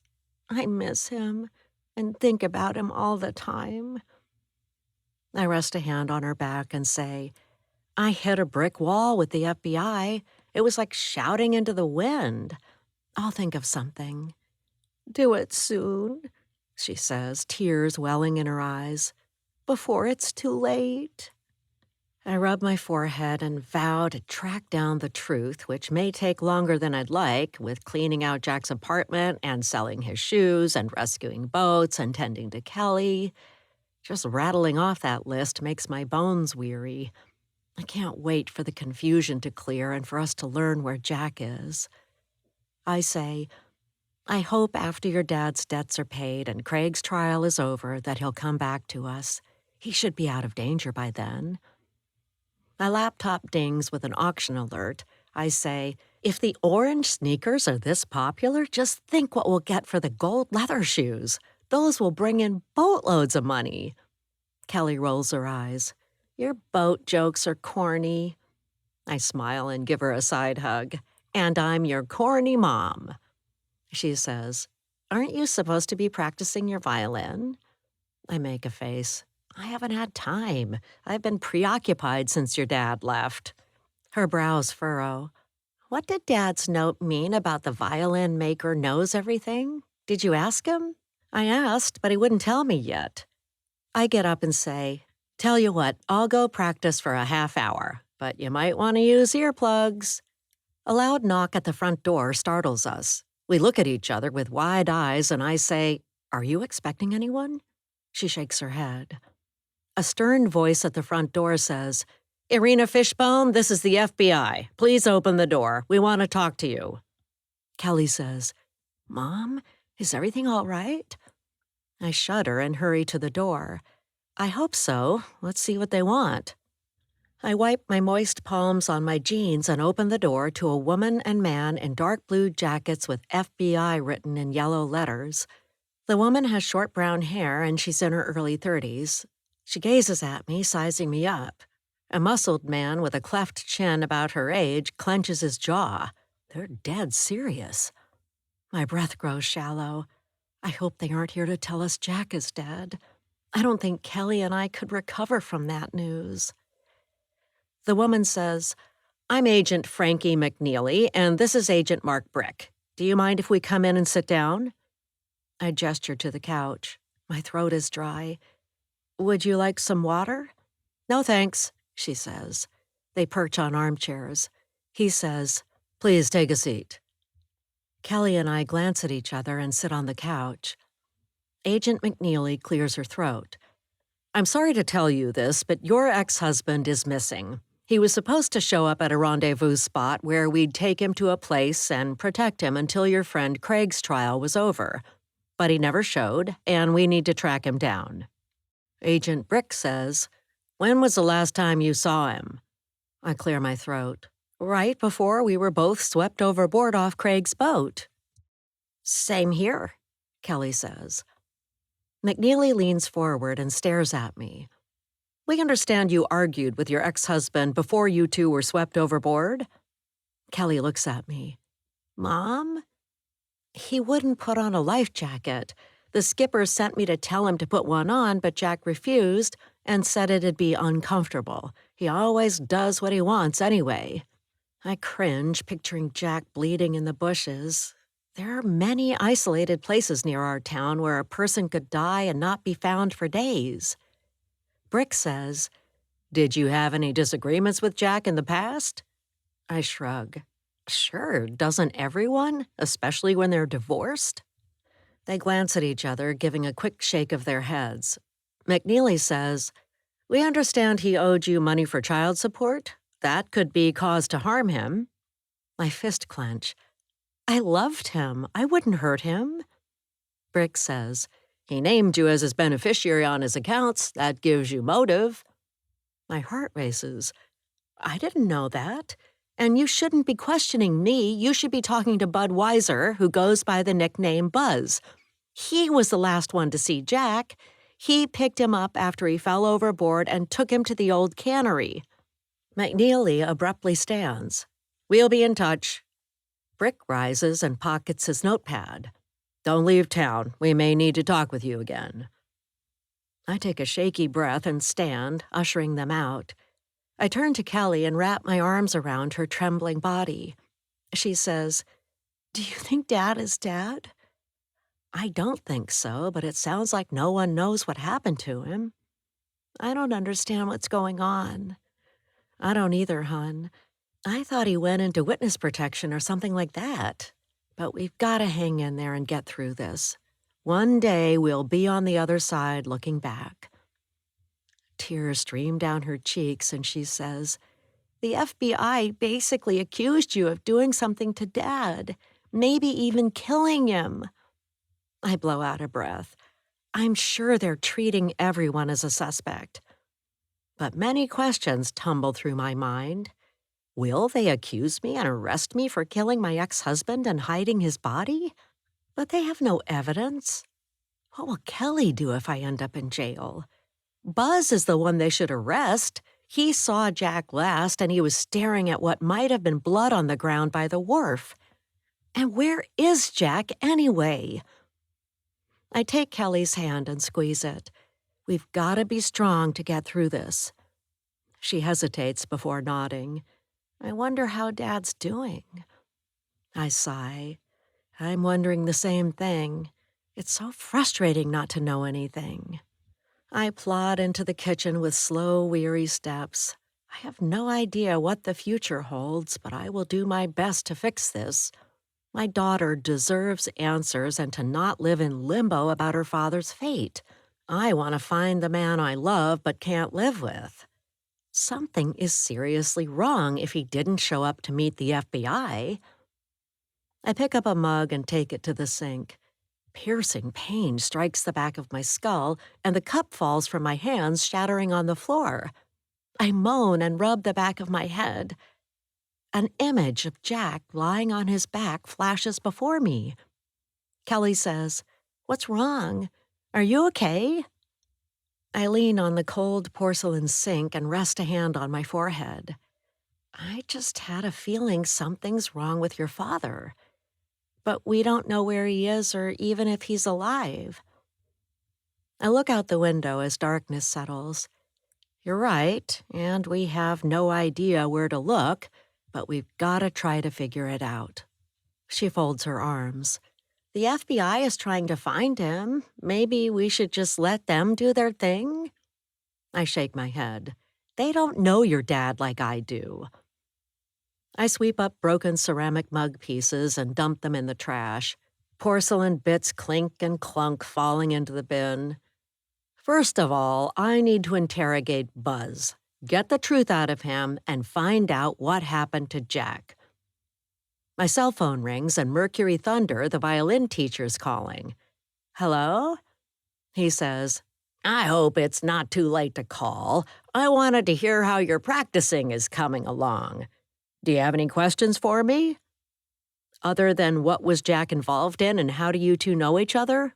"I miss him and think about him all the time." I rest a hand on her back and say, I hit a brick wall with the FBI. It was like shouting into the wind. I'll think of something. Do it soon, she says, tears welling in her eyes, before it's too late. I rub my forehead and vow to track down the truth, which may take longer than I'd like, with cleaning out Jack's apartment and selling his shoes and rescuing boats and tending to Kelly. Just rattling off that list makes my bones weary. I can't wait for the confusion to clear and for us to learn where Jack is. I say, I hope after your dad's debts are paid and Craig's trial is over that he'll come back to us. He should be out of danger by then. My laptop dings with an auction alert. I say, if the orange sneakers are this popular, just think what we'll get for the gold leather shoes. Those will bring in boatloads of money. Kelly rolls her eyes. Your boat jokes are corny. I smile and give her a side hug. And I'm your corny mom. She says, aren't you supposed to be practicing your violin? I make a face. I haven't had time. I've been preoccupied since your dad left. Her brows furrow. What did Dad's note mean about the violin maker knows everything? Did you ask him? I asked, but he wouldn't tell me yet. I get up and say, tell you what, I'll go practice for a half hour, but you might want to use earplugs. A loud knock at the front door startles us. We look at each other with wide eyes, and I say, are you expecting anyone? She shakes her head. A stern voice at the front door says, Irina Fishbone, this is the FBI. Please open the door. We want to talk to you. Kelly says, Mom, is everything all right? I shudder and hurry to the door. I hope so. Let's see what they want. I wipe my moist palms on my jeans and open the door to a woman and man in dark blue jackets with FBI written in yellow letters. The woman has short brown hair and she's in her early 30s. She gazes at me, sizing me up. A muscled man with a cleft chin about her age clenches his jaw. They're dead serious. My breath grows shallow. I hope they aren't here to tell us Jack is dead. I don't think Kelly and I could recover from that news. The woman says, I'm Agent Frankie McNeely, and this is Agent Mark Brick. Do you mind if we come in and sit down? I gesture to the couch. My throat is dry. Would you like some water? No, thanks, she says. They perch on armchairs. He says, please take a seat. Kelly and I glance at each other and sit on the couch. Agent McNeely clears her throat. I'm sorry to tell you this, but your ex-husband is missing. He was supposed to show up at a rendezvous spot where we'd take him to a place and protect him until your friend Craig's trial was over. But he never showed, and we need to track him down. Agent Brick says, when was the last time you saw him? I clear my throat. Right before we were both swept overboard off Craig's boat. Same here, Kelly says. McNeely leans forward and stares at me. We understand you argued with your ex-husband before you two were swept overboard? Kelly looks at me. Mom? He wouldn't put on a life jacket. The skipper sent me to tell him to put one on, but Jack refused and said it'd be uncomfortable. He always does what he wants anyway. I cringe, picturing Jack bleeding in the bushes. There are many isolated places near our town where a person could die and not be found for days. Brick says, did you have any disagreements with Jack in the past? I shrug. Sure, doesn't everyone, especially when they're divorced? They glance at each other, giving a quick shake of their heads. McNeely says, we understand he owed you money for child support. That could be cause to harm him. My fist clench. I loved him. I wouldn't hurt him. Brick says, he named you as his beneficiary on his accounts. That gives you motive. My heart races. I didn't know that. And you shouldn't be questioning me. You should be talking to Bud Weiser, who goes by the nickname Buzz. He was the last one to see Jack. He picked him up after he fell overboard and took him to the old cannery. McNeely abruptly stands. We'll be in touch. Brick rises and pockets his notepad. Don't leave town. We may need to talk with you again. I take a shaky breath and stand, ushering them out. I turn to Kelly and wrap my arms around her trembling body. She says, "Do you think Dad is dead?" I don't think so, but it sounds like no one knows what happened to him. I don't understand what's going on. I don't either, hon. I thought he went into witness protection or something like that. But we've got to hang in there and get through this. One day we'll be on the other side looking back. Tears stream down her cheeks and she says, "The FBI basically accused you of doing something to Dad, maybe even killing him." I blow out a breath. I'm sure they're treating everyone as a suspect. But many questions tumble through my mind. Will they accuse me and arrest me for killing my ex-husband and hiding his body? But they have no evidence. What will Kelly do if I end up in jail? Buzz is the one they should arrest. He saw Jack last and he was staring at what might have been blood on the ground by the wharf. And where is Jack anyway? I take Kelly's hand and squeeze it. We've got to be strong to get through this. She hesitates before nodding. I wonder how Dad's doing. I sigh. I'm wondering the same thing. It's so frustrating not to know anything. I plod into the kitchen with slow, weary steps. I have no idea what the future holds, but I will do my best to fix this. My daughter deserves answers and to not live in limbo about her father's fate. I want to find the man I love but can't live with. Something is seriously wrong if he didn't show up to meet the FBI. I pick up a mug and take it to the sink. Piercing pain strikes the back of my skull, and the cup falls from my hands, shattering on the floor. I moan and rub the back of my head. An image of Jack lying on his back flashes before me. Kelly says, "What's wrong? Are you okay?" I lean on the cold porcelain sink and rest a hand on my forehead. I just had a feeling something's wrong with your father. But we don't know where he is or even if he's alive. I look out the window as darkness settles. You're right, and we have no idea where to look, but we've got to try to figure it out. She folds her arms. The FBI is trying to find him. Maybe we should just let them do their thing? I shake my head. They don't know your dad like I do. I sweep up broken ceramic mug pieces and dump them in the trash. Porcelain bits clink and clunk, falling into the bin. First of all, I need to interrogate Buzz, get the truth out of him, and find out what happened to Jack. My cell phone rings and Mercury Thunder, the violin teacher's calling. "Hello?" He says, "I hope it's not too late to call. I wanted to hear how your practicing is coming along. Do you have any questions for me? Other than what was Jack involved in and how do you two know each other?"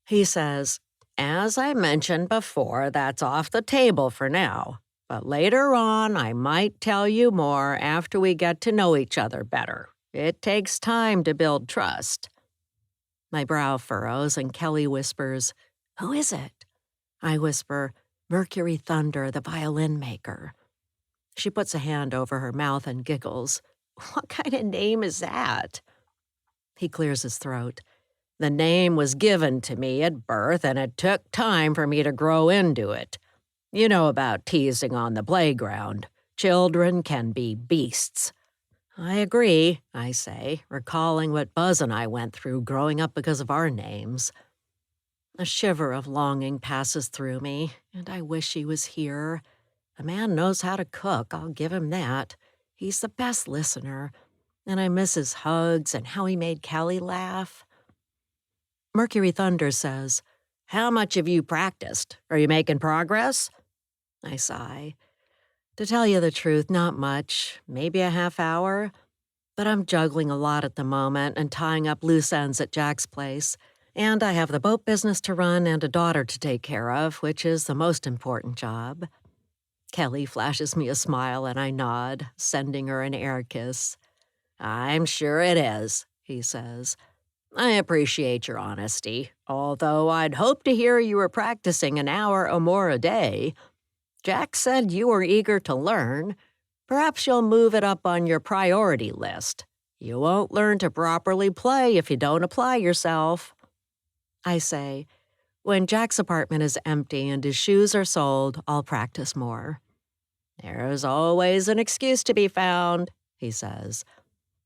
He says, "As I mentioned before, that's off the table for now. But later on, I might tell you more after we get to know each other better. It takes time to build trust." My brow furrows and Kelly whispers, "Who is it?" I whisper, "Mercury Thunder, the violin maker." She puts a hand over her mouth and giggles. "What kind of name is that?" He clears his throat. "The name was given to me at birth, and it took time for me to grow into it. You know about teasing on the playground. Children can be beasts." "I agree," I say, recalling what Buzz and I went through growing up because of our names. A shiver of longing passes through me, and I wish he was here. The man knows how to cook, I'll give him that. He's the best listener, and I miss his hugs and how he made Kelly laugh. Mercury Thunder says, "How much have you practiced? Are you making progress?" I sigh. To tell you the truth, not much, maybe a half hour. But I'm juggling a lot at the moment and tying up loose ends at Jack's place. And I have the boat business to run and a daughter to take care of, which is the most important job. Kelly flashes me a smile and I nod, sending her an air kiss. "I'm sure it is," he says. "I appreciate your honesty, although I'd hope to hear you were practicing an hour or more a day. Jack said you were eager to learn. Perhaps you'll move it up on your priority list. You won't learn to properly play if you don't apply yourself. I say, when Jack's apartment is empty and his shoes are sold, I'll practice more. There's always an excuse to be found, he says.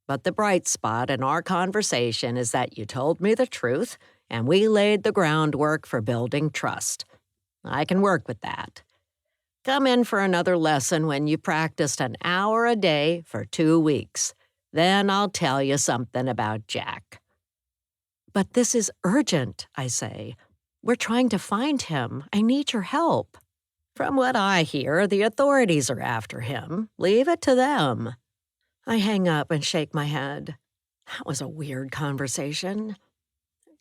But the bright spot in our conversation is that you told me the truth, and we laid the groundwork for building trust. I can work with that. Come in for another lesson when you practiced an hour a day for 2 weeks. Then I'll tell you something about Jack. But this is urgent, I say. We're trying to find him. I need your help. From what I hear, the authorities are after him. Leave it to them. I hang up and shake my head. That was a weird conversation.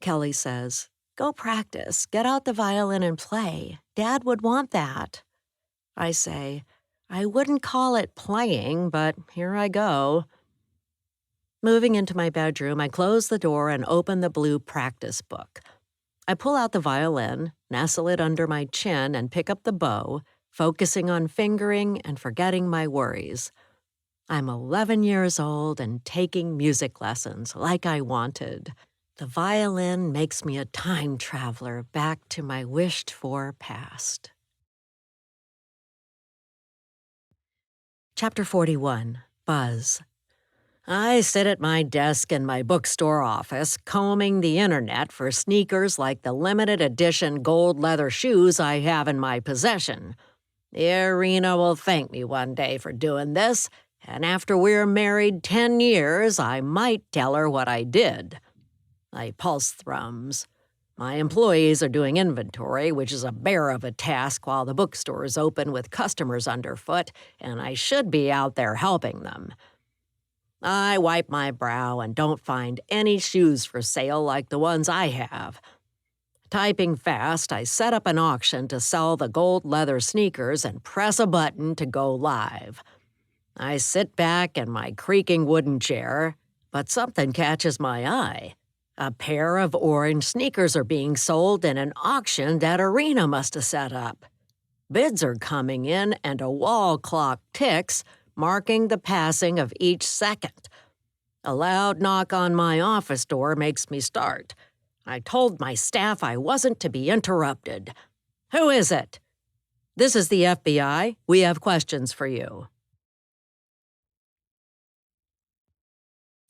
Kelly says, "Go practice. Get out the violin and play. Dad would want that." I say, "I wouldn't call it playing, but here I go." Moving into my bedroom, I close the door and open the blue practice book. I pull out the violin, nestle it under my chin, and pick up the bow, focusing on fingering and forgetting my worries. I'm 11 years old and taking music lessons like I wanted. The violin makes me a time traveler back to my wished-for past. Chapter 41, Buzz. I sit at my desk in my bookstore office, combing the internet for sneakers like the limited edition gold leather shoes I have in my possession. Irina will thank me one day for doing this, and after we're married 10 years, I might tell her what I did. I pulse thrums. My employees are doing inventory, which is a bear of a task while the bookstore is open with customers underfoot, and I should be out there helping them. I wipe my brow and don't find any shoes for sale like the ones I have. Typing fast, I set up an auction to sell the gold leather sneakers and press a button to go live. I sit back in my creaking wooden chair, but something catches my eye. A pair of orange sneakers are being sold in an auction that Irina must have set up. Bids are coming in and a wall clock ticks, marking the passing of each second. A loud knock on my office door makes me start. I told my staff I wasn't to be interrupted. "Who is it?" "This is the FBI. We have questions for you."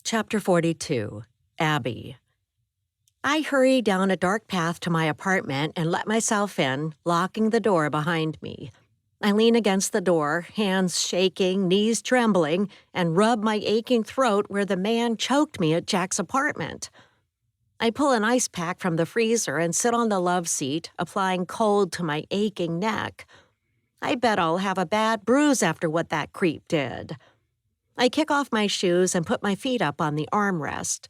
Chapter 42, Abby. I hurry down a dark path to my apartment and let myself in, locking the door behind me. I lean against the door, hands shaking, knees trembling, and rub my aching throat where the man choked me at Jack's apartment. I pull an ice pack from the freezer and sit on the love seat, applying cold to my aching neck. I bet I'll have a bad bruise after what that creep did. I kick off my shoes and put my feet up on the armrest.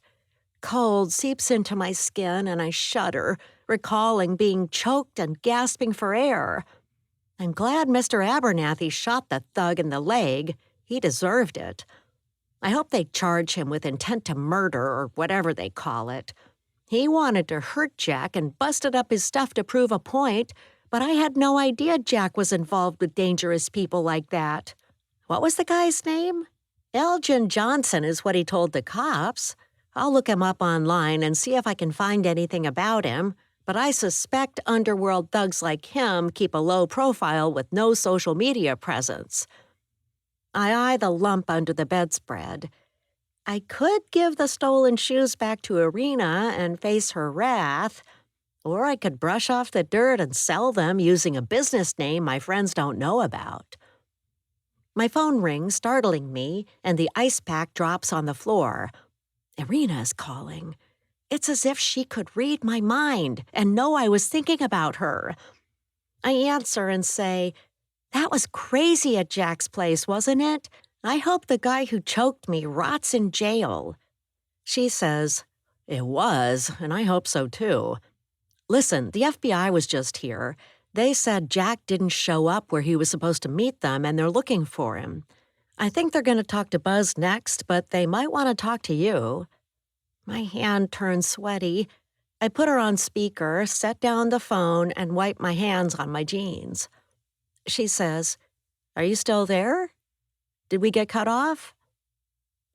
Cold seeps into my skin and I shudder, recalling being choked and gasping for air. I'm glad Mr. Abernathy shot the thug in the leg. He deserved it. I hope they charge him with intent to murder or whatever they call it. He wanted to hurt Jack and busted up his stuff to prove a point, but I had no idea Jack was involved with dangerous people like that. What was the guy's name? Elgin Johnson is what he told the cops. I'll look him up online and see if I can find anything about him, but I suspect underworld thugs like him keep a low profile with no social media presence. I eye the lump under the bedspread. I could give the stolen shoes back to Irina and face her wrath, or I could brush off the dirt and sell them using a business name my friends don't know about. My phone rings, startling me, and the ice pack drops on the floor. Irina is calling. It's as if she could read my mind and know I was thinking about her. I answer and say, "That was crazy at Jack's place, wasn't it? I hope the guy who choked me rots in jail." She says, "It was, and I hope so too. Listen, the FBI was just here. They said Jack didn't show up where he was supposed to meet them, and they're looking for him. I think they're going to talk to Buzz next, but they might want to talk to you." My hand turns sweaty. I put her on speaker, set down the phone, and wipe my hands on my jeans. She says, "Are you still there? Did we get cut off?"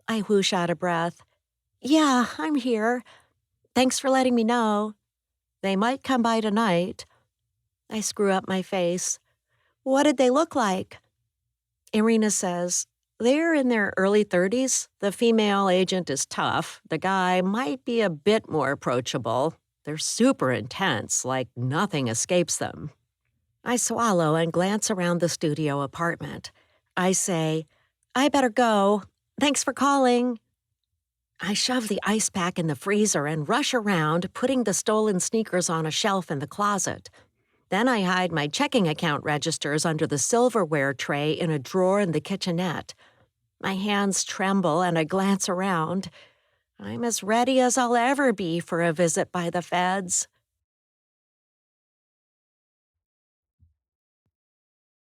I whoosh out of breath. "Yeah, I'm here. Thanks for letting me know. They might come by tonight." I screw up my face. "What did they look like?" Irina says, "They're in their early 30s. The female agent is tough. The guy might be a bit more approachable. They're super intense, like nothing escapes them." I swallow and glance around the studio apartment. I say, "I better go. Thanks for calling." I shove the ice pack in the freezer and rush around, putting the stolen sneakers on a shelf in the closet. Then I hide my checking account registers under the silverware tray in a drawer in the kitchenette. My hands tremble and I glance around. I'm as ready as I'll ever be for a visit by the feds.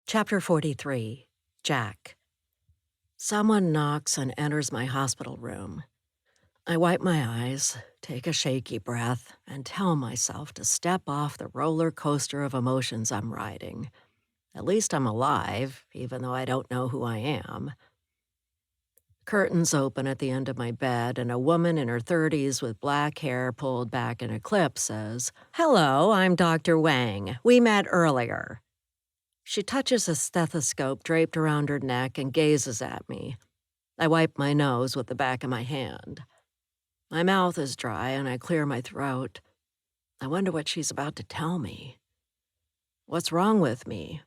Chapter 43. Jack. Someone knocks and enters my hospital room. I wipe my eyes, take a shaky breath, and tell myself to step off the roller coaster of emotions I'm riding. At least I'm alive, even though I don't know who I am. Curtains open at the end of my bed, and a woman in her 30s with black hair pulled back in a clip says, "Hello, I'm Dr. Wang. We met earlier." She touches a stethoscope draped around her neck and gazes at me. I wipe my nose with the back of my hand. My mouth is dry and I clear my throat. I wonder what she's about to tell me. "What's wrong with me?"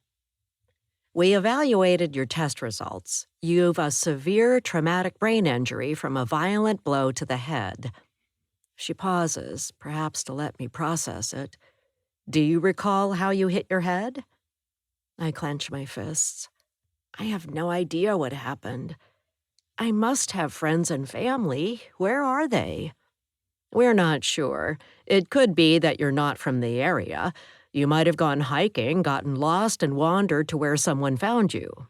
"We evaluated your test results. You've a severe traumatic brain injury from a violent blow to the head." She pauses, perhaps to let me process it. "Do you recall how you hit your head?" I clench my fists. I have no idea what happened. I must have friends and family. Where are they? "We're not sure. It could be that you're not from the area. You might have gone hiking, gotten lost, and wandered to where someone found you."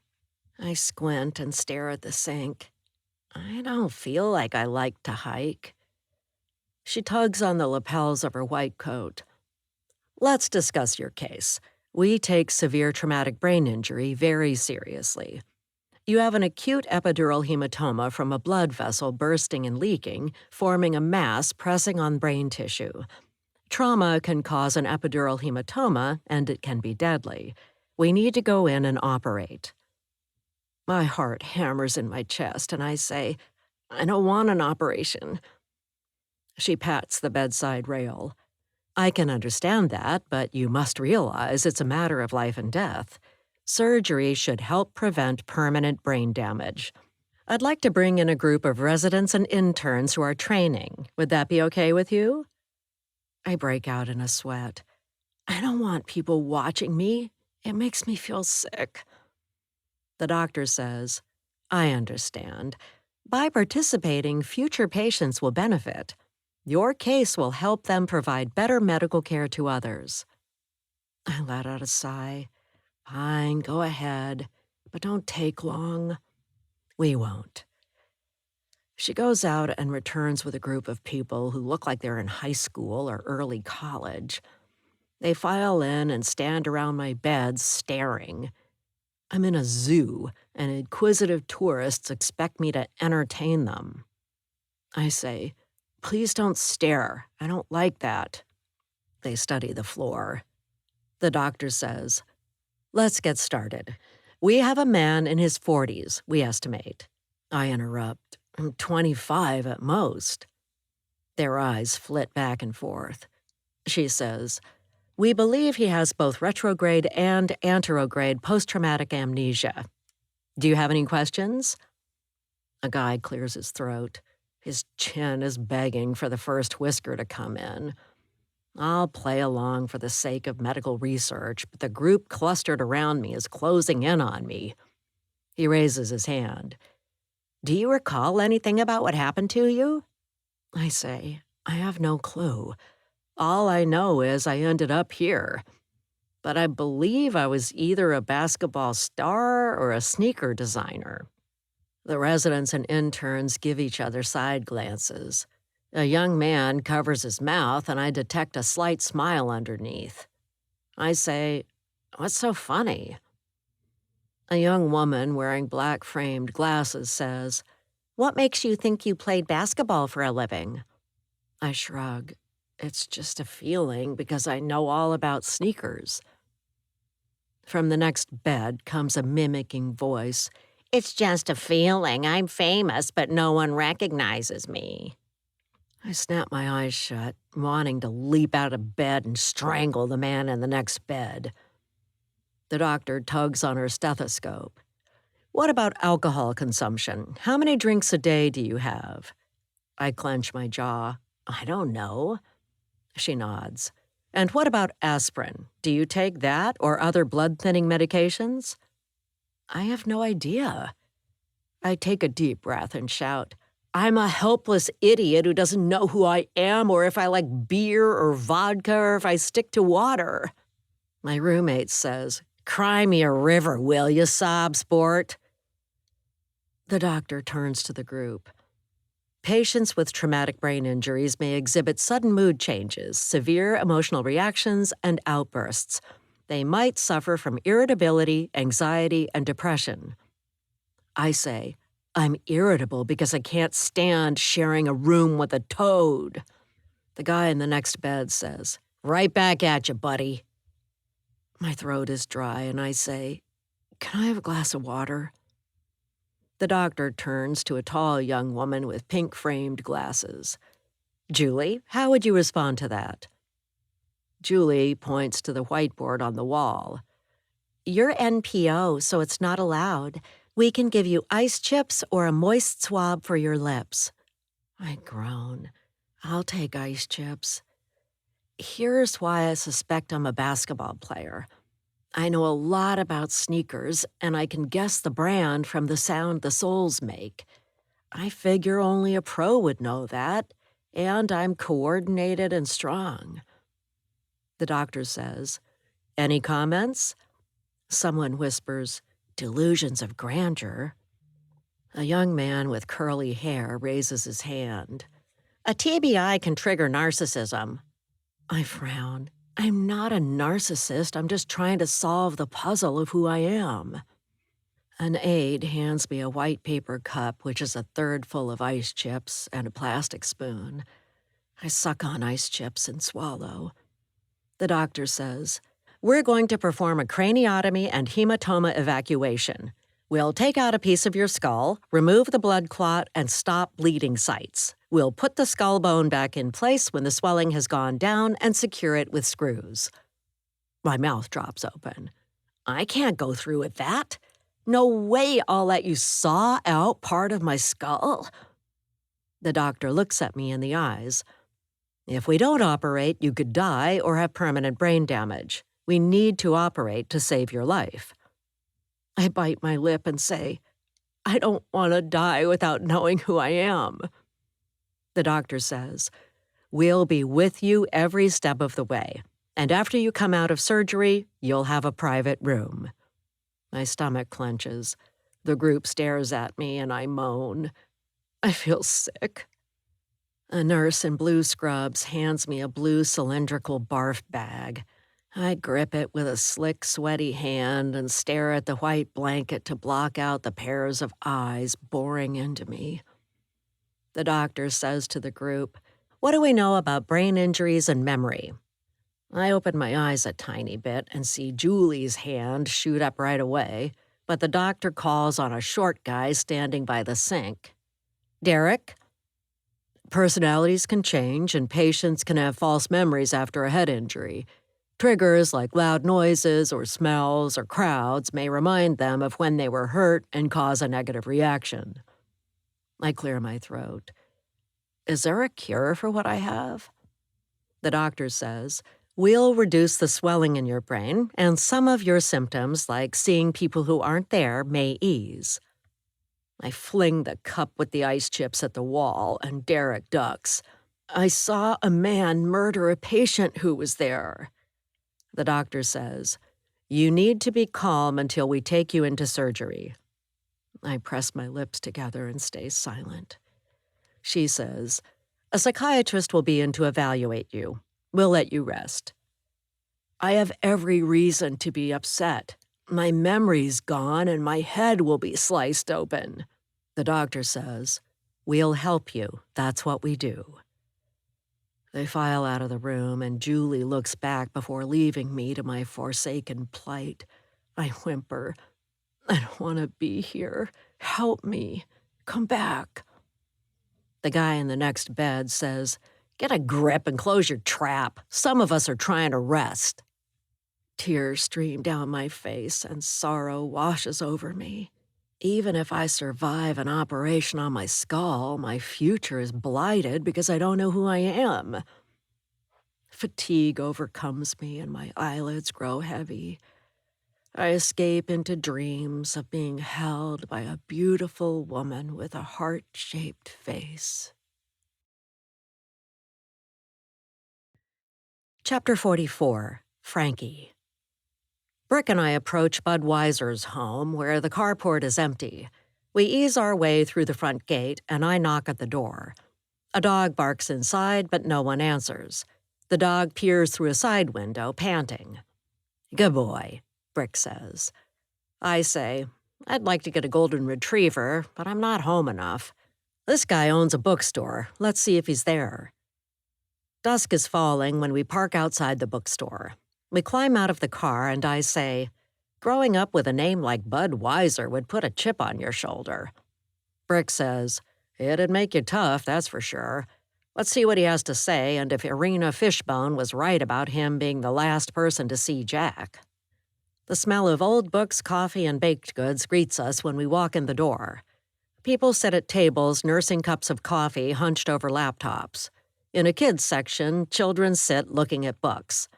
I squint and stare at the sink. I don't feel like I like to hike. She tugs on the lapels of her white coat. "Let's discuss your case. We take severe traumatic brain injury very seriously. You have an acute epidural hematoma from a blood vessel bursting and leaking, forming a mass pressing on brain tissue. Trauma can cause an epidural hematoma, and it can be deadly. We need to go in and operate." My heart hammers in my chest, and I say, "I don't want an operation." She pats the bedside rail. "I can understand that, but you must realize it's a matter of life and death. Surgery should help prevent permanent brain damage. I'd like to bring in a group of residents and interns who are training. Would that be okay with you?" I break out in a sweat. I don't want people watching me. It makes me feel sick. The doctor says, "I understand. By participating, future patients will benefit. Your case will help them provide better medical care to others." I let out a sigh. "Fine, go ahead, but don't take long." "We won't." She goes out and returns with a group of people who look like they're in high school or early college. They file in and stand around my bed staring. I'm in a zoo, and inquisitive tourists expect me to entertain them. I say, "Please don't stare. I don't like that." They study the floor. The doctor says, "Let's get started. We have a man in his 40s, we estimate." I interrupt, "I'm 25 at most." Their eyes flit back and forth. She says, "We believe he has both retrograde and anterograde post-traumatic amnesia. Do you have any questions?" A guy clears his throat. His chin is begging for the first whisker to come in. I'll play along for the sake of medical research, but the group clustered around me is closing in on me. He raises his hand. "Do you recall anything about what happened to you?" I say, "I have no clue. All I know is I ended up here. But I believe I was either a basketball star or a sneaker designer." The residents and interns give each other side glances. A young man covers his mouth, and I detect a slight smile underneath. I say, "What's so funny?" A young woman wearing black-framed glasses says, "What makes you think you played basketball for a living?" I shrug. It's just a feeling because I know all about sneakers. From the next bed comes a mimicking voice. "It's just a feeling. I'm famous, but no one recognizes me." I snap my eyes shut, wanting to leap out of bed and strangle the man in the next bed. The doctor tugs on her stethoscope. "What about alcohol consumption? How many drinks a day do you have?" I clench my jaw. "I don't know." She nods. "And what about aspirin? Do you take that or other blood-thinning medications?" I have no idea. I take a deep breath and shout, "I'm a helpless idiot who doesn't know who I am or if I like beer or vodka or if I stick to water." My roommate says, "Cry me a river, will you, sob sport?" The doctor turns to the group. Patients with traumatic brain injuries may exhibit sudden mood changes, severe emotional reactions, and outbursts. They might suffer from irritability, anxiety, and depression. I say, "I'm irritable because I can't stand sharing a room with a toad." The guy in the next bed says, "Right back at you, buddy." My throat is dry and I say, "Can I have a glass of water?" The doctor turns to a tall young woman with pink-framed glasses. "Julie, how would you respond to that?" Julie points to the whiteboard on the wall. "You're NPO, so it's not allowed. We can give you ice chips or a moist swab for your lips." I groan. "I'll take ice chips." Here's why I suspect I'm a basketball player. I know a lot about sneakers, and I can guess the brand from the sound the soles make. I figure only a pro would know that, and I'm coordinated and strong. The doctor says, "Any comments?" Someone whispers, "Delusions of grandeur." A young man with curly hair raises his hand. "A TBI can trigger narcissism." I frown. I'm not a narcissist. I'm just trying to solve the puzzle of who I am. An aide hands me a white paper cup, which is a third full of ice chips, and a plastic spoon. I suck on ice chips and swallow. The doctor says, "We're going to perform a craniotomy and hematoma evacuation. We'll take out a piece of your skull, remove the blood clot, and stop bleeding sites. We'll put the skull bone back in place when the swelling has gone down and secure it with screws." My mouth drops open. I can't go through with that. No way I'll let you saw out part of my skull. The doctor looks at me in the eyes. "If we don't operate, you could die or have permanent brain damage. We need to operate to save your life." I bite my lip and say, "I don't want to die without knowing who I am." The doctor says, "We'll be with you every step of the way. And after you come out of surgery, you'll have a private room." My stomach clenches. The group stares at me and I moan. I feel sick. A nurse in blue scrubs hands me a blue cylindrical barf bag. I grip it with a slick, sweaty hand and stare at the white blanket to block out the pairs of eyes boring into me. The doctor says to the group, "What do we know about brain injuries and memory?" I open my eyes a tiny bit and see Julie's hand shoot up right away, but the doctor calls on a short guy standing by the sink. "Derek?" Personalities can change and patients can have false memories after a head injury. Triggers like loud noises or smells or crowds may remind them of when they were hurt and cause a negative reaction. I clear my throat. "Is there a cure for what I have?" The doctor says, "We'll reduce the swelling in your brain, and some of your symptoms, like seeing people who aren't there, may ease." I fling the cup with the ice chips at the wall, and Derek ducks. "I saw a man murder a patient who was there." The doctor says, "You need to be calm until we take you into surgery." I press my lips together and stay silent. She says, "A psychiatrist will be in to evaluate you. We'll let you rest." I have every reason to be upset. My memory's gone and my head will be sliced open. The doctor says, "We'll help you. That's what we do." They file out of the room, and Julie looks back before leaving me to my forsaken plight. I whimper, "I don't want to be here. Help me. Come back." The guy in the next bed says, "Get a grip and close your trap. Some of us are trying to rest." Tears stream down my face and sorrow washes over me. Even if I survive an operation on my skull, my future is blighted because I don't know who I am. Fatigue overcomes me and my eyelids grow heavy. I escape into dreams of being held by a beautiful woman with a heart-shaped face. Chapter 44, Frankie. Brick and I approach Bud Weiser's home, where the carport is empty. We ease our way through the front gate, and I knock at the door. A dog barks inside, but no one answers. The dog peers through a side window, panting. "Good boy," Brick says. I say, "I'd like to get a golden retriever, but I'm not home enough. This guy owns a bookstore. Let's see if he's there." Dusk is falling when we park outside the bookstore. We climb out of the car and I say, "Growing up with a name like Bud Weiser would put a chip on your shoulder." Brick says, "It'd make you tough, that's for sure. Let's see what he has to say and if Irina Fishbone was right about him being the last person to see Jack." The smell of old books, coffee, and baked goods greets us when we walk in the door. People sit at tables nursing cups of coffee hunched over laptops. In a kids' section, children sit looking at books.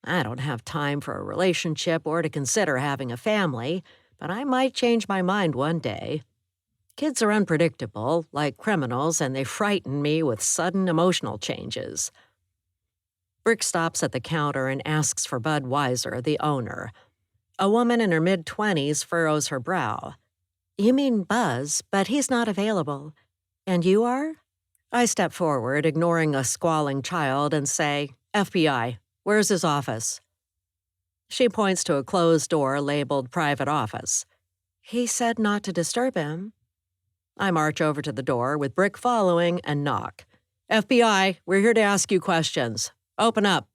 I don't have time for a relationship or to consider having a family, but I might change my mind one day. Kids are unpredictable, like criminals, and they frighten me with sudden emotional changes. Brick stops at the counter and asks for Bud Weiser, the owner. A woman in her mid-20s furrows her brow. "You mean Buzz, but he's not available. And you are?" I step forward, ignoring a squalling child, and say, "FBI. Where's his office?" She points to a closed door labeled Private Office. "He said not to disturb him." I march over to the door, with Brick following, and knock. "FBI, we're here to ask you questions. Open up."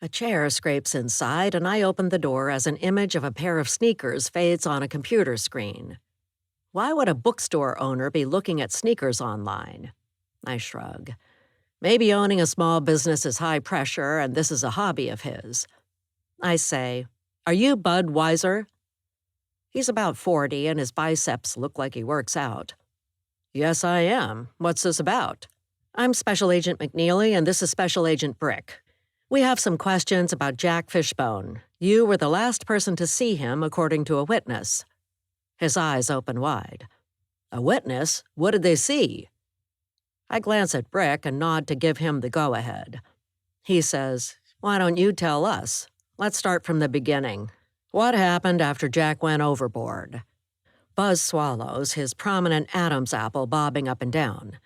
A chair scrapes inside, and I open the door as an image of a pair of sneakers fades on a computer screen. Why would a bookstore owner be looking at sneakers online? I shrug. Maybe owning a small business is high pressure and this is a hobby of his. I say, "Are you Bud Weiser?" He's about 40 and his biceps look like he works out. "Yes, I am. What's this about?" "I'm Special Agent McNeely and this is Special Agent Brick. We have some questions about Jack Fishbone. You were the last person to see him, according to a witness." His eyes open wide. "A witness? What did they see?" I glance at Brick and nod to give him the go-ahead. He says, "Why don't you tell us? Let's start from the beginning. What happened after Jack went overboard?" Buzz swallows, his prominent Adam's apple bobbing up and down.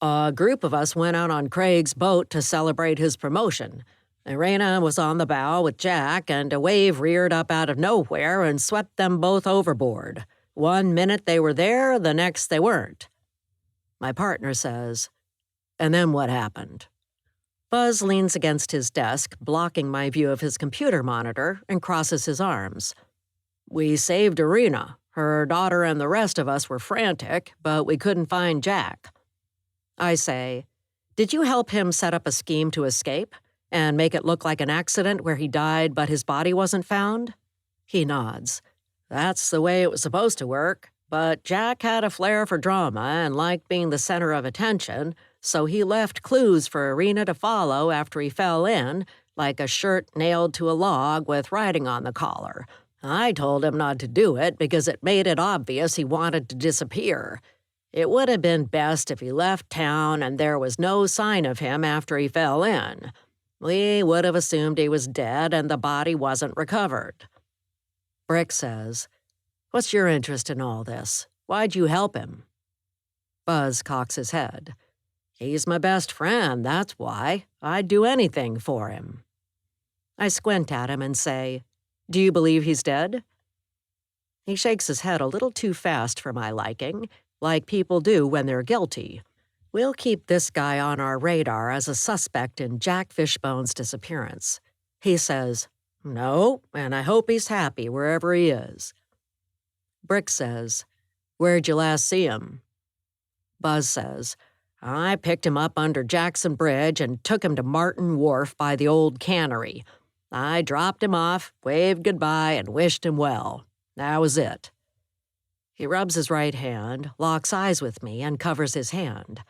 "A group of us went out on Craig's boat to celebrate his promotion. Irina was on the bow with Jack, and a wave reared up out of nowhere and swept them both overboard. One minute they were there, the next they weren't." My partner says, "And then what happened?" Buzz leans against his desk, blocking my view of his computer monitor, and crosses his arms. "We saved Irina. Her daughter and the rest of us were frantic, but we couldn't find Jack." I say, "Did you help him set up a scheme to escape and make it look like an accident where he died but his body wasn't found?" He nods. "That's the way it was supposed to work. But Jack had a flair for drama and liked being the center of attention, so he left clues for Irina to follow after he fell in, like a shirt nailed to a log with writing on the collar. I told him not to do it because it made it obvious he wanted to disappear. It would have been best if he left town and there was no sign of him after he fell in. We would have assumed he was dead and the body wasn't recovered." Brick says, "What's your interest in all this? Why'd you help him?" Buzz cocks his head. "He's my best friend, that's why. I'd do anything for him." I squint at him and say, Do you believe he's dead? He shakes his head a little too fast for my liking, like people do when they're guilty. We'll keep this guy on our radar as a suspect in Jack Fishbone's disappearance. He says, no, and I hope he's happy wherever he is. Brick says, where'd you last see him? Buzz says, I picked him up under Jackson Bridge and took him to Martin Wharf by the old cannery. I dropped him off, waved goodbye, and wished him well. That was it. He rubs his right hand, locks eyes with me, and covers his hand.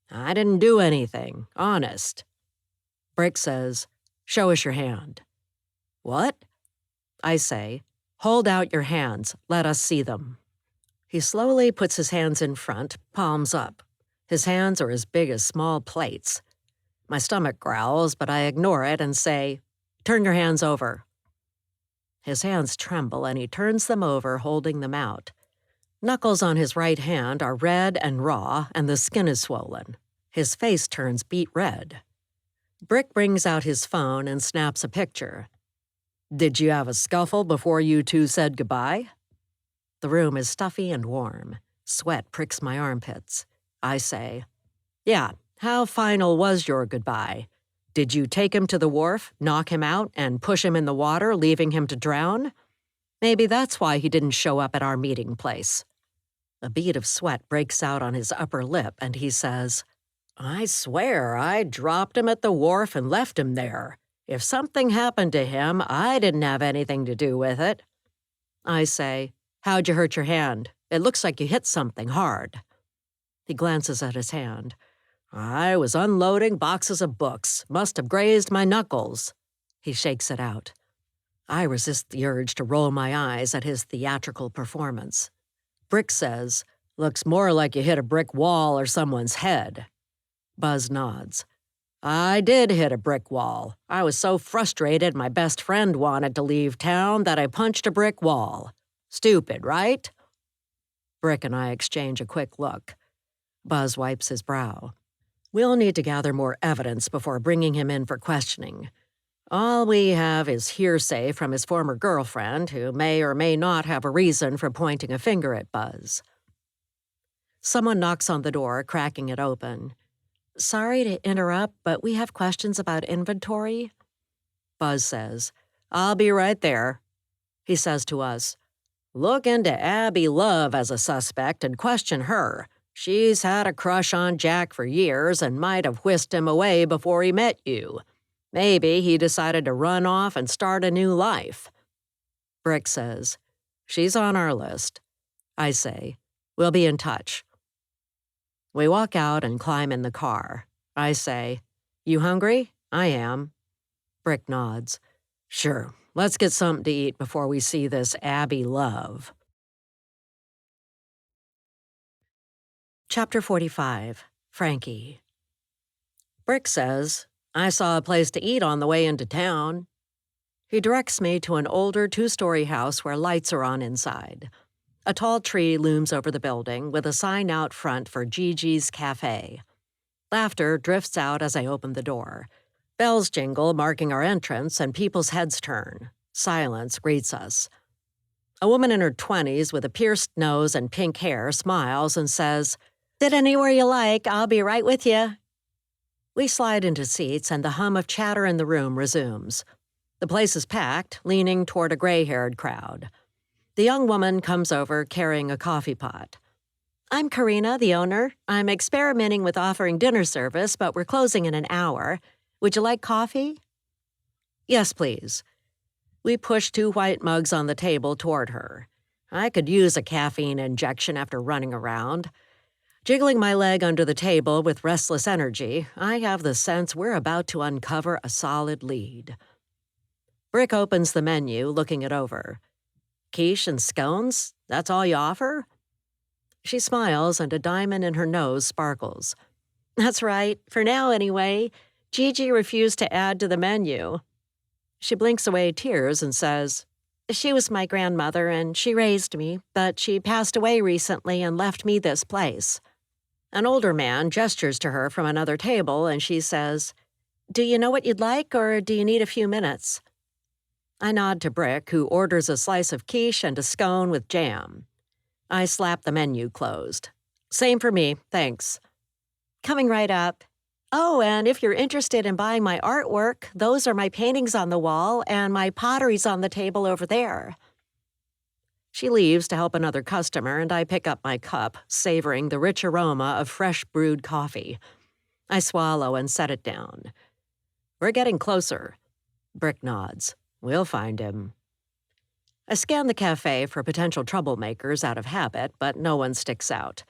I didn't do anything, honest. Brick says, show us your hand. What? I say, hold out your hands, let us see them. He slowly puts his hands in front, palms up. His hands are as big as small plates. My stomach growls, but I ignore it and say, turn your hands over. His hands tremble and he turns them over, holding them out. Knuckles on his right hand are red and raw, and the skin is swollen. His face turns beet red. Brick brings out his phone and snaps a picture. Did you have a scuffle before you two said goodbye? The room is stuffy and warm. Sweat pricks my armpits. I say, yeah, how final was your goodbye? Did you take him to the wharf, knock him out, and push him in the water, leaving him to drown? Maybe that's why he didn't show up at our meeting place. A bead of sweat breaks out on his upper lip, and he says, I swear I dropped him at the wharf and left him there. If something happened to him, I didn't have anything to do with it. I say, how'd you hurt your hand? It looks like you hit something hard. He glances at his hand. I was unloading boxes of books. Must have grazed my knuckles. He shakes it out. I resist the urge to roll my eyes at his theatrical performance. Brick says, looks more like you hit a brick wall or someone's head. Buzz nods. I did hit a brick wall. I was so frustrated my best friend wanted to leave town that I punched a brick wall. Stupid, right? Brick and I exchange a quick look. Buzz wipes his brow. We'll need to gather more evidence before bringing him in for questioning. All we have is hearsay from his former girlfriend, who may or may not have a reason for pointing a finger at Buzz. Someone knocks on the door, cracking it open. Sorry to interrupt, but we have questions about inventory. Buzz says, I'll be right there. He says to us, look into Abby Love as a suspect and question her. She's had a crush on Jack for years and might have whisked him away before he met you. Maybe he decided to run off and start a new life. Brick says, she's on our list. I say, we'll be in touch. We walk out and climb in the car. I say, you hungry? I am. Brick nods. Sure, let's get something to eat before we see this Abby Love. Chapter 45, Frankie. Brick says, I saw a place to eat on the way into town. He directs me to an older two-story house where lights are on inside. A tall tree looms over the building with a sign out front for Gigi's Cafe. Laughter drifts out as I open the door. Bells jingle, marking our entrance, and people's heads turn. Silence greets us. A woman in her 20s with a pierced nose and pink hair smiles and says, sit anywhere you like, I'll be right with you. We slide into seats and the hum of chatter in the room resumes. The place is packed, leaning toward a gray-haired crowd. The young woman comes over carrying a coffee pot. I'm Karina, the owner. I'm experimenting with offering dinner service, but we're closing in an hour. Would you like coffee? Yes, please. We push 2 white mugs on the table toward her. I could use a caffeine injection after running around. Jiggling my leg under the table with restless energy, I have the sense we're about to uncover a solid lead. Brick opens the menu, looking it over. Quiche and scones? That's all you offer? She smiles and a diamond in her nose sparkles. That's right, for now anyway. Gigi refused to add to the menu. She blinks away tears and says, she was my grandmother and she raised me, but she passed away recently and left me this place. An older man gestures to her from another table and she says, do you know what you'd like or do you need a few minutes? I nod to Brick, who orders a slice of quiche and a scone with jam. I slap the menu closed. Same for me, thanks. Coming right up. Oh, and if you're interested in buying my artwork, those are my paintings on the wall and my pottery's on the table over there. She leaves to help another customer, and I pick up my cup, savoring the rich aroma of fresh brewed coffee. I swallow and set it down. We're getting closer. Brick nods. We'll find him. I scan the cafe for potential troublemakers out of habit, but no one sticks out.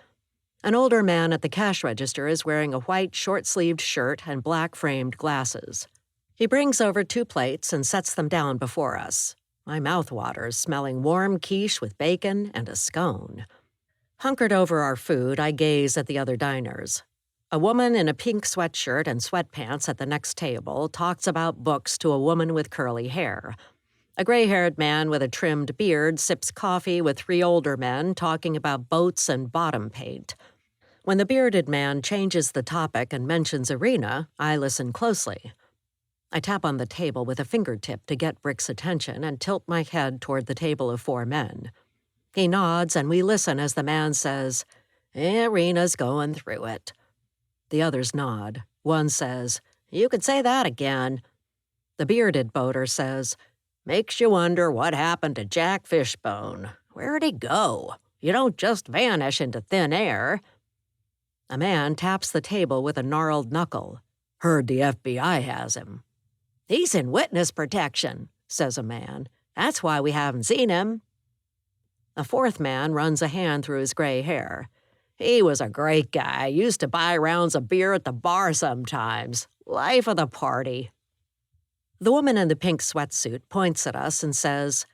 An older man at the cash register is wearing a white short-sleeved shirt and black-framed glasses. He brings over 2 plates and sets them down before us. My mouth waters, smelling warm quiche with bacon and a scone. Hunkered over our food, I gaze at the other diners. A woman in a pink sweatshirt and sweatpants at the next table talks about books to a woman with curly hair. A gray-haired man with a trimmed beard sips coffee with 3 older men talking about boats and bottom paint. When the bearded man changes the topic and mentions Irina, I listen closely. I tap on the table with a fingertip to get Brick's attention and tilt my head toward the table of 4 men. He nods and we listen as the man says, "Irina's going through it." The others nod. One says, "You could say that again." The bearded boater says, "Makes you wonder what happened to Jack Fishbone. Where'd he go? You don't just vanish into thin air." A man taps the table with a gnarled knuckle. "Heard the FBI has him." "He's in witness protection," says a man. "That's why we haven't seen him." A 4th man runs a hand through his gray hair. "He was a great guy. Used to buy rounds of beer at the bar sometimes. Life of the party." The woman in the pink sweatsuit points at us and says,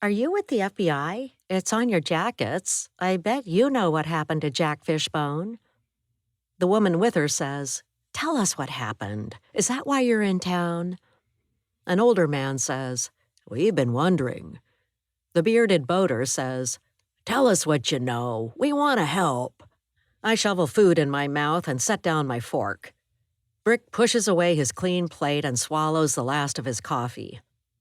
"Are you with the FBI? It's on your jackets. I bet you know what happened to Jack Fishbone." The woman with her says, "Tell us what happened. Is that why you're in town?" An older man says, "We've been wondering." The bearded boater says, "Tell us what you know. We want to help." I shovel food in my mouth and set down my fork. Brick pushes away his clean plate and swallows the last of his coffee.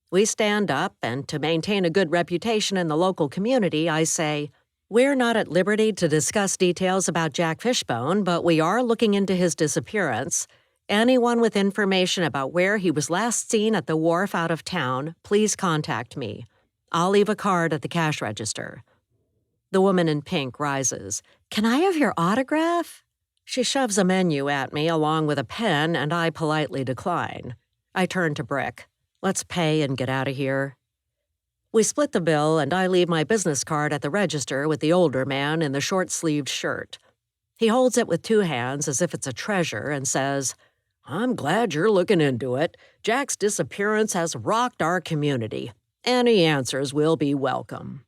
We stand up, and to maintain a good reputation in the local community, I say, "We're not at liberty to discuss details about Jack Fishbone, but we are looking into his disappearance. Anyone with information about where he was last seen at the wharf out of town, please contact me. I'll leave a card at the cash register." The woman in pink rises. "Can I have your autograph?" She shoves a menu at me along with a pen, and I politely decline. I turn to Brick. "Let's pay and get out of here." We split the bill, and I leave my business card at the register with the older man in the short-sleeved shirt. He holds it with 2 hands as if it's a treasure and says, "I'm glad you're looking into it. Jack's disappearance has rocked our community. Any answers will be welcome."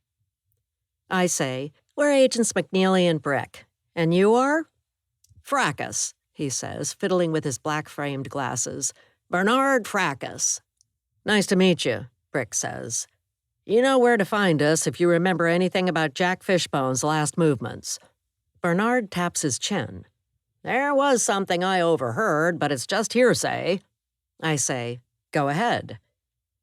I say, "We're Agents McNeely and Brick. And you are?" "Fracas," he says, fiddling with his black-framed glasses. "Bernard Fracas." "Nice to meet you," Brick says. "You know where to find us if you remember anything about Jack Fishbone's last movements." Bernard taps his chin. "There was something I overheard, but it's just hearsay." I say, "Go ahead."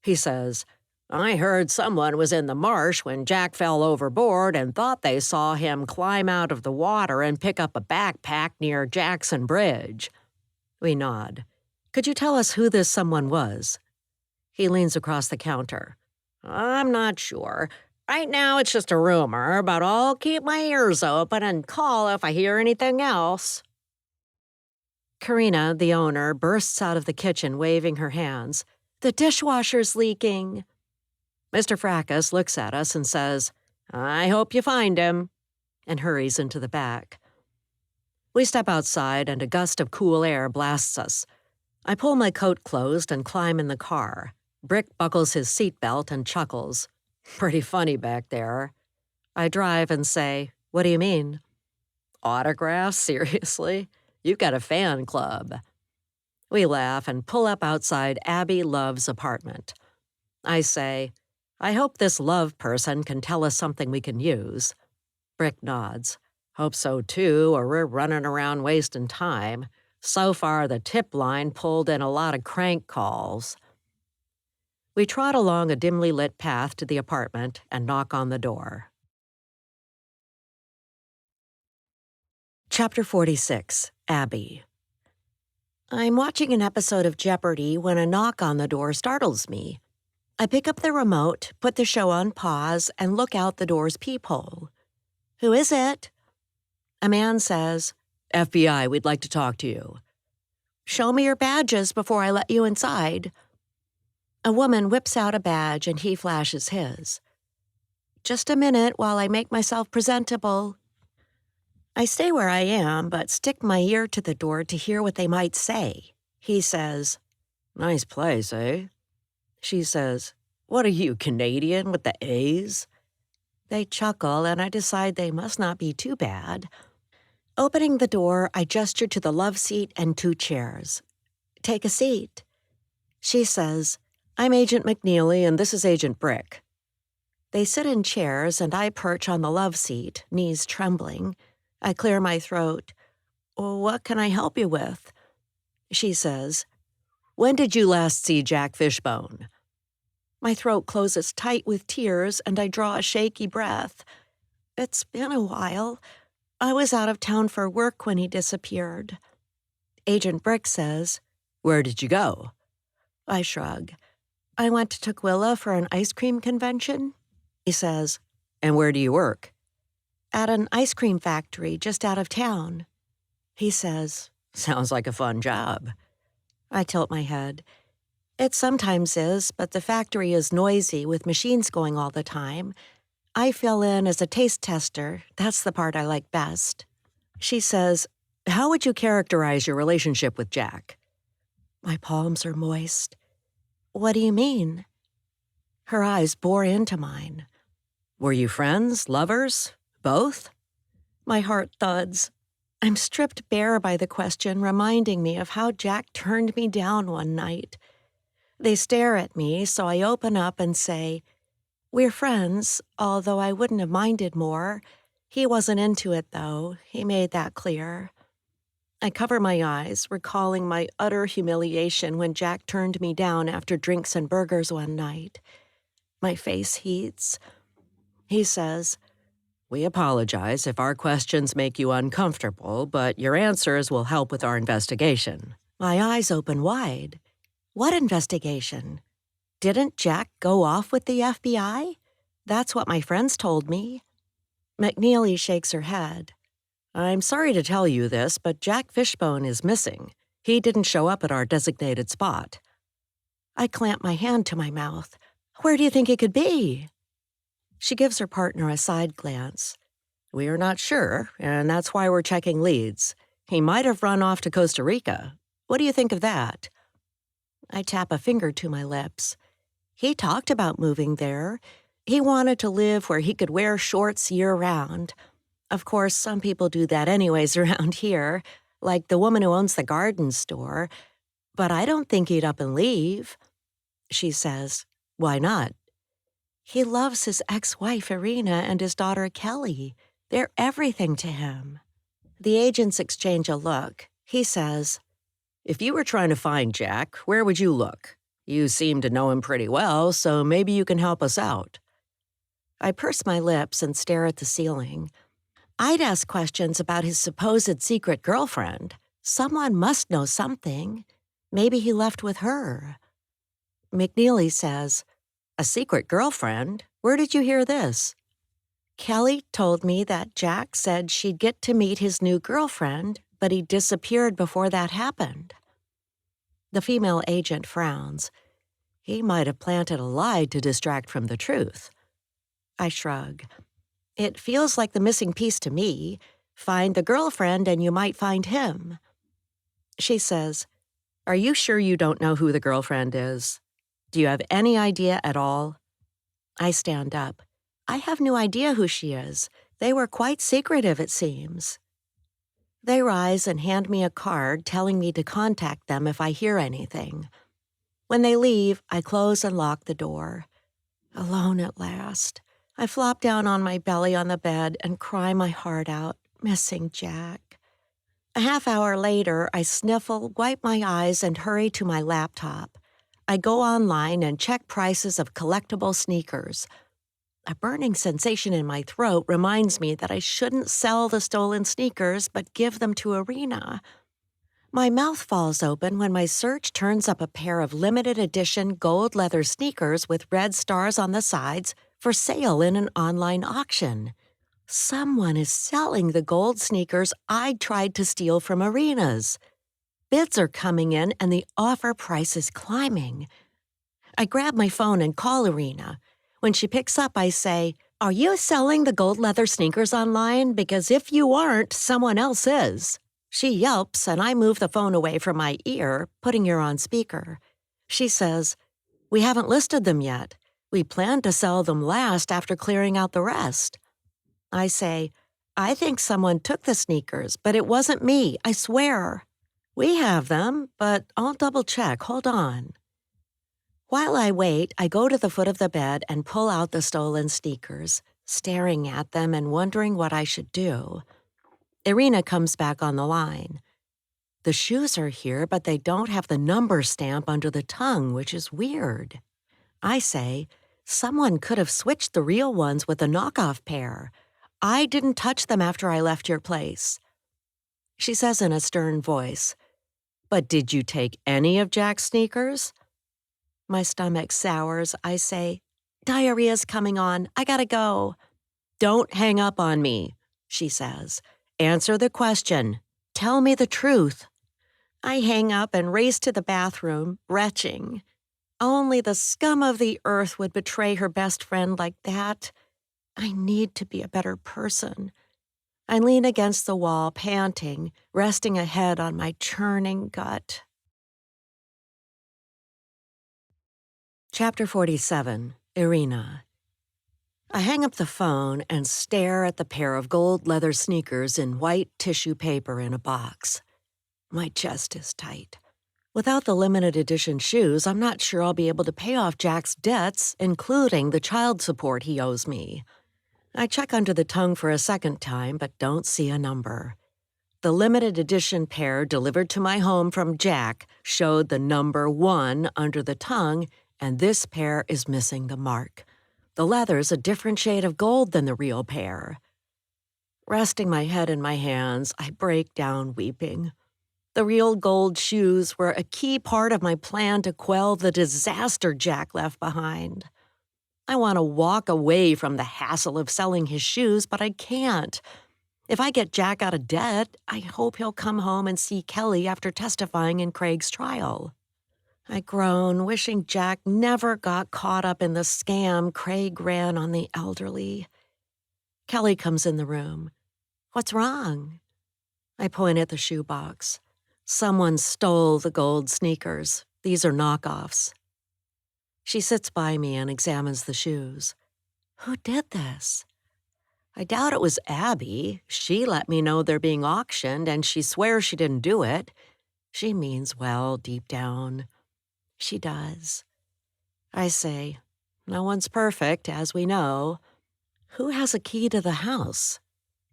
He says, "I heard someone was in the marsh when Jack fell overboard and thought they saw him climb out of the water and pick up a backpack near Jackson Bridge." We nod. "Could you tell us who this someone was?" He leans across the counter. "I'm not sure. Right now it's just a rumor, but I'll keep my ears open and call if I hear anything else." Karina, the owner, bursts out of the kitchen waving her hands. "The dishwasher's leaking." Mr. Fracas looks at us and says, "I hope you find him," and hurries into the back. We step outside and a gust of cool air blasts us. I pull my coat closed and climb in the car. Brick buckles his seatbelt and chuckles. "Pretty funny back there." I drive and say, "What do you mean?" "Autographs? Seriously? You've got a fan club." We laugh and pull up outside Abby Love's apartment. I say, "I hope this Love person can tell us something we can use." Brick nods. "Hope so too, or we're running around wasting time. So far, the tip line pulled in a lot of crank calls." We trot along a dimly lit path to the apartment and knock on the door. Chapter 46, Abby. I'm watching an episode of Jeopardy when a knock on the door startles me. I pick up the remote, put the show on pause, and look out the door's peephole. Who is it? A man says, FBI, we'd like to talk to you. Show me your badges before I let you inside. A woman whips out a badge and he flashes his. Just a minute while I make myself presentable. I stay where I am, but stick my ear to the door to hear what they might say. He says, Nice place, eh? She says, What are you, Canadian with the A's? They chuckle, and I decide they must not be too bad. Opening the door, I gesture to the love seat and 2 chairs. Take a seat. She says, I'm Agent McNeely, and this is Agent Brick. They sit in chairs, and I perch on the love seat, knees trembling. I clear my throat. What can I help you with? She says, When did you last see Jack Fishbone? My throat closes tight with tears, and I draw a shaky breath. It's been a while. I was out of town for work when he disappeared. Agent Brick says, Where did you go? I shrug. I went to Tukwila for an ice cream convention. He says, And where do you work? At an ice cream factory just out of town. He says, Sounds like a fun job. I tilt my head. It sometimes is, but the factory is noisy with machines going all the time. I fill in as a taste tester. That's the part I like best. She says, How would you characterize your relationship with Jack? My palms are moist. What do you mean? Her eyes bore into mine. Were you friends, lovers, both? My heart thuds. I'm stripped bare by the question, reminding me of how Jack turned me down one night. They stare at me, so I open up and say, We're friends, although I wouldn't have minded more. He wasn't into it, though. He made that clear. I cover my eyes, recalling my utter humiliation when Jack turned me down after drinks and burgers one night. My face heats. He says, We apologize if our questions make you uncomfortable, but your answers will help with our investigation. My eyes open wide. What investigation? Didn't Jack go off with the FBI? That's what my friends told me. McNeely shakes her head. I'm sorry to tell you this, but Jack Fishbone is missing. He didn't show up at our designated spot. I clamp my hand to my mouth. Where do you think he could be? She gives her partner a side glance. We are not sure, and that's why we're checking leads. He might have run off to Costa Rica. What do you think of that? I tap a finger to my lips. He talked about moving there. He wanted to live where he could wear shorts year-round. Of course, some people do that anyways around here, like the woman who owns the garden store. But I don't think he'd up and leave. She says, Why not? He loves his ex-wife, Irina, and his daughter, Kelly. They're everything to him. The agents exchange a look. He says, If you were trying to find Jack, where would you look? You seem to know him pretty well, so maybe you can help us out. I purse my lips and stare at the ceiling. I'd ask questions about his supposed secret girlfriend. Someone must know something. Maybe he left with her. McNeely says, A secret girlfriend? Where did you hear this? Kelly told me that Jack said she'd get to meet his new girlfriend, but he disappeared before that happened. The female agent frowns. He might have planted a lie to distract from the truth. I shrug. It feels like the missing piece to me. Find the girlfriend and you might find him. She says, Are you sure you don't know who the girlfriend is? Do you have any idea at all? I stand up. I have no idea who she is. They were quite secretive, it seems. They rise and hand me a card telling me to contact them if I hear anything. When they leave, I close and lock the door. Alone at last. I flop down on my belly on the bed and cry my heart out, missing Jack. A half hour later, I sniffle, wipe my eyes, and hurry to my laptop. I go online and check prices of collectible sneakers. A burning sensation in my throat reminds me that I shouldn't sell the stolen sneakers but give them to Irina. My mouth falls open when my search turns up a pair of limited edition gold leather sneakers with red stars on the sides for sale in an online auction. Someone is selling the gold sneakers I tried to steal from Irina's. Bids are coming in and the offer price is climbing. I grab my phone and call Irina. When she picks up, I say, "Are you selling the gold leather sneakers online? Because if you aren't, someone else is." She yelps, and I move the phone away from my ear, putting her on speaker. She says, "We haven't listed them yet. We plan to sell them last after clearing out the rest." I say, "I think someone took the sneakers, but it wasn't me, I swear." "We have them, but I'll double check. Hold on." While I wait, I go to the foot of the bed and pull out the stolen sneakers, staring at them and wondering what I should do. Irina comes back on the line. "The shoes are here, but they don't have the number stamp under the tongue, which is weird." I say, "Someone could have switched the real ones with a knockoff pair. I didn't touch them after I left your place." She says in a stern voice, "But did you take any of Jack's sneakers?" My stomach sours. I say, "Diarrhea's coming on. I gotta go." "Don't hang up on me," she says. "Answer the question. Tell me the truth." I hang up and race to the bathroom, retching. Only the scum of the earth would betray her best friend like that. I need to be a better person. I lean against the wall, panting, resting a head on my churning gut. Chapter 47, Irina. I hang up the phone and stare at the pair of gold leather sneakers in white tissue paper in a box. My chest is tight. Without the limited edition shoes, I'm not sure I'll be able to pay off Jack's debts, including the child support he owes me. I check under the tongue for a second time, but don't see a number. The limited edition pair delivered to my home from Jack showed the number 1 under the tongue, and this pair is missing the mark. The leather's a different shade of gold than the real pair. Resting my head in my hands, I break down weeping. The real gold shoes were a key part of my plan to quell the disaster Jack left behind. I want to walk away from the hassle of selling his shoes, but I can't. If I get Jack out of debt, I hope he'll come home and see Kelly after testifying in Craig's trial. I groan, wishing Jack never got caught up in the scam Craig ran on the elderly. Kelly comes in the room. "What's wrong?" I point at the shoebox. "Someone stole the gold sneakers. These are knockoffs." She sits by me and examines the shoes. "Who did this?" "I doubt it was Abby. She let me know they're being auctioned, and she swears she didn't do it. She means well deep down." She does. I say, "No one's perfect, as we know. Who has a key to the house?"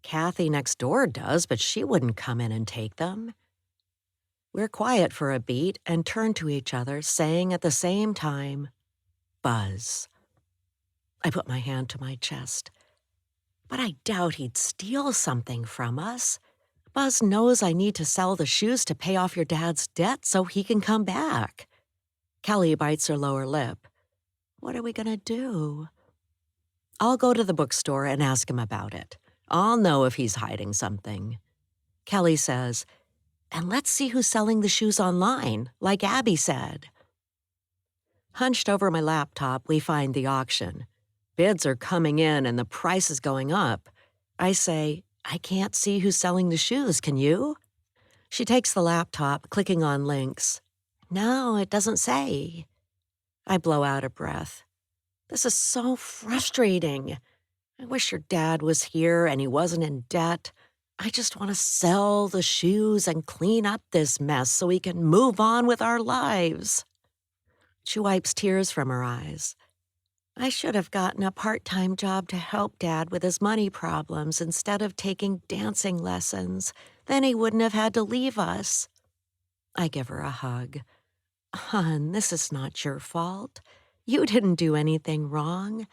"Kathy next door does, but she wouldn't come in and take them." We're quiet for a beat and turn to each other, saying at the same time, "Buzz." I put my hand to my chest. "But I doubt he'd steal something from us. Buzz knows I need to sell the shoes to pay off your dad's debt so he can come back." Kelly bites her lower lip. "What are we gonna do?" "I'll go to the bookstore and ask him about it. I'll know if he's hiding something." Kelly says, "And let's see who's selling the shoes online, like Abby said." Hunched over my laptop, we find the auction. Bids are coming in and the price is going up. I say, "I can't see who's selling the shoes, can you?" She takes the laptop, clicking on links. "No, it doesn't say." I blow out a breath. This is so frustrating. I wish your dad was here and he wasn't in debt. I just want to sell the shoes and clean up this mess so we can move on with our lives. She wipes tears from her eyes. I should have gotten a part-time job to help Dad with his money problems instead of taking dancing lessons. Then he wouldn't have had to leave us. I give her a hug. Hun, this is not your fault. You didn't do anything wrong.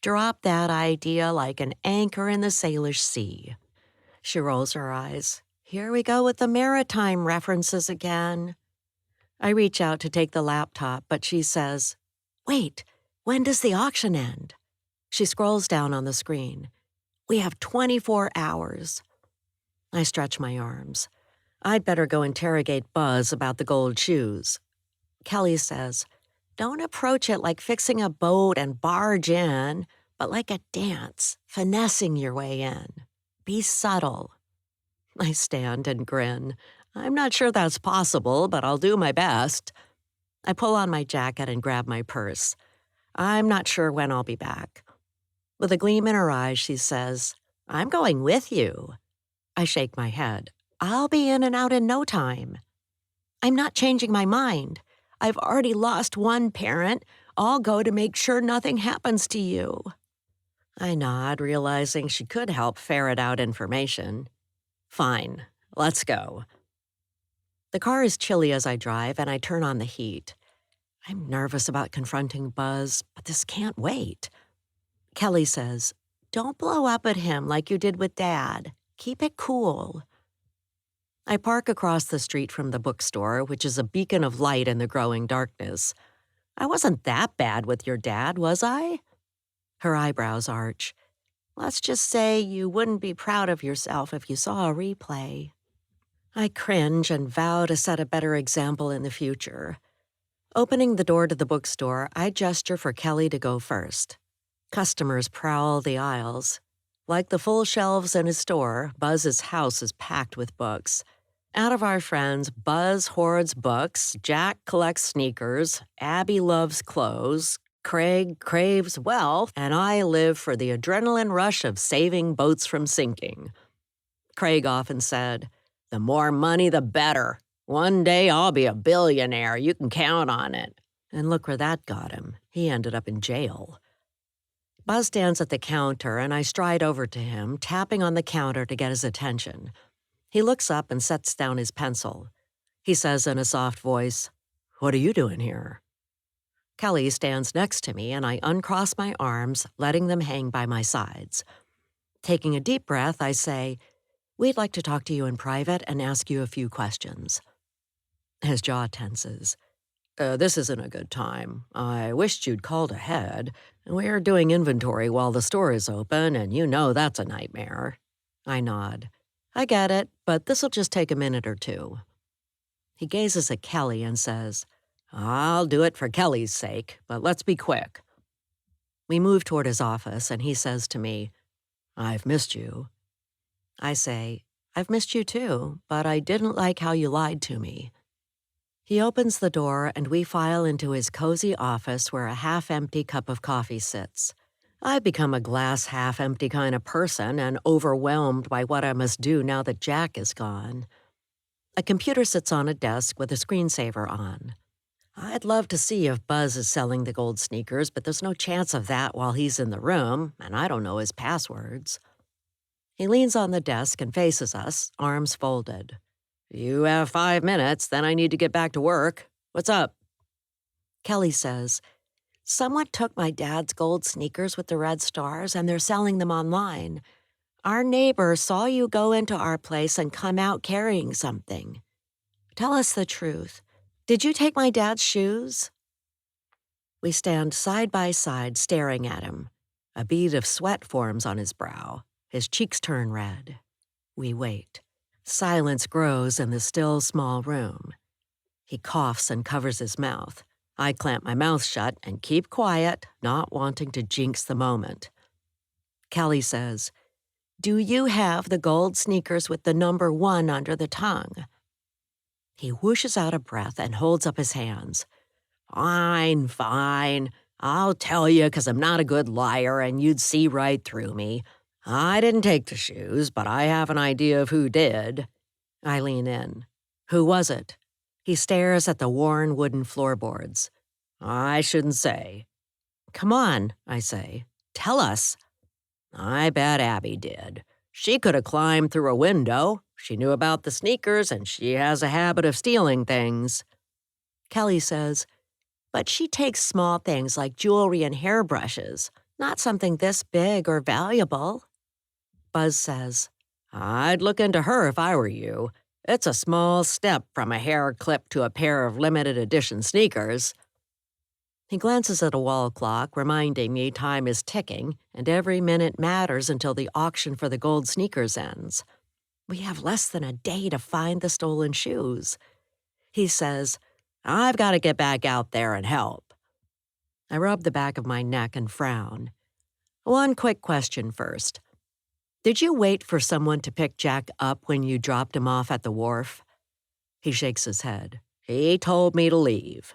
Drop that idea like an anchor in the Salish Sea. She rolls her eyes. Here we go with the maritime references again. I reach out to take the laptop, but she says, "Wait, when does the auction end?" She scrolls down on the screen. "We have 24 hours. I stretch my arms. I'd better go interrogate Buzz about the gold shoes. Kelly says, "Don't approach it like fixing a boat and barge in, but like a dance, finessing your way in. Be subtle." I stand and grin. I'm not sure that's possible, but I'll do my best. I pull on my jacket and grab my purse. I'm not sure when I'll be back. With a gleam in her eyes, she says, "I'm going with you." I shake my head. "I'll be in and out in no time." "I'm not changing my mind. I've already lost one parent. I'll go to make sure nothing happens to you." I nod, realizing she could help ferret out information. "Fine, let's go." The car is chilly as I drive, and I turn on the heat. I'm nervous about confronting Buzz, but this can't wait. Kelly says, "Don't blow up at him like you did with Dad. Keep it cool." I park across the street from the bookstore, which is a beacon of light in the growing darkness. I wasn't that bad with your dad, was I? Her eyebrows arch. Let's just say you wouldn't be proud of yourself if you saw a replay. I cringe and vow to set a better example in the future. Opening the door to the bookstore, I gesture for Kelly to go first. Customers prowl the aisles. Like the full shelves in his store, Buzz's house is packed with books. Out of our friends, Buzz hoards books, Jack collects sneakers, Abby loves clothes, Craig craves wealth, and I live for the adrenaline rush of saving boats from sinking. Craig often said, "The more money, the better. One day I'll be a billionaire, you can count on it." And look where that got him. He ended up in jail. Buzz stands at the counter, and I stride over to him, tapping on the counter to get his attention. He looks up and sets down his pencil. He says in a soft voice, "What are you doing here?" Kelly stands next to me, and I uncross my arms, letting them hang by my sides. Taking a deep breath, I say, "We'd like to talk to you in private and ask you a few questions." His jaw tenses. This isn't a good time. I wished you'd called ahead. We're doing inventory while the store is open, and you know that's a nightmare." I nod. "I get it, but this'll just take a minute or two." He gazes at Kelly and says, "I'll do it for Kelly's sake, but let's be quick." We move toward his office, and he says to me, "I've missed you." I say, "I've missed you too, but I didn't like how you lied to me." He opens the door, and we file into his cozy office where a half-empty cup of coffee sits. I've become a glass half-empty kind of person and overwhelmed by what I must do now that Jack is gone. A computer sits on a desk with a screensaver on. I'd love to see if Buzz is selling the gold sneakers, but there's no chance of that while he's in the room, and I don't know his passwords. He leans on the desk and faces us, arms folded. "You have 5 minutes, then I need to get back to work. What's up?" Kelly says, "Someone took my dad's gold sneakers with the red stars, and they're selling them online. Our neighbor saw you go into our place and come out carrying something. Tell us the truth. Did you take my dad's shoes?" We stand side by side staring at him. A bead of sweat forms on his brow. His cheeks turn red. We wait. Silence grows in the still, small room. He coughs and covers his mouth. I clamp my mouth shut and keep quiet, not wanting to jinx the moment. Kelly says, "Do you have the gold sneakers with the number 1 under the tongue?" He whooshes out a breath and holds up his hands. "Fine, fine. I'll tell you 'cause I'm not a good liar and you'd see right through me. I didn't take the shoes, but I have an idea of who did." I lean in. "Who was it?" He stares at the worn wooden floorboards. "I shouldn't say." "Come on," I say. "Tell us." "I bet Abby did. She could have climbed through a window. She knew about the sneakers, and she has a habit of stealing things." Kelly says, "But she takes small things like jewelry and hairbrushes, not something this big or valuable." Buzz says, "I'd look into her if I were you. It's a small step from a hair clip to a pair of limited edition sneakers." He glances at a wall clock, reminding me time is ticking and every minute matters until the auction for the gold sneakers ends. We have less than a day to find the stolen shoes. He says, "I've got to get back out there and help." I rub the back of my neck and frown. One quick question first. Did you wait for someone to pick Jack up when you dropped him off at the wharf? He shakes his head. "He told me to leave."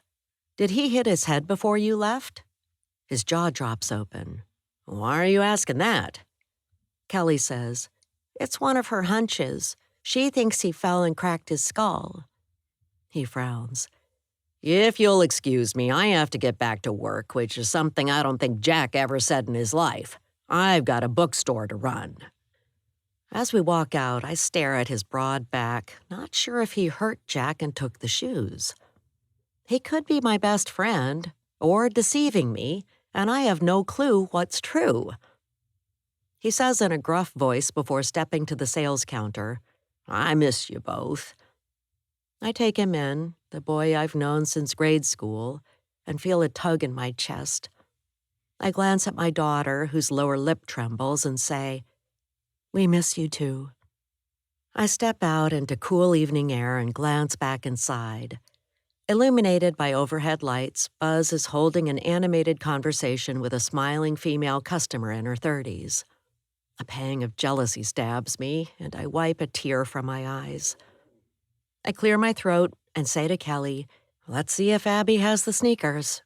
"Did he hit his head before you left?" His jaw drops open. "Why are you asking that?" Kelly says, "It's one of her hunches. She thinks he fell and cracked his skull." He frowns. "If you'll excuse me, I have to get back to work, which is something I don't think Jack ever said in his life. I've got a bookstore to run." As we walk out, I stare at his broad back, not sure if he hurt Jack and took the shoes. He could be my best friend, or deceiving me, and I have no clue what's true. He says in a gruff voice before stepping to the sales counter, "I miss you both." I take him in, the boy I've known since grade school, and feel a tug in my chest. I glance at my daughter, whose lower lip trembles, and say, "We miss you too." I step out into cool evening air and glance back inside. Illuminated by overhead lights, Buzz is holding an animated conversation with a smiling female customer in her 30s. A pang of jealousy stabs me, and I wipe a tear from my eyes. I clear my throat and say to Kelly, "Let's see if Abby has the sneakers."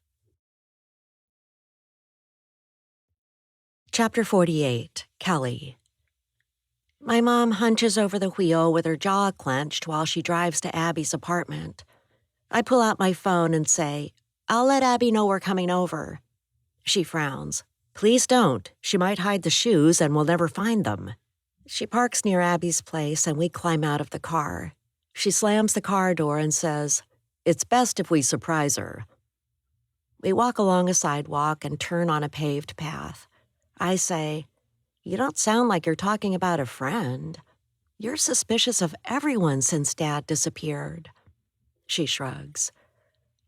Chapter 48, Kelly. My mom hunches over the wheel with her jaw clenched while she drives to Abby's apartment. I pull out my phone and say, "I'll let Abby know we're coming over." She frowns. "Please don't. She might hide the shoes and we'll never find them." She parks near Abby's place and we climb out of the car. She slams the car door and says, "It's best if we surprise her." We walk along a sidewalk and turn on a paved path. I say, "You don't sound like you're talking about a friend. You're suspicious of everyone since Dad disappeared." She shrugs.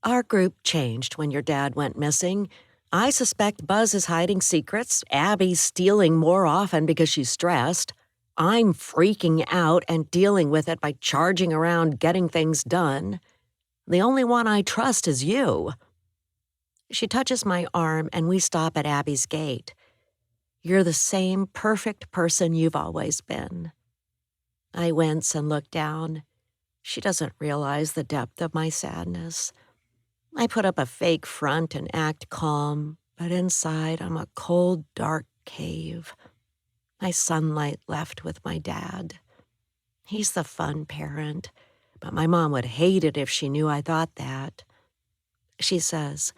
"Our group changed when your dad went missing. I suspect Buzz is hiding secrets. Abby's stealing more often because she's stressed. I'm freaking out and dealing with it by charging around getting things done. The only one I trust is you." She touches my arm and we stop at Abby's gate. "You're the same perfect person you've always been." I wince and look down. She doesn't realize the depth of my sadness. I put up a fake front and act calm, but inside I'm a cold, dark cave. My sunlight left with my dad. He's the fun parent, but my mom would hate it if she knew I thought that. She says,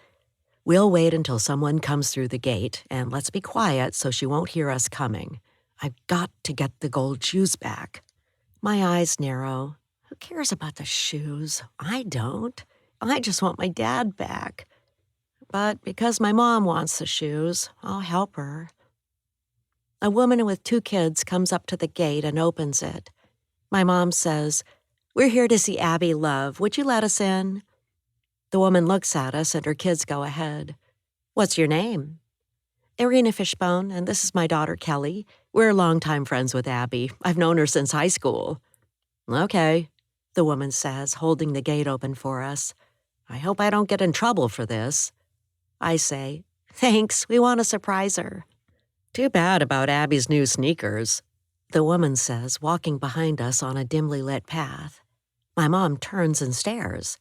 "We'll wait until someone comes through the gate, and let's be quiet so she won't hear us coming. I've got to get the gold shoes back." My eyes narrow. Who cares about the shoes? I don't. I just want my dad back. But because my mom wants the shoes, I'll help her. A woman with 2 kids comes up to the gate and opens it. My mom says, "We're here to see Abby Love. Would you let us in?" The woman looks at us and her kids go ahead. "What's your name?" "Irina Fishbone, and this is my daughter Kelly. We're longtime friends with Abby. I've known her since high school." "Okay," the woman says, holding the gate open for us. "I hope I don't get in trouble for this." I say, "Thanks, we want to surprise her." "Too bad about Abby's new sneakers," the woman says, walking behind us on a dimly lit path. My mom turns and stares.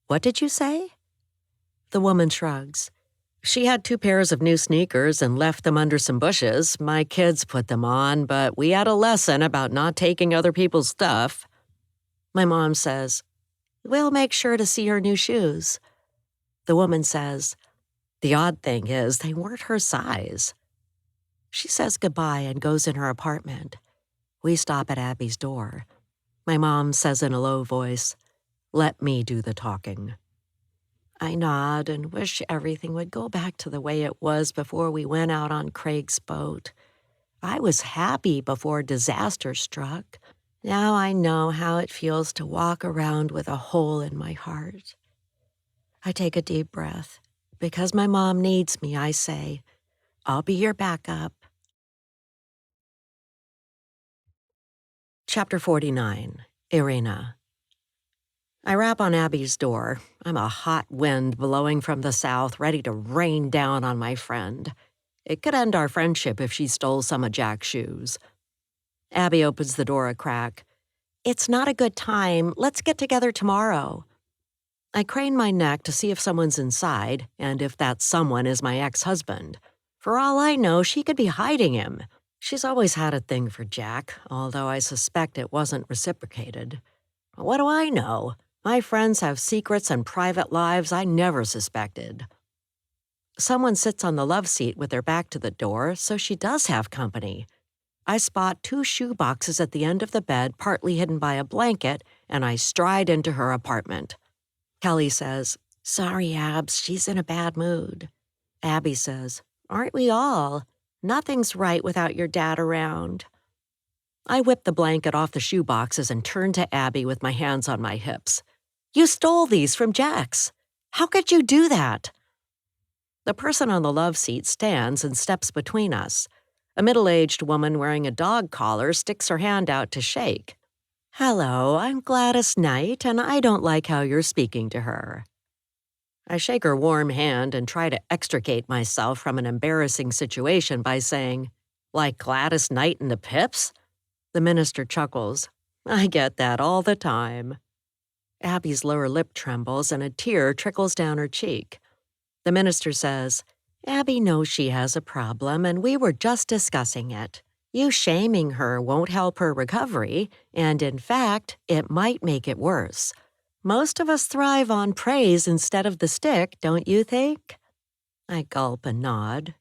"What did you say?" The woman shrugs. "She had 2 pairs of new sneakers and left them under some bushes. My kids put them on, but we had a lesson about not taking other people's stuff." My mom says, "We'll make sure to see her new shoes." The woman says, "The odd thing is they weren't her size." She says goodbye and goes in her apartment. We stop at Abby's door. My mom says in a low voice, "Let me do the talking." I nod and wish everything would go back to the way it was before we went out on Craig's boat. I was happy before disaster struck. Now I know how it feels to walk around with a hole in my heart. I take a deep breath. Because my mom needs me, I say, I'll be your backup. Chapter 49, Irina. I rap on Abby's door. I'm a hot wind blowing from the south, ready to rain down on my friend. It could end our friendship if she stole some of Jack's shoes. Abby opens the door a crack. It's not a good time. Let's get together tomorrow. I crane my neck to see if someone's inside, and if that someone is my ex-husband. For all I know, she could be hiding him. She's always had a thing for Jack, although I suspect it wasn't reciprocated. What do I know? My friends have secrets and private lives I never suspected. Someone sits on the love seat with their back to the door, so she does have company. I spot 2 shoe boxes at the end of the bed, partly hidden by a blanket, and I stride into her apartment. Kelly says, "Sorry, Abs, she's in a bad mood." Abby says, "Aren't we all? Nothing's right without your dad around." I whip the blanket off the shoe boxes and turn to Abby with my hands on my hips. "You stole these from Jack's. How could you do that?" The person on the love seat stands and steps between us. A middle-aged woman wearing a dog collar sticks her hand out to shake. "Hello, I'm Gladys Knight, and I don't like how you're speaking to her." I shake her warm hand and try to extricate myself from an embarrassing situation by saying, "Like Gladys Knight and the Pips?" The minister chuckles. "I get that all the time." Abby's lower lip trembles and a tear trickles down her cheek. The minister says, "Abby knows she has a problem, and we were just discussing it. You shaming her won't help her recovery, and in fact, it might make it worse. Most of us thrive on praise instead of the stick, don't you think?" I gulp and nod.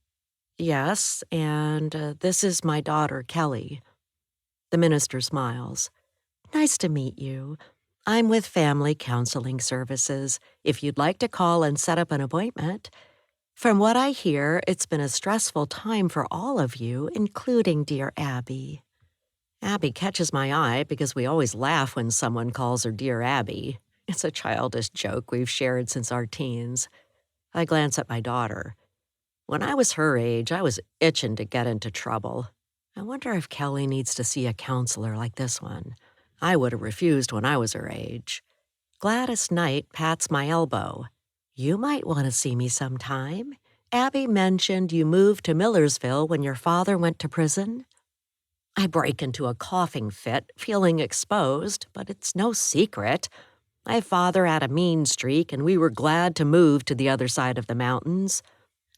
"Yes, and this is my daughter, Kelly." The minister smiles. "Nice to meet you. I'm with Family Counseling Services, if you'd like to call and set up an appointment. From what I hear, it's been a stressful time for all of you, including dear Abby." Abby catches my eye because we always laugh when someone calls her Dear Abby. It's a childish joke we've shared since our teens. I glance at my daughter. When I was her age, I was itching to get into trouble. I wonder if Kelly needs to see a counselor like this one. I would have refused when I was her age. Gladys Knight pats my elbow. "You might want to see me sometime. Abby mentioned you moved to Millersville when your father went to prison." I break into a coughing fit, feeling exposed, but it's no secret. My father had a mean streak, and we were glad to move to the other side of the mountains.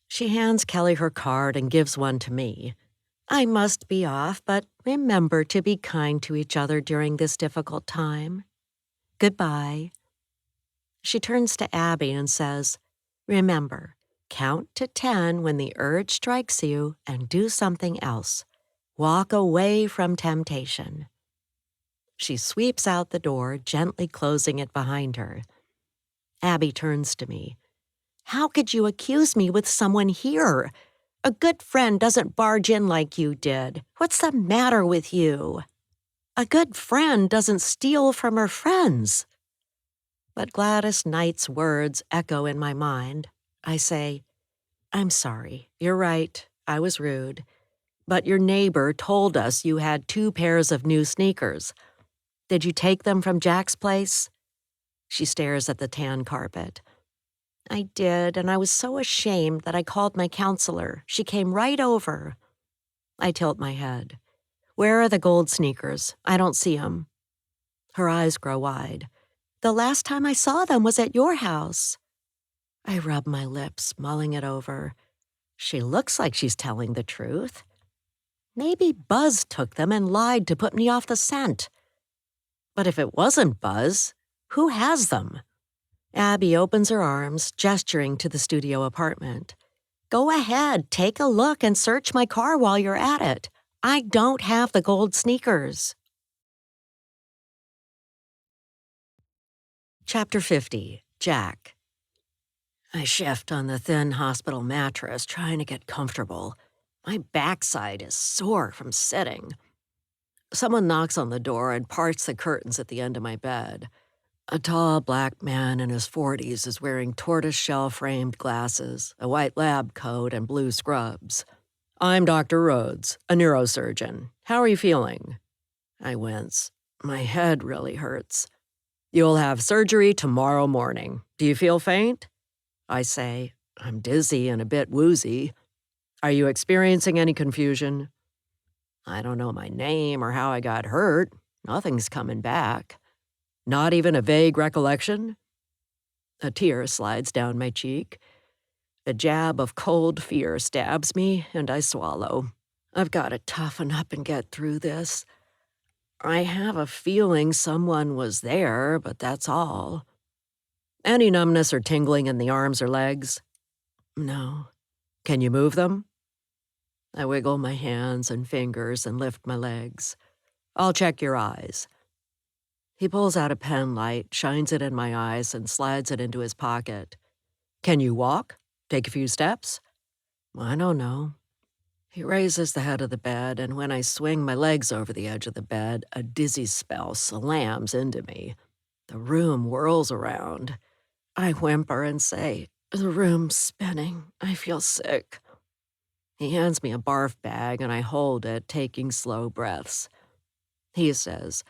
She hands Kelly her card and gives one to me. "I must be off, but remember to be kind to each other during this difficult time. Goodbye." She turns to Abby and says, "Remember, count to 10 when the urge strikes you and do something else. Walk away from temptation." She sweeps out the door, gently closing it behind her. Abby turns to me. "How could you accuse me with someone here? A good friend doesn't barge in like you did. What's the matter with you? A good friend doesn't steal from her friends." But Gladys Knight's words echo in my mind. I say, "I'm sorry. You're right. I was rude. But your neighbor told us you had 2 pairs of new sneakers. Did you take them from Jack's place?" She stares at the tan carpet. "I did, and I was so ashamed that I called my counselor. She came right over." I tilt my head. "Where are the gold sneakers? I don't see 'em." Her eyes grow wide. "The last time I saw them was at your house." I rub my lips, mulling it over. She looks like she's telling the truth. Maybe Buzz took them and lied to put me off the scent. But if it wasn't Buzz, who has them? Abby opens her arms, gesturing to the studio apartment. "Go ahead, take a look and search my car while you're at it. I don't have the gold sneakers." Chapter 50, Jack. I shift on the thin hospital mattress, trying to get comfortable. My backside is sore from sitting. Someone knocks on the door and parts the curtains at the end of my bed. A tall black man in his 40s is wearing tortoise-shell-framed glasses, a white lab coat, and blue scrubs. "I'm Dr. Rhodes, a neurosurgeon. How are you feeling?" I wince. My head really hurts. "You'll have surgery tomorrow morning. Do you feel faint?" I say. "I'm dizzy and a bit woozy." "Are you experiencing any confusion?" "I don't know my name or how I got hurt. Nothing's coming back." "Not even a vague recollection?" A tear slides down my cheek. A jab of cold fear stabs me, and I swallow. I've got to toughen up and get through this. I have a feeling someone was there, but that's all. "Any numbness or tingling in the arms or legs?" "No." "Can you move them?" I wiggle my hands and fingers and lift my legs. "I'll check your eyes." He pulls out a pen light, shines it in my eyes, and slides it into his pocket. "Can you walk? Take a few steps?" "I don't know." He raises the head of the bed, and when I swing my legs over the edge of the bed, a dizzy spell slams into me. The room whirls around. I whimper and say, "The room's spinning. I feel sick." He hands me a barf bag, and I hold it, taking slow breaths. He says,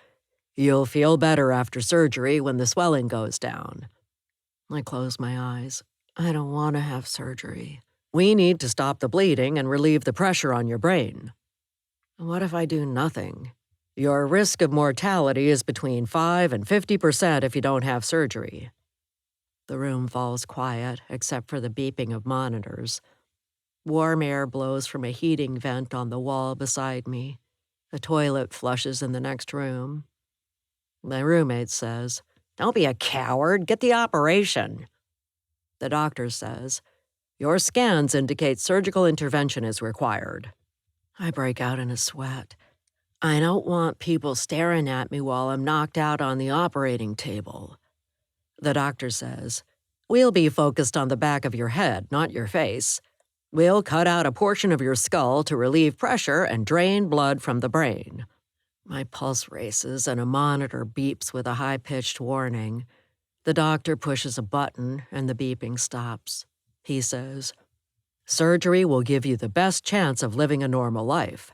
"You'll feel better after surgery when the swelling goes down." I close my eyes. I don't want to have surgery. "We need to stop the bleeding and relieve the pressure on your brain." "What if I do nothing?" "Your risk of mortality is between 5 and 50% if you don't have surgery." The room falls quiet, except for the beeping of monitors. Warm air blows from a heating vent on the wall beside me. A toilet flushes in the next room. My roommate says, "Don't be a coward. Get the operation." The doctor says, "Your scans indicate surgical intervention is required." I break out in a sweat. I don't want people staring at me while I'm knocked out on the operating table. The doctor says, "We'll be focused on the back of your head, not your face. We'll cut out a portion of your skull to relieve pressure and drain blood from the brain." My pulse races and a monitor beeps with a high-pitched warning. The doctor pushes a button and the beeping stops. He says, "Surgery will give you the best chance of living a normal life."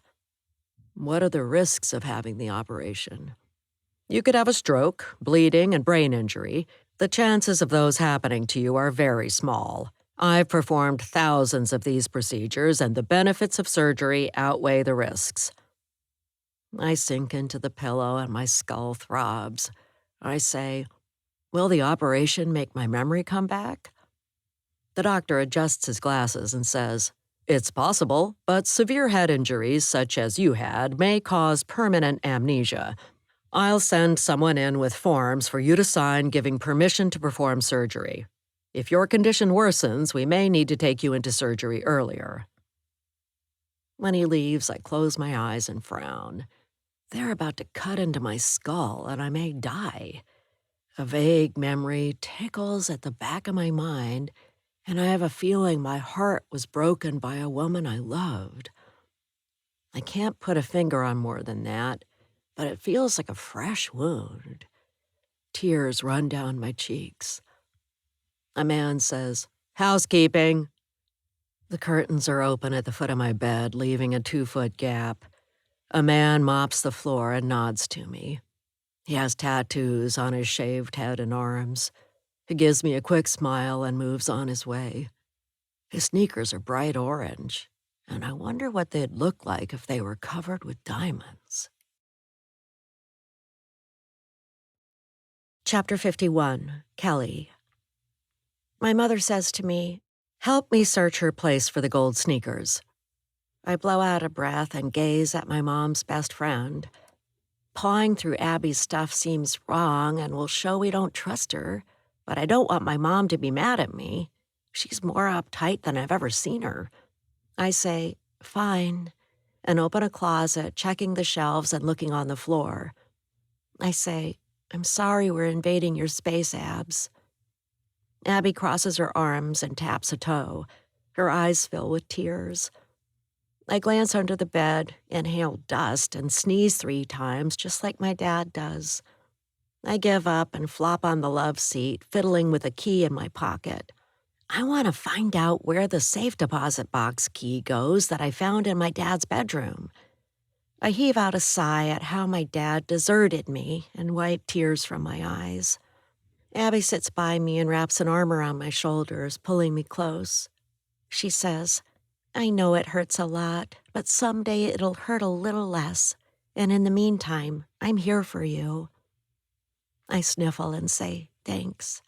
What are the risks of having the operation? You could have a stroke, bleeding, and brain injury. The chances of those happening to you are very small. I've performed thousands of these procedures, and the benefits of surgery outweigh the risks. I sink into the pillow and my skull throbs. I say, "Will the operation make my memory come back?" The doctor adjusts his glasses and says, "It's possible, but severe head injuries, such as you had, may cause permanent amnesia. I'll send someone in with forms for you to sign giving permission to perform surgery. If your condition worsens, we may need to take you into surgery earlier." When he leaves, I close my eyes and frown. They're about to cut into my skull, and I may die. A vague memory tickles at the back of my mind, and I have a feeling my heart was broken by a woman I loved. I can't put a finger on more than that, but it feels like a fresh wound. Tears run down my cheeks. A man says, "Housekeeping." The curtains are open at the foot of my bed, leaving a 2-foot gap. A man mops the floor and nods to me. He has tattoos on his shaved head and arms. He gives me a quick smile and moves on his way. His sneakers are bright orange, and I wonder what they'd look like if they were covered with diamonds. Chapter 51, Kelly. My mother says to me, "Help me search her place for the gold sneakers." I blow out a breath and gaze at my mom's best friend. Pawing through Abby's stuff seems wrong and will show we don't trust her, but I don't want my mom to be mad at me. She's more uptight than I've ever seen her. I say, "Fine," and open a closet, checking the shelves and looking on the floor. I say, "I'm sorry we're invading your space, Abs." Abby crosses her arms and taps a toe. Her eyes fill with tears. I glance under the bed, inhale dust, and sneeze 3 times, just like my dad does. I give up and flop on the love seat, fiddling with a key in my pocket. I want to find out where the safe deposit box key goes that I found in my dad's bedroom. I heave out a sigh at how my dad deserted me and wipe tears from my eyes. Abby sits by me and wraps an arm around my shoulders, pulling me close. She says, "I know it hurts a lot, but someday it'll hurt a little less. And in the meantime, I'm here for you." I sniffle and say, "Thanks."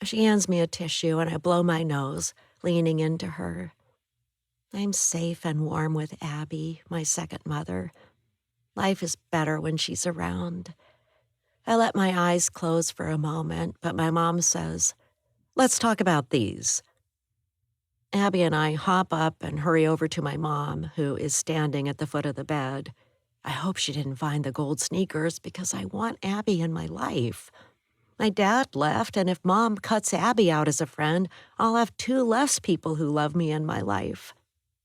She hands me a tissue and I blow my nose, leaning into her. I'm safe and warm with Abby, my second mother. Life is better when she's around. I let my eyes close for a moment, but my mom says, "Let's talk about these." Abby and I hop up and hurry over to my mom, who is standing at the foot of the bed. I hope she didn't find the gold sneakers because I want Abby in my life. My dad left, and if Mom cuts Abby out as a friend, I'll have 2 less people who love me in my life.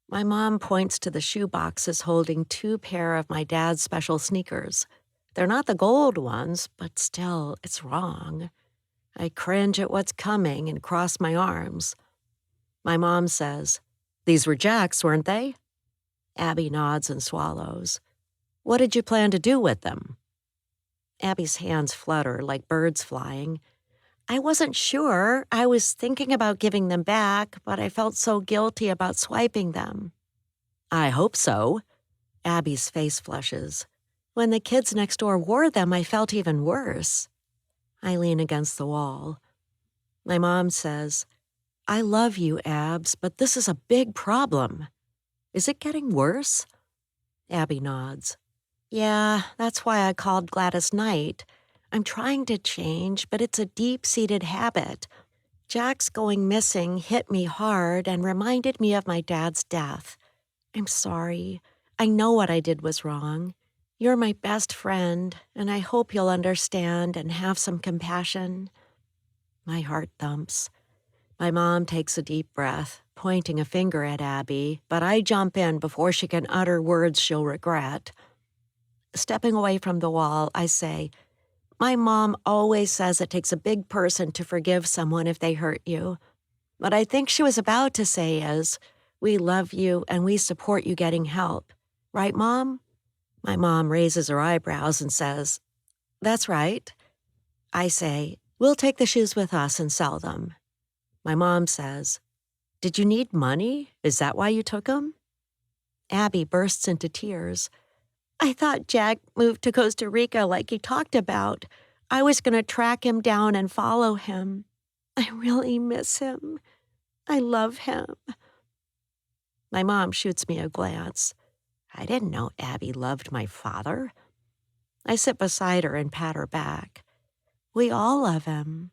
My mom points to the shoe boxes holding 2 pair of my dad's special sneakers. They're not the gold ones, but still, it's wrong. I cringe at what's coming and cross my arms. My mom says, "These were Jack's, weren't they?" Abby nods and swallows. "What did you plan to do with them?" Abby's hands flutter like birds flying. "I wasn't sure. I was thinking about giving them back, but I felt so guilty about swiping them." "I hope so." Abby's face flushes. "When the kids next door wore them, I felt even worse." I lean against the wall. My mom says, "I love you, Abs, but this is a big problem. Is it getting worse?" Abby nods. "Yeah, that's why I called Gladys Knight. I'm trying to change, but it's a deep-seated habit. Jack's going missing hit me hard and reminded me of my dad's death. I'm sorry. I know what I did was wrong. You're my best friend, and I hope you'll understand and have some compassion." My heart thumps. My mom takes a deep breath, pointing a finger at Abby, but I jump in before she can utter words she'll regret. Stepping away from the wall, I say, "My mom always says it takes a big person to forgive someone if they hurt you. What I think she was about to say is, we love you and we support you getting help. Right, Mom?" My mom raises her eyebrows and says, "That's right." I say, "We'll take the shoes with us and sell them." My mom says, "Did you need money? Is that why you took them?" Abby bursts into tears. "I thought Jack moved to Costa Rica like he talked about. I was going to track him down and follow him. I really miss him. I love him." My mom shoots me a glance. I didn't know Abby loved my father. I sit beside her and pat her back. "We all love him."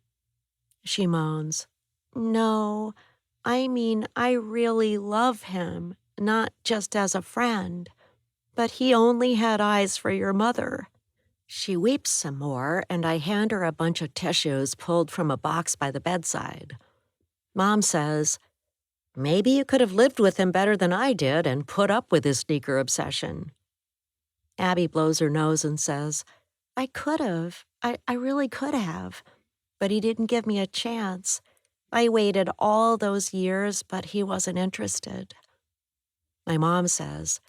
She moans, "No, I mean I really love him, not just as a friend. But he only had eyes for your mother." She weeps some more, and I hand her a bunch of tissues pulled from a box by the bedside. Mom says, "Maybe you could have lived with him better than I did and put up with his sneaker obsession." Abby blows her nose and says, "I could have. I really could have. But he didn't give me a chance. I waited all those years, but he wasn't interested." My mom says,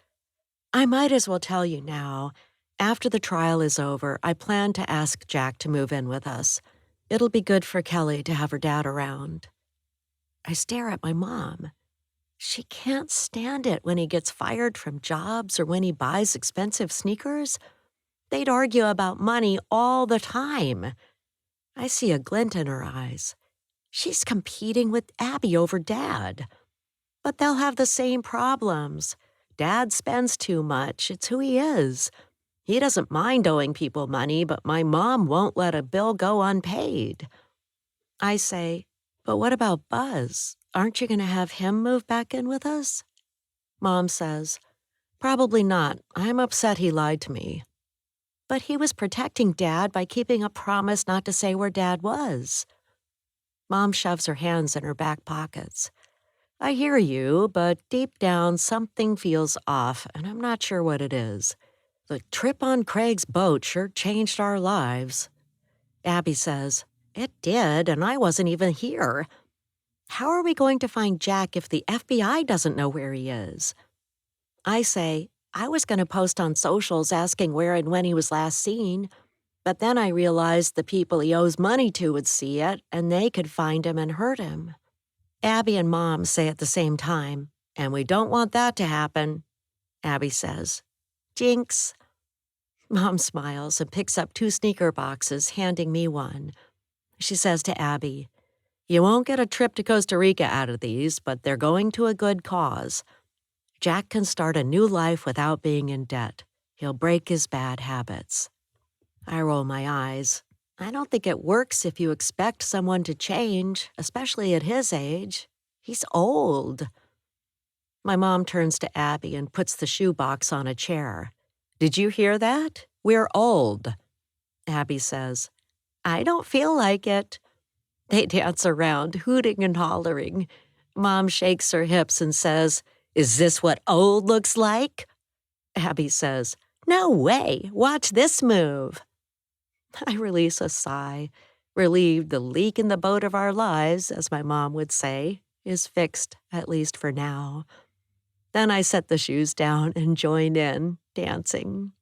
"I might as well tell you now. After the trial is over, I plan to ask Jack to move in with us. It'll be good for Kelly to have her dad around." I stare at my mom. She can't stand it when he gets fired from jobs or when he buys expensive sneakers. They'd argue about money all the time. I see a glint in her eyes. She's competing with Abby over Dad. But they'll have the same problems. Dad spends too much. It's who he is. He doesn't mind owing people money, but my mom won't let a bill go unpaid. I say, "But what about Buzz? Aren't you going to have him move back in with us?" Mom says, "Probably not. I'm upset he lied to me." "But he was protecting Dad by keeping a promise not to say where Dad was." Mom shoves her hands in her back pockets. I hear you, but deep down something feels off, and I'm not sure what it is. The trip on Craig's boat sure changed our lives. Abby says, It did, and I wasn't even here. How are we going to find Jack if the FBI doesn't know where he is? I say, I was going to post on socials asking where and when he was last seen, but then I realized the people he owes money to would see it, and they could find him and hurt him. Abby and Mom say at the same time, and we don't want that to happen. Abby says, Jinx. Mom smiles and picks up 2 sneaker boxes, handing me one. She says to Abby, You won't get a trip to Costa Rica out of these, but they're going to a good cause. Jack can start a new life without being in debt. He'll break his bad habits. I roll my eyes. I don't think it works if you expect someone to change, especially at his age. He's old. My mom turns to Abby and puts the shoebox on a chair. Did you hear that? We're old. Abby says, I don't feel like it. They dance around, hooting and hollering. Mom shakes her hips and says, Is this what old looks like? Abby says, No way. Watch this move. I release a sigh, relieved the leak in the boat of our lives, as my mom would say, is fixed, at least for now. Then I set the shoes down and join in, dancing.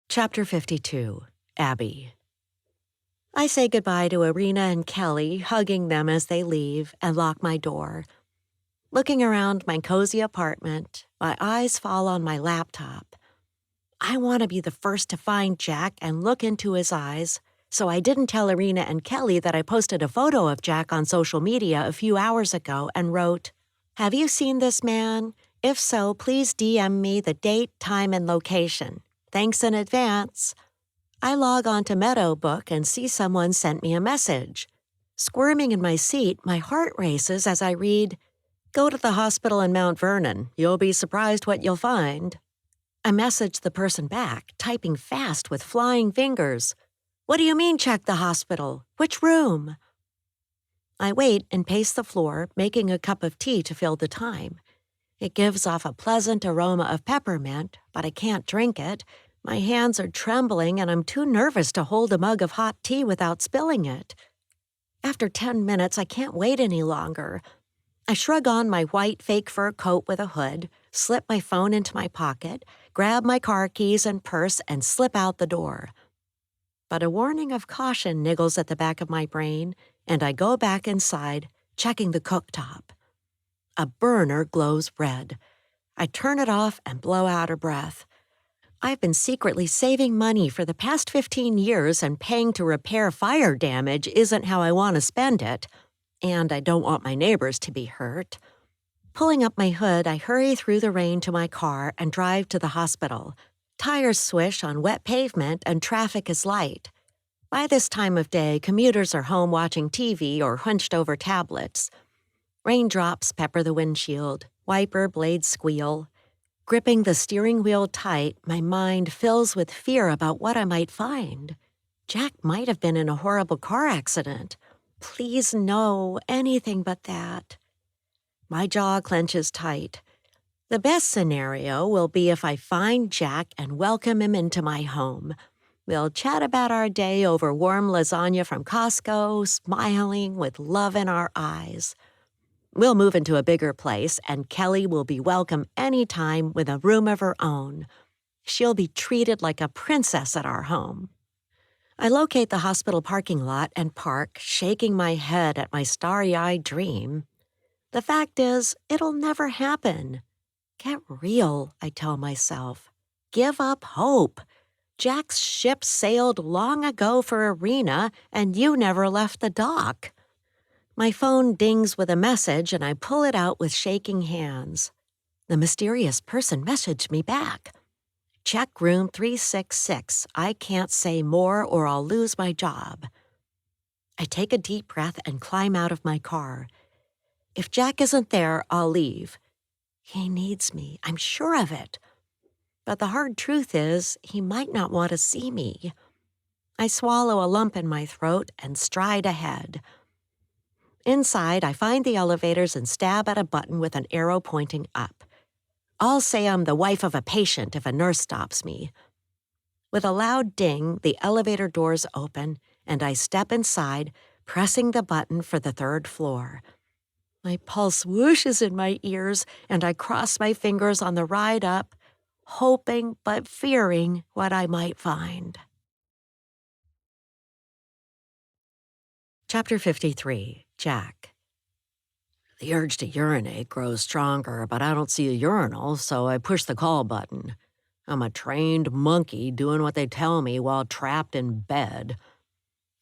Chapter 52, Abby. I say goodbye to Irina and Kelly, hugging them as they leave, and lock my door. Looking around my cozy apartment, my eyes fall on my laptop. I want to be the first to find Jack and look into his eyes, so I didn't tell Irina and Kelly that I posted a photo of Jack on social media a few hours ago and wrote, Have you seen this man? If so, please DM me the date, time, and location. Thanks in advance. I log on to Audiobook and see someone sent me a message. Squirming in my seat, my heart races as I read, Go to the hospital in Mount Vernon. You'll be surprised what you'll find. I message the person back, typing fast with flying fingers. What do you mean check the hospital? Which room? I wait and pace the floor, making a cup of tea to fill the time. It gives off a pleasant aroma of peppermint, but I can't drink it. My hands are trembling and I'm too nervous to hold a mug of hot tea without spilling it. After 10 minutes, I can't wait any longer. I shrug on my white fake fur coat with a hood, slip my phone into my pocket, grab my car keys and purse, and slip out the door. But a warning of caution niggles at the back of my brain, and I go back inside, checking the cooktop. A burner glows red. I turn it off and blow out a breath. I've been secretly saving money for the past 15 years, and paying to repair fire damage isn't how I want to spend it. And I don't want my neighbors to be hurt. Pulling up my hood, I hurry through the rain to my car and drive to the hospital. Tires swish on wet pavement and traffic is light. By this time of day, commuters are home watching TV or hunched over tablets. Raindrops pepper the windshield, wiper blades squeal. Gripping the steering wheel tight, my mind fills with fear about what I might find. Jack might have been in a horrible car accident. Please no, anything but that. My jaw clenches tight. The best scenario will be if I find Jack and welcome him into my home. We'll chat about our day over warm lasagna from Costco, smiling with love in our eyes. We'll move into a bigger place, and Kelly will be welcome anytime with a room of her own. She'll be treated like a princess at our home. I locate the hospital parking lot and park, shaking my head at my starry-eyed dream. The fact is, it'll never happen. Get real, I tell myself. Give up hope. Jack's ship sailed long ago for Irina, and you never left the dock. My phone dings with a message, and I pull it out with shaking hands. The mysterious person messaged me back. Check room 366. I can't say more or I'll lose my job. I take a deep breath and climb out of my car. If Jack isn't there, I'll leave. He needs me, I'm sure of it. But the hard truth is, he might not want to see me. I swallow a lump in my throat and stride ahead. Inside, I find the elevators and stab at a button with an arrow pointing up. I'll say I'm the wife of a patient if a nurse stops me. With a loud ding, the elevator doors open, and I step inside, pressing the button for the 3rd floor. My pulse whooshes in my ears, and I cross my fingers on the ride up, hoping but fearing what I might find. Chapter 53, Jack. The urge to urinate grows stronger, but I don't see a urinal, so I push the call button. I'm a trained monkey doing what they tell me while trapped in bed.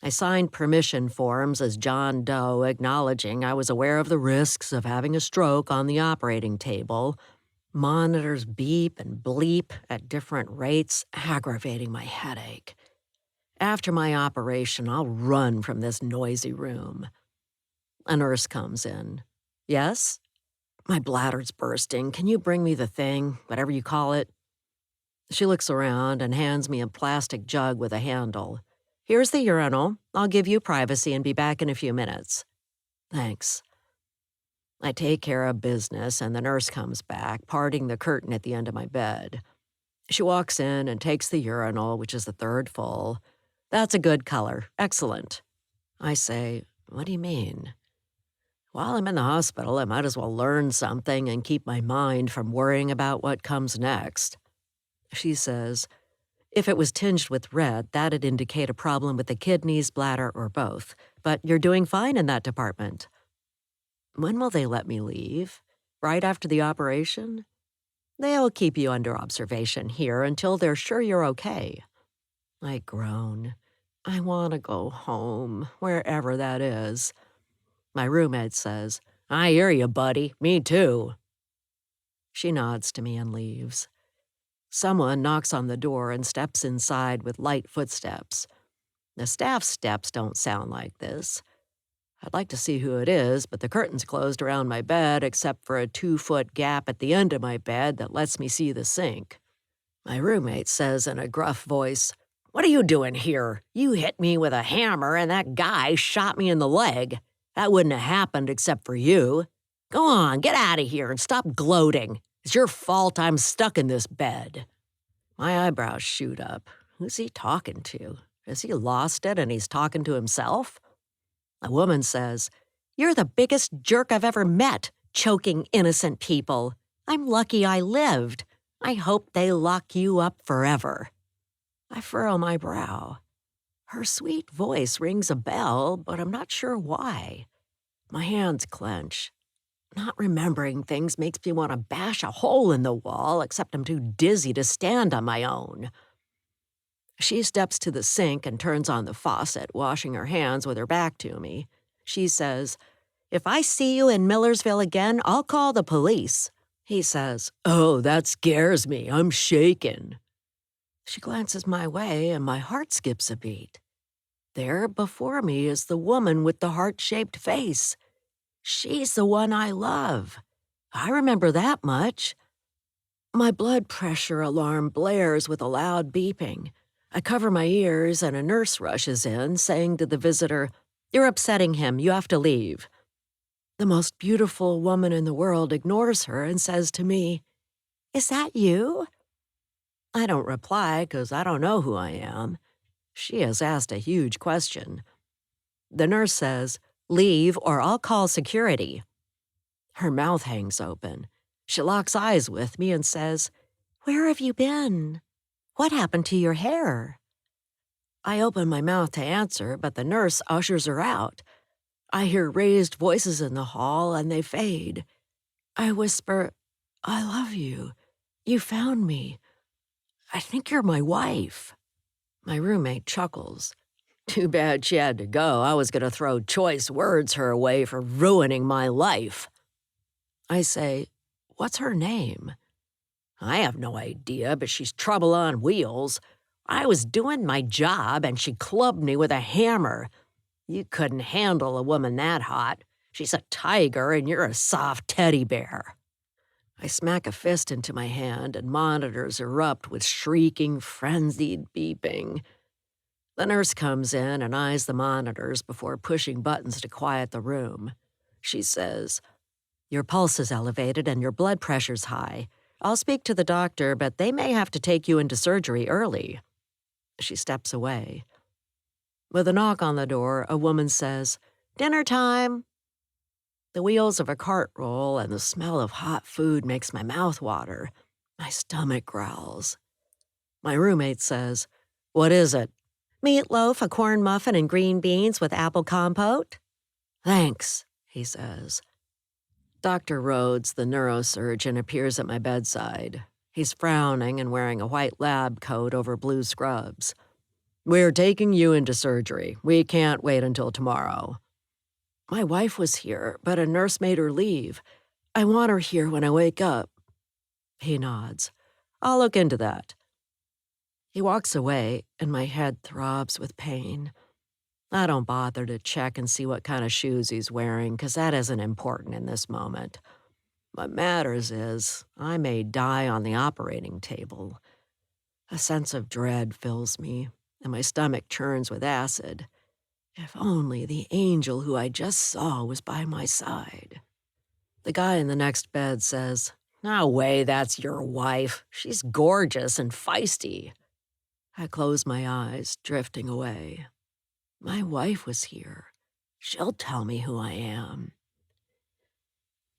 I signed permission forms as John Doe, acknowledging I was aware of the risks of having a stroke on the operating table. Monitors beep and bleep at different rates, aggravating my headache. After my operation, I'll run from this noisy room. A nurse comes in. Yes? My bladder's bursting. Can you bring me the thing, whatever you call it? She looks around and hands me a plastic jug with a handle. Here's the urinal. I'll give you privacy and be back in a few minutes. Thanks. I take care of business, and the nurse comes back, parting the curtain at the end of my bed. She walks in and takes the urinal, which is the 3rd full. That's a good color. Excellent. I say, what do you mean? While I'm in the hospital, I might as well learn something and keep my mind from worrying about what comes next. She says, if it was tinged with red, that'd indicate a problem with the kidneys, bladder, or both. But you're doing fine in that department. When will they let me leave? Right after the operation? They'll keep you under observation here until they're sure you're okay. I groan. I want to go home, wherever that is. My roommate says, I hear you, buddy. Me too. She nods to me and leaves. Someone knocks on the door and steps inside with light footsteps. The staff steps don't sound like this. I'd like to see who it is, but the curtain's closed around my bed except for a 2-foot gap at the end of my bed that lets me see the sink. My roommate says in a gruff voice, What are you doing here? You hit me with a hammer and that guy shot me in the leg. That wouldn't have happened except for you. Go on, get out of here and stop gloating. It's your fault I'm stuck in this bed. My eyebrows shoot up. Who's he talking to? Has he lost it and he's talking to himself? A woman says, You're the biggest jerk I've ever met, choking innocent people. I'm lucky I lived. I hope they lock you up forever. I furrow my brow. Her sweet voice rings a bell, but I'm not sure why. My hands clench. Not remembering things makes me want to bash a hole in the wall, except I'm too dizzy to stand on my own. She steps to the sink and turns on the faucet, washing her hands with her back to me. She says, If I see you in Millersville again, I'll call the police. He says, Oh, that scares me. I'm shaken. She glances my way and my heart skips a beat. There before me is the woman with the heart-shaped face. She's the one I love. I remember that much. My blood pressure alarm blares with a loud beeping. I cover my ears and a nurse rushes in, saying to the visitor, You're upsetting him. You have to leave. The most beautiful woman in the world ignores her and says to me, Is that you? I don't reply because I don't know who I am. She has asked a huge question. The nurse says, Leave or I'll call security. Her mouth hangs open. She locks eyes with me and says, Where have you been? What happened to your hair? I open my mouth to answer, but the nurse ushers her out. I hear raised voices in the hall and they fade. I whisper, I love you. You found me. I think you're my wife. My roommate chuckles. Too bad she had to go. I was going to throw choice words her way for ruining my life. I say, What's her name? I have no idea, but she's trouble on wheels. I was doing my job and she clubbed me with a hammer. You couldn't handle a woman that hot. She's a tiger and you're a soft teddy bear. I smack a fist into my hand and monitors erupt with shrieking, frenzied beeping. The nurse comes in and eyes the monitors before pushing buttons to quiet the room. She says, "Your pulse is elevated and your blood pressure's high. I'll speak to the doctor, but they may have to take you into surgery early." She steps away. With a knock on the door, a woman says, "Dinner time." The wheels of a cart roll and the smell of hot food makes my mouth water. My stomach growls. My roommate says, "What is it?" "Meatloaf, a corn muffin, and green beans with apple compote." "Thanks," he says. Dr. Rhodes, the neurosurgeon, appears at my bedside. He's frowning and wearing a white lab coat over blue scrubs. "We're taking you into surgery. We can't wait until tomorrow." "My wife was here, but a nurse made her leave. I want her here when I wake up." He nods. "I'll look into that." He walks away, and my head throbs with pain. I don't bother to check and see what kind of shoes he's wearing, because that isn't important in this moment. What matters is I may die on the operating table. A sense of dread fills me, and my stomach churns with acid. If only the angel who I just saw was by my side. The guy in the next bed says, "No way, that's your wife. She's gorgeous and feisty." I close my eyes, drifting away. My wife was here. She'll tell me who I am.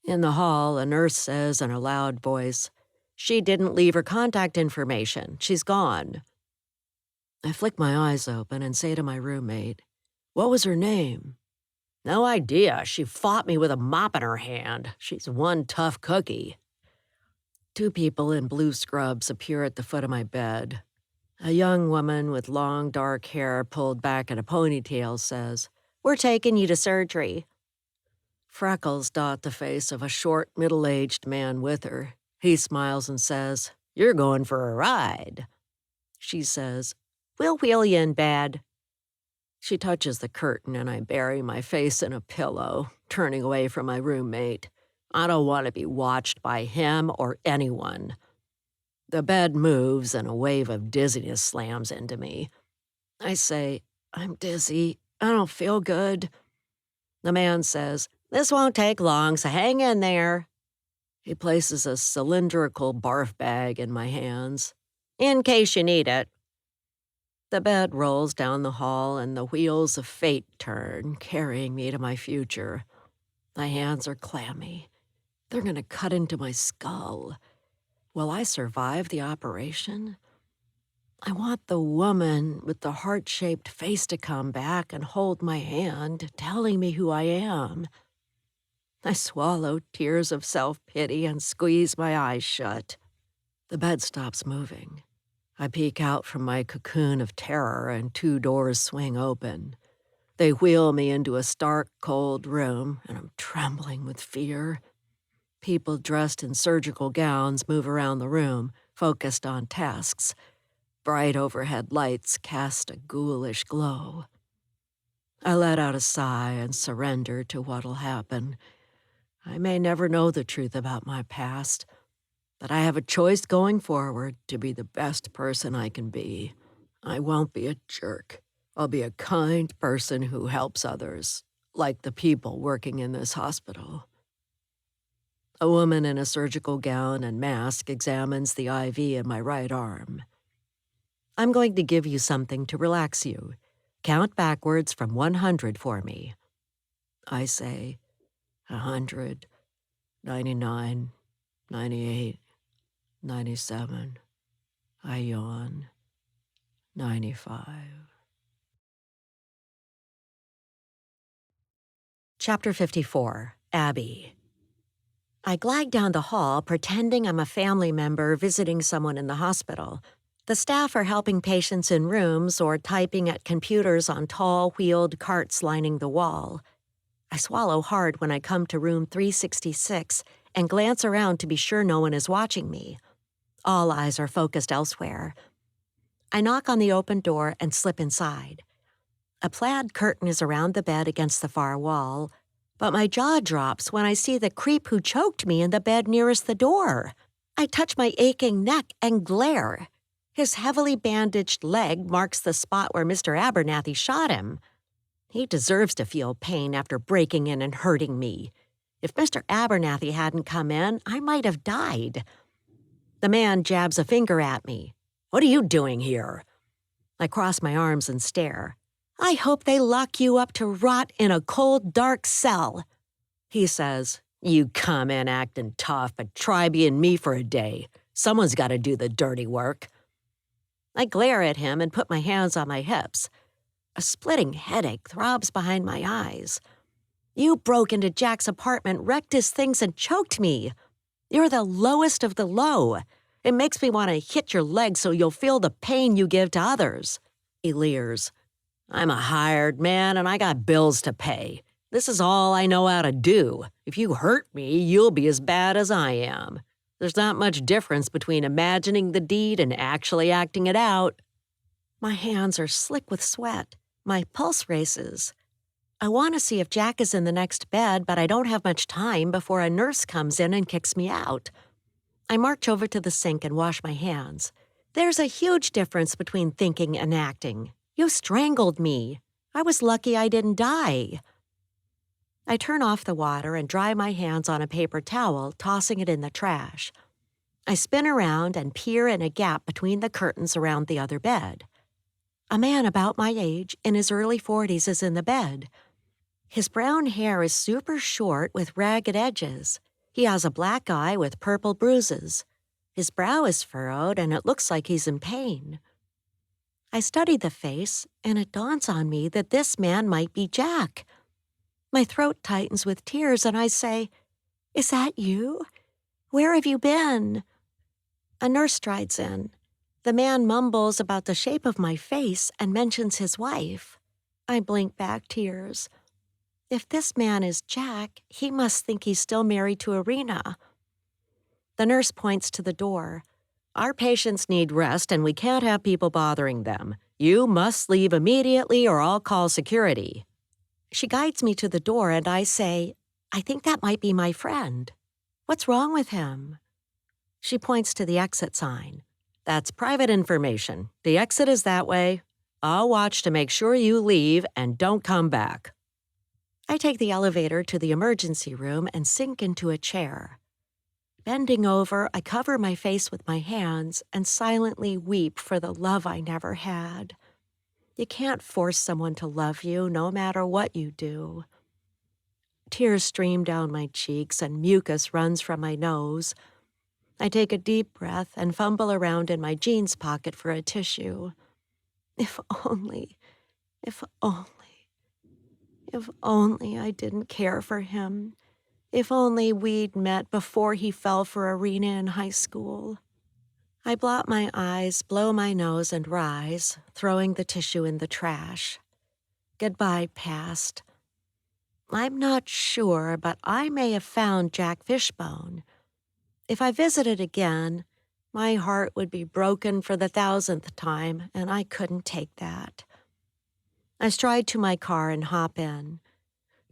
In the hall, a nurse says in a loud voice, "She didn't leave her contact information. She's gone." I flick my eyes open and say to my roommate, "What was her name?" "No idea. She fought me with a mop in her hand. She's one tough cookie." Two people in blue scrubs appear at the foot of my bed. A young woman with long, dark hair pulled back in a ponytail says, "We're taking you to surgery." Freckles dot the face of a short, middle-aged man with her. He smiles and says, "You're going for a ride." She says, "We'll wheel you in bed." She touches the curtain and I bury my face in a pillow, turning away from my roommate. I don't want to be watched by him or anyone. The bed moves and a wave of dizziness slams into me. I say, "I'm dizzy. I don't feel good." The man says, "This won't take long, so hang in there." He places a cylindrical barf bag in my hands. "In case you need it." The bed rolls down the hall and the wheels of fate turn, carrying me to my future. My hands are clammy. They're going to cut into my skull. Will I survive the operation? I want the woman with the heart-shaped face to come back and hold my hand, telling me who I am. I swallow tears of self-pity and squeeze my eyes shut. The bed stops moving. I peek out from my cocoon of terror and two doors swing open. They wheel me into a stark, cold room, and I'm trembling with fear. People dressed in surgical gowns move around the room, focused on tasks. Bright overhead lights cast a ghoulish glow. I let out a sigh and surrender to what'll happen. I may never know the truth about my past, but I have a choice going forward to be the best person I can be. I won't be a jerk. I'll be a kind person who helps others, like the people working in this hospital. A woman in a surgical gown and mask examines the IV in my right arm. "I'm going to give you something to relax you. Count backwards from 100 for me." I say, 100, 99, 98, 97. I yawn. 95. Chapter 54, Abby. I glide down the hall, pretending I'm a family member visiting someone in the hospital. The staff are helping patients in rooms or typing at computers on tall, wheeled carts lining the wall. I swallow hard when I come to room 366 and glance around to be sure no one is watching me. All eyes are focused elsewhere. I knock on the open door and slip inside. A plaid curtain is around the bed against the far wall, but my jaw drops when I see the creep who choked me in the bed nearest the door. I touch my aching neck and glare. His heavily bandaged leg marks the spot where Mr. Abernathy shot him. He deserves to feel pain after breaking in and hurting me. If Mr. Abernathy hadn't come in, I might have died. The man jabs a finger at me. What are you doing here? I cross my arms and stare. I hope they lock you up to rot in a cold, dark cell. He says, you come in acting tough, but try being me for a day. Someone's got to do the dirty work. I glare at him and put my hands on my hips. A splitting headache throbs behind my eyes. You broke into Jack's apartment, wrecked his things, and choked me. You're the lowest of the low. It makes me want to hit your leg so you'll feel the pain you give to others. He leers. I'm a hired man and I got bills to pay. This is all I know how to do. If you hurt me, you'll be as bad as I am. There's not much difference between imagining the deed and actually acting it out. My hands are slick with sweat. My pulse races. I want to see if Jack is in the next bed, but I don't have much time before a nurse comes in and kicks me out. I march over to the sink and wash my hands. There's a huge difference between thinking and acting. You strangled me. I was lucky I didn't die. I turn off the water and dry my hands on a paper towel, tossing it in the trash. I spin around and peer in a gap between the curtains around the other bed. A man about my age, in his early 40s, is in the bed. His brown hair is super short with ragged edges. He has a black eye with purple bruises. His brow is furrowed and it looks like he's in pain. I study the face, and it dawns on me that this man might be Jack. My throat tightens with tears, and I say, "Is that you? Where have you been?" A nurse strides in. The man mumbles about the shape of my face and mentions his wife. I blink back tears. If this man is Jack, he must think he's still married to Irina. The nurse points to the door. Our patients need rest and we can't have people bothering them. You must leave immediately or I'll call security. She guides me to the door and I say, I think that might be my friend. What's wrong with him? She points to the exit sign. That's private information. The exit is that way. I'll watch to make sure you leave and don't come back. I take the elevator to the emergency room and sink into a chair. Bending over, I cover my face with my hands and silently weep for the love I never had. You can't force someone to love you, no matter what you do. Tears stream down my cheeks and mucus runs from my nose. I take a deep breath and fumble around in my jeans pocket for a tissue. If only I didn't care for him. If only we'd met before he fell for Irina in high school. I blot my eyes, blow my nose, and rise, throwing the tissue in the trash. Goodbye, past. I'm not sure, but I may have found Jack Fishbone. If I visited again, my heart would be broken for the 1,000th time, and I couldn't take that. I stride to my car and hop in.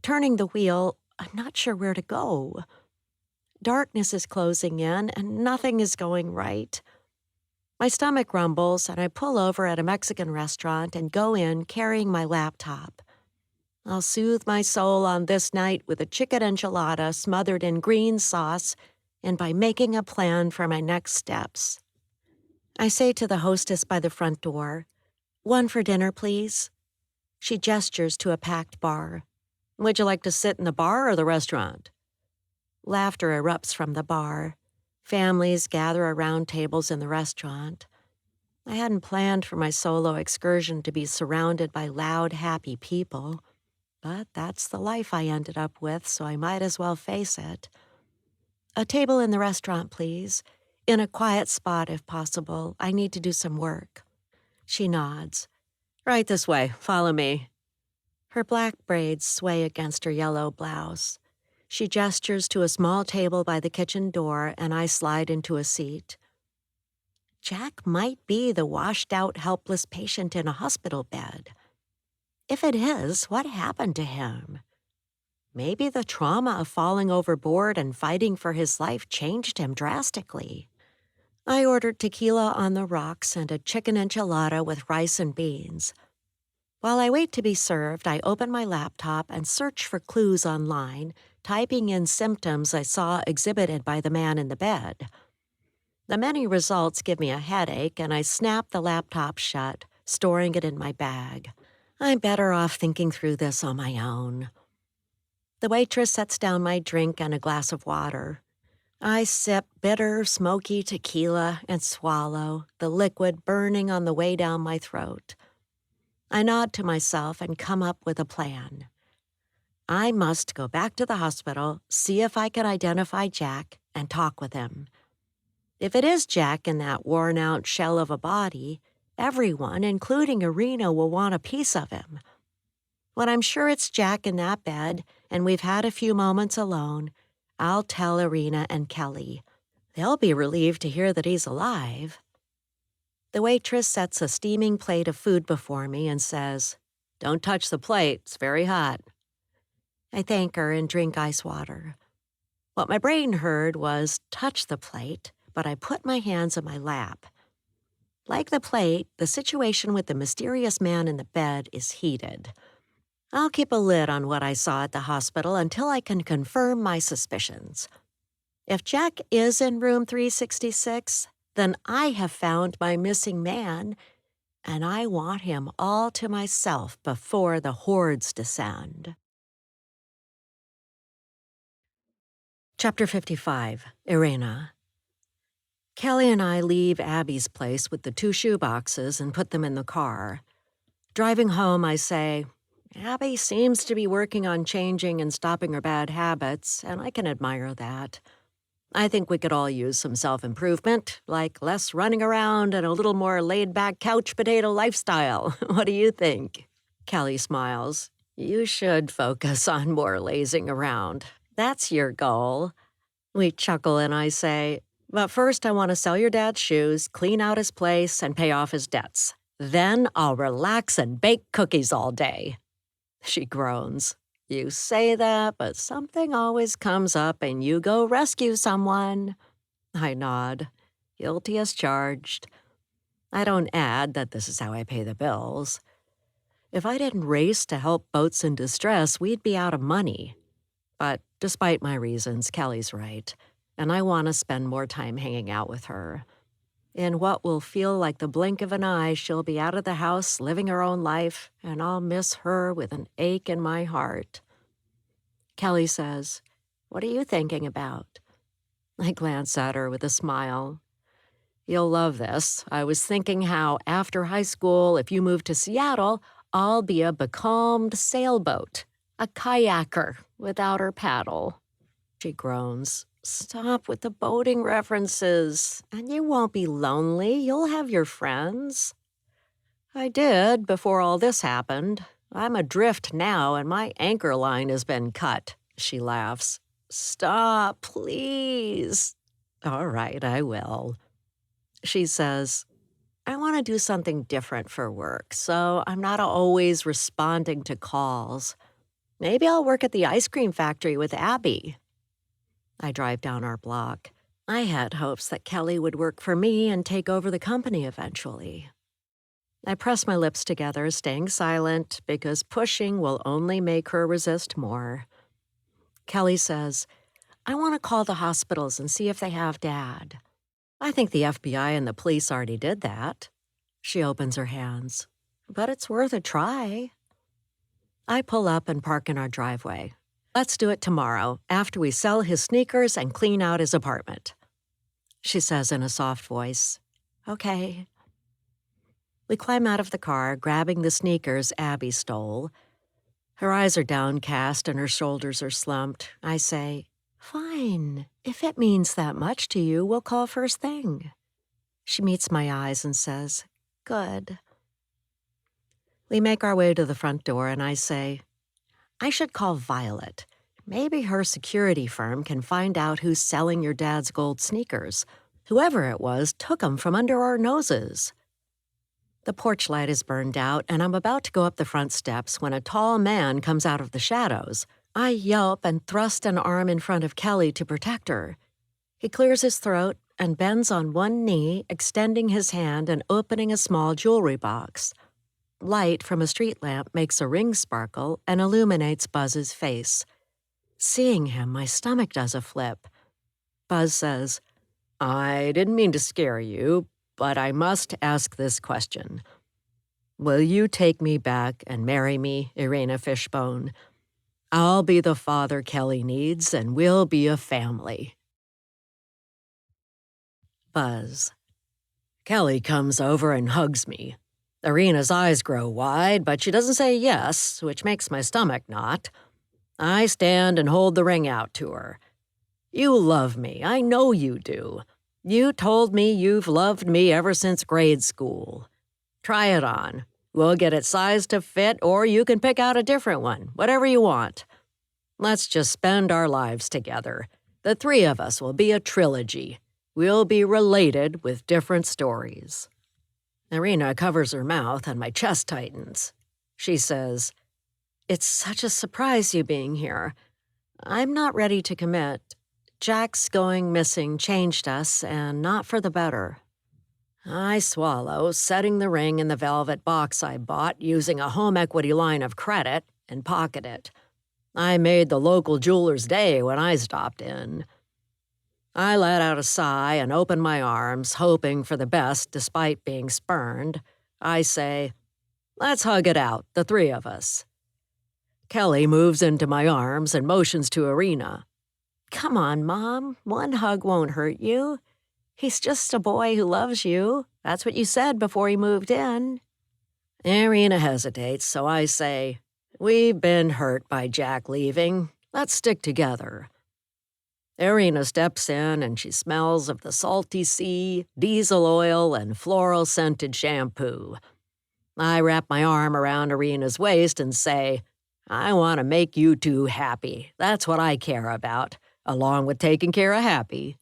Turning the wheel, I'm not sure where to go. Darkness is closing in, and nothing is going right. My stomach rumbles, and I pull over at a Mexican restaurant and go in carrying my laptop. I'll soothe my soul on this night with a chicken enchilada smothered in green sauce and by making a plan for my next steps. I say to the hostess by the front door, "One for dinner, please." She gestures to a packed bar. Would you like to sit in the bar or the restaurant? Laughter erupts from the bar. Families gather around tables in the restaurant. I hadn't planned for my solo excursion to be surrounded by loud, happy people, but that's the life I ended up with, so I might as well face it. A table in the restaurant, please. In a quiet spot, if possible. I need to do some work. She nods. Right this way. Follow me. Her black braids sway against her yellow blouse. She gestures to a small table by the kitchen door, and I slide into a seat. Jack might be the washed-out, helpless patient in a hospital bed. If it is, what happened to him? Maybe the trauma of falling overboard and fighting for his life changed him drastically. I ordered tequila on the rocks and a chicken enchilada with rice and beans. While I wait to be served, I open my laptop and search for clues online, typing in symptoms I saw exhibited by the man in the bed. The many results give me a headache, and I snap the laptop shut, storing it in my bag. I'm better off thinking through this on my own. The waitress sets down my drink and a glass of water. I sip bitter, smoky tequila and swallow, the liquid burning on the way down my throat. I nod to myself and come up with a plan. I must go back to the hospital, see if I can identify Jack, and talk with him. If it is Jack in that worn-out shell of a body, everyone, including Irina, will want a piece of him. When I'm sure it's Jack in that bed and we've had a few moments alone, I'll tell Irina and Kelly. They'll be relieved to hear that he's alive. The waitress sets a steaming plate of food before me and says, "Don't touch the plate, it's very hot." I thank her and drink ice water. What my brain heard was, touch the plate, but I put my hands in my lap. Like the plate, the situation with the mysterious man in the bed is heated. I'll keep a lid on what I saw at the hospital until I can confirm my suspicions. If Jack is in room 366, then I have found my missing man, and I want him all to myself before the hordes descend. Chapter 55, Irina. Kelly and I leave Abby's place with the 2 shoeboxes and put them in the car. Driving home, I say, "Abby seems to be working on changing and stopping her bad habits, and I can admire that. I think we could all use some self-improvement, like less running around and a little more laid-back couch potato lifestyle. What do you think?" Kelly smiles. "You should focus on more lazing around. That's your goal." We chuckle and I say, "But first I want to sell your dad's shoes, clean out his place, and pay off his debts. Then I'll relax and bake cookies all day." She groans. "You say that, but something always comes up and you go rescue someone." I nod. Guilty as charged. I don't add that this is how I pay the bills. If I didn't race to help boats in distress, we'd be out of money. But despite my reasons, Kelly's right, and I want to spend more time hanging out with her. In what will feel like the blink of an eye, she'll be out of the house, living her own life, and I'll miss her with an ache in my heart. Kelly says, "What are you thinking about?" I glance at her with a smile. "You'll love this. I was thinking how, after high school, if you move to Seattle, I'll be a becalmed sailboat, a kayaker without her paddle." She groans. "Stop with the boating references. And you won't be lonely. You'll have your friends." "I did before all this happened. I'm adrift now, and my anchor line has been cut." She laughs. "Stop, please." "All right, I will." She says, "I want to do something different for work, so I'm not always responding to calls. Maybe I'll work at the ice cream factory with Abby." I drive down our block. I had hopes that Kelly would work for me and take over the company eventually. I press my lips together, staying silent, because pushing will only make her resist more. Kelly says, "I want to call the hospitals and see if they have Dad." I think the FBI and the police already did that. She opens her hands. "But it's worth a try." I pull up and park in our driveway. "Let's do it tomorrow, after we sell his sneakers and clean out his apartment." She says in a soft voice, "Okay." We climb out of the car, grabbing the sneakers Abby stole. Her eyes are downcast and her shoulders are slumped. I say, "Fine. If it means that much to you, we'll call first thing." She meets my eyes and says, "Good." We make our way to the front door and I say, "I should call Violet. Maybe her security firm can find out who's selling your dad's gold sneakers. Whoever it was took 'em from under our noses." The porch light is burned out, and I'm about to go up the front steps when a tall man comes out of the shadows. I yelp and thrust an arm in front of Kelly to protect her. He clears his throat, and bends on one knee, extending his hand and opening a small jewelry box. Light from a street lamp makes a ring sparkle and illuminates Buzz's face. Seeing him, my stomach does a flip. Buzz says, "I didn't mean to scare you, but I must ask this question. Will you take me back and marry me, Irina Fishbone? I'll be the father Kelly needs, and we'll be a family." Buzz. Kelly comes over and hugs me. Irina's eyes grow wide, but she doesn't say yes, which makes my stomach knot. I stand and hold the ring out to her. "You love me. I know you do. You told me you've loved me ever since grade school. Try it on. We'll get it sized to fit, or you can pick out a different one, whatever you want. Let's just spend our lives together. The three of us will be a trilogy. We'll be related with different stories." Irina covers her mouth and my chest tightens. She says, "It's such a surprise you being here. I'm not ready to commit. Jack's going missing changed us, and not for the better." I swallow, setting the ring in the velvet box I bought using a home equity line of credit, and pocket it. I made the local jeweler's day when I stopped in. I let out a sigh and open my arms, hoping for the best despite being spurned. I say, "Let's hug it out, the three of us." Kelly moves into my arms and motions to Irina. "Come on, Mom. One hug won't hurt you. He's just a boy who loves you. That's what you said before he moved in." Irina hesitates, so I say, "We've been hurt by Jack leaving. Let's stick together." Irina steps in and she smells of the salty sea, diesel oil, and floral-scented shampoo. I wrap my arm around Irina's waist and say, "I want to make you two happy. That's what I care about, along with taking care of Happy."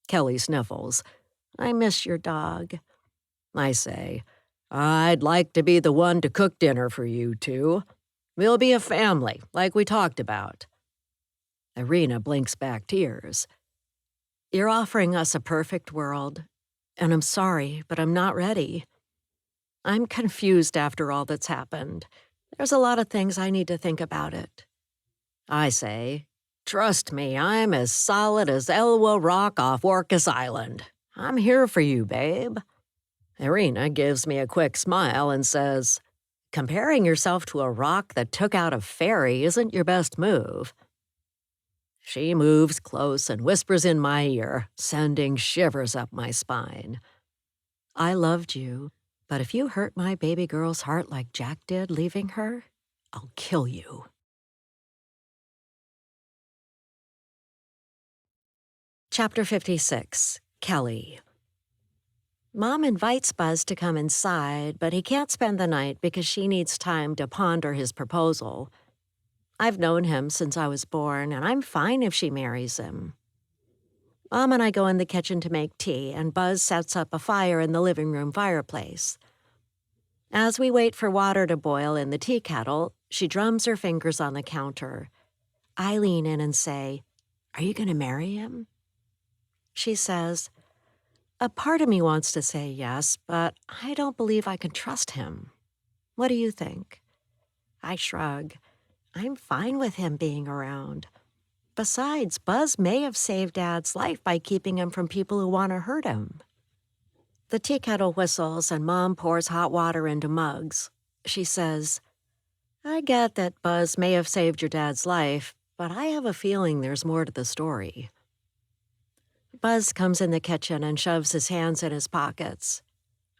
Kelly sniffles. "I miss your dog." I say, "I'd like to be the one to cook dinner for you two. We'll be a family, like we talked about." Irina blinks back tears. "You're offering us a perfect world, and I'm sorry, but I'm not ready. I'm confused after all that's happened. There's a lot of things I need to think about it." I say, "Trust me, I'm as solid as Elwha Rock off Orcas Island. I'm here for you, babe." Irina gives me a quick smile and says, "Comparing yourself to a rock that took out a ferry isn't your best move." She moves close and whispers in my ear, sending shivers up my spine. "I loved you, but if you hurt my baby girl's heart like Jack did leaving her, I'll kill you." Chapter 56, Kelly. Mom invites Buzz to come inside, but he can't spend the night because she needs time to ponder his proposal. I've known him since I was born, and I'm fine if she marries him. Mom and I go in the kitchen to make tea, and Buzz sets up a fire in the living room fireplace. As we wait for water to boil in the tea kettle, she drums her fingers on the counter. I lean in and say, "Are you going to marry him?" She says, "A part of me wants to say yes, but I don't believe I can trust him. What do you think?" I shrug. I'm fine with him being around. Besides, Buzz may have saved Dad's life by keeping him from people who want to hurt him. The tea kettle whistles and Mom pours hot water into mugs. She says, "I get that Buzz may have saved your dad's life, but I have a feeling there's more to the story." Buzz comes in the kitchen and shoves his hands in his pockets.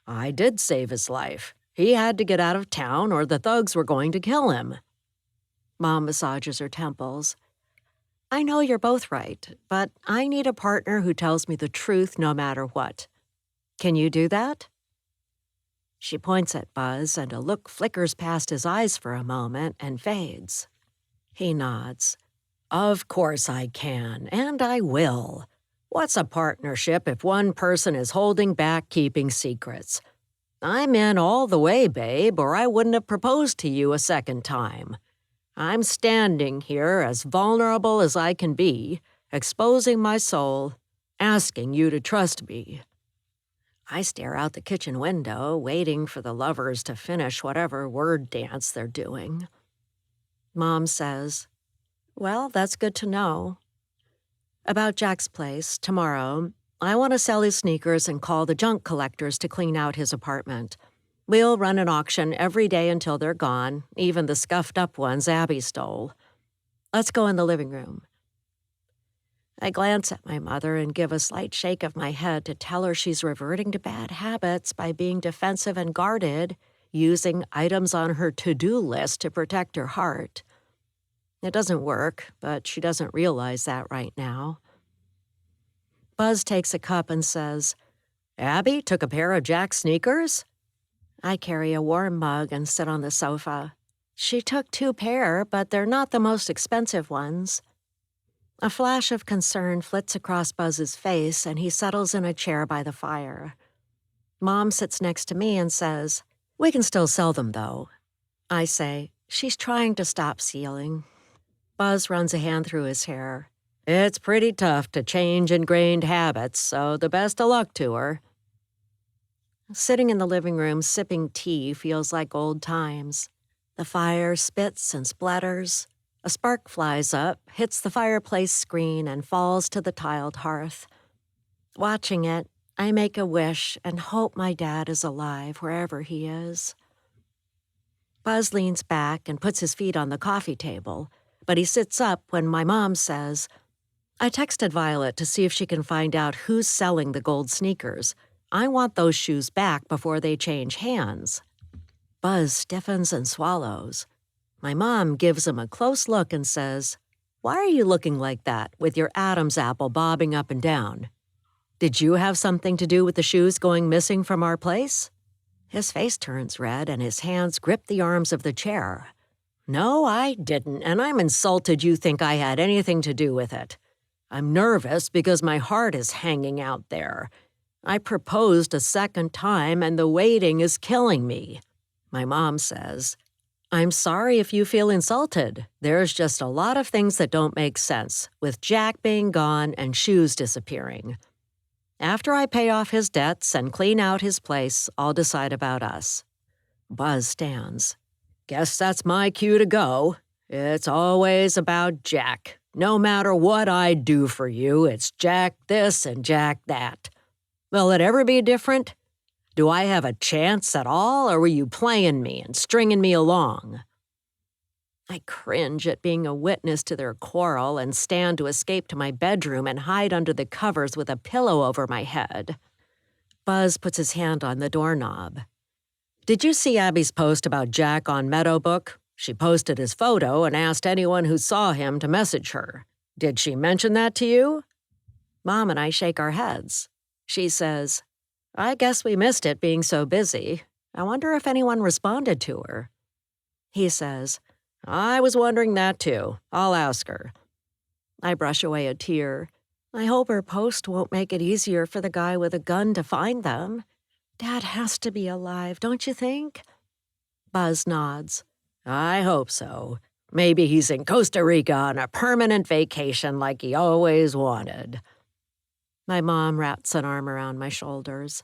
"I did save his life. He had to get out of town or the thugs were going to kill him." Mom massages her temples. "I know you're both right, but I need a partner who tells me the truth no matter what. Can you do that?" She points at Buzz, and a look flickers past his eyes for a moment and fades. He nods. "Of course I can, and I will. What's a partnership if one person is holding back keeping secrets? I'm in all the way, babe, or I wouldn't have proposed to you a second time. I'm standing here as vulnerable as I can be, exposing my soul, asking you to trust me." I stare out the kitchen window, waiting for the lovers to finish whatever word dance they're doing. Mom says, "Well, that's good to know. About Jack's place, tomorrow, I want to sell his sneakers and call the junk collectors to clean out his apartment. We'll run an auction every day until they're gone, even the scuffed-up ones Abby stole. Let's go in the living room." I glance at my mother and give a slight shake of my head to tell her she's reverting to bad habits by being defensive and guarded, using items on her to-do list to protect her heart. It doesn't work, but she doesn't realize that right now. Buzz takes a cup and says, "Abby took a pair of Jack's sneakers?" I carry a warm mug and sit on the sofa. "She took 2 pair, but they're not the most expensive ones." A flash of concern flits across Buzz's face, and he settles in a chair by the fire. Mom sits next to me and says, "We can still sell them, though." I say, "She's trying to stop stealing." Buzz runs a hand through his hair. "It's pretty tough to change ingrained habits, so the best of luck to her." Sitting in the living room sipping tea feels like old times. The fire spits and splatters. A spark flies up, hits the fireplace screen, and falls to the tiled hearth. Watching it, I make a wish and hope my dad is alive wherever he is. Buzz leans back and puts his feet on the coffee table, but he sits up when my mom says, "I texted Violet to see if she can find out who's selling the gold sneakers. I want those shoes back before they change hands." Buzz stiffens and swallows. My mom gives him a close look and says, "Why are you looking like that, with your Adam's apple bobbing up and down? Did you have something to do with the shoes going missing from our place?" His face turns red and his hands grip the arms of the chair. "No, I didn't, and I'm insulted you think I had anything to do with it. I'm nervous because my heart is hanging out there. I proposed a second time and the waiting is killing me." My mom says, "I'm sorry if you feel insulted. There's just a lot of things that don't make sense, with Jack being gone and shoes disappearing. After I pay off his debts and clean out his place, I'll decide about us." Buzz stands. "Guess that's my cue to go. It's always about Jack. No matter what I do for you, it's Jack this and Jack that. Will it ever be different? Do I have a chance at all, or were you playing me and stringing me along?" I cringe at being a witness to their quarrel and stand to escape to my bedroom and hide under the covers with a pillow over my head. Buzz puts his hand on the doorknob. "Did you see Abby's post about Jack on Meadowbrook? She posted his photo and asked anyone who saw him to message her. Did she mention that to you?" Mom and I shake our heads. She says, "I guess we missed it being so busy. I wonder if anyone responded to her." He says, "I was wondering that too. I'll ask her." I brush away a tear. I hope her post won't make it easier for the guy with a gun to find them. Dad has to be alive, don't you think? Buzz nods. "I hope so. Maybe he's in Costa Rica on a permanent vacation like he always wanted." My mom wraps an arm around my shoulders.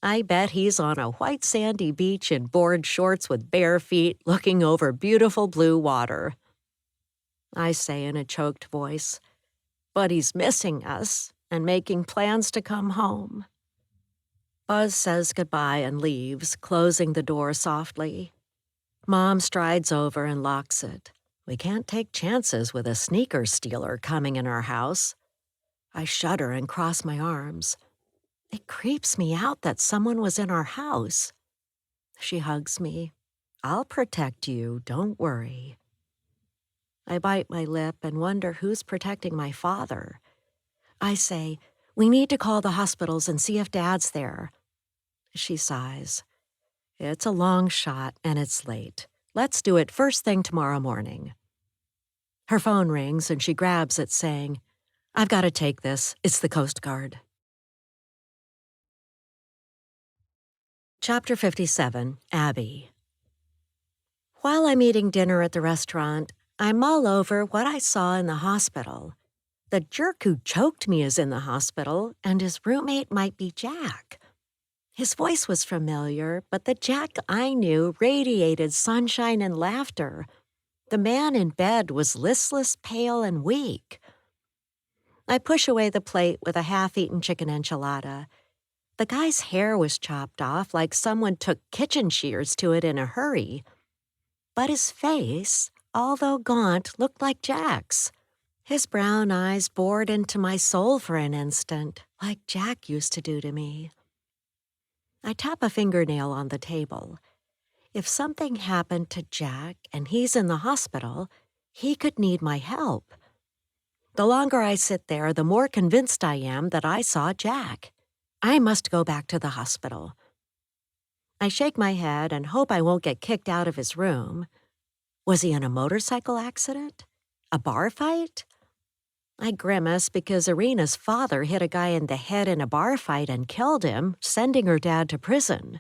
"I bet he's on a white sandy beach in board shorts with bare feet looking over beautiful blue water." I say in a choked voice, "But he's missing us and making plans to come home." Buzz says goodbye and leaves, closing the door softly. Mom strides over and locks it. We can't take chances with a sneaker stealer coming in our house. I shudder and cross my arms. It creeps me out that someone was in our house. She hugs me. "I'll protect you, don't worry." I bite my lip and wonder who's protecting my father. I say, "We need to call the hospitals and see if Dad's there." She sighs. "It's a long shot and it's late. Let's do it first thing tomorrow morning." Her phone rings and she grabs it, saying, "I've got to take this. It's the Coast Guard." Chapter 57, Abby. While I'm eating dinner at the restaurant, I mull over what I saw in the hospital. The jerk who choked me is in the hospital, and his roommate might be Jack. His voice was familiar, but the Jack I knew radiated sunshine and laughter. The man in bed was listless, pale, and weak. I push away the plate with a half-eaten chicken enchilada. The guy's hair was chopped off like someone took kitchen shears to it in a hurry. But his face, although gaunt, looked like Jack's. His brown eyes bored into my soul for an instant, like Jack used to do to me. I tap a fingernail on the table. If something happened to Jack and he's in the hospital, he could need my help. The longer I sit there, the more convinced I am that I saw Jack. I must go back to the hospital. I shake my head and hope I won't get kicked out of his room. Was he in a motorcycle accident? A bar fight? I grimace because Irina's father hit a guy in the head in a bar fight and killed him, sending her dad to prison.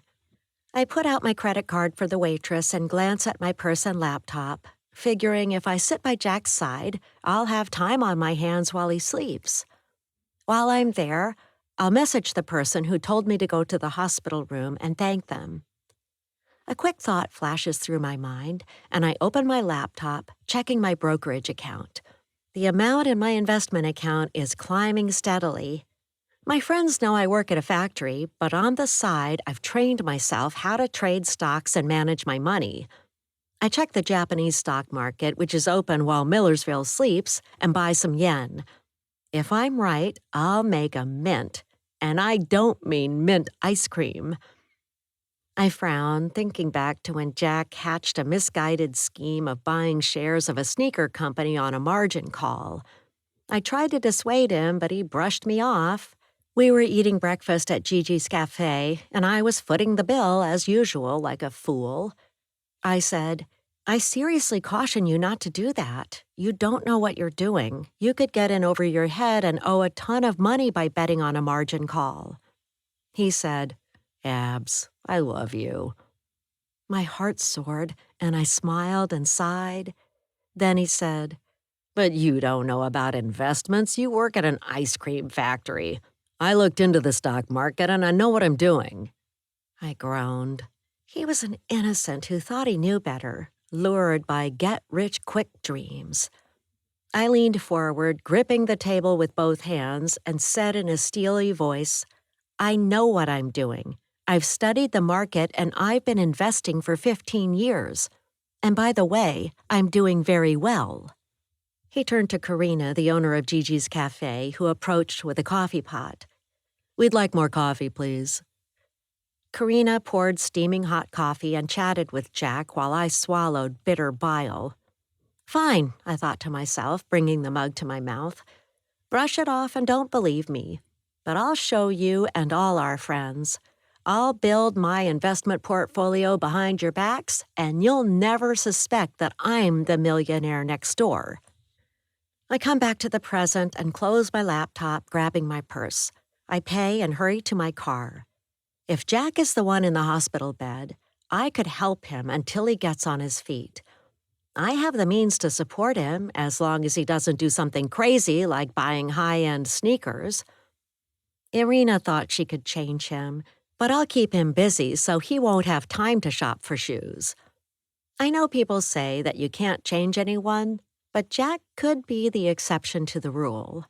I put out my credit card for the waitress and glance at my purse and laptop, figuring if I sit by Jack's side, I'll have time on my hands while he sleeps. While I'm there, I'll message the person who told me to go to the hospital room and thank them. A quick thought flashes through my mind, and I open my laptop, checking my brokerage account. The amount in my investment account is climbing steadily. My friends know I work at a factory, but on the side, I've trained myself how to trade stocks and manage my money. I check the Japanese stock market, which is open while Millersville sleeps, and buy some yen. If I'm right, I'll make a mint. And I don't mean mint ice cream. I frown, thinking back to when Jack hatched a misguided scheme of buying shares of a sneaker company on a margin call. I tried to dissuade him, but he brushed me off. We were eating breakfast at Gigi's Cafe, and I was footing the bill, as usual, like a fool. I said, I seriously caution you not to do that. You don't know what you're doing. You could get in over your head and owe a ton of money by betting on a margin call. He said, Abs, I love you. My heart soared, and I smiled and sighed. Then he said, But you don't know about investments. You work at an ice cream factory. I looked into the stock market, and I know what I'm doing. I groaned. He was an innocent who thought he knew better, lured by get-rich-quick dreams. I leaned forward, gripping the table with both hands, and said in a steely voice, I know what I'm doing. I've studied the market, and I've been investing for 15 years. And by the way, I'm doing very well. He turned to Karina, the owner of Gigi's Cafe, who approached with a coffee pot. We'd like more coffee, please. Karina poured steaming hot coffee and chatted with Jack while I swallowed bitter bile. Fine, I thought to myself, bringing the mug to my mouth. Brush it off and don't believe me. But I'll show you and all our friends. I'll build my investment portfolio behind your backs, and you'll never suspect that I'm the millionaire next door. I come back to the present and close my laptop, grabbing my purse. I pay and hurry to my car. If Jack is the one in the hospital bed, I could help him until he gets on his feet. I have the means to support him as long as he doesn't do something crazy like buying high-end sneakers. Irina thought she could change him, but I'll keep him busy so he won't have time to shop for shoes. I know people say that you can't change anyone, but Jack could be the exception to the rule.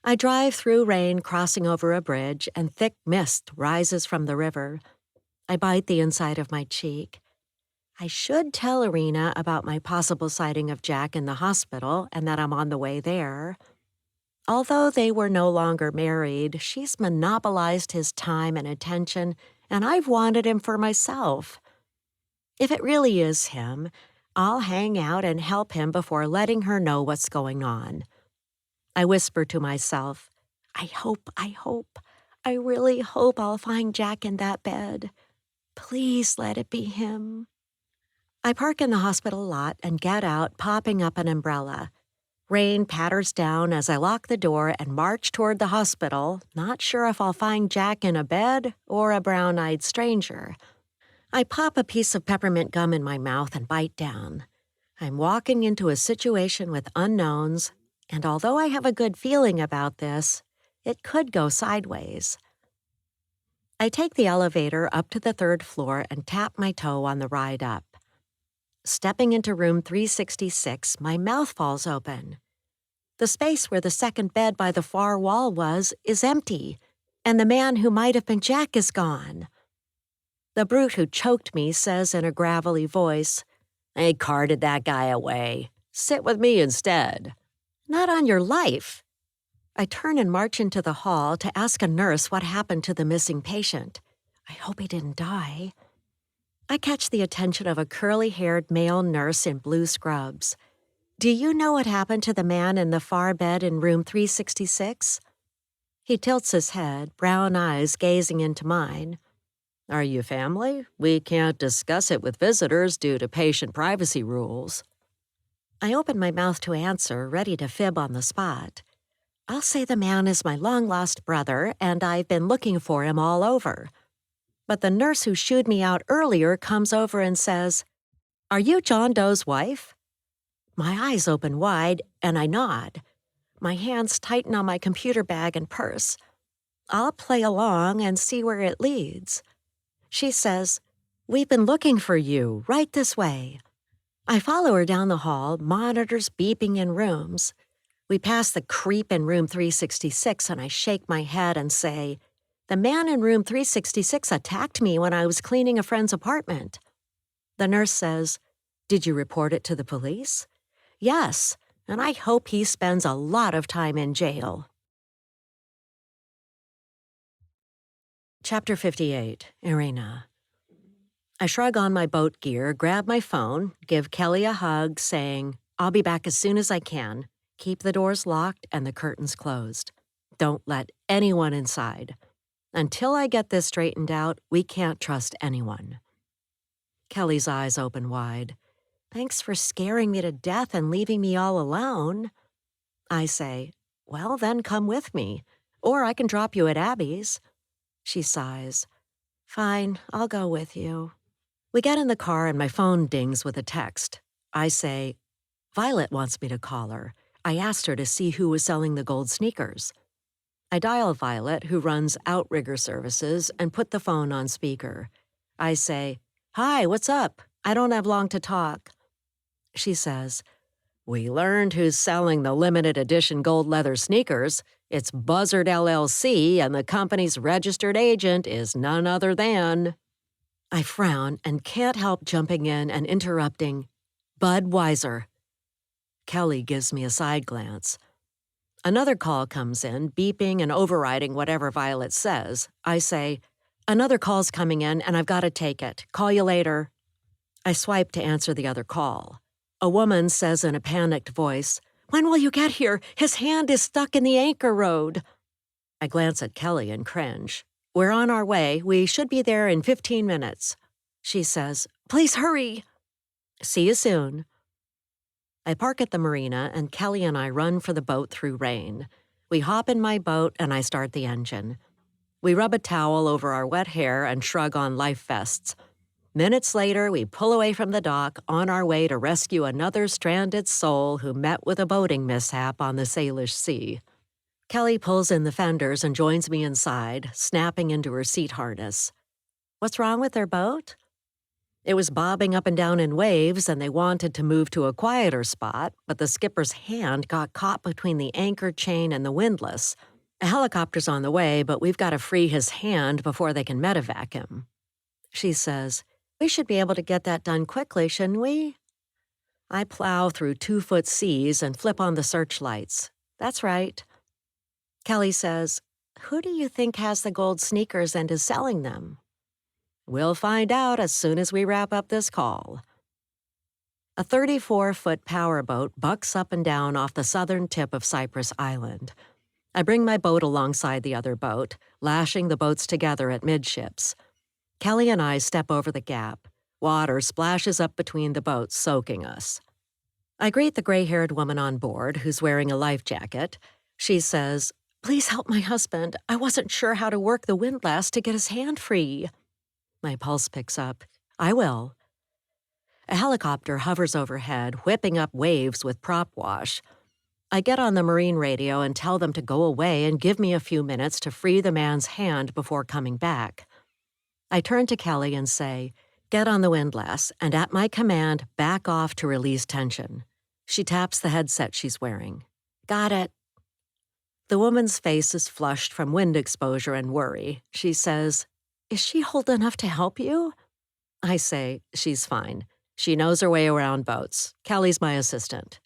I drive through rain crossing over a bridge, and thick mist rises from the river. I bite the inside of my cheek. I should tell Irina about my possible sighting of Jack in the hospital and that I'm on the way there. Although they were no longer married, she's monopolized his time and attention, and I've wanted him for myself. If it really is him, I'll hang out and help him before letting her know what's going on. I whisper to myself, I really hope I'll find Jack in that bed. Please let it be him. I park in the hospital lot and get out, popping up an umbrella. Rain patters down as I lock the door and march toward the hospital, not sure if I'll find Jack in a bed or a brown-eyed stranger. I pop a piece of peppermint gum in my mouth and bite down. I'm walking into a situation with unknowns, And although I have a good feeling about this, it could go sideways. I take the elevator up to the third floor and tap my toe on the ride up. Stepping into room 366, my mouth falls open. The space where the second bed by the far wall was is empty, and the man who might have been Jack is gone. The brute who choked me says in a gravelly voice, "I carted that guy away. Sit with me instead." "Not on your life." I turn and march into the hall to ask a nurse what happened to the missing patient. I hope he didn't die. I catch the attention of a curly-haired male nurse in blue scrubs. "Do you know what happened to the man in the far bed in room 366? He tilts his head, brown eyes gazing into mine. "Are you family? We can't discuss it with visitors due to patient privacy rules." I open my mouth to answer, ready to fib on the spot. I'll say the man is my long-lost brother, and I've been looking for him all over. But the nurse who shooed me out earlier comes over and says, "Are you John Doe's wife?" My eyes open wide, and I nod. My hands tighten on my computer bag and purse. I'll play along and see where it leads. She says, "We've been looking for you, right this way." I follow her down the hall, monitors beeping in rooms. We pass the creep in room 366, and I shake my head and say, "The man in room 366 attacked me when I was cleaning a friend's apartment." The nurse says, "Did you report it to the police?" "Yes, and I hope he spends a lot of time in jail." Chapter 58, Irina. I shrug on my boat gear, grab my phone, give Kelly a hug, saying, "I'll be back as soon as I can. Keep the doors locked and the curtains closed. Don't let anyone inside. Until I get this straightened out, we can't trust anyone." Kelly's eyes open wide. "Thanks for scaring me to death and leaving me all alone." I say, "Well, then come with me, or I can drop you at Abby's." She sighs. "Fine, I'll go with you." We get in the car and my phone dings with a text. I say, "Violet wants me to call her. I asked her to see who was selling the gold sneakers." I dial Violet, who runs Outrigger services, and put the phone on speaker. I say, "Hi, what's up? I don't have long to talk." She says, "We learned who's selling the limited edition gold leather sneakers. It's Buzzard LLC, and the company's registered agent is none other than—" I frown and can't help jumping in and interrupting, "Budweiser." Kelly gives me a side glance. Another call comes in, beeping and overriding whatever Violet says. I say, "Another call's coming in, and I've got to take it. Call you later." I swipe to answer the other call. A woman says in a panicked voice, "When will you get here? His hand is stuck in the anchor road." I glance at Kelly and cringe. "We're on our way. We should be there in 15 minutes. She says, "Please hurry." "See you soon." I park at the marina, and Kelly and I run for the boat through rain. We hop in my boat, and I start the engine. We rub a towel over our wet hair and shrug on life vests. Minutes later, we pull away from the dock on our way to rescue another stranded soul who met with a boating mishap on the Salish Sea. Kelly pulls in the fenders and joins me inside, snapping into her seat harness. "What's wrong with their boat?" It was bobbing up and down in waves, and they wanted to move to a quieter spot, but the skipper's hand got caught between the anchor chain and the windlass. A helicopter's on the way, but we've got to free his hand before they can medevac him. She says, "We should be able to get that done quickly, shouldn't we?" I plow through 2-foot seas and flip on the searchlights. "That's right." Kelly says, "Who do you think has the gold sneakers and is selling them?" "We'll find out as soon as we wrap up this call." A 34-foot powerboat bucks up and down off the southern tip of Cypress Island. I bring my boat alongside the other boat, lashing the boats together at midships. Kelly and I step over the gap. Water splashes up between the boats, soaking us. I greet the gray-haired woman on board, who's wearing a life jacket. She says, "Please help my husband. I wasn't sure how to work the windlass to get his hand free." My pulse picks up. "I will." A helicopter hovers overhead, whipping up waves with prop wash. I get on the Marine radio and tell them to go away and give me a few minutes to free the man's hand before coming back. I turn to Kelly and say, "Get on the windlass, and at my command, back off to release tension." She taps the headset she's wearing. "Got it." The woman's face is flushed from wind exposure and worry. She says, "Is she old enough to help you?" I say, "She's fine. She knows her way around boats. Kelly's my assistant."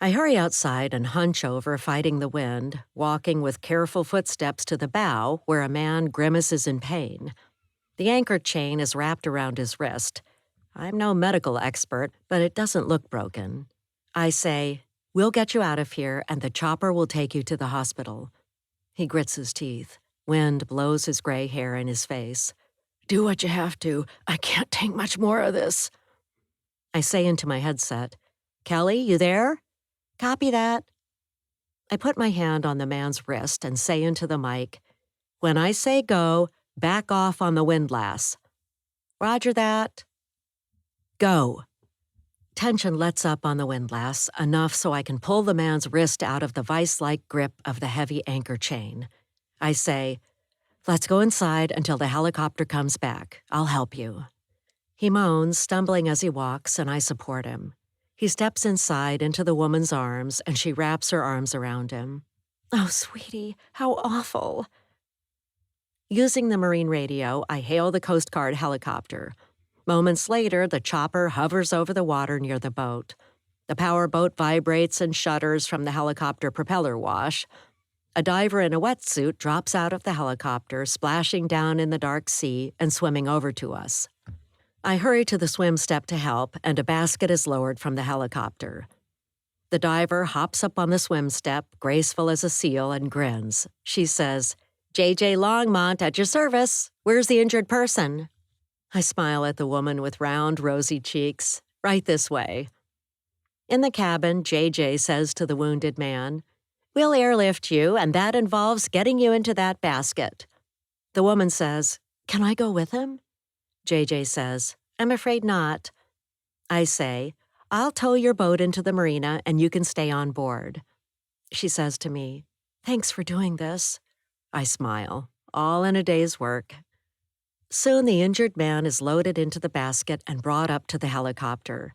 I hurry outside and hunch over, fighting the wind, walking with careful footsteps to the bow where a man grimaces in pain. The anchor chain is wrapped around his wrist. I'm no medical expert, but it doesn't look broken. I say, "We'll get you out of here, and the chopper will take you to the hospital." He grits his teeth. Wind blows his gray hair in his face. "Do what you have to. I can't take much more of this." I say into my headset, "Kelly, you there?" "Copy that." I put my hand on the man's wrist and say into the mic, "When I say go, back off on the windlass." "Roger that." "Go." Tension lets up on the windlass, enough so I can pull the man's wrist out of the vice-like grip of the heavy anchor chain. I say, "Let's go inside until the helicopter comes back. I'll help you." He moans, stumbling as he walks, and I support him. He steps inside into the woman's arms, and she wraps her arms around him. "Oh, sweetie, how awful." Using the Marine radio, I hail the Coast Guard helicopter. Moments later, the chopper hovers over the water near the boat. The power boat vibrates and shudders from the helicopter propeller wash. A diver in a wetsuit drops out of the helicopter, splashing down in the dark sea and swimming over to us. I hurry to the swim step to help, and a basket is lowered from the helicopter. The diver hops up on the swim step, graceful as a seal, and grins. She says, "J.J. Longmont at your service. Where's the injured person?" I smile at the woman with round, rosy cheeks. "Right this way." In the cabin, J.J. says to the wounded man, "We'll airlift you, and that involves getting you into that basket." The woman says, "Can I go with him?" J.J. says, "I'm afraid not." I say, "I'll tow your boat into the marina and you can stay on board." She says to me, "Thanks for doing this." I smile, all in a day's work. Soon the injured man is loaded into the basket and brought up to the helicopter.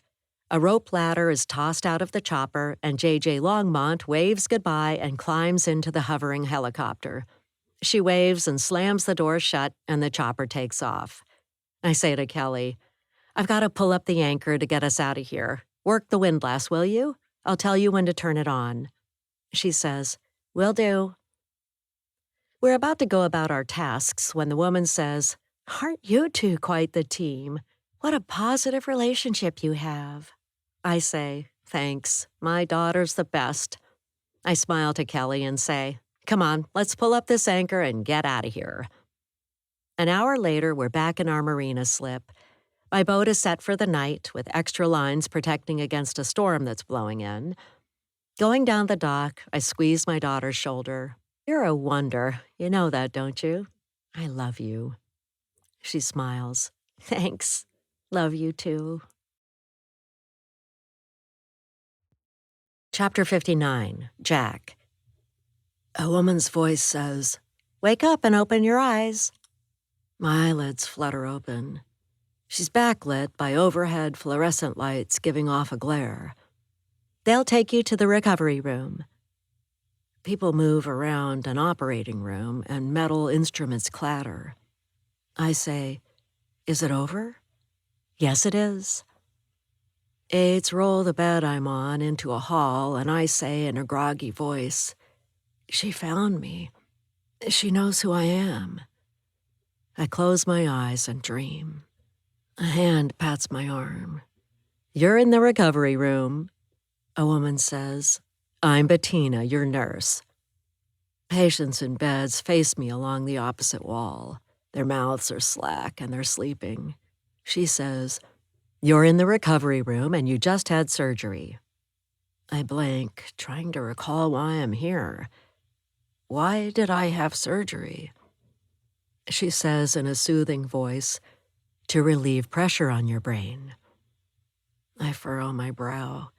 A rope ladder is tossed out of the chopper, and J.J. Longmont waves goodbye and climbs into the hovering helicopter. She waves and slams the door shut, and the chopper takes off. I say to Kelly, "I've got to pull up the anchor to get us out of here. Work the windlass, will you? I'll tell you when to turn it on." She says, "Will do." We're about to go about our tasks when the woman says, "Aren't you two quite the team? What a positive relationship you have." I say, "Thanks. My daughter's the best." I smile to Kelly and say, "Come on, let's pull up this anchor and get out of here." An hour later, we're back in our marina slip. My boat is set for the night, with extra lines protecting against a storm that's blowing in. Going down the dock, I squeeze my daughter's shoulder. "You're a wonder. You know that, don't you? I love you." She smiles. "Thanks. Love you too." Chapter 59, Jack. A woman's voice says, "Wake up and open your eyes." My eyelids flutter open. She's backlit by overhead fluorescent lights giving off a glare. "They'll take you to the recovery room." People move around an operating room and metal instruments clatter. I say, "Is it over?" "Yes, it is." Aides roll the bed I'm on into a hall, and I say in a groggy voice, "She found me. She knows who I am." I close my eyes and dream. A hand pats my arm. "You're in the recovery room." A woman says, "I'm Bettina, your nurse." Patients in beds face me along the opposite wall. Their mouths are slack and they're sleeping. She says, "You're in the recovery room and you just had surgery." I blank, trying to recall why I'm here. Why did I have surgery? She says in a soothing voice, "To relieve pressure on your brain." I furrow my brow.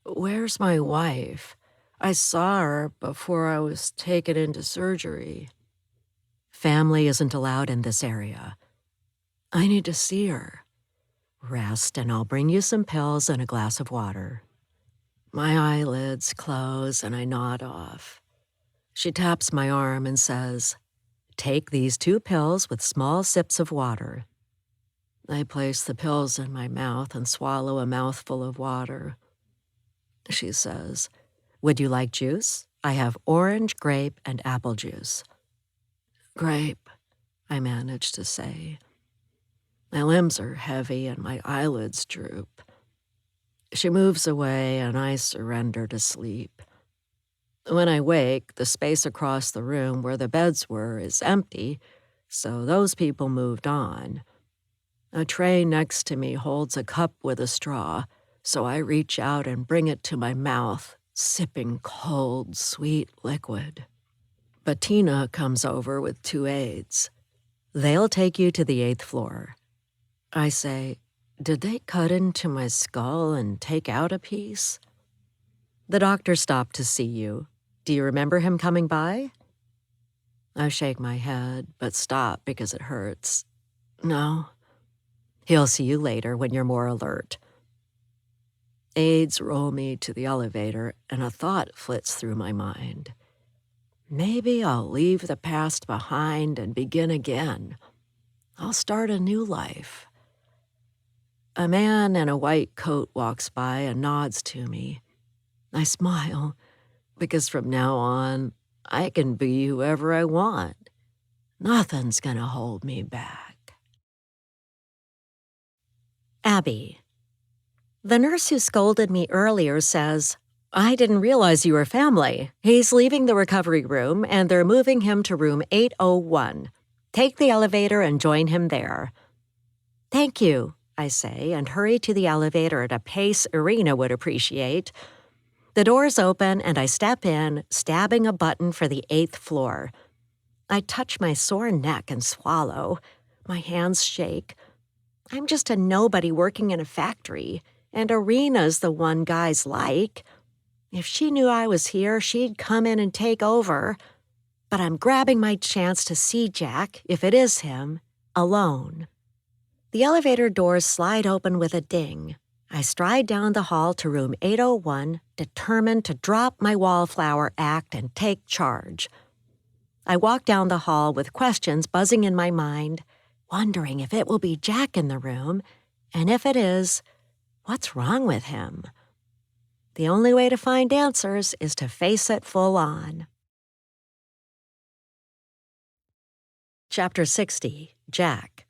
"Where's my wife?" I saw her before I was taken into surgery. Family isn't allowed in this area. I need to see her. Rest, and I'll bring you some pills and a glass of water. My eyelids close and I nod off. She taps my arm and says, "Take these 2 pills with small sips of water." I place the pills in my mouth and swallow a mouthful of water. She says, "Would you like juice? I have orange, grape, and apple juice." "Grape," I manage to say. My limbs are heavy and my eyelids droop. She moves away and I surrender to sleep. When I wake, the space across the room where the beds were is empty, so those people moved on. A tray next to me holds a cup with a straw, so I reach out and bring it to my mouth, sipping cold, sweet liquid. Bettina comes over with 2 aides. "They'll take you to the 8th floor." I say, "Did they cut into my skull and take out a piece?" "The doctor stopped to see you. Do you remember him coming by?" I shake my head, but stop because it hurts. "No." "He'll see you later when you're more alert." Aides roll me to the elevator, and a thought flits through my mind. Maybe I'll leave the past behind and begin again. I'll start a new life. A man in a white coat walks by and nods to me. I smile, because from now on, I can be whoever I want. Nothing's gonna hold me back. Abby. The nurse who scolded me earlier says, "I didn't realize you were family. He's leaving the recovery room, and they're moving him to room 801. Take the elevator and join him there." "Thank you," I say, and hurry to the elevator at a pace Irina would appreciate. The doors open, and I step in, stabbing a button for the 8th floor. I touch my sore neck and swallow. My hands shake. I'm just a nobody working in a factory, and Irina's the one guys like. If she knew I was here, she'd come in and take over. But I'm grabbing my chance to see Jack, if it is him, alone. The elevator doors slide open with a ding. I stride down the hall to room 801, determined to drop my wallflower act and take charge. I walk down the hall with questions buzzing in my mind, wondering if it will be Jack in the room, and if it is, what's wrong with him? The only way to find answers is to face it full on. Chapter 60, Jack.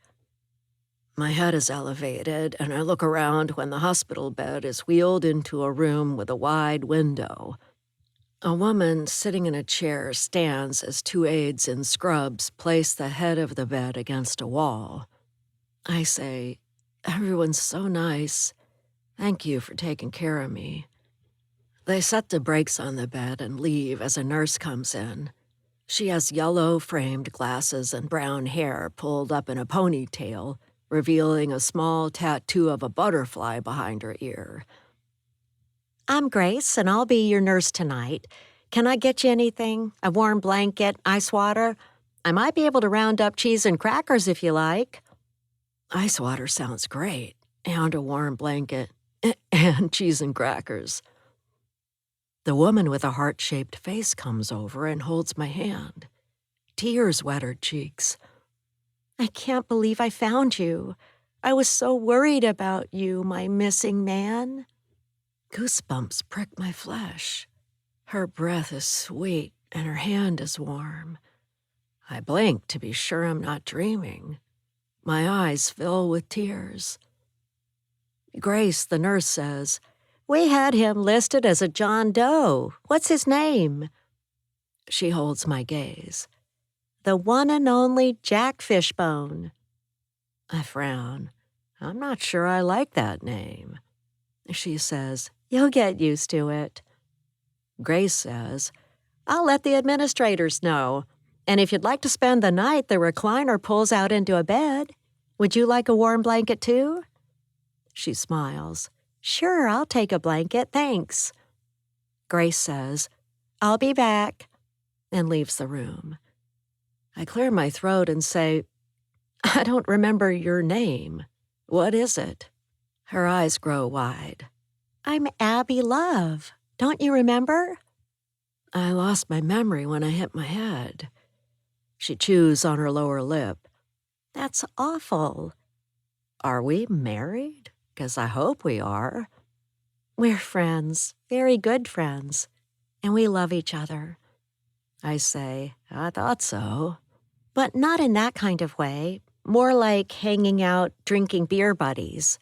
My head is elevated, and I look around when the hospital bed is wheeled into a room with a wide window. A woman sitting in a chair stands as 2 aides in scrubs place the head of the bed against a wall. I say, "Everyone's so nice. Thank you for taking care of me." They set the brakes on the bed and leave as a nurse comes in. She has yellow framed glasses and brown hair pulled up in a ponytail, revealing a small tattoo of a butterfly behind her ear. "I'm Grace, and I'll be your nurse tonight. Can I get you anything? A warm blanket, ice water? I might be able to round up cheese and crackers if you like." Ice water sounds great, and a warm blanket, and cheese and crackers. The woman with a heart-shaped face comes over and holds my hand. Tears wet her cheeks. "I can't believe I found you. I was so worried about you, my missing man." Goosebumps prick my flesh. Her breath is sweet and her hand is warm. I blink to be sure I'm not dreaming. My eyes fill with tears. Grace, the nurse, says, "We had him listed as a John Doe. What's his name?" She holds my gaze. "The one and only Jack Fishbone." I frown. I'm not sure I like that name. She says, "You'll get used to it." Grace says, "I'll let the administrators know. And if you'd like to spend the night, the recliner pulls out into a bed. Would you like a warm blanket too?" She smiles. "Sure, I'll take a blanket, thanks." Grace says, I'll be back, and leaves the room. I clear my throat and say, I don't remember your name. What is it? Her eyes grow wide. I'm Abby Love. Don't you remember? I lost my memory when I hit my head. She chews on her lower lip. That's awful. Are we married? 'Cause I hope we are. We're friends, very good friends, and we love each other. I say, I thought so. But not in that kind of way. More like hanging out, drinking beer buddies.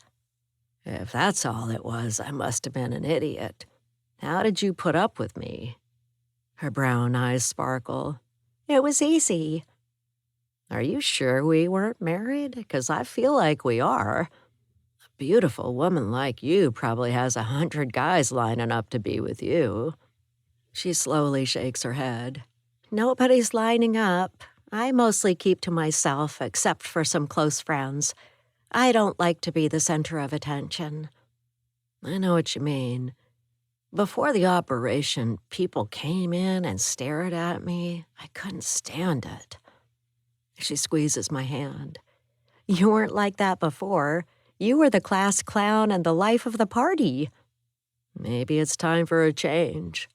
If that's all it was, I must have been an idiot. How did you put up with me? Her brown eyes sparkle. It was easy. Are you sure we weren't married? 'Cause I feel like we are. A beautiful woman like you probably has 100 guys lining up to be with you. She slowly shakes her head. Nobody's lining up. I mostly keep to myself, except for some close friends. I don't like to be the center of attention. I know what you mean. Before the operation, people came in and stared at me. I couldn't stand it. She squeezes my hand. You weren't like that before. You were the class clown and the life of the party. Maybe it's time for a change.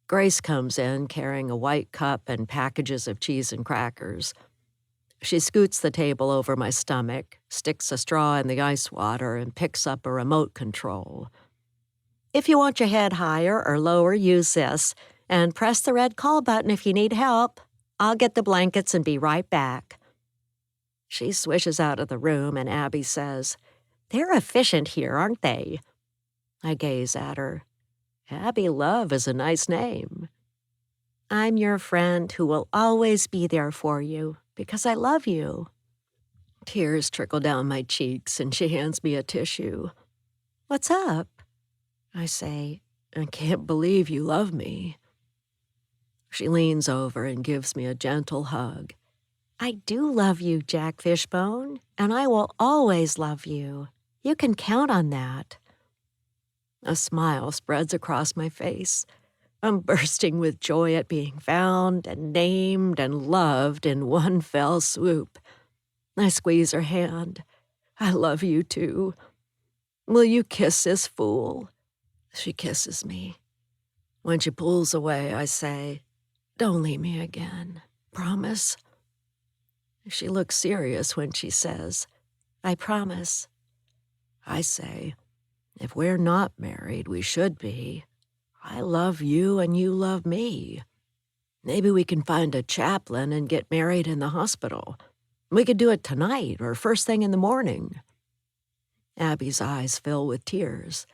Grace comes in carrying a white cup and packages of cheese and crackers. She scoots the table over my stomach, sticks a straw in the ice water, and picks up a remote control. If you want your head higher or lower, use this, and press the red call button if you need help. I'll get the blankets and be right back. She swishes out of the room, and Abby says, They're efficient here, aren't they? I gaze at her. Abby Love is a nice name. I'm your friend who will always be there for you because I love you. Tears trickle down my cheeks, and she hands me a tissue. What's up? I say, I can't believe you love me. She leans over and gives me a gentle hug. I do love you, Jack Fishbone, and I will always love you. You can count on that. A smile spreads across my face. I'm bursting with joy at being found and named and loved in one fell swoop. I squeeze her hand. I love you too. Will you kiss this fool? She kisses me. When she pulls away, I say, Don't leave me again. Promise? She looks serious when she says, I promise. I say, If we're not married, we should be. I love you and you love me. Maybe we can find a chaplain and get married in the hospital. We could do it tonight or first thing in the morning. Abby's eyes fill with tears.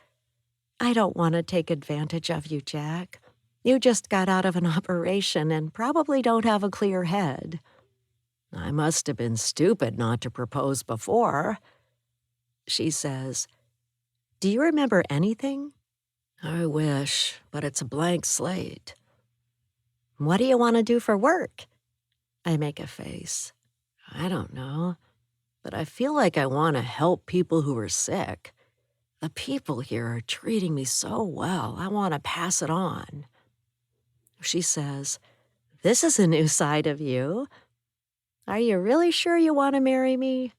I don't want to take advantage of you, Jack. You just got out of an operation and probably don't have a clear head. I must have been stupid not to propose before. She says, Do you remember anything? I wish, but it's a blank slate. What do you want to do for work? I make a face. I don't know, but I feel like I want to help people who are sick. The people here are treating me so well, I want to pass it on. She says, This is a new side of you. Are you really sure you want to marry me?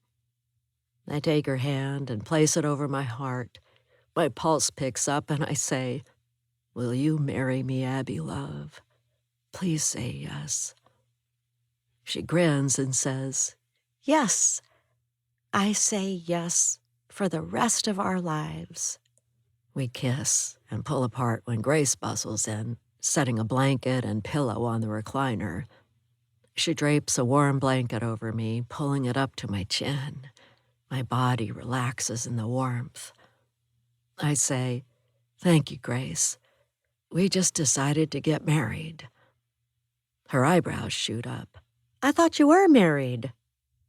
I take her hand and place it over my heart. My pulse picks up and I say, Will you marry me, Abby Love? Please say yes. She grins and says, Yes. I say yes for the rest of our lives. We kiss and pull apart when Grace bustles in, setting a blanket and pillow on the recliner. She drapes a warm blanket over me, pulling it up to my chin. My body relaxes in the warmth. I say, Thank you, Grace. We just decided to get married. Her eyebrows shoot up. I thought you were married.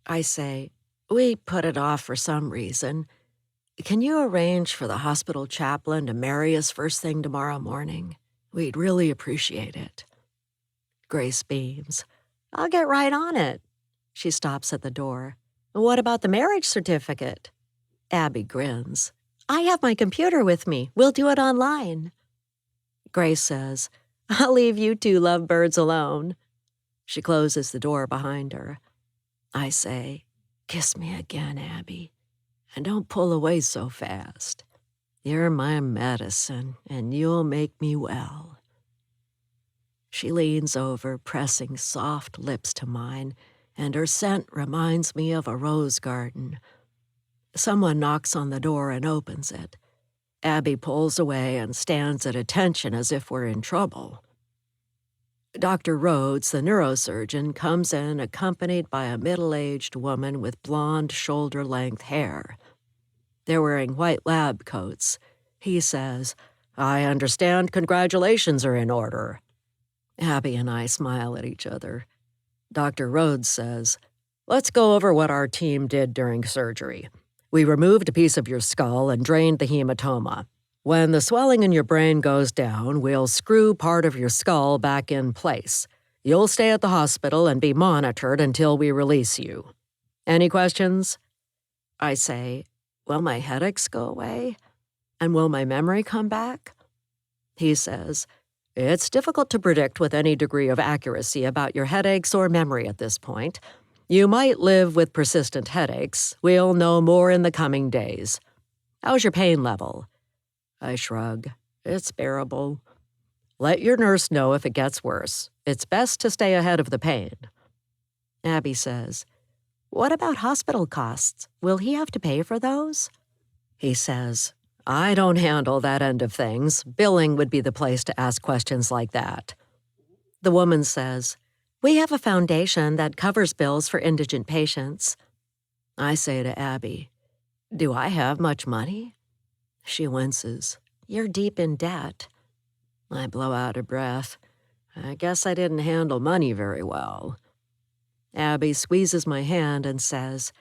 I say, We put it off for some reason. Can you arrange for the hospital chaplain to marry us first thing tomorrow morning? We'd really appreciate it. Grace beams. I'll get right on it. She stops at the door. What about the marriage certificate? Abby grins. I have my computer with me. We'll do it online. Grace says, "I'll leave you two lovebirds alone." She closes the door behind her. I say, "Kiss me again, Abby, and don't pull away so fast. You're my medicine, and you'll make me well." She leans over, pressing soft lips to mine, and her scent reminds me of a rose garden. Someone knocks on the door and opens it. Abby pulls away and stands at attention as if we're in trouble. Dr. Rhodes, the neurosurgeon, comes in accompanied by a middle-aged woman with blonde, shoulder-length hair. They're wearing white lab coats. He says, "I understand congratulations are in order." Abby and I smile at each other. Dr. Rhodes says, "Let's go over what our team did during surgery. We removed a piece of your skull and drained the hematoma. When the swelling in your brain goes down, we'll screw part of your skull back in place. You'll stay at the hospital and be monitored until we release you. Any questions?" I say, "Will my headaches go away? And will my memory come back?" He says, "It's difficult to predict with any degree of accuracy about your headaches or memory at this point. You might live with persistent headaches. We'll know more in the coming days. How's your pain level?" I shrug. "It's bearable." "Let your nurse know if it gets worse. It's best to stay ahead of the pain." Abby says, "What about hospital costs? Will he have to pay for those?" He says, "I don't handle that end of things. Billing would be the place to ask questions like that." The woman says, "We have a foundation that covers bills for indigent patients." I say to Abby, "Do I have much money?" She winces. "You're deep in debt." I blow out a breath. I guess I didn't handle money very well. Abby squeezes my hand and says,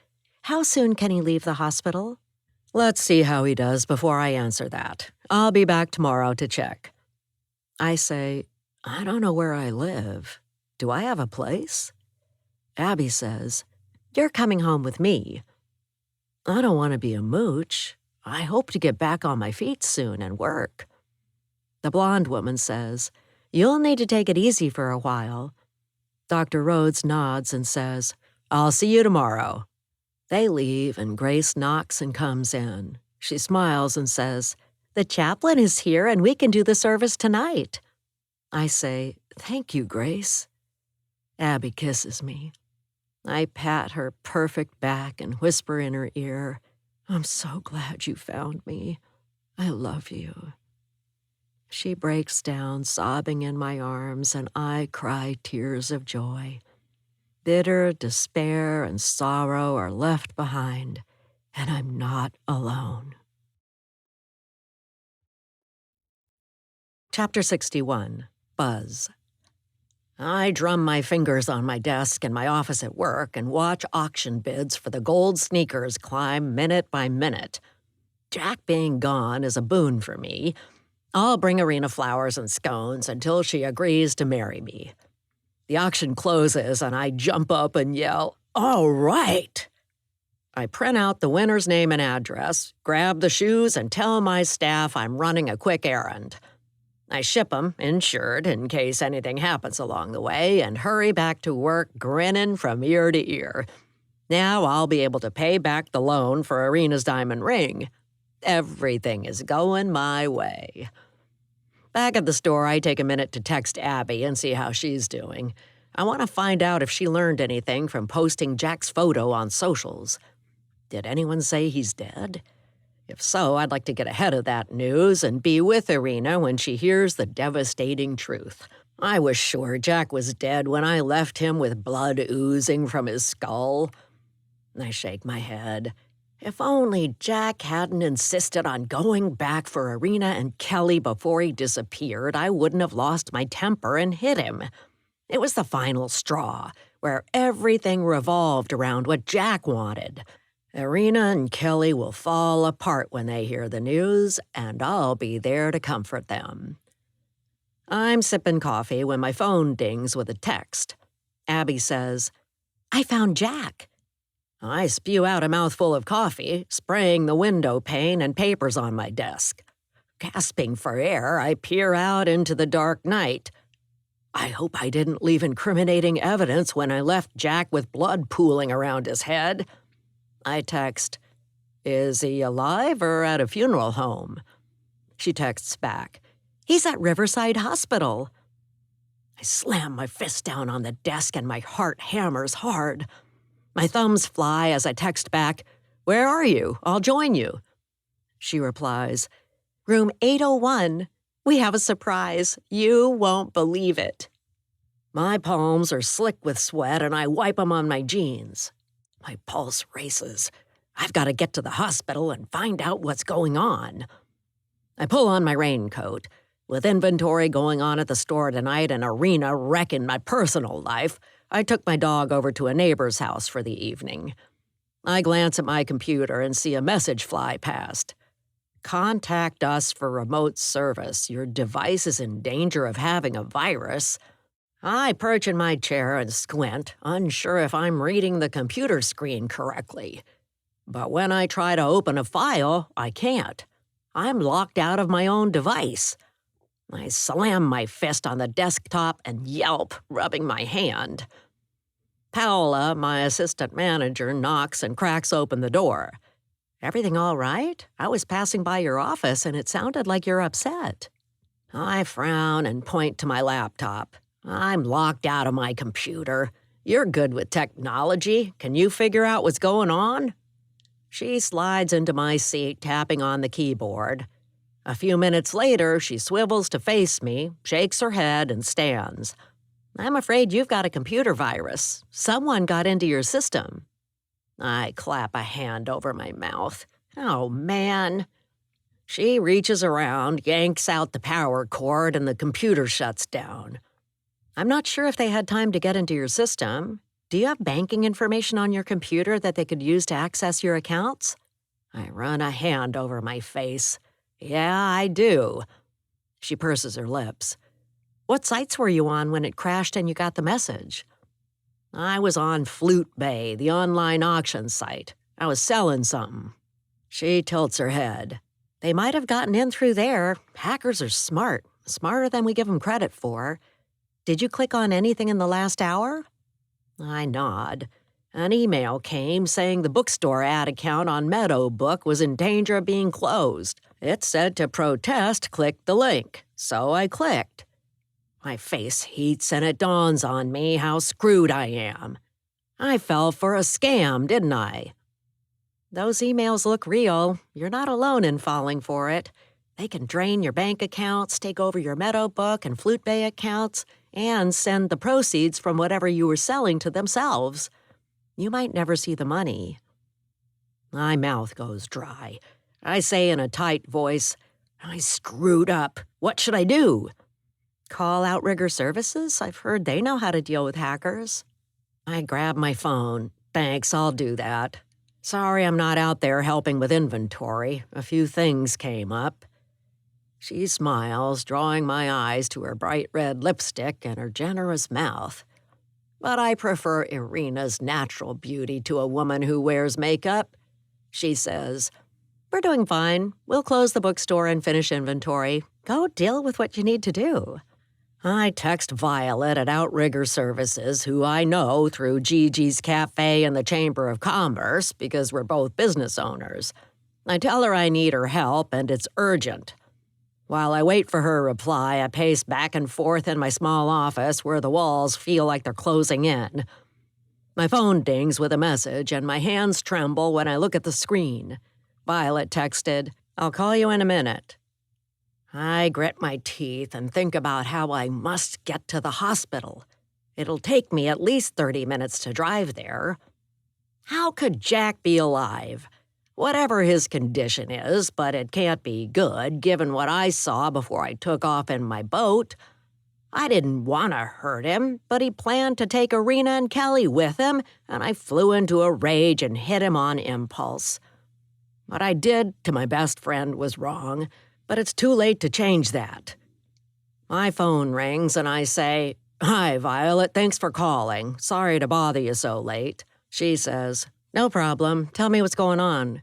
"How soon can he leave the hospital?" "Let's see how he does before I answer that. I'll be back tomorrow to check." I say, "I don't know where I live. Do I have a place?" Abby says, "You're coming home with me." I don't want to be a mooch. I hope to get back on my feet soon and work. The blonde woman says, "You'll need to take it easy for a while." Dr. Rhodes nods and says, "I'll see you tomorrow." They leave and Grace knocks and comes in. She smiles and says, "The chaplain is here and we can do the service tonight." I say, "Thank you, Grace." Abby kisses me. I pat her perfect back and whisper in her ear, "I'm so glad you found me. I love you." She breaks down, sobbing in my arms, and I cry tears of joy. Bitter despair and sorrow are left behind, and I'm not alone. Chapter 61, Buzz. I drum my fingers on my desk in my office at work and watch auction bids for the gold sneakers climb minute by minute. Jack being gone is a boon for me. I'll bring Irina flowers and scones until she agrees to marry me. The auction closes and I jump up and yell, "All right!" I print out the winner's name and address, grab the shoes, and tell my staff I'm running a quick errand. I ship 'em, insured, in case anything happens along the way, and hurry back to work grinning from ear to ear. Now I'll be able to pay back the loan for Irina's diamond ring. Everything is going my way. Back at the store, I take a minute to text Abby and see how she's doing. I want to find out if she learned anything from posting Jack's photo on socials. Did anyone say he's dead? If so, I'd like to get ahead of that news and be with Irina when she hears the devastating truth. I was sure Jack was dead when I left him with blood oozing from his skull. I shake my head. If only Jack hadn't insisted on going back for Irina and Kelly before he disappeared, I wouldn't have lost my temper and hit him. It was the final straw, where everything revolved around what Jack wanted. Irina and Kelly will fall apart when they hear the news, and I'll be there to comfort them. I'm sipping coffee when my phone dings with a text. Abby says, "I found Jack." I spew out a mouthful of coffee, spraying the window pane and papers on my desk. Gasping for air, I peer out into the dark night. I hope I didn't leave incriminating evidence when I left Jack with blood pooling around his head. I text, "Is he alive or at a funeral home?" She texts back, "He's at Riverside Hospital." I slam my fist down on the desk and my heart hammers hard. My thumbs fly as I text back, "Where are you? I'll join you." She replies, "Room 801. We have a surprise. You won't believe it." My palms are slick with sweat and I wipe them on my jeans. My pulse races. I've got to get to the hospital and find out what's going on. I pull on my raincoat. With inventory going on at the store tonight and Arena wrecking my personal life, I took my dog over to a neighbor's house for the evening. I glance at my computer and see a message fly past. "Contact us for remote service. Your device is in danger of having a virus." I perch in my chair and squint, unsure if I'm reading the computer screen correctly. But when I try to open a file, I can't. I'm locked out of my own device. I slam my fist on the desktop and yelp, rubbing my hand. Paola, my assistant manager, knocks and cracks open the door. "Everything all right? I was passing by your office and it sounded like you're upset." I frown and point to my laptop. "I'm locked out of my computer. You're good with technology. Can you figure out what's going on?" She slides into my seat, tapping on the keyboard. A few minutes later, she swivels to face me, shakes her head, and stands. "I'm afraid you've got a computer virus. Someone got into your system." I clap a hand over my mouth. "Oh, man." She reaches around, yanks out the power cord, and the computer shuts down. "I'm not sure if they had time to get into your system. Do you have banking information on your computer that they could use to access your accounts?" I run a hand over my face. "Yeah, I do." She purses her lips. "What sites were you on when it crashed and you got the message?" "I was on Flute Bay, the online auction site. I was selling something." She tilts her head. "They might have gotten in through there. Hackers are smart, smarter than we give them credit for. Did you click on anything in the last hour?" I nod. An email came saying the bookstore ad account on Audiobook was in danger of being closed. It said to protest, click the link. So I clicked. My face heats and it dawns on me how screwed I am. I fell for a scam, didn't I? "Those emails look real. You're not alone in falling for it. They can drain your bank accounts, take over your Audiobook and Flute Bay accounts, and send the proceeds from whatever you were selling to themselves. You might never see the money." My mouth goes dry. I say in a tight voice, "I screwed up. What should I do?" "Call Outrigger Services? I've heard they know how to deal with hackers." I grab my phone. "Thanks, I'll do that. Sorry I'm not out there helping with inventory. A few things came up." She smiles, drawing my eyes to her bright red lipstick and her generous mouth. "But I prefer Irina's natural beauty to a woman who wears makeup." She says, "We're doing fine. We'll close the bookstore and finish inventory. Go deal with what you need to do." I text Violet at Outrigger Services, who I know through Gigi's Cafe and the Chamber of Commerce because we're both business owners. I tell her I need her help and it's urgent. While I wait for her reply, I pace back and forth in my small office where the walls feel like they're closing in. My phone dings with a message and my hands tremble when I look at the screen. Violet texted, "I'll call you in a minute." I grit my teeth and think about how I must get to the hospital. It'll take me at least 30 minutes to drive there. How could Jack be alive? Whatever his condition is, but it can't be good given what I saw before I took off in my boat. I didn't want to hurt him, but he planned to take Irina and Kelly with him, and I flew into a rage and hit him on impulse. What I did to my best friend was wrong, but it's too late to change that. My phone rings and I say, "Hi, Violet, thanks for calling. Sorry to bother you so late." She says, "No problem. Tell me what's going on."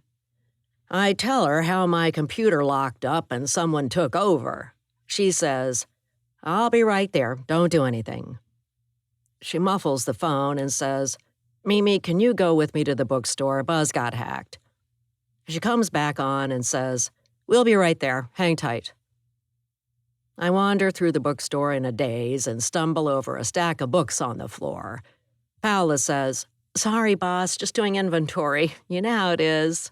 I tell her how my computer locked up and someone took over. She says, "I'll be right there. Don't do anything." She muffles the phone and says, "Mimi, can you go with me to the bookstore? Buzz got hacked." She comes back on and says, "We'll be right there. Hang tight." I wander through the bookstore in a daze and stumble over a stack of books on the floor. Paola says, "Sorry, boss, just doing inventory. You know how it is."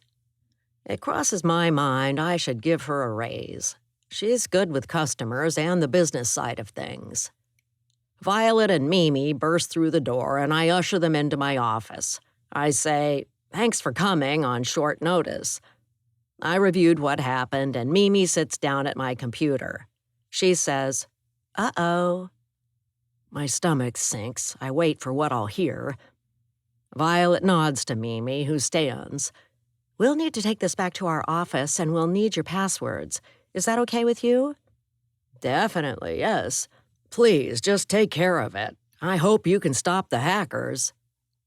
It crosses my mind I should give her a raise. She's good with customers and the business side of things. Violet and Mimi burst through the door and I usher them into my office. I say, "Thanks for coming on short notice." I reviewed what happened and Mimi sits down at my computer. She says, "Uh-oh." My stomach sinks. I wait for what I'll hear. Violet nods to Mimi, who stands. "We'll need to take this back to our office and we'll need your passwords. Is that okay with you?" "Definitely, yes. Please, just take care of it. I hope you can stop the hackers."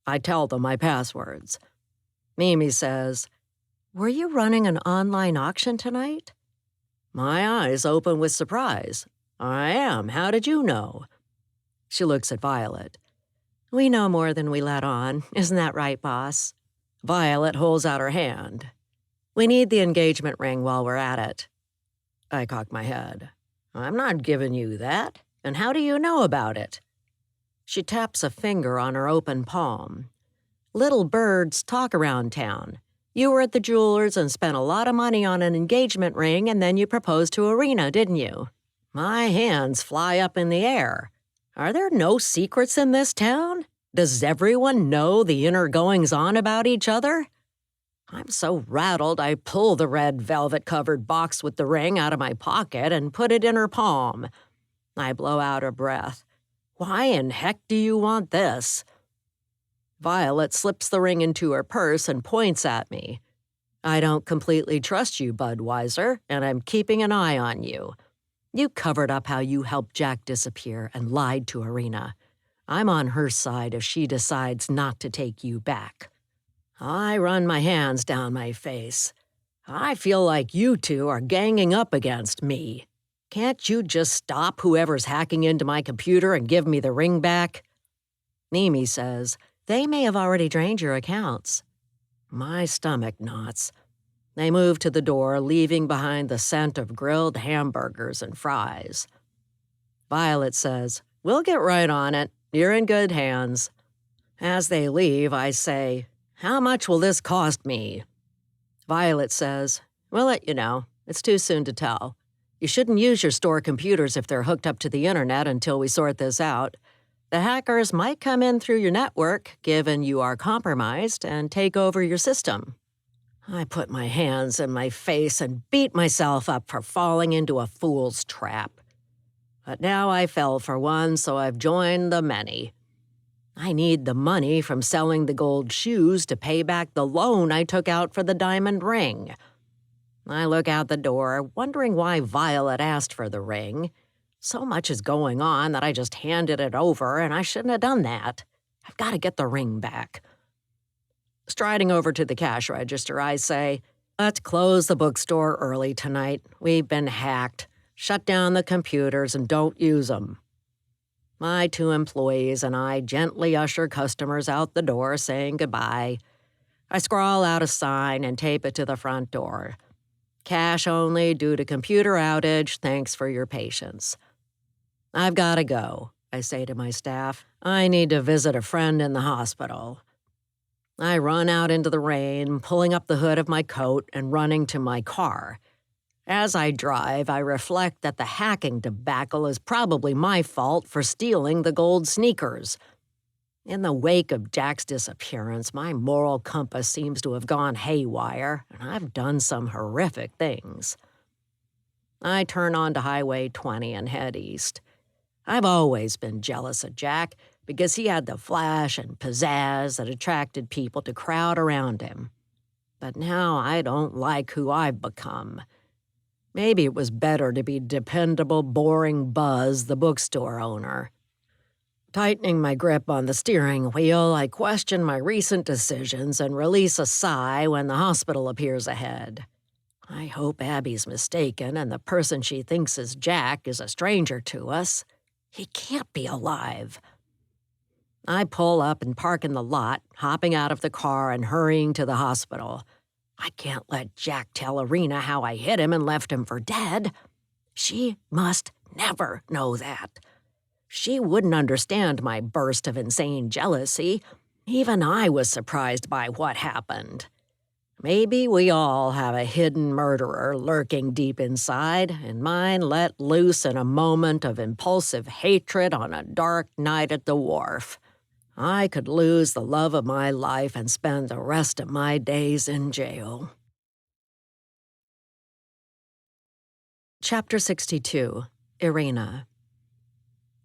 I tell them my passwords. Mimi says, "Were you running an online auction tonight?" My eyes open with surprise. "I am. How did you know?" She looks at Violet. "We know more than we let on. Isn't that right, boss?" Violet holds out her hand. "We need the engagement ring while we're at it." I cock my head. "I'm not giving you that. And how do you know about it?" She taps a finger on her open palm. "Little birds talk around town. You were at the jeweler's and spent a lot of money on an engagement ring and then you proposed to Arena, didn't you?" My hands fly up in the air. Are there no secrets in this town? Does everyone know the inner goings-on about each other? I'm so rattled I pull the red velvet-covered box with the ring out of my pocket and put it in her palm. I blow out a breath. "Why in heck do you want this?" Violet slips the ring into her purse and points at me. "I don't completely trust you, Budweiser, and I'm keeping an eye on you. You covered up how you helped Jack disappear and lied to Arena. I'm on her side if she decides not to take you back." I run my hands down my face. "I feel like you two are ganging up against me. Can't you just stop whoever's hacking into my computer and give me the ring back?" Mimi says, "They may have already drained your accounts." My stomach knots. They move to the door, leaving behind the scent of grilled hamburgers and fries. Violet says, "We'll get right on it. You're in good hands." As they leave, I say, "How much will this cost me?" Violet says, "We'll let you know. It's too soon to tell. You shouldn't use your store computers if they're hooked up to the internet until we sort this out. The hackers might come in through your network, given you are compromised, and take over your system." I put my hands in my face and beat myself up for falling into a fool's trap. But now I fell for one, so I've joined the many. I need the money from selling the gold shoes to pay back the loan I took out for the diamond ring. I look out the door, wondering why Violet asked for the ring. So much is going on that I just handed it over, and I shouldn't have done that. I've got to get the ring back. Striding over to the cash register, I say, "Let's close the bookstore early tonight. We've been hacked. Shut down the computers and don't use them." My 2 employees and I gently usher customers out the door, saying goodbye. I scrawl out a sign and tape it to the front door. "Cash only due to computer outage. Thanks for your patience." I've got to go, I say to my staff. I need to visit a friend in the hospital. I run out into the rain, pulling up the hood of my coat and running to my car. As I drive, I reflect that the hacking debacle is probably my fault for stealing the gold sneakers. In the wake of Jack's disappearance, my moral compass seems to have gone haywire, and I've done some horrific things. I turn onto Highway 20 and head east. I've always been jealous of Jack because he had the flash and pizzazz that attracted people to crowd around him. But now I don't like who I've become. Maybe it was better to be dependable, boring Buzz, the bookstore owner. Tightening my grip on the steering wheel, I question my recent decisions and release a sigh when the hospital appears ahead. I hope Abby's mistaken and the person she thinks is Jack is a stranger to us. He can't be alive. I pull up and park in the lot, hopping out of the car and hurrying to the hospital. I can't let Jack tell Irina how I hit him and left him for dead. She must never know that. She wouldn't understand my burst of insane jealousy. Even I was surprised by what happened. Maybe we all have a hidden murderer lurking deep inside, and mine let loose in a moment of impulsive hatred on a dark night at the wharf. I could lose the love of my life and spend the rest of my days in jail. Chapter 62. Irina.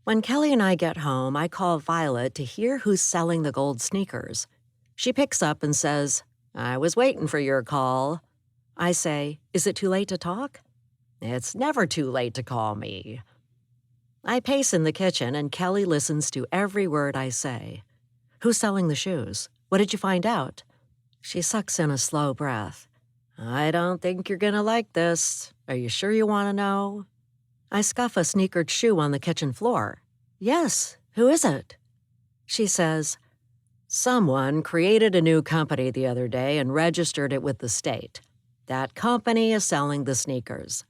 When Kelly and I get home, I call Violet to hear who's selling the gold sneakers. She picks up and says, "I was waiting for your call." I say, "Is it too late to talk?" "It's never too late to call me." I pace in the kitchen and Kelly listens to every word I say. "Who's selling the shoes? What did you find out?" She sucks in a slow breath. "I don't think you're gonna like this. Are you sure you want to know?" I scuff a sneakered shoe on the kitchen floor. "Yes, who is it?" She says, "Someone created a new company the other day and registered it with the state. That company is selling the sneakers.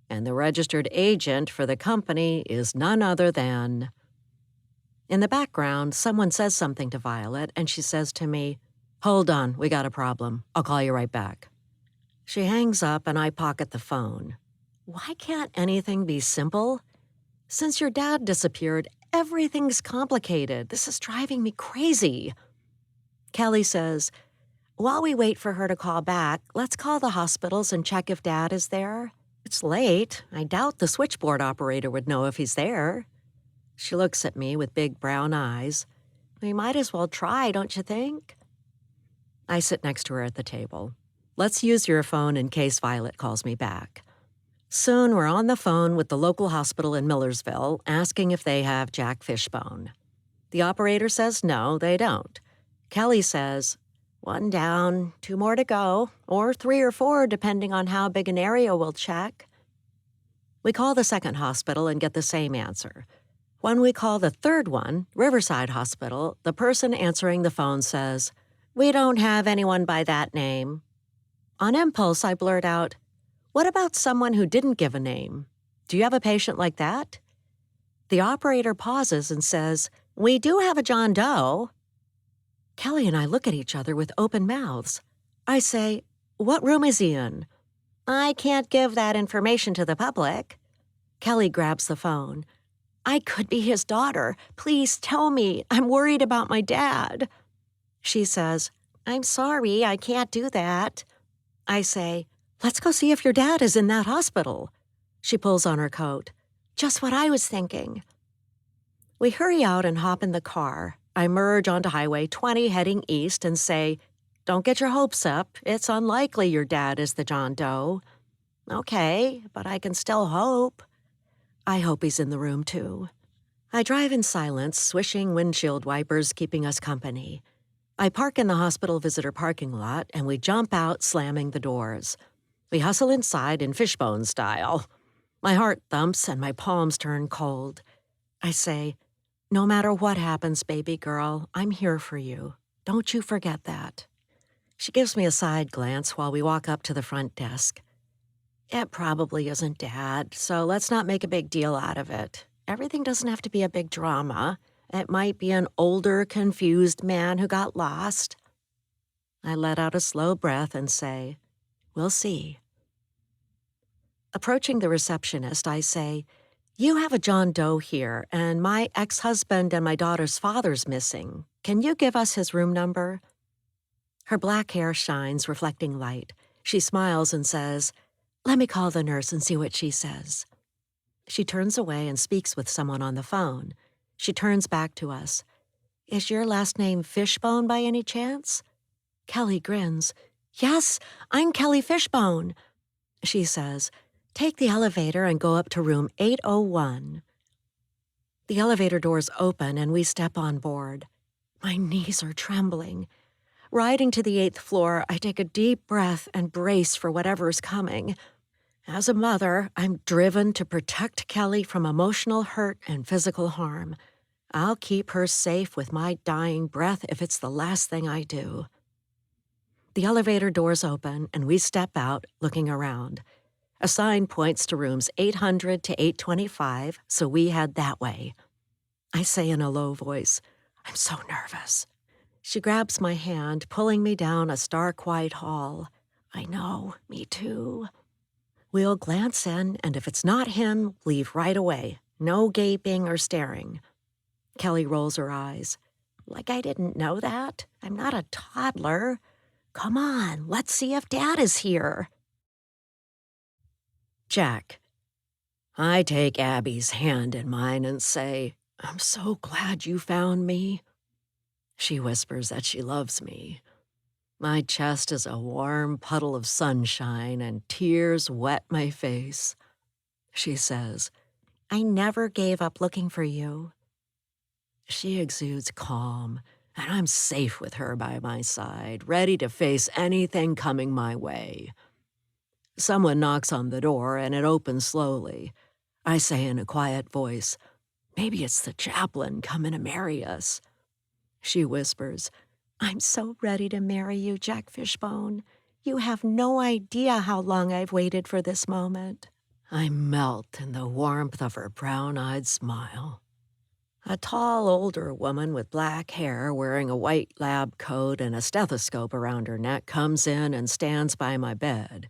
And the registered agent for the company is none other than..." In the background, someone says something to Violet, and she says to me, "Hold on, we got a problem. I'll call you right back." She hangs up and I pocket the phone. Why can't anything be simple? Since your dad disappeared, everything's complicated. This is driving me crazy. Kelly says, "While we wait for her to call back, let's call the hospitals and check if Dad is there. It's late. I doubt the switchboard operator would know if he's there." She looks at me with big brown eyes. "We might as well try, don't you think?" I sit next to her at the table. "Let's use your phone in case Violet calls me back." Soon we're on the phone with the local hospital in Millersville, asking if they have Jack Fishbone. The operator says no, they don't. Kelly says, "One down, 2 more to go, or 3 or 4 depending on how big an area we'll check." We call the second hospital and get the same answer. When we call the third one, Riverside Hospital, the person answering the phone says, "We don't have anyone by that name." On impulse, I blurt out, "What about someone who didn't give a name? Do you have a patient like that?" The operator pauses and says, "We do have a John Doe." Kelly and I look at each other with open mouths. I say, "What room is he in?" "I can't give that information to the public." Kelly grabs the phone. "I could be his daughter. Please tell me. I'm worried about my dad." She says, "I'm sorry, I can't do that." I say, "Let's go see if your dad is in that hospital." She pulls on her coat. "Just what I was thinking." We hurry out and hop in the car. I merge onto Highway 20 heading east and say, "Don't get your hopes up. It's unlikely your dad is the John Doe." "Okay, but I can still hope." I hope he's in the room, too. I drive in silence, swishing windshield wipers keeping us company. I park in the hospital visitor parking lot, and we jump out, slamming the doors. We hustle inside in Fishbone style. My heart thumps and my palms turn cold. I say, "No matter what happens, baby girl, I'm here for you. Don't you forget that." She gives me a side glance while we walk up to the front desk. "It probably isn't Dad, so let's not make a big deal out of it. Everything doesn't have to be a big drama. It might be an older, confused man who got lost." I let out a slow breath and say, "We'll see." Approaching the receptionist, I say, "You have a John Doe here, and my ex-husband and my daughter's father's missing. Can you give us his room number?" Her black hair shines, reflecting light. She smiles and says, "Let me call the nurse and see what she says." She turns away and speaks with someone on the phone. She turns back to us. "Is your last name Fishbone by any chance?" Kelly grins. "Yes, I'm Kelly Fishbone." She says, "Take the elevator and go up to room 801. The elevator doors open and we step on board. My knees are trembling. Riding to the 8th floor, I take a deep breath and brace for whatever's coming. As a mother, I'm driven to protect Kelly from emotional hurt and physical harm. I'll keep her safe with my dying breath if it's the last thing I do. The elevator doors open and we step out, looking around. A sign points to rooms 800 to 825, so we head that way. I say in a low voice, "I'm so nervous." She grabs my hand, pulling me down a stark white hall. I know, me too. We'll glance in, and if it's not him, leave right away. No gaping or staring. Kelly rolls her eyes. Like I didn't know that? I'm not a toddler. Come on, let's see if Dad is here. Jack. I take Abby's hand in mine and say, "I'm so glad you found me." She whispers that she loves me. My chest is a warm puddle of sunshine and tears wet my face. She says, "I never gave up looking for you." She exudes calm, and I'm safe with her by my side, ready to face anything coming my way. Someone knocks on the door, and it opens slowly. I say in a quiet voice, "Maybe it's the chaplain coming to marry us." She whispers, "I'm so ready to marry you, Jack Fishbone. You have no idea how long I've waited for this moment." I melt in the warmth of her brown-eyed smile. A tall, older woman with black hair wearing a white lab coat and a stethoscope around her neck comes in and stands by my bed.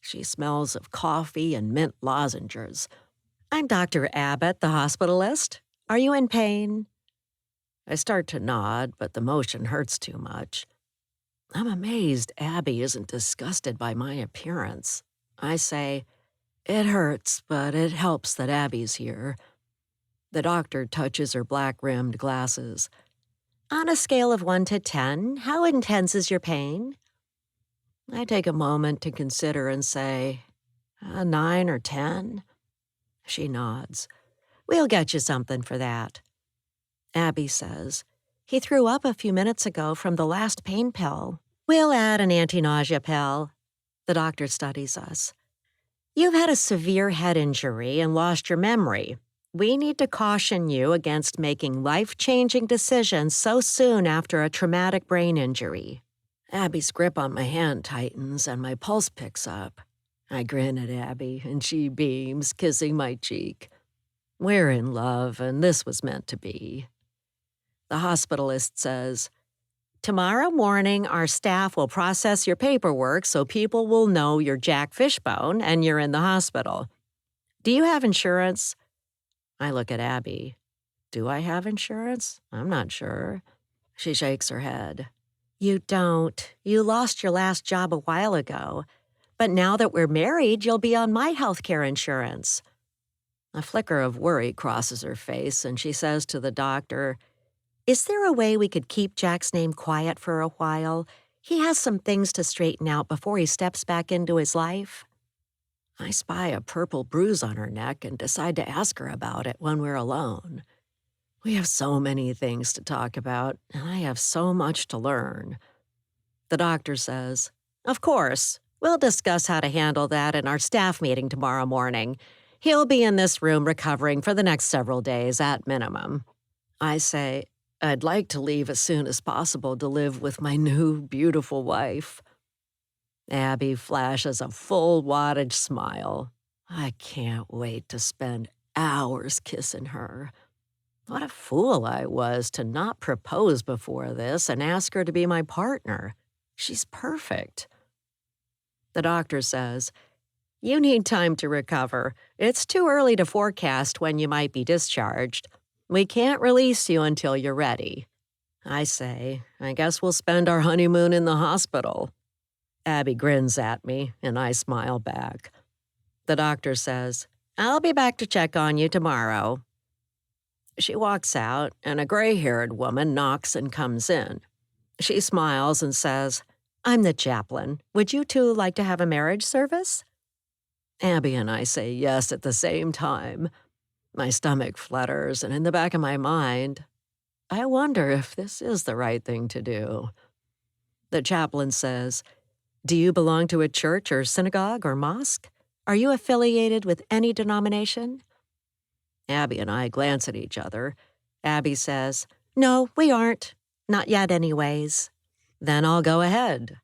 She smells of coffee and mint lozenges. "I'm Dr. Abbott, the hospitalist. Are you in pain?" I start to nod, but the motion hurts too much. I'm amazed Abby isn't disgusted by my appearance. I say, "It hurts, but it helps that Abby's here." The doctor touches her black-rimmed glasses. "On a scale of 1 to 10, how intense is your pain?" I take a moment to consider and say, 9 or 10. She nods. "We'll get you something for that." Abby says, "He threw up a few minutes ago from the last pain pill. We'll add an anti-nausea pill." The doctor studies us. "You've had a severe head injury and lost your memory. We need to caution you against making life-changing decisions so soon after a traumatic brain injury." Abby's grip on my hand tightens and my pulse picks up. I grin at Abby and she beams, kissing my cheek. We're in love and this was meant to be. The hospitalist says, "Tomorrow morning, our staff will process your paperwork so people will know you're Jack Fishbone and you're in the hospital. Do you have insurance?" I look at Abby. Do I have insurance? I'm not sure. She shakes her head. "You don't. You lost your last job a while ago. But now that we're married, you'll be on my health care insurance." A flicker of worry crosses her face, and she says to the doctor, "Is there a way we could keep Jack's name quiet for a while? He has some things to straighten out before he steps back into his life." I spy a purple bruise on her neck and decide to ask her about it when we're alone. We have so many things to talk about, and I have so much to learn. The doctor says, "Of course. We'll discuss how to handle that in our staff meeting tomorrow morning. He'll be in this room recovering for the next several days at minimum." I say, "I'd like to leave as soon as possible to live with my new, beautiful wife." Abby flashes a full wattage smile. I can't wait to spend hours kissing her. What a fool I was to not propose before this and ask her to be my partner. She's perfect. The doctor says, "You need time to recover. It's too early to forecast when you might be discharged. We can't release you until you're ready." I say, "I guess we'll spend our honeymoon in the hospital." Abby grins at me, and I smile back. The doctor says, "I'll be back to check on you tomorrow." She walks out, and a gray-haired woman knocks and comes in. She smiles and says, "I'm the chaplain. Would you two like to have a marriage service?" Abby and I say yes at the same time. My stomach flutters, and in the back of my mind, I wonder if this is the right thing to do. The chaplain says, "Do you belong to a church or synagogue or mosque? Are you affiliated with any denomination?" Abby and I glance at each other. Abby says, "No, we aren't. Not yet, anyways." "Then I'll go ahead."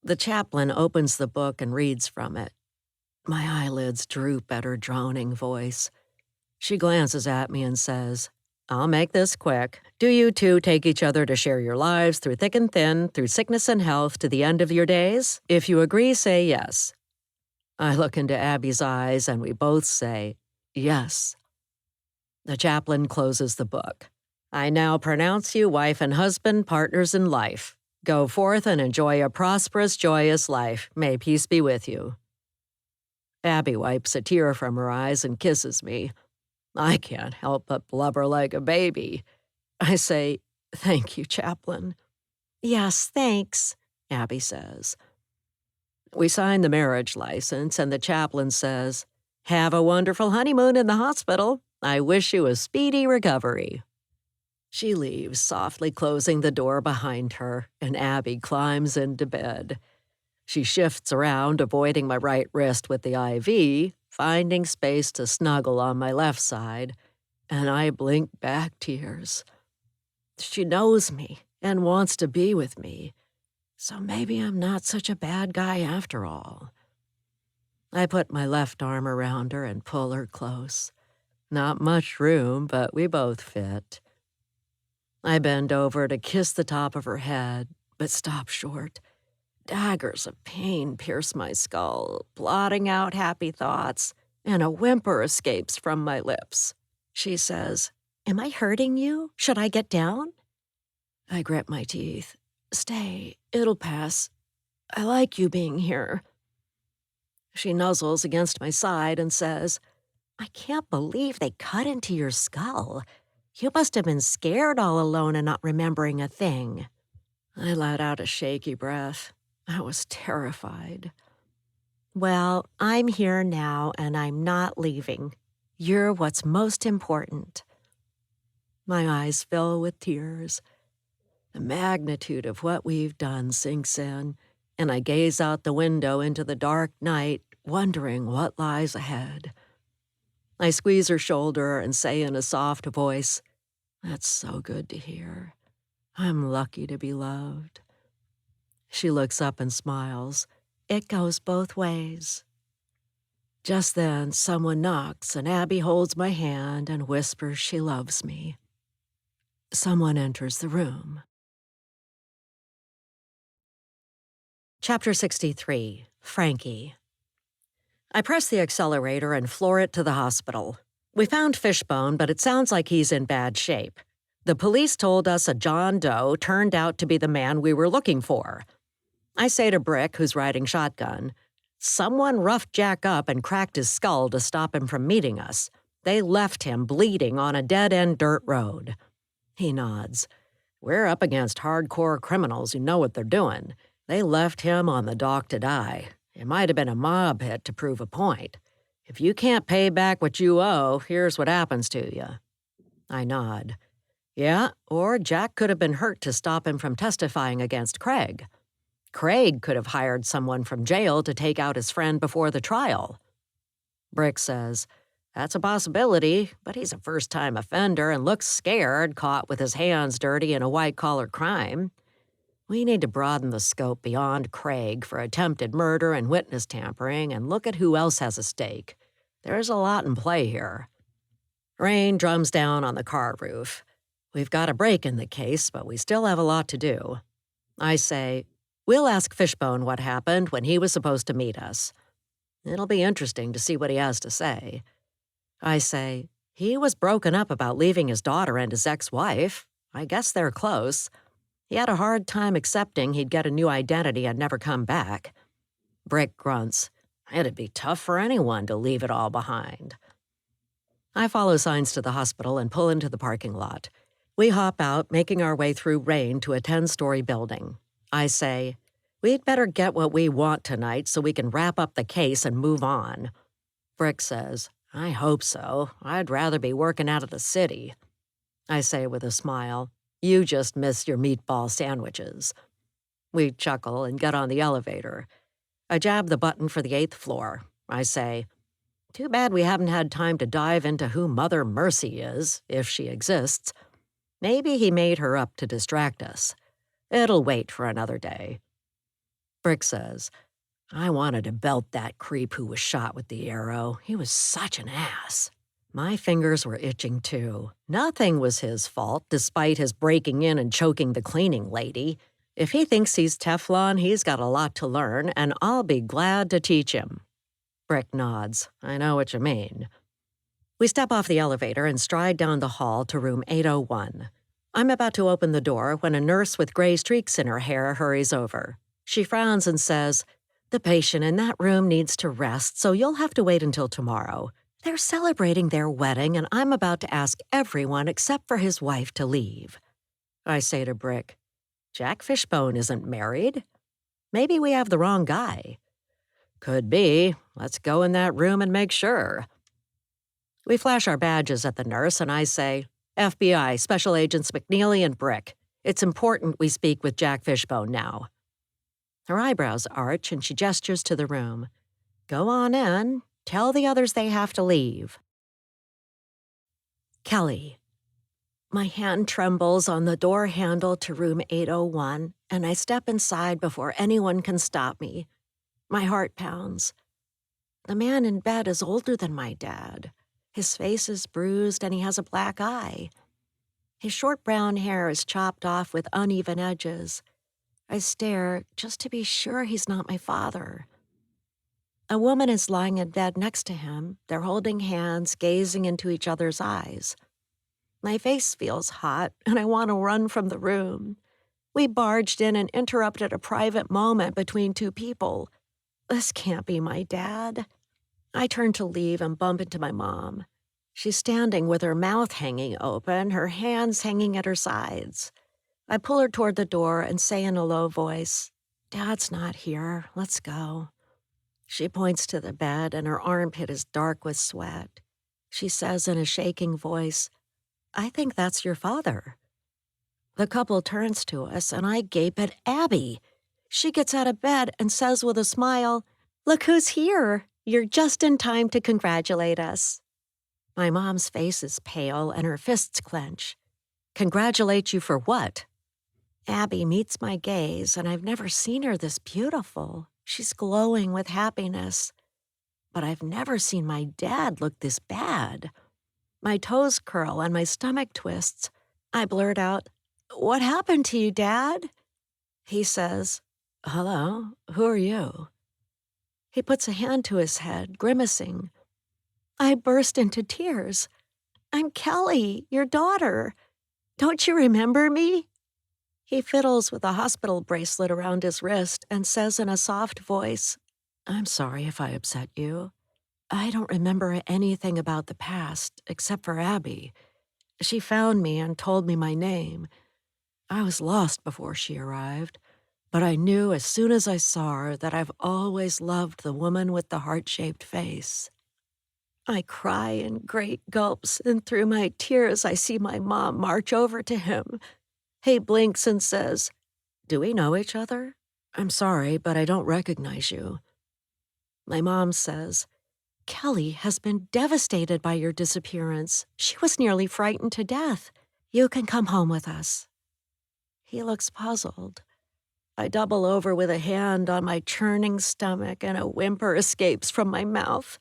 The chaplain opens the book and reads from it. My eyelids droop at her droning voice. She glances at me and says, "I'll make this quick. Do you two take each other to share your lives through thick and thin, through sickness and health, to the end of your days? If you agree, say yes." I look into Abby's eyes and we both say, "Yes." The chaplain closes the book. "I now pronounce you wife and husband, partners in life. Go forth and enjoy a prosperous, joyous life. May peace be with you." Abby wipes a tear from her eyes and kisses me. I can't help but blubber like a baby. I say, "Thank you, chaplain." "Yes, thanks," Abby says. We sign the marriage license, and the chaplain says, "Have a wonderful honeymoon in the hospital. I wish you a speedy recovery." She leaves, softly closing the door behind her, and Abby climbs into bed. She shifts around, avoiding my right wrist with the IV, finding space to snuggle on my left side, and I blink back tears. She knows me and wants to be with me, so maybe I'm not such a bad guy after all. I put my left arm around her and pull her close. Not much room, but we both fit. I bend over to kiss the top of her head, but stop short. Daggers of pain pierce my skull, blotting out happy thoughts, and a whimper escapes from my lips. She says, "Am I hurting you? Should I get down?" I grit my teeth. "Stay, it'll pass. I like you being here." She nuzzles against my side and says, "I can't believe they cut into your skull. You must have been scared all alone and not remembering a thing." I let out a shaky breath. I was terrified. "Well, I'm here now and I'm not leaving. You're what's most important." My eyes fill with tears. The magnitude of what we've done sinks in, and I gaze out the window into the dark night, wondering what lies ahead. I squeeze her shoulder and say in a soft voice, "That's so good to hear. I'm lucky to be loved." She looks up and smiles. "It goes both ways." Just then, someone knocks, and Abby holds my hand and whispers she loves me. Someone enters the room. Chapter 63, Frankie. I press the accelerator and floor it to the hospital. We found Fishbone, but it sounds like he's in bad shape. The police told us a John Doe turned out to be the man we were looking for. I say to Brick, who's riding shotgun, "Someone roughed Jack up and cracked his skull to stop him from meeting us. They left him bleeding on a dead-end dirt road." He nods. "We're up against hardcore criminals who know what they're doing. They left him on the dock to die. It might have been a mob hit to prove a point. If you can't pay back what you owe, here's what happens to you." I nod. "Yeah, or Jack could have been hurt to stop him from testifying against Craig. Craig could have hired someone from jail to take out his friend before the trial." Brick says, "That's a possibility, but he's a first-time offender and looks scared, caught with his hands dirty in a white-collar crime. We need to broaden the scope beyond Craig for attempted murder and witness tampering and look at who else has a stake. There's a lot in play here." Rain drums down on the car roof. We've got a break in the case, but we still have a lot to do. I say, "We'll ask Fishbone what happened when he was supposed to meet us. It'll be interesting to see what he has to say." I say, "He was broken up about leaving his daughter and his ex-wife. I guess they're close. He had a hard time accepting he'd get a new identity and never come back." Brick grunts. "It'd be tough for anyone to leave it all behind." I follow Signs to the hospital and pull into the parking lot. We hop out, making our way through rain to a 10-story building. I say, "We'd better get what we want tonight so we can wrap up the case and move on." Brick says, I hope so. I'd rather be working out of the city. I say with a smile. You just miss your meatball sandwiches. We chuckle and get on the elevator. I jab the button for the 8th floor. I say, too bad we haven't had time to dive into who Mother Mercy is, if she exists. Maybe he made her up to distract us. It'll wait for another day. Brick says, I wanted to belt that creep who was shot with the arrow. He was such an ass. My fingers were itching too. Nothing was his fault, despite his breaking in and choking the cleaning lady. If he thinks he's Teflon, he's got a lot to learn, and I'll be glad to teach him. Brick nods. I know what you mean. We step off the elevator and stride down the hall to room 801. I'm about to open the door when a nurse with gray streaks in her hair hurries over. She frowns and says, the patient in that room needs to rest, so you'll have to wait until tomorrow. They're celebrating their wedding, and I'm about to ask everyone except for his wife to leave. I say to Brick, Jack Fishbone isn't married. Maybe we have the wrong guy. Could be. Let's go in that room and make sure. We flash our badges at the nurse, and I say, FBI, Special Agents McNeely and Brick. It's important we speak with Jack Fishbone now. Her eyebrows arch, and she gestures to the room. Go on in. Tell the others they have to leave. Kelly. My hand trembles on the door handle to room 801, and I step inside before anyone can stop me. My heart pounds. The man in bed is older than my dad. His face is bruised, and he has a black eye. His short brown hair is chopped off with uneven edges. I stare just to be sure he's not my father. A woman is lying in bed next to him. They're holding hands, gazing into each other's eyes. My face feels hot, and I want to run from the room. We barged in and interrupted a private moment between two people. This can't be my dad. I turn to leave and bump into my mom. She's standing with her mouth hanging open, her hands hanging at her sides. I pull her toward the door and say in a low voice, Dad's not here. Let's go. She points to the bed, and her armpit is dark with sweat. She says in a shaking voice, I think that's your father. The couple turns to us, and I gape at Abby. She gets out of bed and says with a smile, Look who's here. You're just in time to congratulate us. My mom's face is pale, and her fists clench. Congratulate you for what? Abby meets my gaze, and I've never seen her this beautiful. She's glowing with happiness. But I've never seen my dad look this bad. My toes curl and my stomach twists. I blurt out, What happened to you, Dad? He says, Hello, who are you? He puts a hand to his head, grimacing. I burst into tears. I'm Kelly, your daughter. Don't you remember me? He fiddles with a hospital bracelet around his wrist and says in a soft voice, I'm sorry if I upset you. I don't remember anything about the past except for Abby. She found me and told me my name. I was lost before she arrived, but I knew as soon as I saw her that I've always loved the woman with the heart-shaped face. I cry in great gulps, and through my tears I see my mom march over to him. He blinks and says, Do we know each other? I'm sorry, but I don't recognize you. My mom says, Kelly has been devastated by your disappearance. She was nearly frightened to death. You can come home with us. He looks puzzled. I double over with a hand on my churning stomach, and a whimper escapes from my mouth.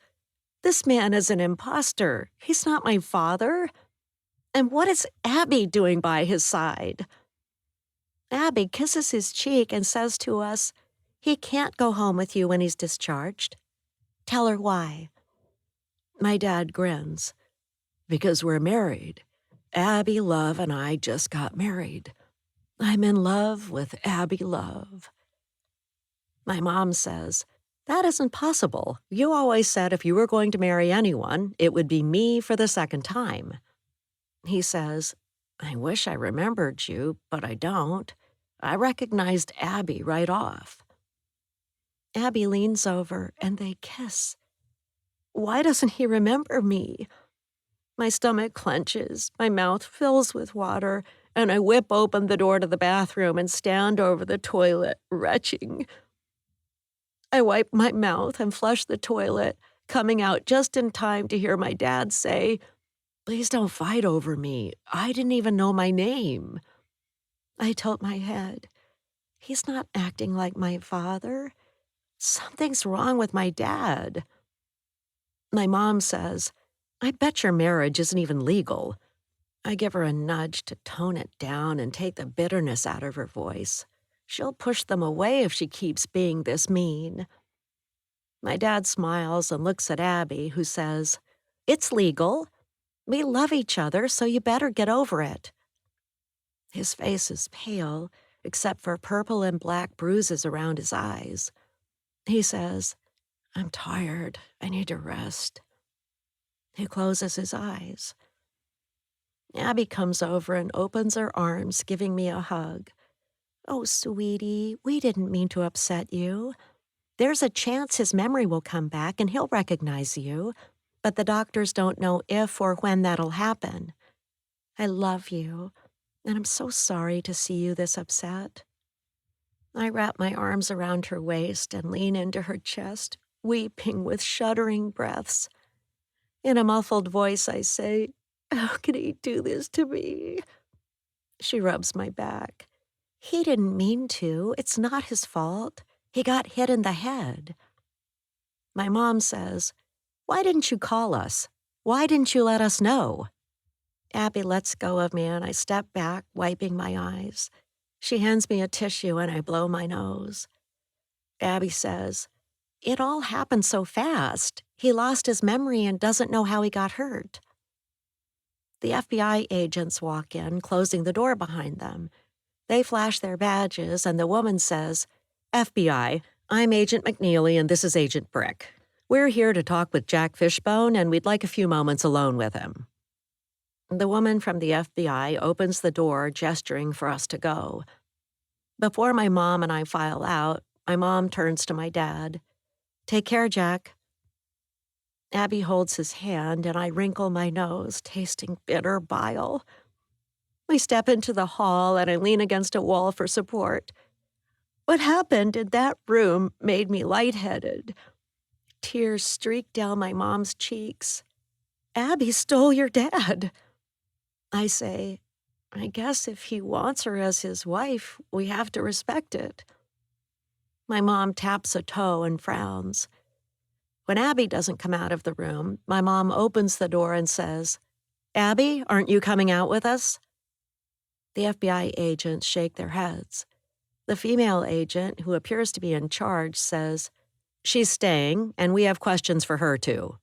This man is an imposter. He's not my father. And what is Abby doing by his side? Abby kisses his cheek and says to us, He can't go home with you when he's discharged. Tell her why. My dad grins. Because we're married. Abby Love and I just got married. I'm in love with Abby Love. My mom says, That isn't possible. You always said if you were going to marry anyone, it would be me for the second time. He says, I wish I remembered you, but I don't. I recognized Abby right off. Abby leans over and they kiss. Why doesn't he remember me? My stomach clenches, my mouth fills with water, and I whip open the door to the bathroom and stand over the toilet, retching. I wipe my mouth and flush the toilet, coming out just in time to hear my dad say, "Please don't fight over me. I didn't even know my name." I tilt my head. He's not acting like my father. Something's wrong with my dad. My mom says, "I bet your marriage isn't even legal." I give her a nudge to tone it down and take the bitterness out of her voice. She'll push them away if she keeps being this mean. My dad smiles and looks at Abby, who says, "It's legal. We love each other, so you better get over it." His face is pale, except for purple and black bruises around his eyes. He says, "I'm tired. I need to rest." He closes his eyes. Abby comes over and opens her arms, giving me a hug. "Oh, sweetie, we didn't mean to upset you. There's a chance his memory will come back and he'll recognize you, but the doctors don't know if or when that'll happen. I love you, and I'm so sorry to see you this upset." I wrap my arms around her waist and lean into her chest, weeping with shuddering breaths. In a muffled voice, I say, "How could he do this to me?" She rubs my back. "He didn't mean to. It's not his fault. He got hit in the head." My mom says, "Why didn't you call us? Why didn't you let us know?" Abby lets go of me and I step back, wiping my eyes. She hands me a tissue and I blow my nose. Abby says, "It all happened so fast. He lost his memory and doesn't know how he got hurt." The FBI agents walk in, closing the door behind them. They flash their badges and the woman says, "FBI, I'm Agent McNeely and this is Agent Brick. We're here to talk with Jack Fishbone and we'd like a few moments alone with him." The woman from the FBI opens the door, gesturing for us to go. Before my mom and I file out, my mom turns to my dad. "Take care, Jack." Abby holds his hand and I wrinkle my nose, tasting bitter bile. We step into the hall and I lean against a wall for support. What happened in that room made me lightheaded. Tears streak down my mom's cheeks. "Abby stole your dad." I say, "I guess if he wants her as his wife, we have to respect it." My mom taps a toe and frowns. When Abby doesn't come out of the room, my mom opens the door and says, "Abby, aren't you coming out with us?" The FBI agents shake their heads. The female agent, who appears to be in charge, says, "She's staying, and we have questions for her, too."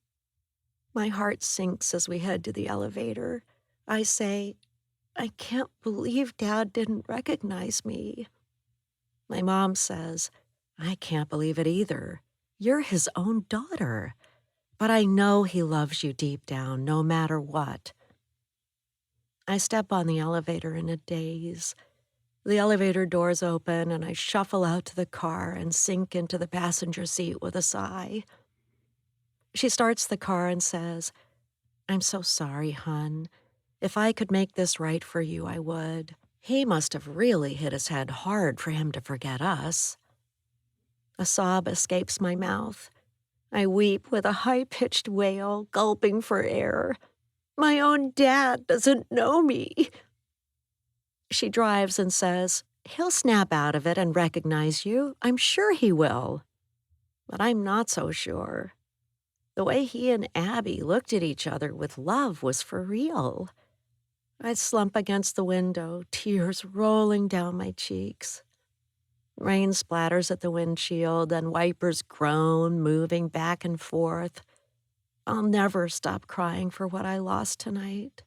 My heart sinks as we head to the elevator. I say, "I can't believe Dad didn't recognize me." My mom says, "I can't believe it either. You're his own daughter. But I know he loves you deep down, no matter what." I step on the elevator in a daze. The elevator doors open and I shuffle out to the car and sink into the passenger seat with a sigh. She starts the car and says, "I'm so sorry, hon. If I could make this right for you, I would. He must have really hit his head hard for him to forget us." A sob escapes my mouth. I weep with a high-pitched wail, gulping for air. My own dad doesn't know me. She drives and says, "He'll snap out of it and recognize you. I'm sure he will." But I'm not so sure. The way he and Abby looked at each other with love was for real. I slump against the window, tears rolling down my cheeks. Rain splatters at the windshield and wipers groan, moving back and forth. I'll never stop crying for what I lost tonight.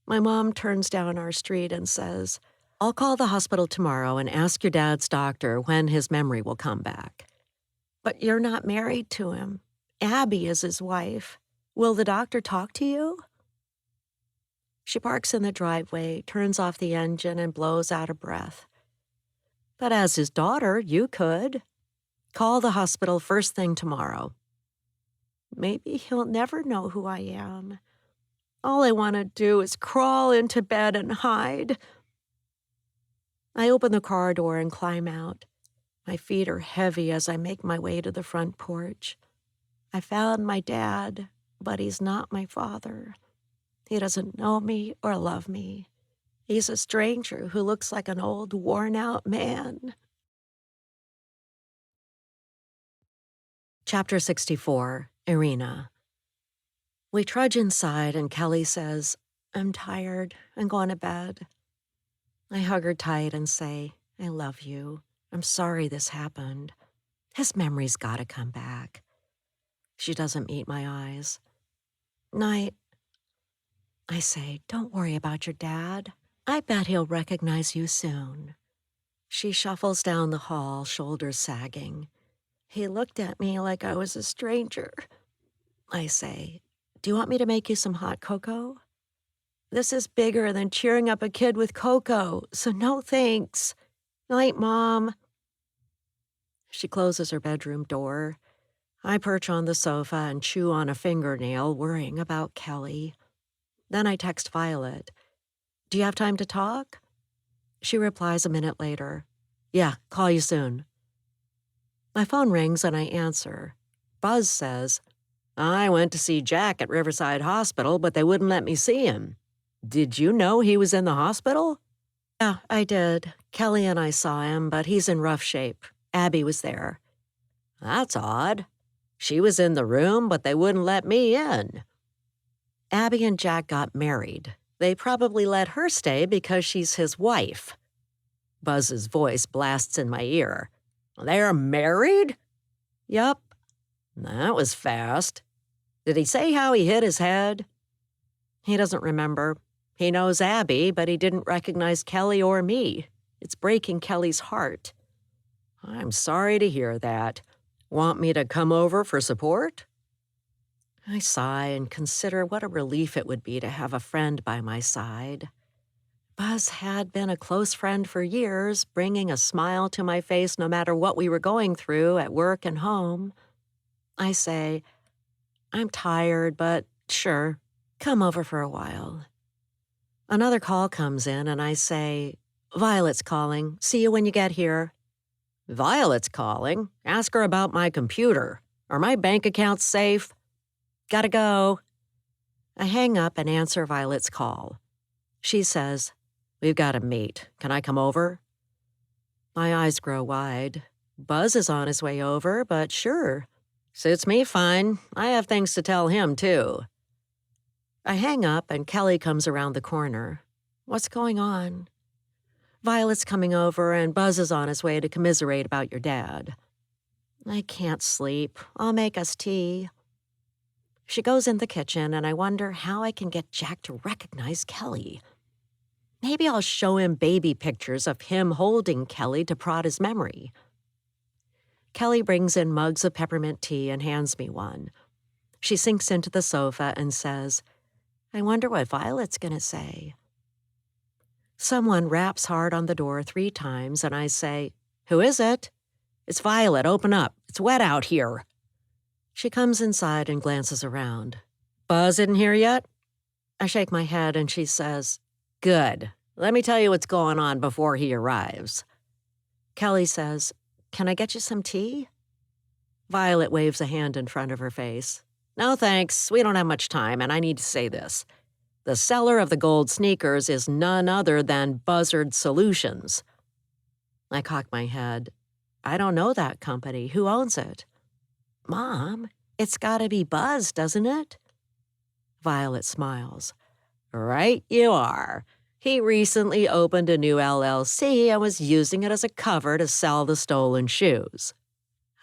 My mom turns down our street and says, "I'll call the hospital tomorrow and ask your dad's doctor when his memory will come back." "But you're not married to him. Abby is his wife. Will the doctor talk to you?" She parks in the driveway, turns off the engine, and blows out a breath. "But as his daughter, you could. Call the hospital first thing tomorrow." Maybe he'll never know who I am. All I want to do is crawl into bed and hide. I open the car door and climb out. My feet are heavy as I make my way to the front porch. I found my dad, but he's not my father. He doesn't know me or love me. He's a stranger who looks like an old, worn-out man. Chapter 64, Irina. We trudge inside and Kelly says, "I'm tired. I'm going to bed." I hug her tight and say, "I love you. I'm sorry this happened. His memory's gotta come back." She doesn't meet my eyes. "Night." I say, "Don't worry about your dad. I bet he'll recognize you soon." She shuffles down the hall, shoulders sagging. "He looked at me like I was a stranger." I say, "Do you want me to make you some hot cocoa?" "This is bigger than cheering up a kid with cocoa, so no thanks. Night, Mom." She closes her bedroom door. I perch on the sofa and chew on a fingernail, worrying about Kelly. Then I text Violet. "Do you have time to talk?" She replies a minute later. "Yeah, call you soon." My phone rings and I answer. Buzz says, "I went to see Jack at Riverside Hospital, but they wouldn't let me see him. Did you know he was in the hospital?" "Yeah, I did. Kelly and I saw him, but he's in rough shape. Abby was there." "That's odd. She was in the room, but they wouldn't let me in." "Abby and Jack got married. They probably let her stay because she's his wife." Buzz's voice blasts in my ear. "They're married?" "Yup." "That was fast. Did he say how he hit his head?" "He doesn't remember. He knows Abby, but he didn't recognize Kelly or me. It's breaking Kelly's heart." "I'm sorry to hear that. Want me to come over for support?" I sigh and consider what a relief it would be to have a friend by my side. Buzz had been a close friend for years, bringing a smile to my face no matter what we were going through at work and home. I say, "I'm tired, but sure, come over for a while." Another call comes in and I say, "Violet's calling. See you when you get here." "Violet's calling? Ask her about my computer. Are my bank accounts safe?" "Gotta go." I hang up and answer Violet's call. She says, "We've got to meet. Can I come over?" My eyes grow wide. Buzz is on his way over, but sure. Suits me fine. I have things to tell him, too. I hang up and Kelly comes around the corner. "What's going on?" "Violet's coming over and Buzz is on his way to commiserate about your dad." "I can't sleep. I'll make us tea." She goes in the kitchen and I wonder how I can get Jack to recognize Kelly. Maybe I'll show him baby pictures of him holding Kelly to prod his memory. Kelly brings in mugs of peppermint tea and hands me one. She sinks into the sofa and says, "I wonder what Violet's gonna say." Someone raps hard on the door 3 times and I say, "Who is it?" "It's Violet, open up. It's wet out here." She comes inside and glances around. "Buzz isn't here yet?" I shake my head and she says, "Good. Let me tell you what's going on before he arrives." Kelly says, "Can I get you some tea?" Violet waves a hand in front of her face. "No thanks, we don't have much time and I need to say this. The seller of the gold sneakers is none other than Buzzard Solutions." I cock my head. "I don't know that company. Who owns it?" "Mom, it's gotta be Buzz, doesn't it?" Violet smiles. "Right you are. He recently opened a new LLC and was using it as a cover to sell the stolen shoes."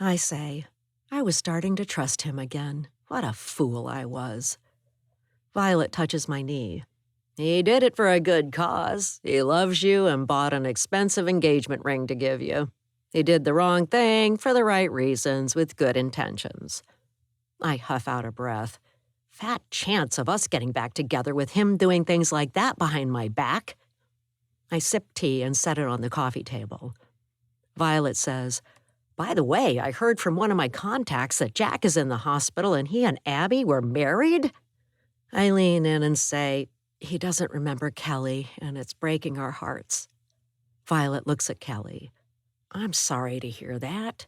I say, I was starting to trust him again. What a fool I was. Violet touches my knee. "He did it for a good cause. He loves you and bought an expensive engagement ring to give you. He did the wrong thing for the right reasons with good intentions." I huff out a breath. Fat chance of us getting back together with him doing things like that behind my back. I sip tea and set it on the coffee table. Violet says, By the way, I heard from one of my contacts that Jack is in the hospital and he and Abby were married. I lean in and say, he doesn't remember Kelly, and it's breaking our hearts. Violet looks at Kelly. I'm sorry to hear that.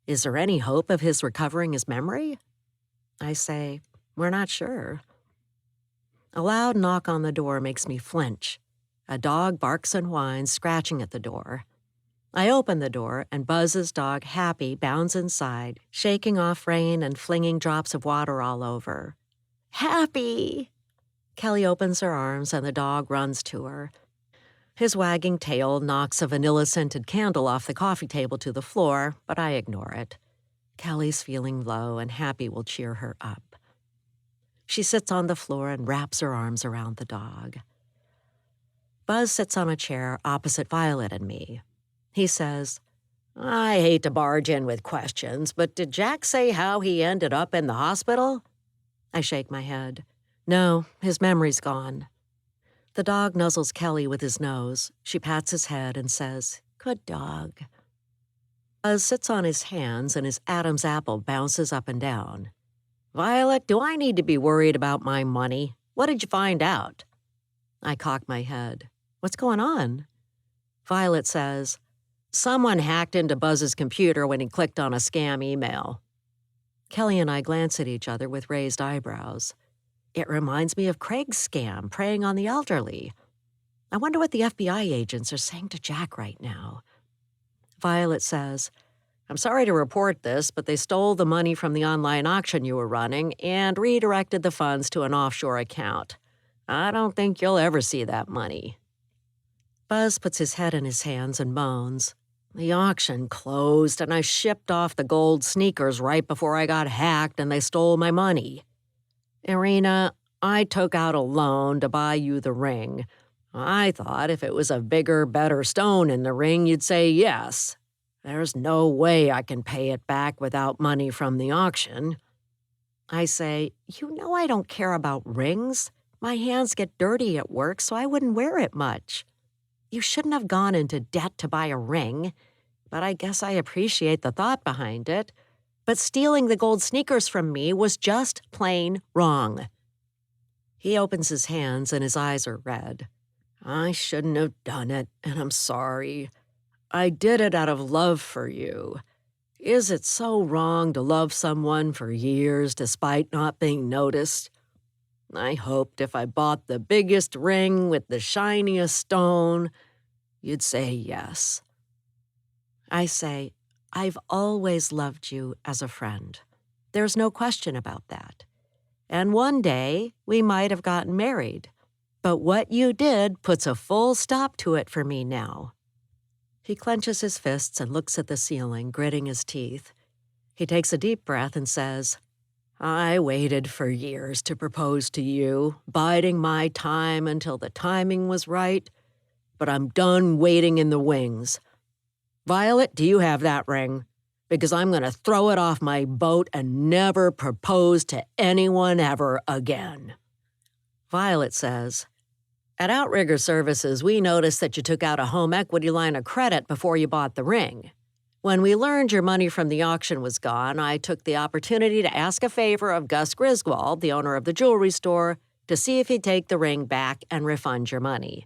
Is there any hope of his recovering his memory? I say, we're not sure. A loud knock on the door makes me flinch. A dog barks and whines, scratching at the door. I open the door, and Buzz's dog, Happy, bounds inside, shaking off rain and flinging drops of water all over. Happy! Kelly opens her arms, and the dog runs to her. His wagging tail knocks a vanilla-scented candle off the coffee table to the floor, but I ignore it. Kelly's feeling low, and Happy will cheer her up. She sits on the floor and wraps her arms around the dog. Buzz sits on a chair opposite Violet and me. He says, I hate to barge in with questions, but did Jack say how he ended up in the hospital? I shake my head. No, his memory's gone. The dog nuzzles Kelly with his nose. She pats his head and says, Good dog. Buzz sits on his hands and his Adam's apple bounces up and down. Violet, do I need to be worried about my money? What did you find out? I cock my head. What's going on? Violet says, Someone hacked into Buzz's computer when he clicked on a scam email. Kelly and I glance at each other with raised eyebrows. It reminds me of Craig's scam, preying on the elderly. I wonder what the FBI agents are saying to Jack right now. Violet says, I'm sorry to report this, but they stole the money from the online auction you were running and redirected the funds to an offshore account. I don't think you'll ever see that money. Buzz puts his head in his hands and moans. The auction closed, and I shipped off the gold sneakers right before I got hacked, and they stole my money. Irina, I took out a loan to buy you the ring. I thought if it was a bigger, better stone in the ring, you'd say yes. There's no way I can pay it back without money from the auction. I say, you know I don't care about rings. My hands get dirty at work, so I wouldn't wear it much. You shouldn't have gone into debt to buy a ring, but I guess I appreciate the thought behind it. But stealing the gold sneakers from me was just plain wrong. He opens his hands and his eyes are red. I shouldn't have done it, and I'm sorry. I did it out of love for you. Is it so wrong to love someone for years despite not being noticed? I hoped if I bought the biggest ring with the shiniest stone, you'd say yes. I say, I've always loved you as a friend. There's no question about that. And one day, we might have gotten married. But what you did puts a full stop to it for me now. He clenches his fists and looks at the ceiling, gritting his teeth. He takes a deep breath and says, I waited for years to propose to you, biding my time until the timing was right, but I'm done waiting in the wings. Violet, do you have that ring? Because I'm going to throw it off my boat and never propose to anyone ever again. Violet says, At Outrigger Services, we noticed that you took out a home equity line of credit before you bought the ring. When we learned your money from the auction was gone, I took the opportunity to ask a favor of Gus Griswold, the owner of the jewelry store, to see if he'd take the ring back and refund your money.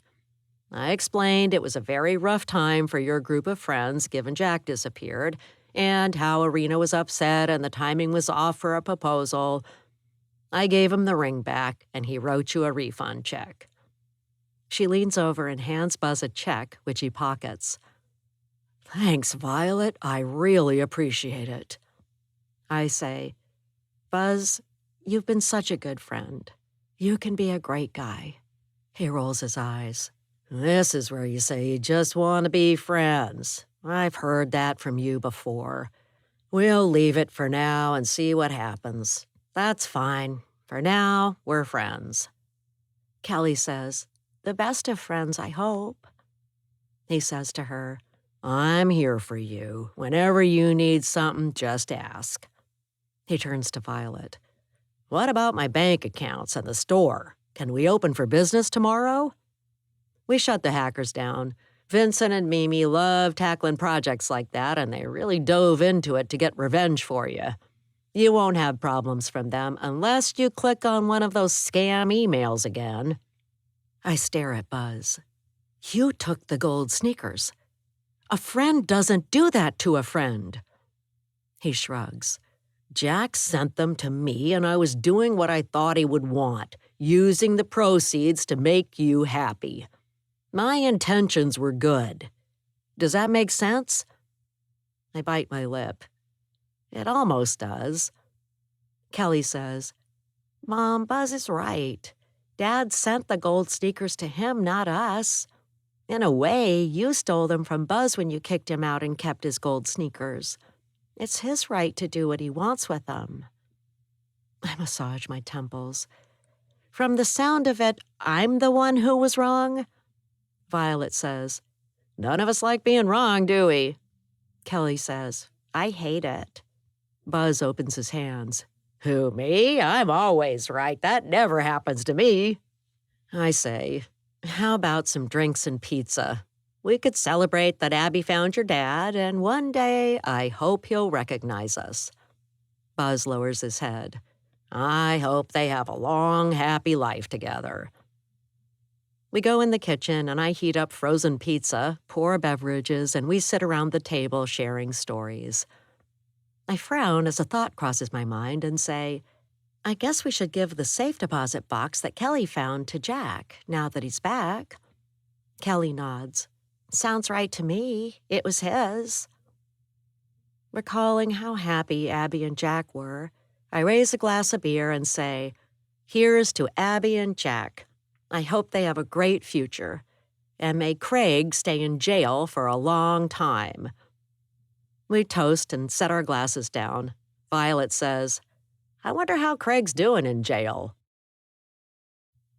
I explained it was a very rough time for your group of friends given Jack disappeared, and how Irina was upset and the timing was off for a proposal. I gave him the ring back, and he wrote you a refund check. She leans over and hands Buzz a check, which he pockets. Thanks, Violet. I really appreciate it. I say, Buzz, you've been such a good friend. You can be a great guy. He rolls his eyes. This is where you say you just want to be friends. I've heard that from you before. We'll leave it for now and see what happens. That's fine. For now, we're friends. Kelly says, The best of friends, I hope. He says to her, I'm here for you. Whenever you need something, just ask. He turns to Violet. What about my bank accounts and the store? Can we open for business tomorrow? We shut the hackers down. Vincent and Mimi love tackling projects like that, and they really dove into it to get revenge for you. You won't have problems from them unless you click on one of those scam emails again. I stare at Buzz. You took the gold sneakers. A friend doesn't do that to a friend. He shrugs. Jack sent them to me, and I was doing what I thought he would want, using the proceeds to make you happy. My intentions were good. Does that make sense? I bite my lip. It almost does. Kelly says, Mom, Buzz is right. Dad sent the gold sneakers to him, not us. In a way, you stole them from Buzz when you kicked him out and kept his gold sneakers. It's his right to do what he wants with them. I massage my temples. From the sound of it, I'm the one who was wrong? Violet says, None of us like being wrong, do we? Kelly says, I hate it. Buzz opens his hands. Who, me? I'm always right. That never happens to me. I say, how about some drinks and pizza? We could celebrate that Abby found your dad, and one day I hope he'll recognize us. Buzz lowers his head. I hope they have a long, happy life together. We go in the kitchen, and I heat up frozen pizza, pour beverages, and we sit around the table sharing stories. I frown as a thought crosses my mind and say, I guess we should give the safe deposit box that Kelly found to Jack, now that he's back. Kelly nods. Sounds right to me. It was his. Recalling how happy Abby and Jack were, I raise a glass of beer and say, Here's to Abby and Jack. I hope they have a great future, and may Craig stay in jail for a long time. We toast and set our glasses down. Violet says, I wonder how Craig's doing in jail.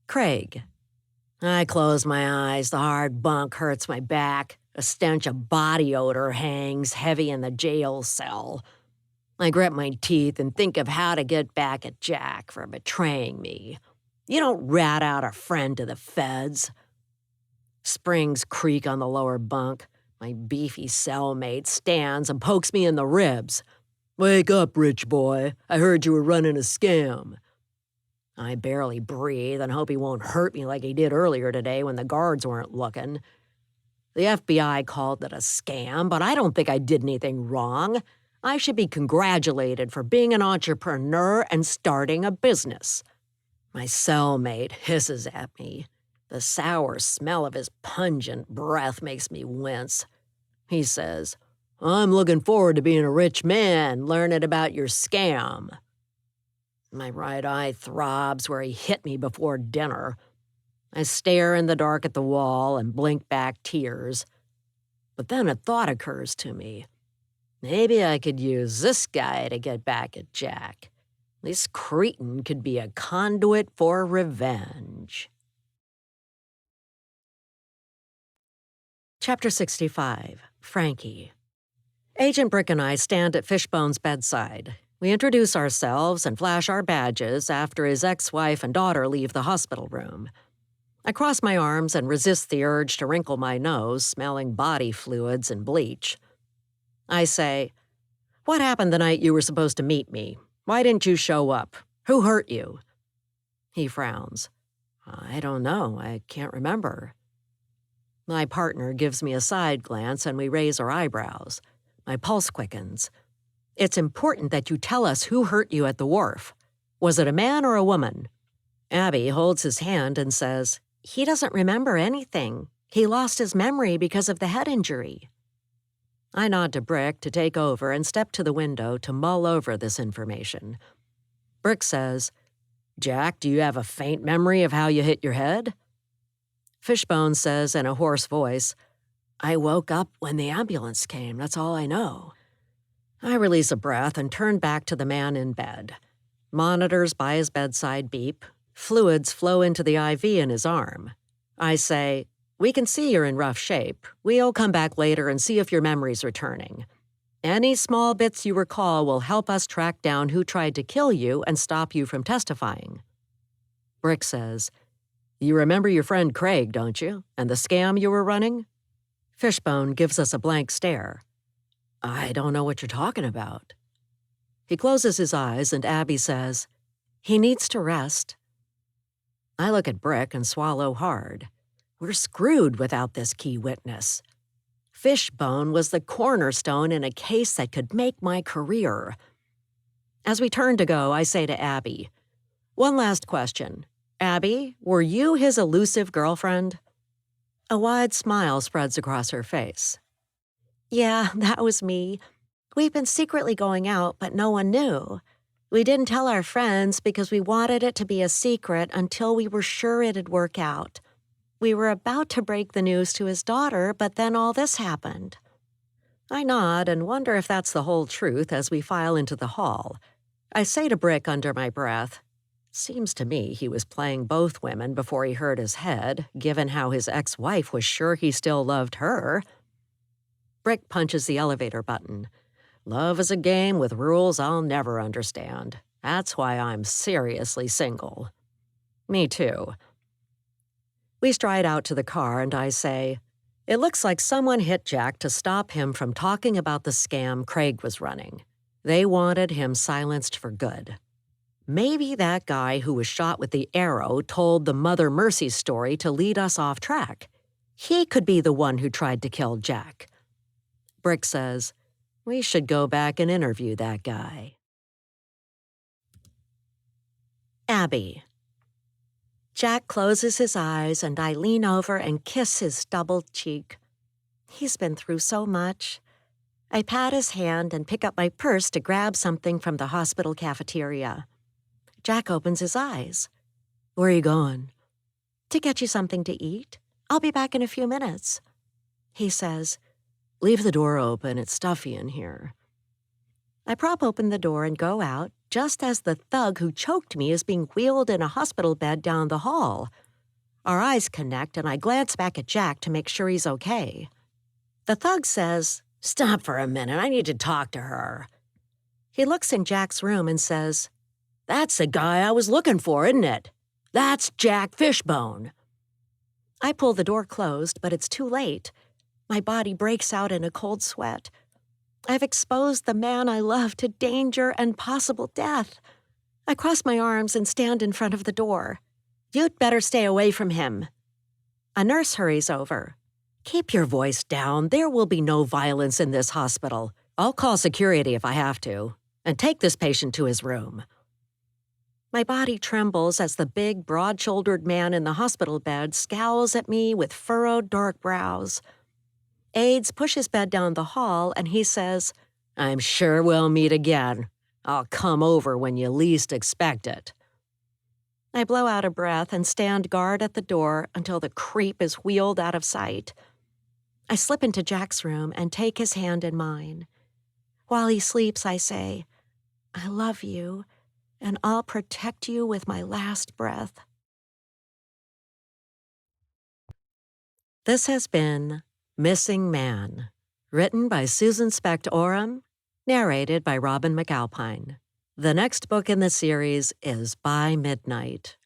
Craig. I close my eyes. The hard bunk hurts my back. A stench of body odor hangs heavy in the jail cell. I grit my teeth and think of how to get back at Jack for betraying me. You don't rat out a friend to the feds. Springs creak on the lower bunk. My beefy cellmate stands and pokes me in the ribs. Wake up, rich boy. I heard you were running a scam. I barely breathe and hope he won't hurt me like he did earlier today when the guards weren't looking. The FBI called it a scam, but I don't think I did anything wrong. I should be congratulated for being an entrepreneur and starting a business. My cellmate hisses at me. The sour smell of his pungent breath makes me wince. He says, I'm looking forward to being a rich man, learning about your scam. My right eye throbs where he hit me before dinner. I stare in the dark at the wall and blink back tears. But then a thought occurs to me. Maybe I could use this guy to get back at Jack. This cretin could be a conduit for revenge. Chapter 65, Frankie. Agent Brick and I stand at Fishbone's bedside. We introduce ourselves and flash our badges after his ex-wife and daughter leave the hospital room. I cross my arms and resist the urge to wrinkle my nose, smelling body fluids and bleach. I say, What happened the night you were supposed to meet me? Why didn't you show up? Who hurt you? He frowns. I don't know. I can't remember. My partner gives me a side glance and we raise our eyebrows. My pulse quickens. It's important that you tell us who hurt you at the wharf. Was it a man or a woman? Abby holds his hand and says, He doesn't remember anything. He lost his memory because of the head injury. I nod to Brick to take over and step to the window to mull over this information. Brick says, Jack, do you have a faint memory of how you hit your head? Fishbone says in a hoarse voice, I woke up when the ambulance came, that's all I know. I release a breath and turn back to the man in bed. Monitors by his bedside beep. Fluids flow into the IV in his arm. I say, We can see you're in rough shape. We'll come back later and see if your memory's returning. Any small bits you recall will help us track down who tried to kill you and stop you from testifying. Brick says, You remember your friend Craig, don't you? And the scam you were running? Fishbone gives us a blank stare. I don't know what you're talking about. He closes his eyes and Abby says, he needs to rest. I look at Brick and swallow hard. We're screwed without this key witness. Fishbone was the cornerstone in a case that could make my career. As we turn to go, I say to Abby, one last question. Abby, were you his elusive girlfriend? A wide smile spreads across her face. Yeah, that was me. We've been secretly going out, but no one knew. We didn't tell our friends because we wanted it to be a secret until we were sure it'd work out. We were about to break the news to his daughter, but then all this happened. I nod and wonder if that's the whole truth as we file into the hall. I say to Brick under my breath, seems to me he was playing both women before he hurt his head, given how his ex-wife was sure he still loved her. Brick punches the elevator button. Love is a game with rules I'll never understand. That's why I'm seriously single. Me too. We stride out to the car and I say, it looks like someone hit Jack to stop him from talking about the scam Craig was running. They wanted him silenced for good. Maybe that guy who was shot with the arrow told the Mother Mercy story to lead us off track. He could be the one who tried to kill Jack. Brick says, we should go back and interview that guy. Abby. Jack closes his eyes and I lean over and kiss his stubbled cheek. He's been through so much. I pat his hand and pick up my purse to grab something from the hospital cafeteria. Jack opens his eyes. Where are you going? To get you something to eat. I'll be back in a few minutes. He says, leave the door open, it's stuffy in here. I prop open the door and go out, just as the thug who choked me is being wheeled in a hospital bed down the hall. Our eyes connect and I glance back at Jack to make sure he's okay. The thug says, stop for a minute, I need to talk to her. He looks in Jack's room and says, that's the guy I was looking for, isn't it? That's Jack Fishbone. I pull the door closed, but it's too late. My body breaks out in a cold sweat. I've exposed the man I love to danger and possible death. I cross my arms and stand in front of the door. You'd better stay away from him. A nurse hurries over. Keep your voice down. There will be no violence in this hospital. I'll call security if I have to. And take this patient to his room. My body trembles as the big, broad-shouldered man in the hospital bed scowls at me with furrowed, dark brows. Aides push his bed down the hall, and he says, I'm sure we'll meet again. I'll come over when you least expect it. I blow out a breath and stand guard at the door until the creep is wheeled out of sight. I slip into Jack's room and take his hand in mine. While he sleeps, I say, I love you, and I'll protect you with my last breath. This has been Missing Man, written by Susan Specht Oram, narrated by Robin McAlpine. The next book in the series is By Midnight,